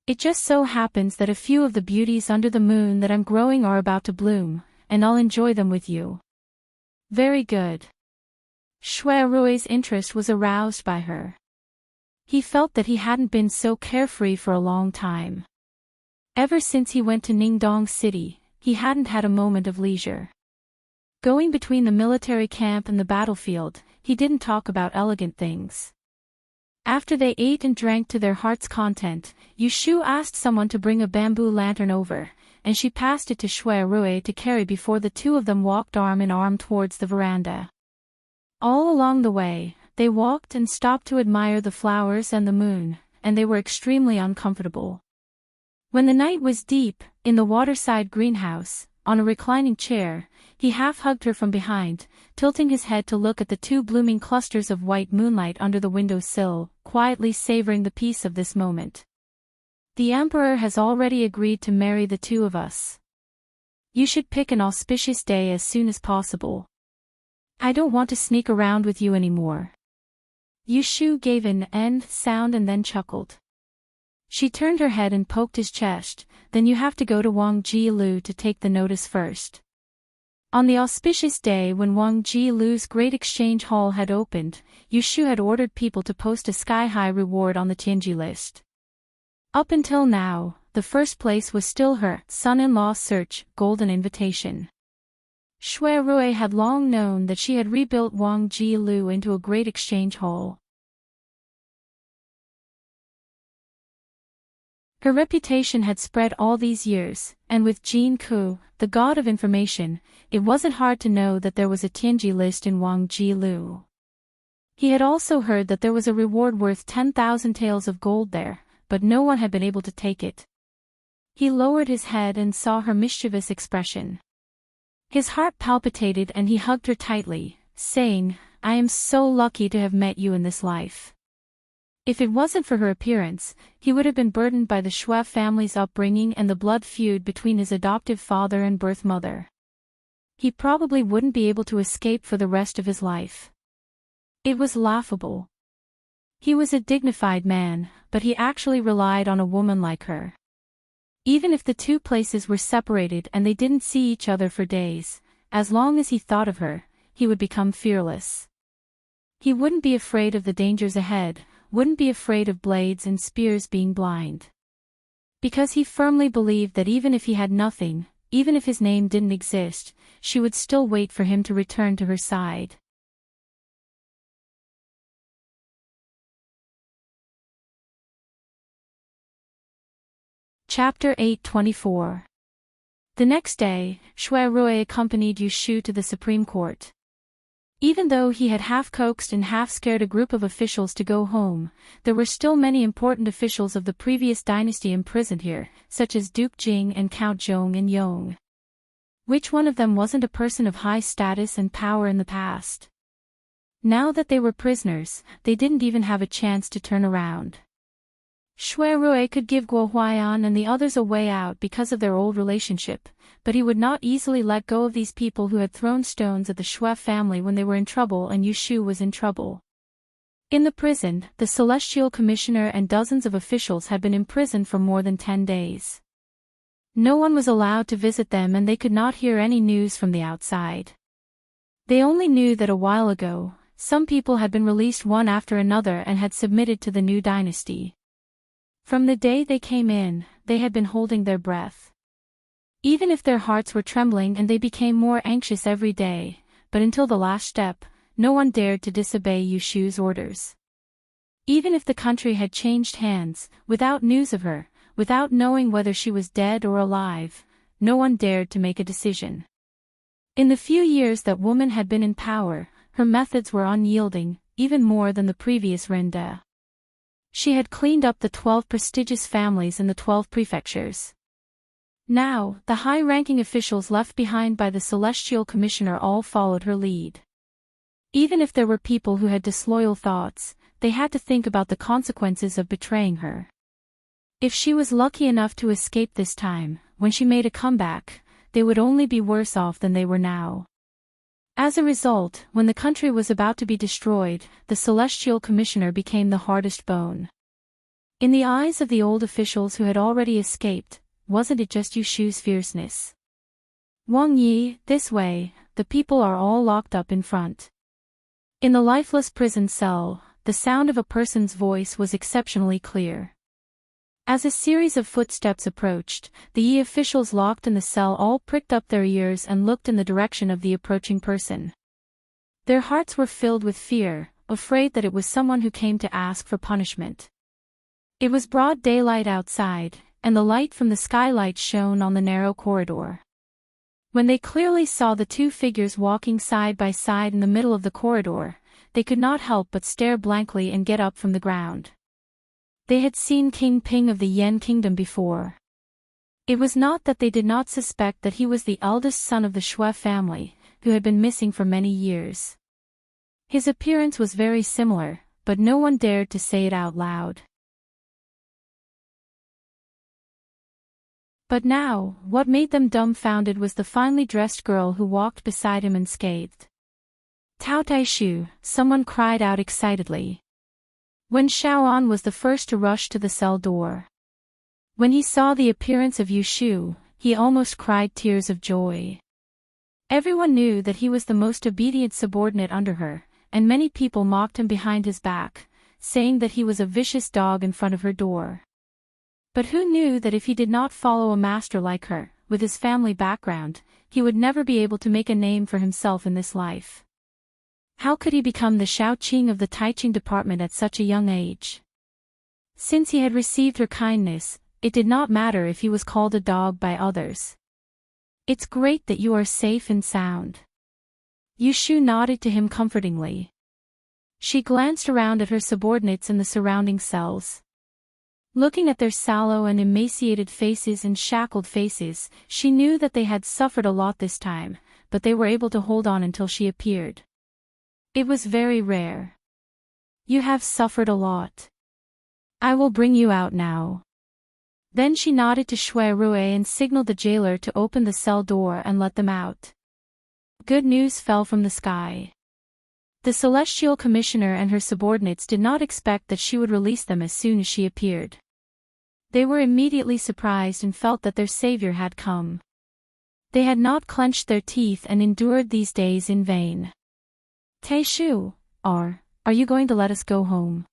It just so happens that a few of the beauties under the moon that I'm growing are about to bloom, and I'll enjoy them with you. Very good. Shui Rui's interest was aroused by her. He felt that he hadn't been so carefree for a long time. Ever since he went to Ningdong City, he hadn't had a moment of leisure. Going between the military camp and the battlefield, he didn't talk about elegant things. After they ate and drank to their heart's content, Yushu asked someone to bring a bamboo lantern over, and she passed it to Shui Rui to carry before the two of them walked arm in arm towards the veranda. All along the way, they walked and stopped to admire the flowers and the moon, and they were extremely uncomfortable. When the night was deep, in the waterside greenhouse, on a reclining chair, he half-hugged her from behind, tilting his head to look at the two blooming clusters of white moonlight under the window-sill, quietly savoring the peace of this moment. The Emperor has already agreed to marry the two of us. You should pick an auspicious day as soon as possible. I don't want to sneak around with you anymore. Yushu gave an end sound and then chuckled. She turned her head and poked his chest. Then you have to go to Wang Jilu to take the notice first. On the auspicious day when Wang Jilu's great exchange hall had opened, Yushu had ordered people to post a sky-high reward on the Tianji list. Up until now, the first place was still her son-in-law search, golden invitation. Shui Rui had long known that she had rebuilt Wang Jilu into a great exchange hall. Her reputation had spread all these years, and with Jin Ku, the god of information, it wasn't hard to know that there was a Tianji list in Wang Jilu. He had also heard that there was a reward worth 10,000 taels of gold there, but no one had been able to take it. He lowered his head and saw her mischievous expression. His heart palpitated and he hugged her tightly, saying, I am so lucky to have met you in this life. If it wasn't for her appearance, he would have been burdened by the Shui family's upbringing and the blood feud between his adoptive father and birth mother. He probably wouldn't be able to escape for the rest of his life. It was laughable. He was a dignified man, but he actually relied on a woman like her. Even if the two places were separated and they didn't see each other for days, as long as he thought of her, he would become fearless. He wouldn't be afraid of the dangers ahead, wouldn't be afraid of blades and spears being blind. Because he firmly believed that even if he had nothing, even if his name didn't exist, she would still wait for him to return to her side. Chapter 8:24. The next day, Shui Rui accompanied Yushu to the Supreme Court. Even though he had half-coaxed and half-scared a group of officials to go home, there were still many important officials of the previous dynasty imprisoned here, such as Duke Jing and Count Zhong and Yong. Which one of them wasn't a person of high status and power in the past? Now that they were prisoners, they didn't even have a chance to turn around. Shui Rui could give Guo Huaiyan and the others a way out because of their old relationship, but he would not easily let go of these people who had thrown stones at the Shui family when they were in trouble and Yushu was in trouble. In the prison, the Celestial Commissioner and dozens of officials had been imprisoned for more than 10 days. No one was allowed to visit them and they could not hear any news from the outside. They only knew that a while ago, some people had been released one after another and had submitted to the new dynasty. From the day they came in, they had been holding their breath. Even if their hearts were trembling and they became more anxious every day, but until the last step, no one dared to disobey Yushu's orders. Even if the country had changed hands, without news of her, without knowing whether she was dead or alive, no one dared to make a decision. In the few years that woman had been in power, her methods were unyielding, even more than the previous Renda. She had cleaned up the 12 prestigious families in the 12 prefectures. Now, the high-ranking officials left behind by the Celestial Commissioner all followed her lead. Even if there were people who had disloyal thoughts, they had to think about the consequences of betraying her. If she was lucky enough to escape this time, when she made a comeback, they would only be worse off than they were now. As a result, when the country was about to be destroyed, the Celestial Commissioner became the hardest bone. In the eyes of the old officials who had already escaped, wasn't it just Yushu's fierceness? Wang Yi, this way, the people are all locked up in front. In the lifeless prison cell, the sound of a person's voice was exceptionally clear. As a series of footsteps approached, the Yi officials locked in the cell all pricked up their ears and looked in the direction of the approaching person. Their hearts were filled with fear, afraid that it was someone who came to ask for punishment. It was broad daylight outside, and the light from the skylight shone on the narrow corridor. When they clearly saw the two figures walking side by side in the middle of the corridor, they could not help but stare blankly and get up from the ground. They had seen King Ping of the Yen Kingdom before. It was not that they did not suspect that he was the eldest son of the Shui family, who had been missing for many years. His appearance was very similar, but no one dared to say it out loud. But now, what made them dumbfounded was the finely dressed girl who walked beside him unscathed. Tao Taishu, someone cried out excitedly. Wen Shaoan was the first to rush to the cell door. When he saw the appearance of Yushu, he almost cried tears of joy. Everyone knew that he was the most obedient subordinate under her, and many people mocked him behind his back, saying that he was a vicious dog in front of her door. But who knew that if he did not follow a master like her, with his family background, he would never be able to make a name for himself in this life? How could he become the Shaoqing of the Taiqing department at such a young age? Since he had received her kindness, it did not matter if he was called a dog by others. It's great that you are safe and sound. Yushu nodded to him comfortingly. She glanced around at her subordinates in the surrounding cells. Looking at their sallow and emaciated faces and shackled faces, she knew that they had suffered a lot this time, but they were able to hold on until she appeared. It was very rare. You have suffered a lot. I will bring you out now. Then she nodded to Shui Rue and signaled the jailer to open the cell door and let them out. Good news fell from the sky. The Celestial Commissioner and her subordinates did not expect that she would release them as soon as she appeared. They were immediately surprised and felt that their savior had come. They had not clenched their teeth and endured these days in vain. Taishu, are you going to let us go home?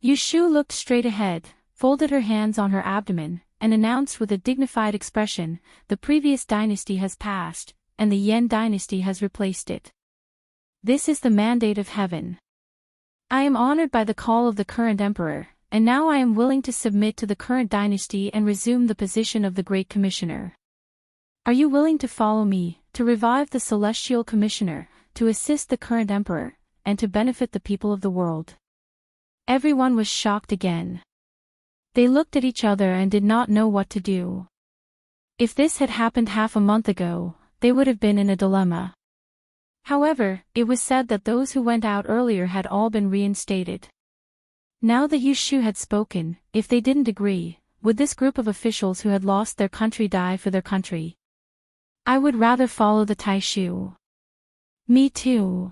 Yushu looked straight ahead, folded her hands on her abdomen, and announced with a dignified expression, the previous dynasty has passed, and the Yen dynasty has replaced it. This is the mandate of heaven. I am honored by the call of the current emperor, and now I am willing to submit to the current dynasty and resume the position of the Great Commissioner. Are you willing to follow me, to revive the Celestial Commissioner, to assist the current emperor, and to benefit the people of the world? Everyone was shocked again. They looked at each other and did not know what to do. If this had happened half a month ago, they would have been in a dilemma. However, it was said that those who went out earlier had all been reinstated. Now that Yushu had spoken, if they didn't agree, would this group of officials who had lost their country die for their country? I would rather follow the Taishu. Me too.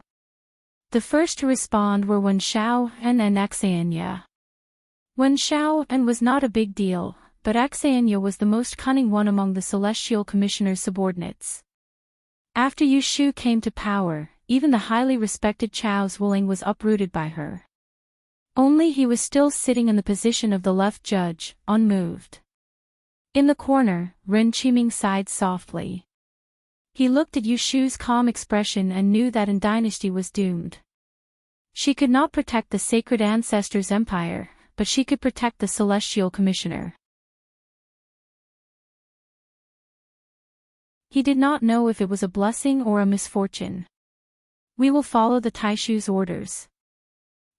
The first to respond were Wen Xiao and Xenia. Wen Xiao and was not a big deal, but Xenia was the most cunning one among the Celestial Commissioner's subordinates. After Yushu came to power, even the highly respected Chao Zhuoling was uprooted by her. Only he was still sitting in the position of the left judge, unmoved. In the corner, Ren Qiming sighed softly. He looked at Yushu's calm expression and knew that an dynasty was doomed. She could not protect the sacred ancestors' empire, but she could protect the Celestial Commissioner. He did not know if it was a blessing or a misfortune. We will follow the Taishu's orders.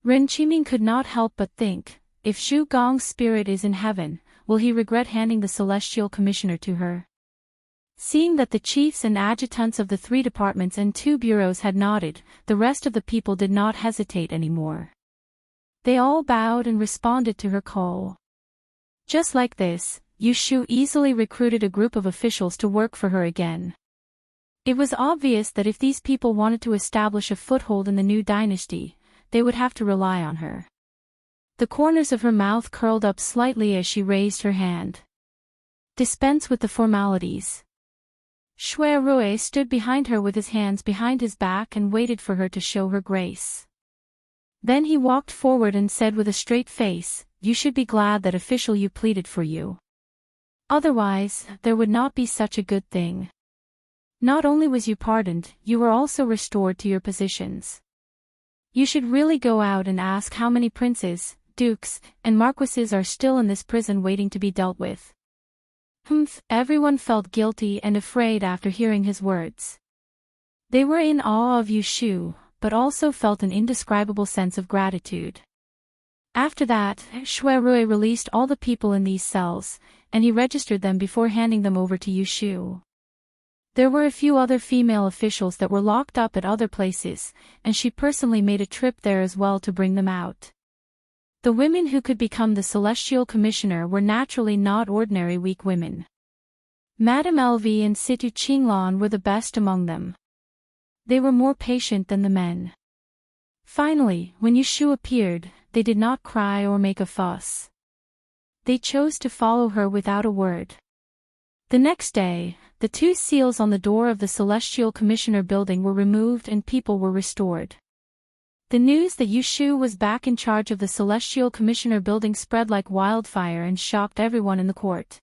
Ren Qiming could not help but think, if Zhu Gong's spirit is in heaven, will he regret handing the celestial commissioner to her? Seeing that the chiefs and adjutants of the 3 departments and 2 bureaus had nodded, the rest of the people did not hesitate anymore. They all bowed and responded to her call. Just like this, Yu Shu easily recruited a group of officials to work for her again. It was obvious that if these people wanted to establish a foothold in the new dynasty, they would have to rely on her. The corners of her mouth curled up slightly as she raised her hand. Dispense with the formalities. Shui Rui stood behind her with his hands behind his back and waited for her to show her grace. Then he walked forward and said with a straight face, "You should be glad that official Yu pleaded for you. Otherwise, there would not be such a good thing. Not only was you pardoned, you were also restored to your positions. You should really go out and ask how many princes, dukes, and marquises are still in this prison waiting to be dealt with." Everyone felt guilty and afraid after hearing his words. They were in awe of Yu Shu, but also felt an indescribable sense of gratitude. After that, Shui Rui released all the people in these cells, and he registered them before handing them over to Yu Shu. There were a few other female officials that were locked up at other places, and she personally made a trip there as well to bring them out. The women who could become the Celestial Commissioner were naturally not ordinary weak women. Madame Elvi and Situ Qinglan were the best among them. They were more patient than the men. Finally, when Yu Shu appeared, they did not cry or make a fuss. They chose to follow her without a word. The next day, the 2 seals on the door of the Celestial Commissioner building were removed and people were restored. The news that Yu Shu was back in charge of the Celestial Commissioner building spread like wildfire and shocked everyone in the court.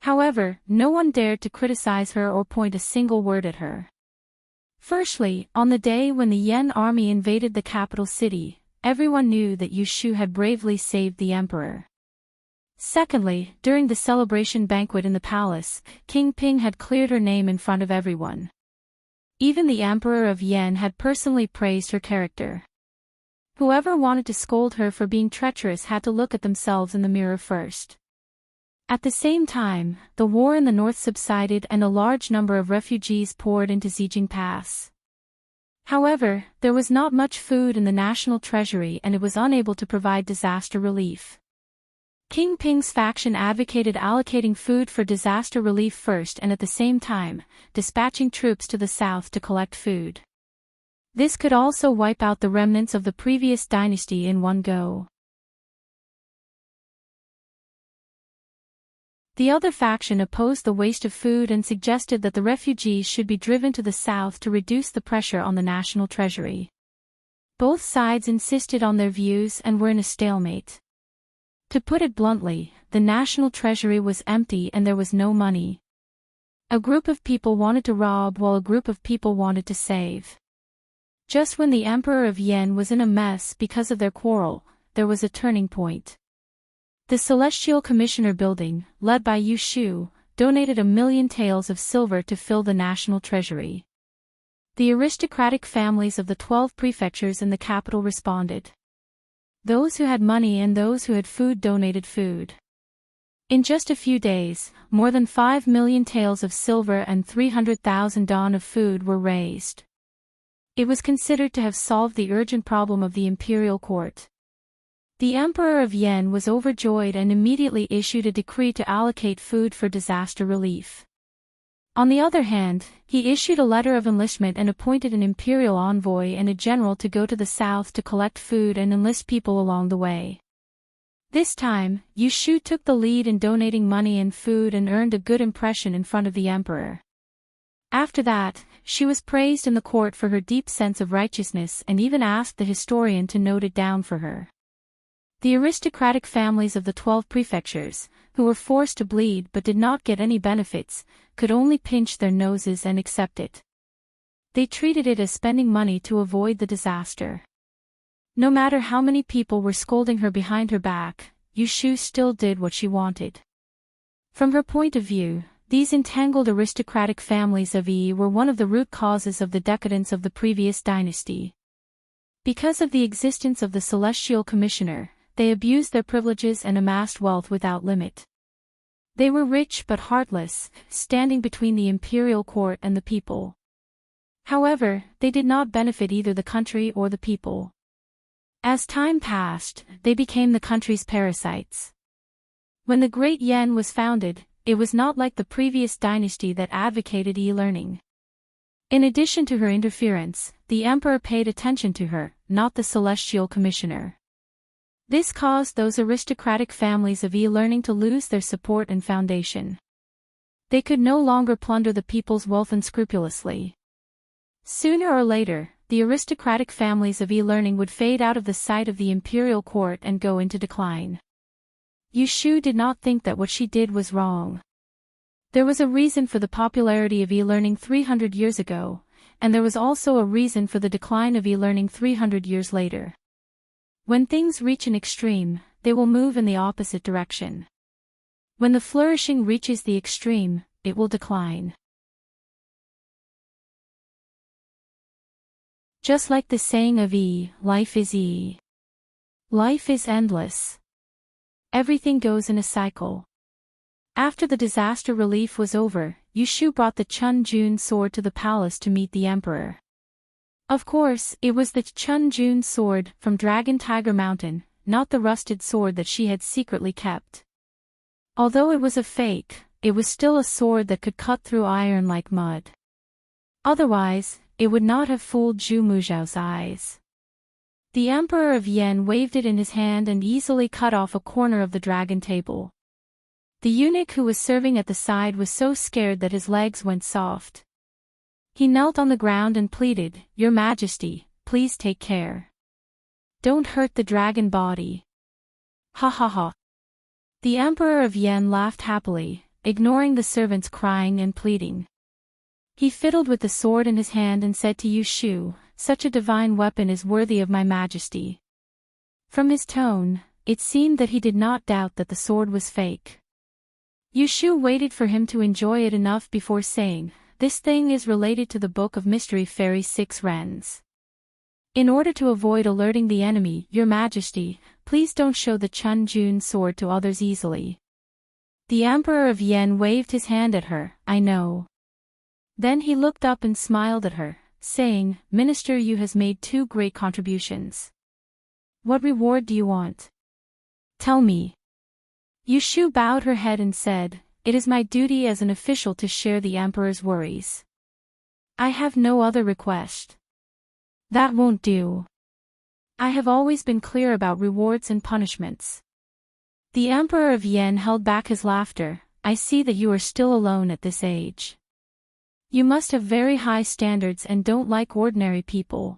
However, no one dared to criticize her or point a single word at her. Firstly, on the day when the Yan army invaded the capital city, everyone knew that Yu Shu had bravely saved the emperor. Secondly, during the celebration banquet in the palace, King Ping had cleared her name in front of everyone. Even the Emperor of Yan had personally praised her character. Whoever wanted to scold her for being treacherous had to look at themselves in the mirror first. At the same time, the war in the north subsided and a large number of refugees poured into Zijing Pass. However, there was not much food in the national treasury and it was unable to provide disaster relief. King Ping's faction advocated allocating food for disaster relief first and at the same time, dispatching troops to the south to collect food. This could also wipe out the remnants of the previous dynasty in one go. The other faction opposed the waste of food and suggested that the refugees should be driven to the south to reduce the pressure on the national treasury. Both sides insisted on their views and were in a stalemate. To put it bluntly, the national treasury was empty and there was no money. A group of people wanted to rob while a group of people wanted to save. Just when the Emperor of Yan was in a mess because of their quarrel, there was a turning point. The Celestial Commissioner building, led by Yu Shu, donated 1,000,000 taels of silver to fill the national treasury. The aristocratic families of the 12 prefectures in the capital responded. Those who had money and those who had food donated food. In just a few days, more than 5,000,000 taels of silver and 300,000 don of food were raised. It was considered to have solved the urgent problem of the imperial court. The Emperor of Yan was overjoyed and immediately issued a decree to allocate food for disaster relief. On the other hand, he issued a letter of enlistment and appointed an imperial envoy and a general to go to the south to collect food and enlist people along the way. This time, Yu Shu took the lead in donating money and food and earned a good impression in front of the emperor. After that, she was praised in the court for her deep sense of righteousness and even asked the historian to note it down for her. The aristocratic families of the 12 prefectures, who were forced to bleed but did not get any benefits, could only pinch their noses and accept it. They treated it as spending money to avoid the disaster. No matter how many people were scolding her behind her back, Yu Shu still did what she wanted. From her point of view, these entangled aristocratic families of Yi were one of the root causes of the decadence of the previous dynasty. Because of the existence of the Celestial Commissioner, they abused their privileges and amassed wealth without limit. They were rich but heartless, standing between the imperial court and the people. However, they did not benefit either the country or the people. As time passed, they became the country's parasites. When the Great Yen was founded, it was not like the previous dynasty that advocated e-learning. In addition to her interference, the emperor paid attention to her, not the celestial commissioner. This caused those aristocratic families of e-learning to lose their support and foundation. They could no longer plunder the people's wealth unscrupulously. Sooner or later, the aristocratic families of e-learning would fade out of the sight of the imperial court and go into decline. Yu Shu did not think that what she did was wrong. There was a reason for the popularity of e-learning 300 years ago, and there was also a reason for the decline of e-learning 300 years later. When things reach an extreme, they will move in the opposite direction. When the flourishing reaches the extreme, it will decline. Just like the saying of life is life is endless. Everything goes in a cycle. After the disaster relief was over, Yu Shu brought the Chun Jun sword to the palace to meet the emperor. Of course, it was the Chun Jun sword from Dragon Tiger Mountain, not the rusted sword that she had secretly kept. Although it was a fake, it was still a sword that could cut through iron like mud. Otherwise, it would not have fooled Zhu Muzhao's eyes. The Emperor of Yen waved it in his hand and easily cut off a corner of the dragon table. The eunuch who was serving at the side was so scared that his legs went soft. He knelt on the ground and pleaded, "Your Majesty, please take care. Don't hurt the dragon body." Ha ha ha. The Emperor of Yen laughed happily, ignoring the servants crying and pleading. He fiddled with the sword in his hand and said to Yu Shu, "Such a divine weapon is worthy of my Majesty." From his tone, it seemed that he did not doubt that the sword was fake. Yu Shu waited for him to enjoy it enough before saying, "This thing is related to the Book of Mystery Fairy 6 Rens. In order to avoid alerting the enemy, Your Majesty, please don't show the Chun Jun sword to others easily." The Emperor of Yen waved his hand at her, "I know." Then he looked up and smiled at her, saying, "Minister, you has made 2 great contributions. What reward do you want? Tell me." Yu Shu bowed her head and said, "It is my duty as an official to share the Emperor's worries. I have no other request." "That won't do. I have always been clear about rewards and punishments." The Emperor of Yen held back his laughter. "I see that you are still alone at this age. You must have very high standards and don't like ordinary people.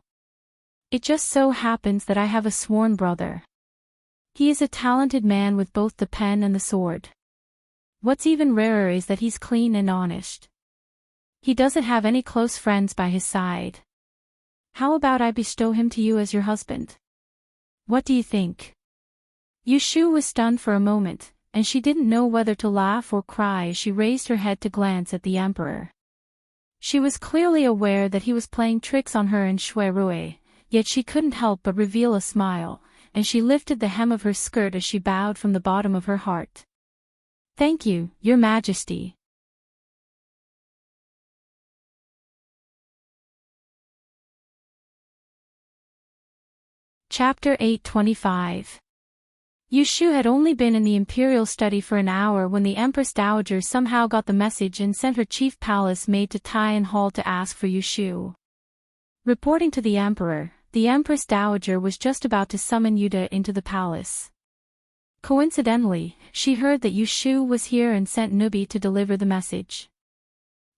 It just so happens that I have a sworn brother. He is a talented man with both the pen and the sword. What's even rarer is that he's clean and honest. He doesn't have any close friends by his side. How about I bestow him to you as your husband? What do you think?" Yu Shu was stunned for a moment, and she didn't know whether to laugh or cry as she raised her head to glance at the Emperor. She was clearly aware that he was playing tricks on her and Shui Rui, yet she couldn't help but reveal a smile, and she lifted the hem of her skirt as she bowed from the bottom of her heart. "Thank you, Your Majesty." Chapter 825. Yu Shu had only been in the imperial study for an hour when the Empress Dowager somehow got the message and sent her chief palace maid to Tian Hall to ask for Yu Shu. Reporting to the Emperor, the Empress Dowager was just about to summon Yuda into the palace. Coincidentally, she heard that Yu Shu was here and sent Nubi to deliver the message.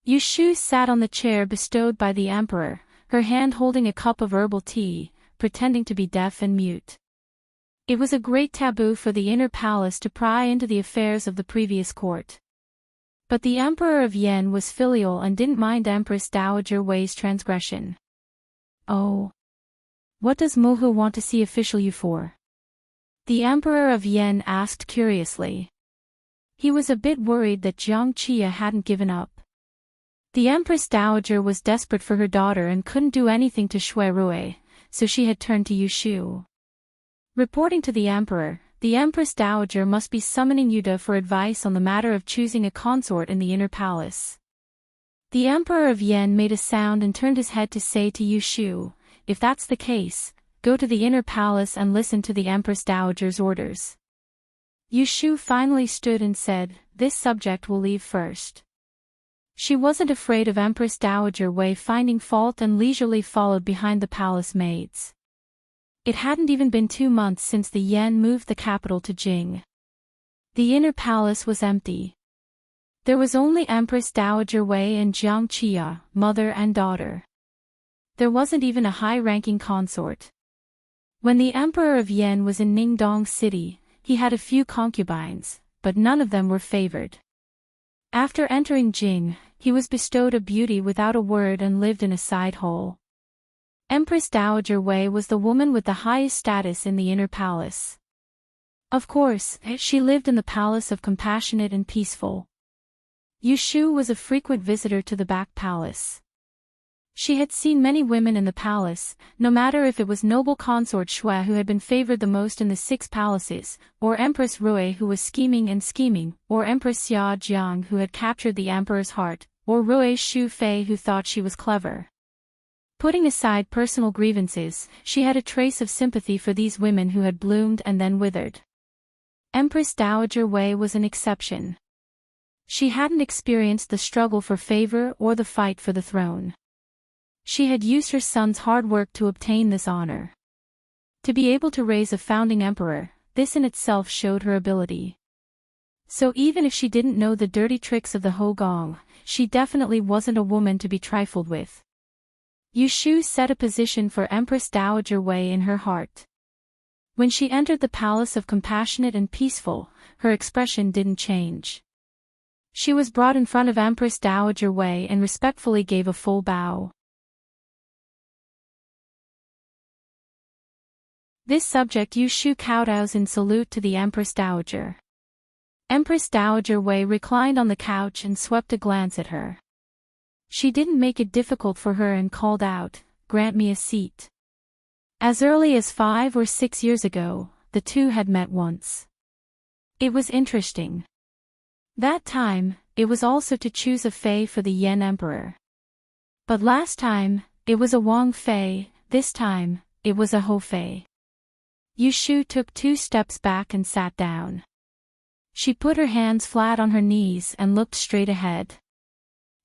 Yu Shu sat on the chair bestowed by the Emperor, her hand holding a cup of herbal tea, pretending to be deaf and mute. It was a great taboo for the inner palace to pry into the affairs of the previous court. But the Emperor of Yen was filial and didn't mind Empress Dowager Wei's transgression. "Oh. What does Mohu want to see official Yu for?" the Emperor of Yen asked curiously. He was a bit worried that Jiang Qia hadn't given up. The Empress Dowager was desperate for her daughter and couldn't do anything to Shui Rui, so she had turned to Yu Shu. Reporting to the Empress Dowager must be summoning Yuda for advice on the matter of choosing a consort in the inner palace. The Emperor of Yen made a sound and turned his head to say to Yushu, "If that's the case, go to the inner palace and listen to the Empress Dowager's orders." Yushu finally stood and said, "This subject will leave first." She wasn't afraid of Empress Dowager Wei finding fault and leisurely followed behind the palace maids. It hadn't even been 2 months since the Yen moved the capital to Jing. The inner palace was empty. There was only Empress Dowager Wei and Jiang Qia, mother and daughter. There wasn't even a high-ranking consort. When the Emperor of Yen was in Ningdong City, he had a few concubines, but none of them were favored. After entering Jing, he was bestowed a beauty without a word and lived in a side hole. Empress Dowager Wei was the woman with the highest status in the inner palace. Of course, she lived in the palace of Compassionate and Peaceful. Yushu was a frequent visitor to the back palace. She had seen many women in the palace, no matter if it was noble consort Shui who had been favored the most in the 6 palaces, or Empress Rui who was scheming, or Empress Xia Jiang who had captured the emperor's heart, or Rui Shu Fei who thought she was clever. Putting aside personal grievances, she had a trace of sympathy for these women who had bloomed and then withered. Empress Dowager Wei was an exception. She hadn't experienced the struggle for favor or the fight for the throne. She had used her son's hard work to obtain this honor. To be able to raise a founding emperor, this in itself showed her ability. So even if she didn't know the dirty tricks of the Hogong, she definitely wasn't a woman to be trifled with. Yushu set a position for Empress Dowager Wei in her heart. When she entered the palace of Compassionate and Peaceful, her expression didn't change. She was brought in front of Empress Dowager Wei and respectfully gave a full bow. This subject Yushu kowtows in salute to the Empress Dowager. Empress Dowager Wei reclined on the couch and swept a glance at her. She didn't make it difficult for her and called out, "Grant me a seat." As early as 5 or 6 years ago, the two had met once. It was interesting. That time, it was also to choose a Fei for the Yen Emperor. But last time, it was a Wang Fei, this time, it was a Ho Fei. Yushu took 2 steps back and sat down. She put her hands flat on her knees and looked straight ahead.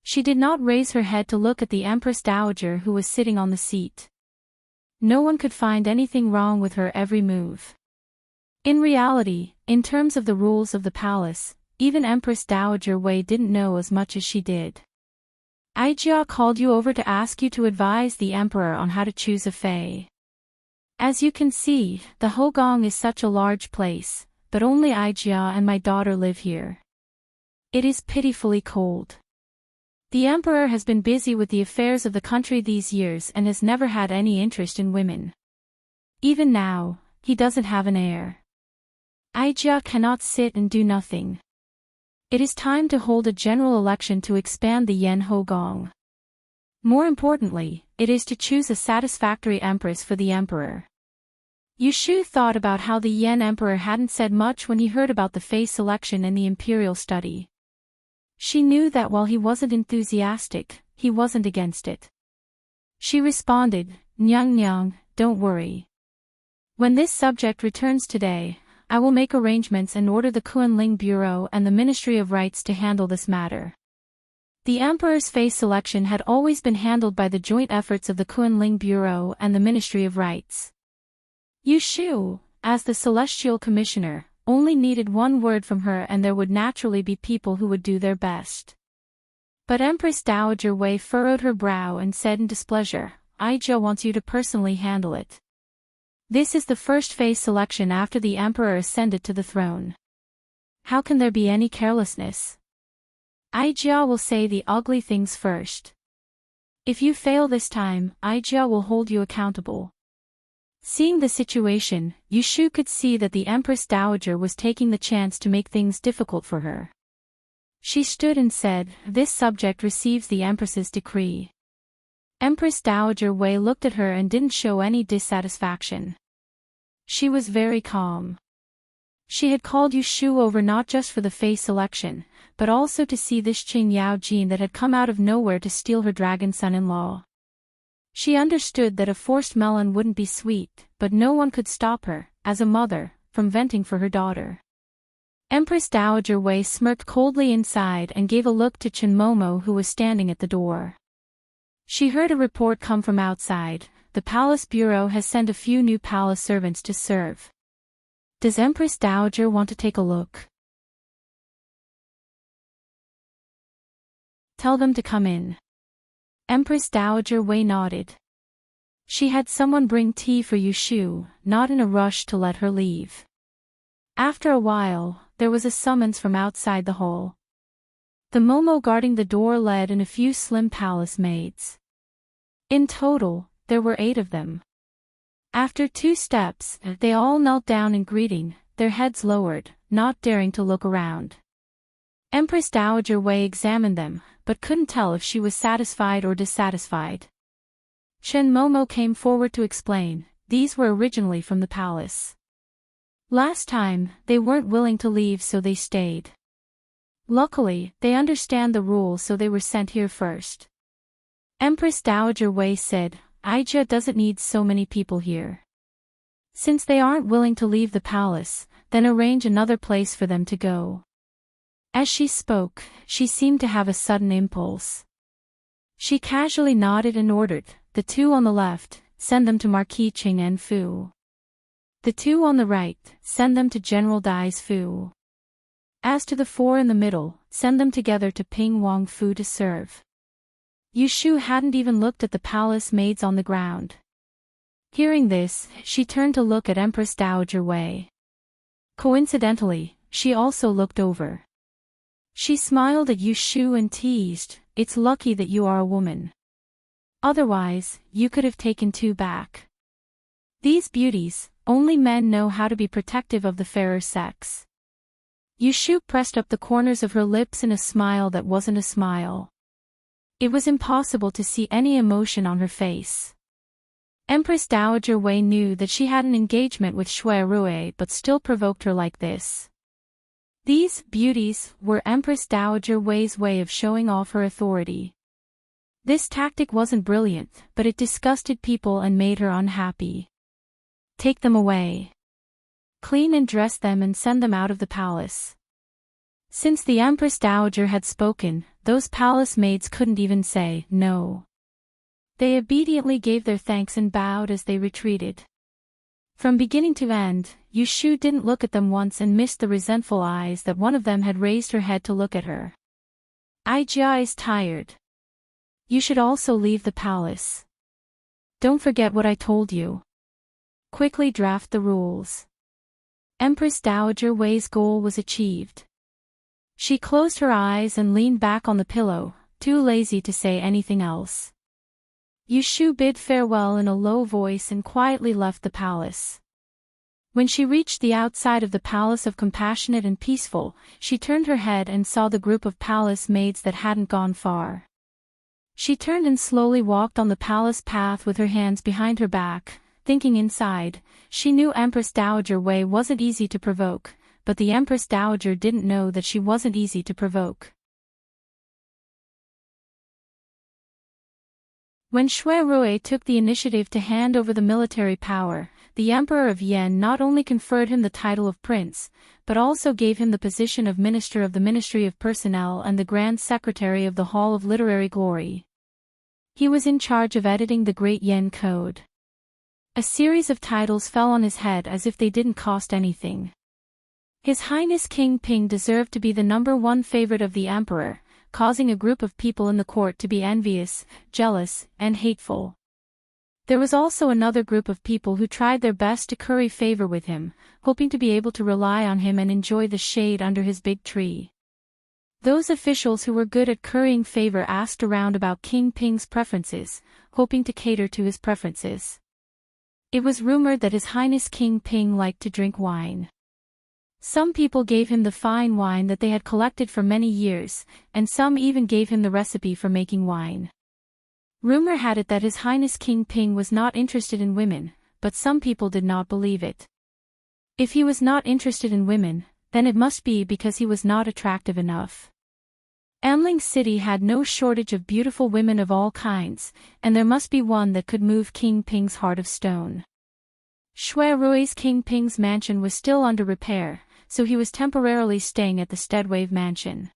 She did not raise her head to look at the Empress Dowager who was sitting on the seat. No one could find anything wrong with her every move. In reality, in terms of the rules of the palace, even Empress Dowager Wei didn't know as much as she did. Aijia called you over to ask you to advise the emperor on how to choose a Fei. As you can see, the Hogong is such a large place, but only Aijia and my daughter live here. It is pitifully cold. The emperor has been busy with the affairs of the country these years and has never had any interest in women. Even now, he doesn't have an heir. Aijia cannot sit and do nothing. It is time to hold a general election to expand the Yen Hogong. More importantly, it is to choose a satisfactory empress for the emperor. Yushu thought about how the Yen emperor hadn't said much when he heard about the Fei selection in the imperial study. She knew that while he wasn't enthusiastic, he wasn't against it. She responded, "Nyang Nyang, don't worry. When this subject returns today, I will make arrangements and order the Kunling Bureau and the Ministry of Rights to handle this matter." The emperor's Fei selection had always been handled by the joint efforts of the Kunling Bureau and the Ministry of Rights. Yushu, as the Celestial Commissioner, only needed one word from her and there would naturally be people who would do their best. But Empress Dowager Wei furrowed her brow and said in displeasure, "Aijia wants you to personally handle it. This is the first Fei selection after the emperor ascended to the throne. How can there be any carelessness? Aijia will say the ugly things first. If you fail this time, Aijia will hold you accountable." Seeing the situation, Yushu could see that the Empress Dowager was taking the chance to make things difficult for her. She stood and said, "This subject receives the Empress's decree." Empress Dowager Wei looked at her and didn't show any dissatisfaction. She was very calm. She had called Yushu over not just for the face selection, but also to see this Qing Yao Jin that had come out of nowhere to steal her dragon son-in-law. She understood that a forced melon wouldn't be sweet, but no one could stop her, as a mother, from venting for her daughter. Empress Dowager Wei smirked coldly inside and gave a look to Chen Momo who was standing at the door. She heard a report come from outside. The palace bureau has sent a few new palace servants to serve. Does Empress Dowager want to take a look? Tell them to come in. Empress Dowager Wei nodded. She had someone bring tea for Yushu, not in a rush to let her leave. After a while, there was a summons from outside the hall. The Momo guarding the door led in a few slim palace maids. In total, there were 8 of them. After 2 steps, they all knelt down in greeting, their heads lowered, not daring to look around. Empress Dowager Wei examined them, but couldn't tell if she was satisfied or dissatisfied. Chen Momo came forward to explain, these were originally from the palace. Last time, they weren't willing to leave so they stayed. Luckily, they understand the rules so they were sent here first. Empress Dowager Wei said, Aija doesn't need so many people here. Since they aren't willing to leave the palace, then arrange another place for them to go. As she spoke, she seemed to have a sudden impulse. She casually nodded and ordered, the 2 on the left, send them to Marquis Ching En Fu. The 2 on the right, send them to General Dai's Fu. As to the 4 in the middle, send them together to Ping Wang Fu to serve. Yushu hadn't even looked at the palace maids on the ground. Hearing this, she turned to look at Empress Dowager Wei. Coincidentally, she also looked over. She smiled at Yushu and teased, it's lucky that you are a woman. Otherwise, you could have taken 2 back. These beauties, only men know how to be protective of the fairer sex. Yushu pressed up the corners of her lips in a smile that wasn't a smile. It was impossible to see any emotion on her face. Empress Dowager Wei knew that she had an engagement with Shui Rui but still provoked her like this. These beauties were Empress Dowager Wei's way of showing off her authority. This tactic wasn't brilliant, but it disgusted people and made her unhappy. Take them away. Clean and dress them and send them out of the palace. Since the Empress Dowager had spoken, those palace maids couldn't even say no. They obediently gave their thanks and bowed as they retreated. From beginning to end, Yushu didn't look at them once and missed the resentful eyes that one of them had raised her head to look at her. Aijia is tired. You should also leave the palace. Don't forget what I told you. Quickly draft the rules. Empress Dowager Wei's goal was achieved. She closed her eyes and leaned back on the pillow, too lazy to say anything else. Yushu bid farewell in a low voice and quietly left the palace. When she reached the outside of the Palace of Compassionate and Peaceful, she turned her head and saw the group of palace maids that hadn't gone far. She turned and slowly walked on the palace path with her hands behind her back, thinking inside. She knew Empress Dowager Wei wasn't easy to provoke, but the Empress Dowager didn't know that she wasn't easy to provoke. When Shui Rui took the initiative to hand over the military power, the Emperor of Yen not only conferred him the title of Prince, but also gave him the position of Minister of the Ministry of Personnel and the Grand Secretary of the Hall of Literary Glory. He was in charge of editing the Great Yen Code. A series of titles fell on his head as if they didn't cost anything. His Highness King Ping deserved to be the #1 favorite of the Emperor, causing a group of people in the court to be envious, jealous, and hateful. There was also another group of people who tried their best to curry favor with him, hoping to be able to rely on him and enjoy the shade under his big tree. Those officials who were good at currying favor asked around about King Ping's preferences, hoping to cater to his preferences. It was rumored that His Highness King Ping liked to drink wine. Some people gave him the fine wine that they had collected for many years, and some even gave him the recipe for making wine. Rumor had it that His Highness King Ping was not interested in women, but some people did not believe it. If he was not interested in women, then it must be because he was not attractive enough. Amling City had no shortage of beautiful women of all kinds, and there must be one that could move King Ping's heart of stone. Shui Rui's King Ping's mansion was still under repair, so he was temporarily staying at the Steadwave mansion.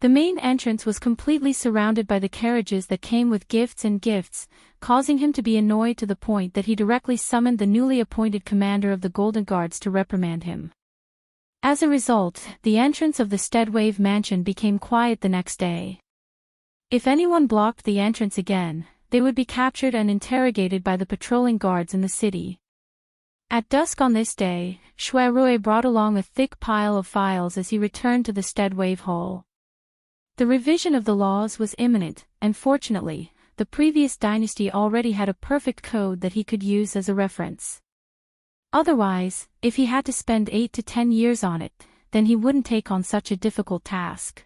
The main entrance was completely surrounded by the carriages that came with gifts, causing him to be annoyed to the point that he directly summoned the newly appointed commander of the Golden Guards to reprimand him. As a result, the entrance of the Steadwave mansion became quiet the next day. If anyone blocked the entrance again, they would be captured and interrogated by the patrolling guards in the city. At dusk on this day, Shui Rui brought along a thick pile of files as he returned to the Steadwave Hall. The revision of the laws was imminent, and fortunately, the previous dynasty already had a perfect code that he could use as a reference. Otherwise, if he had to spend 8 to 10 years on it, then he wouldn't take on such a difficult task.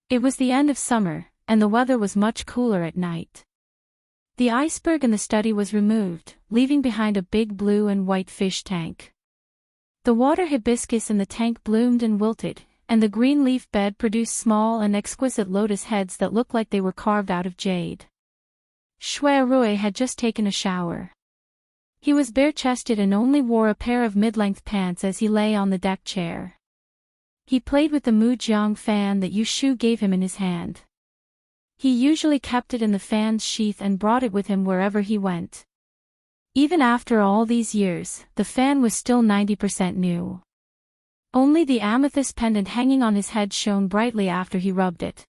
It was the end of summer, and the weather was much cooler at night. The iceberg in the study was removed, leaving behind a big blue and white fish tank. The water hibiscus in the tank bloomed and wilted, and the green leaf bed produced small and exquisite lotus heads that looked like they were carved out of jade. Shui Rui had just taken a shower. He was bare-chested and only wore a pair of mid-length pants as he lay on the deck chair. He played with the Mujiang fan that Yushu gave him in his hand. He usually kept it in the fan's sheath and brought it with him wherever he went. Even after all these years, the fan was still 90% new. Only the amethyst pendant hanging on his head shone brightly after he rubbed it.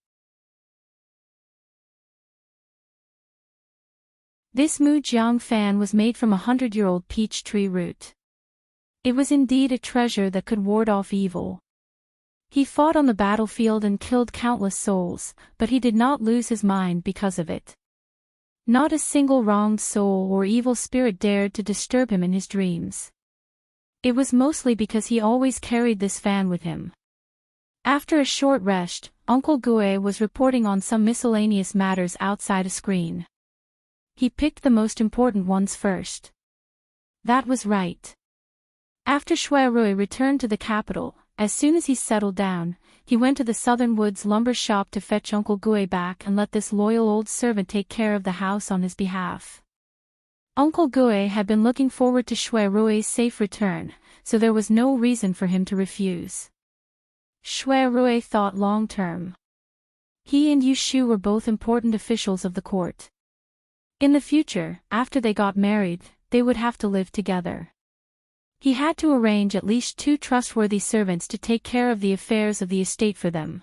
This Mujiang fan was made from a 100-year-old peach tree root. It was indeed a treasure that could ward off evil. He fought on the battlefield and killed countless souls, but he did not lose his mind because of it. Not a single wronged soul or evil spirit dared to disturb him in his dreams. It was mostly because he always carried this fan with him. After a short rest, Uncle Gue was reporting on some miscellaneous matters outside a screen. He picked the most important ones first. That was right. After Shui Rui returned to the capital, as soon as he settled down, he went to the Southern Woods lumber shop to fetch Uncle Gue back and let this loyal old servant take care of the house on his behalf. Uncle Gue had been looking forward to Shui Rui's safe return, so there was no reason for him to refuse. Shui Rui thought long-term. He and Yushu were both important officials of the court. In the future, after they got married, they would have to live together. He had to arrange at least 2 trustworthy servants to take care of the affairs of the estate for them.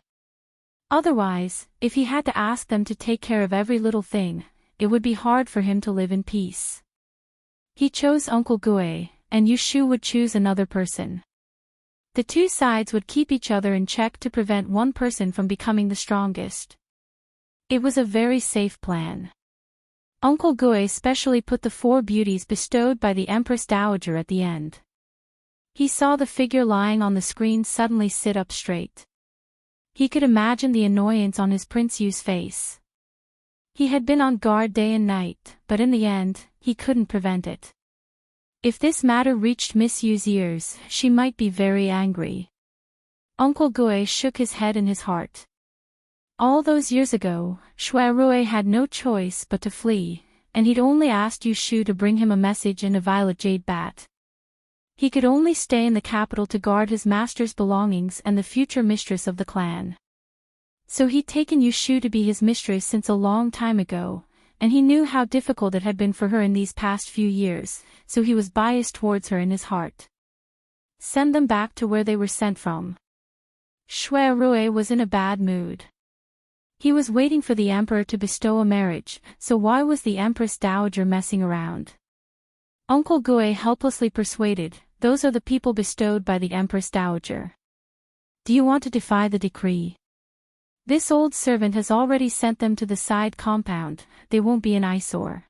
Otherwise, if he had to ask them to take care of every little thing, it would be hard for him to live in peace. He chose Uncle Gue, and Yushu would choose another person. The 2 sides would keep each other in check to prevent one person from becoming the strongest. It was a very safe plan. Uncle Gue specially put the 4 beauties bestowed by the Empress Dowager at the end. He saw the figure lying on the screen suddenly sit up straight. He could imagine the annoyance on his Prince Yu's face. He had been on guard day and night, but in the end, he couldn't prevent it. If this matter reached Miss Yu's ears, she might be very angry. Uncle Gue shook his head in his heart. All those years ago, Shui Rui had no choice but to flee, and he'd only asked Yushu to bring him a message in a violet jade bat. He could only stay in the capital to guard his master's belongings and the future mistress of the clan. So he'd taken Yushu to be his mistress since a long time ago, and he knew how difficult it had been for her in these past few years, so he was biased towards her in his heart. Send them back to where they were sent from. Shui Rui was in a bad mood. He was waiting for the emperor to bestow a marriage, so why was the Empress Dowager messing around? Uncle Gue helplessly persuaded, those are the people bestowed by the Empress Dowager. Do you want to defy the decree? This old servant has already sent them to the side compound, they won't be an eyesore.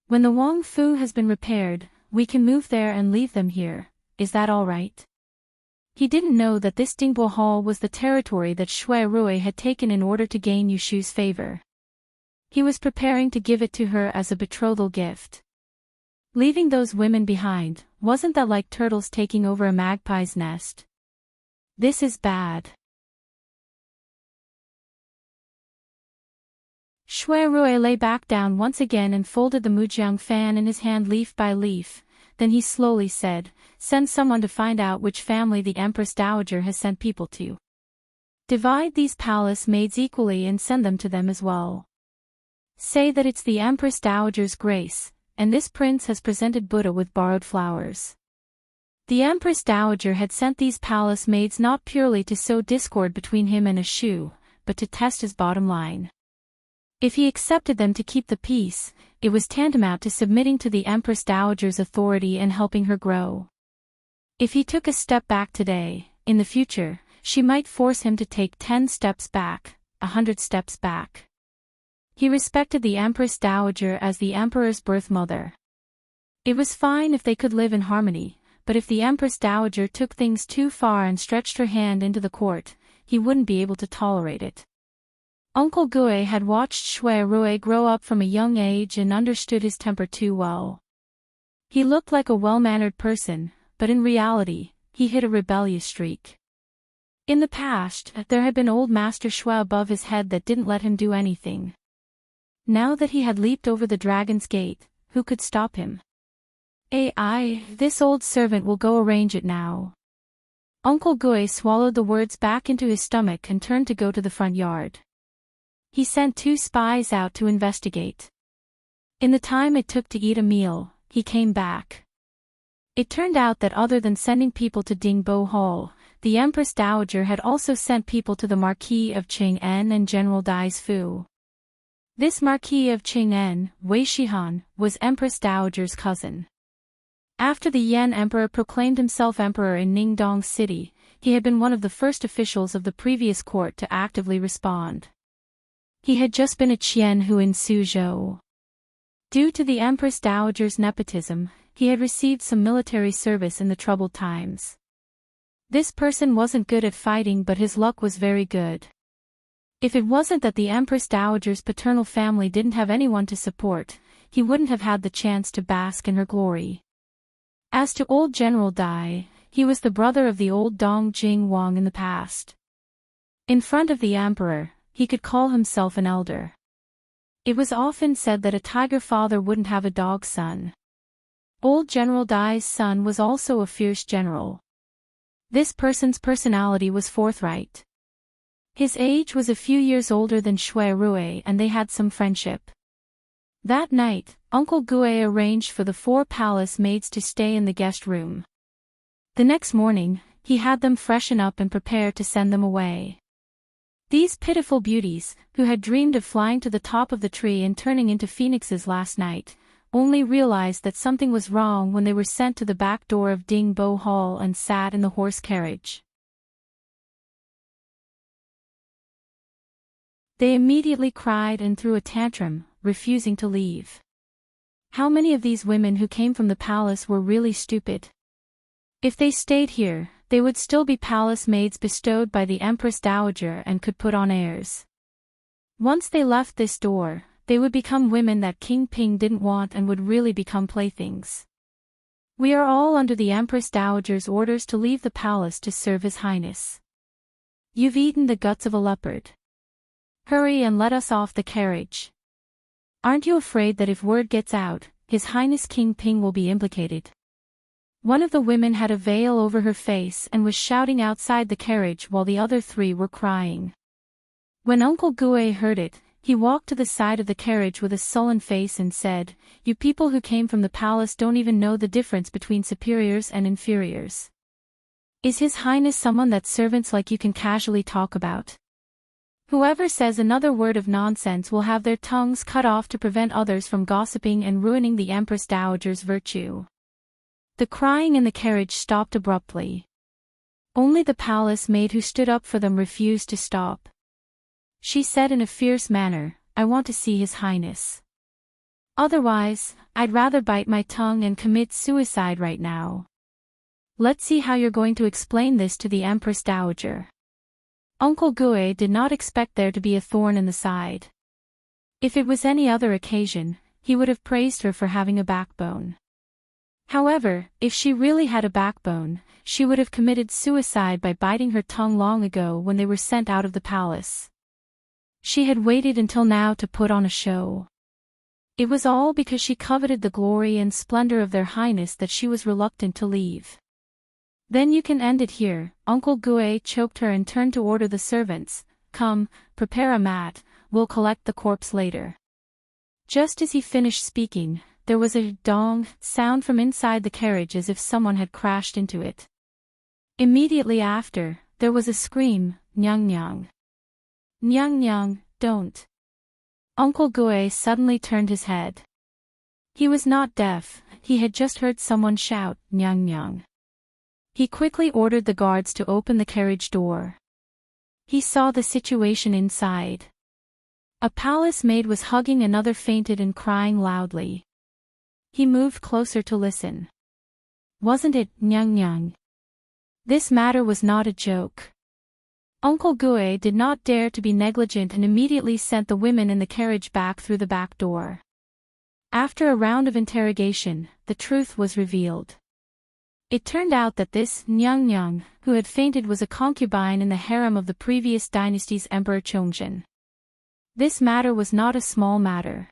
When the Wang Fu has been repaired, we can move there and leave them here, is that all right? He didn't know that this Dingbo Hall was the territory that Shui Rui had taken in order to gain Yushu's favor. He was preparing to give it to her as a betrothal gift. Leaving those women behind, wasn't that like turtles taking over a magpie's nest? This is bad. Shui Rui lay back down once again and folded the Mujiang fan in his hand leaf by leaf. Then he slowly said, "Send someone to find out which family the Empress Dowager has sent people to. Divide these palace maids equally and send them to them as well. Say that it's the Empress Dowager's grace, and this prince has presented Buddha with borrowed flowers." The Empress Dowager had sent these palace maids not purely to sow discord between him and Ashu, but to test his bottom line. If he accepted them to keep the peace, it was tantamount to submitting to the Empress Dowager's authority and helping her grow. If he took a step back today, in the future, she might force him to take 10 steps back, 100 steps back. He respected the Empress Dowager as the Emperor's birth mother. It was fine if they could live in harmony, but if the Empress Dowager took things too far and stretched her hand into the court, he wouldn't be able to tolerate it. Uncle Gue had watched Shui Rui grow up from a young age and understood his temper too well. He looked like a well-mannered person, but in reality, he hid a rebellious streak. In the past, there had been old Master Shui above his head that didn't let him do anything. Now that he had leaped over the dragon's gate, who could stop him? This old servant will go arrange it now. Uncle Gue swallowed the words back into his stomach and turned to go to the front yard. He sent 2 spies out to investigate. In the time it took to eat a meal, he came back. It turned out that other than sending people to Dingbo Hall, the Empress Dowager had also sent people to the Marquis of Qing'en and General Dai's Fu. This Marquis of Qing'en, Wei Shihan, was Empress Dowager's cousin. After the Yan Emperor proclaimed himself emperor in Ningdong City, he had been one of the first officials of the previous court to actively respond. He had just been a Qianhu in Suzhou. Due to the Empress Dowager's nepotism, he had received some military service in the troubled times. This person wasn't good at fighting, but his luck was very good. If it wasn't that the Empress Dowager's paternal family didn't have anyone to support, he wouldn't have had the chance to bask in her glory. As to old General Dai, he was the brother of the old Dong Jing Wang in the past. In front of the emperor, he could call himself an elder. It was often said that a tiger father wouldn't have a dog son. Old General Dai's son was also a fierce general. This person's personality was forthright. His age was a few years older than Shui Rui and they had some friendship. That night, Uncle Gue arranged for the 4 palace maids to stay in the guest room. The next morning, he had them freshen up and prepare to send them away. These pitiful beauties, who had dreamed of flying to the top of the tree and turning into phoenixes last night, only realized that something was wrong when they were sent to the back door of Dingbo Hall and sat in the horse carriage. They immediately cried and threw a tantrum, refusing to leave. How many of these women who came from the palace were really stupid? If they stayed here, they would still be palace maids bestowed by the Empress Dowager and could put on airs. Once they left this door, they would become women that King Ping didn't want and would really become playthings. We are all under the Empress Dowager's orders to leave the palace to serve His Highness. You've eaten the guts of a leopard. Hurry and let us off the carriage. Aren't you afraid that if word gets out, His Highness King Ping will be implicated? One of the women had a veil over her face and was shouting outside the carriage while the other 3 were crying. When Uncle Gue heard it, he walked to the side of the carriage with a sullen face and said, "You people who came from the palace don't even know the difference between superiors and inferiors. Is His Highness someone that servants like you can casually talk about? Whoever says another word of nonsense will have their tongues cut off to prevent others from gossiping and ruining the Empress Dowager's virtue." The crying in the carriage stopped abruptly. Only the palace maid who stood up for them refused to stop. She said in a fierce manner, "I want to see His Highness. Otherwise, I'd rather bite my tongue and commit suicide right now. Let's see how you're going to explain this to the Empress Dowager." Uncle Gue did not expect there to be a thorn in the side. If it was any other occasion, he would have praised her for having a backbone. However, if she really had a backbone, she would have committed suicide by biting her tongue long ago when they were sent out of the palace. She had waited until now to put on a show. It was all because she coveted the glory and splendor of their highness that she was reluctant to leave. Then you can end it here, Uncle Gue choked her and turned to order the servants, come, prepare a mat, we'll collect the corpse later. Just as he finished speaking, there was a dong sound from inside the carriage as if someone had crashed into it. Immediately after, there was a scream, Nyang Nyang. Nyang Nyang, don't. Uncle Gue suddenly turned his head. He was not deaf, he had just heard someone shout, Nyang Nyang. He quickly ordered the guards to open the carriage door. He saw the situation inside. A palace maid was hugging another fainted and crying loudly. He moved closer to listen. Wasn't it, Nyang Nyang? This matter was not a joke. Uncle Gue did not dare to be negligent and immediately sent the women in the carriage back through the back door. After a round of interrogation, the truth was revealed. It turned out that this Nyang Nyang, who had fainted, was a concubine in the harem of the previous dynasty's Emperor Chongjin. This matter was not a small matter.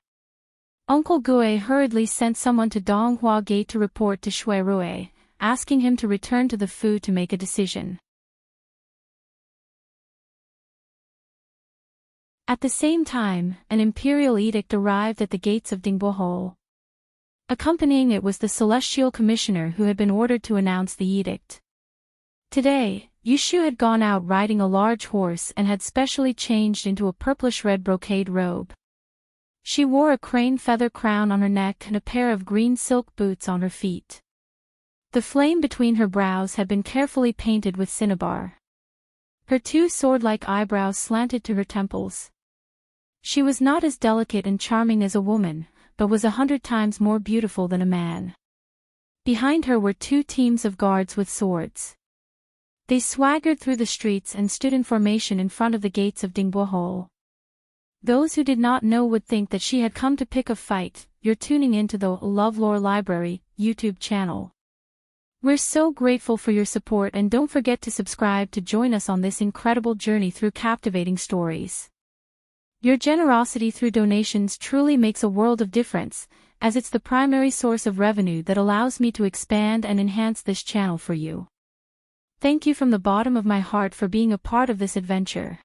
Uncle Gue hurriedly sent someone to Donghua Gate to report to Shui Rui, asking him to return to the Fu to make a decision. At the same time, an imperial edict arrived at the gates of Dingbo. Accompanying it was the celestial commissioner who had been ordered to announce the edict. Today, Yushu had gone out riding a large horse and had specially changed into a purplish-red brocade robe. She wore a crane feather crown on her neck and a pair of green silk boots on her feet. The flame between her brows had been carefully painted with cinnabar. Her two sword-like eyebrows slanted to her temples. She was not as delicate and charming as a woman, but was 100 times more beautiful than a man. Behind her were 2 teams of guards with swords. They swaggered through the streets and stood in formation in front of the gates of Dingbo. Those who did not know would think that she had come to pick a fight. You're tuning into the LoveLore Library YouTube channel. We're so grateful for your support, and don't forget to subscribe to join us on this incredible journey through captivating stories. Your generosity through donations truly makes a world of difference, as it's the primary source of revenue that allows me to expand and enhance this channel for you. Thank you from the bottom of my heart for being a part of this adventure.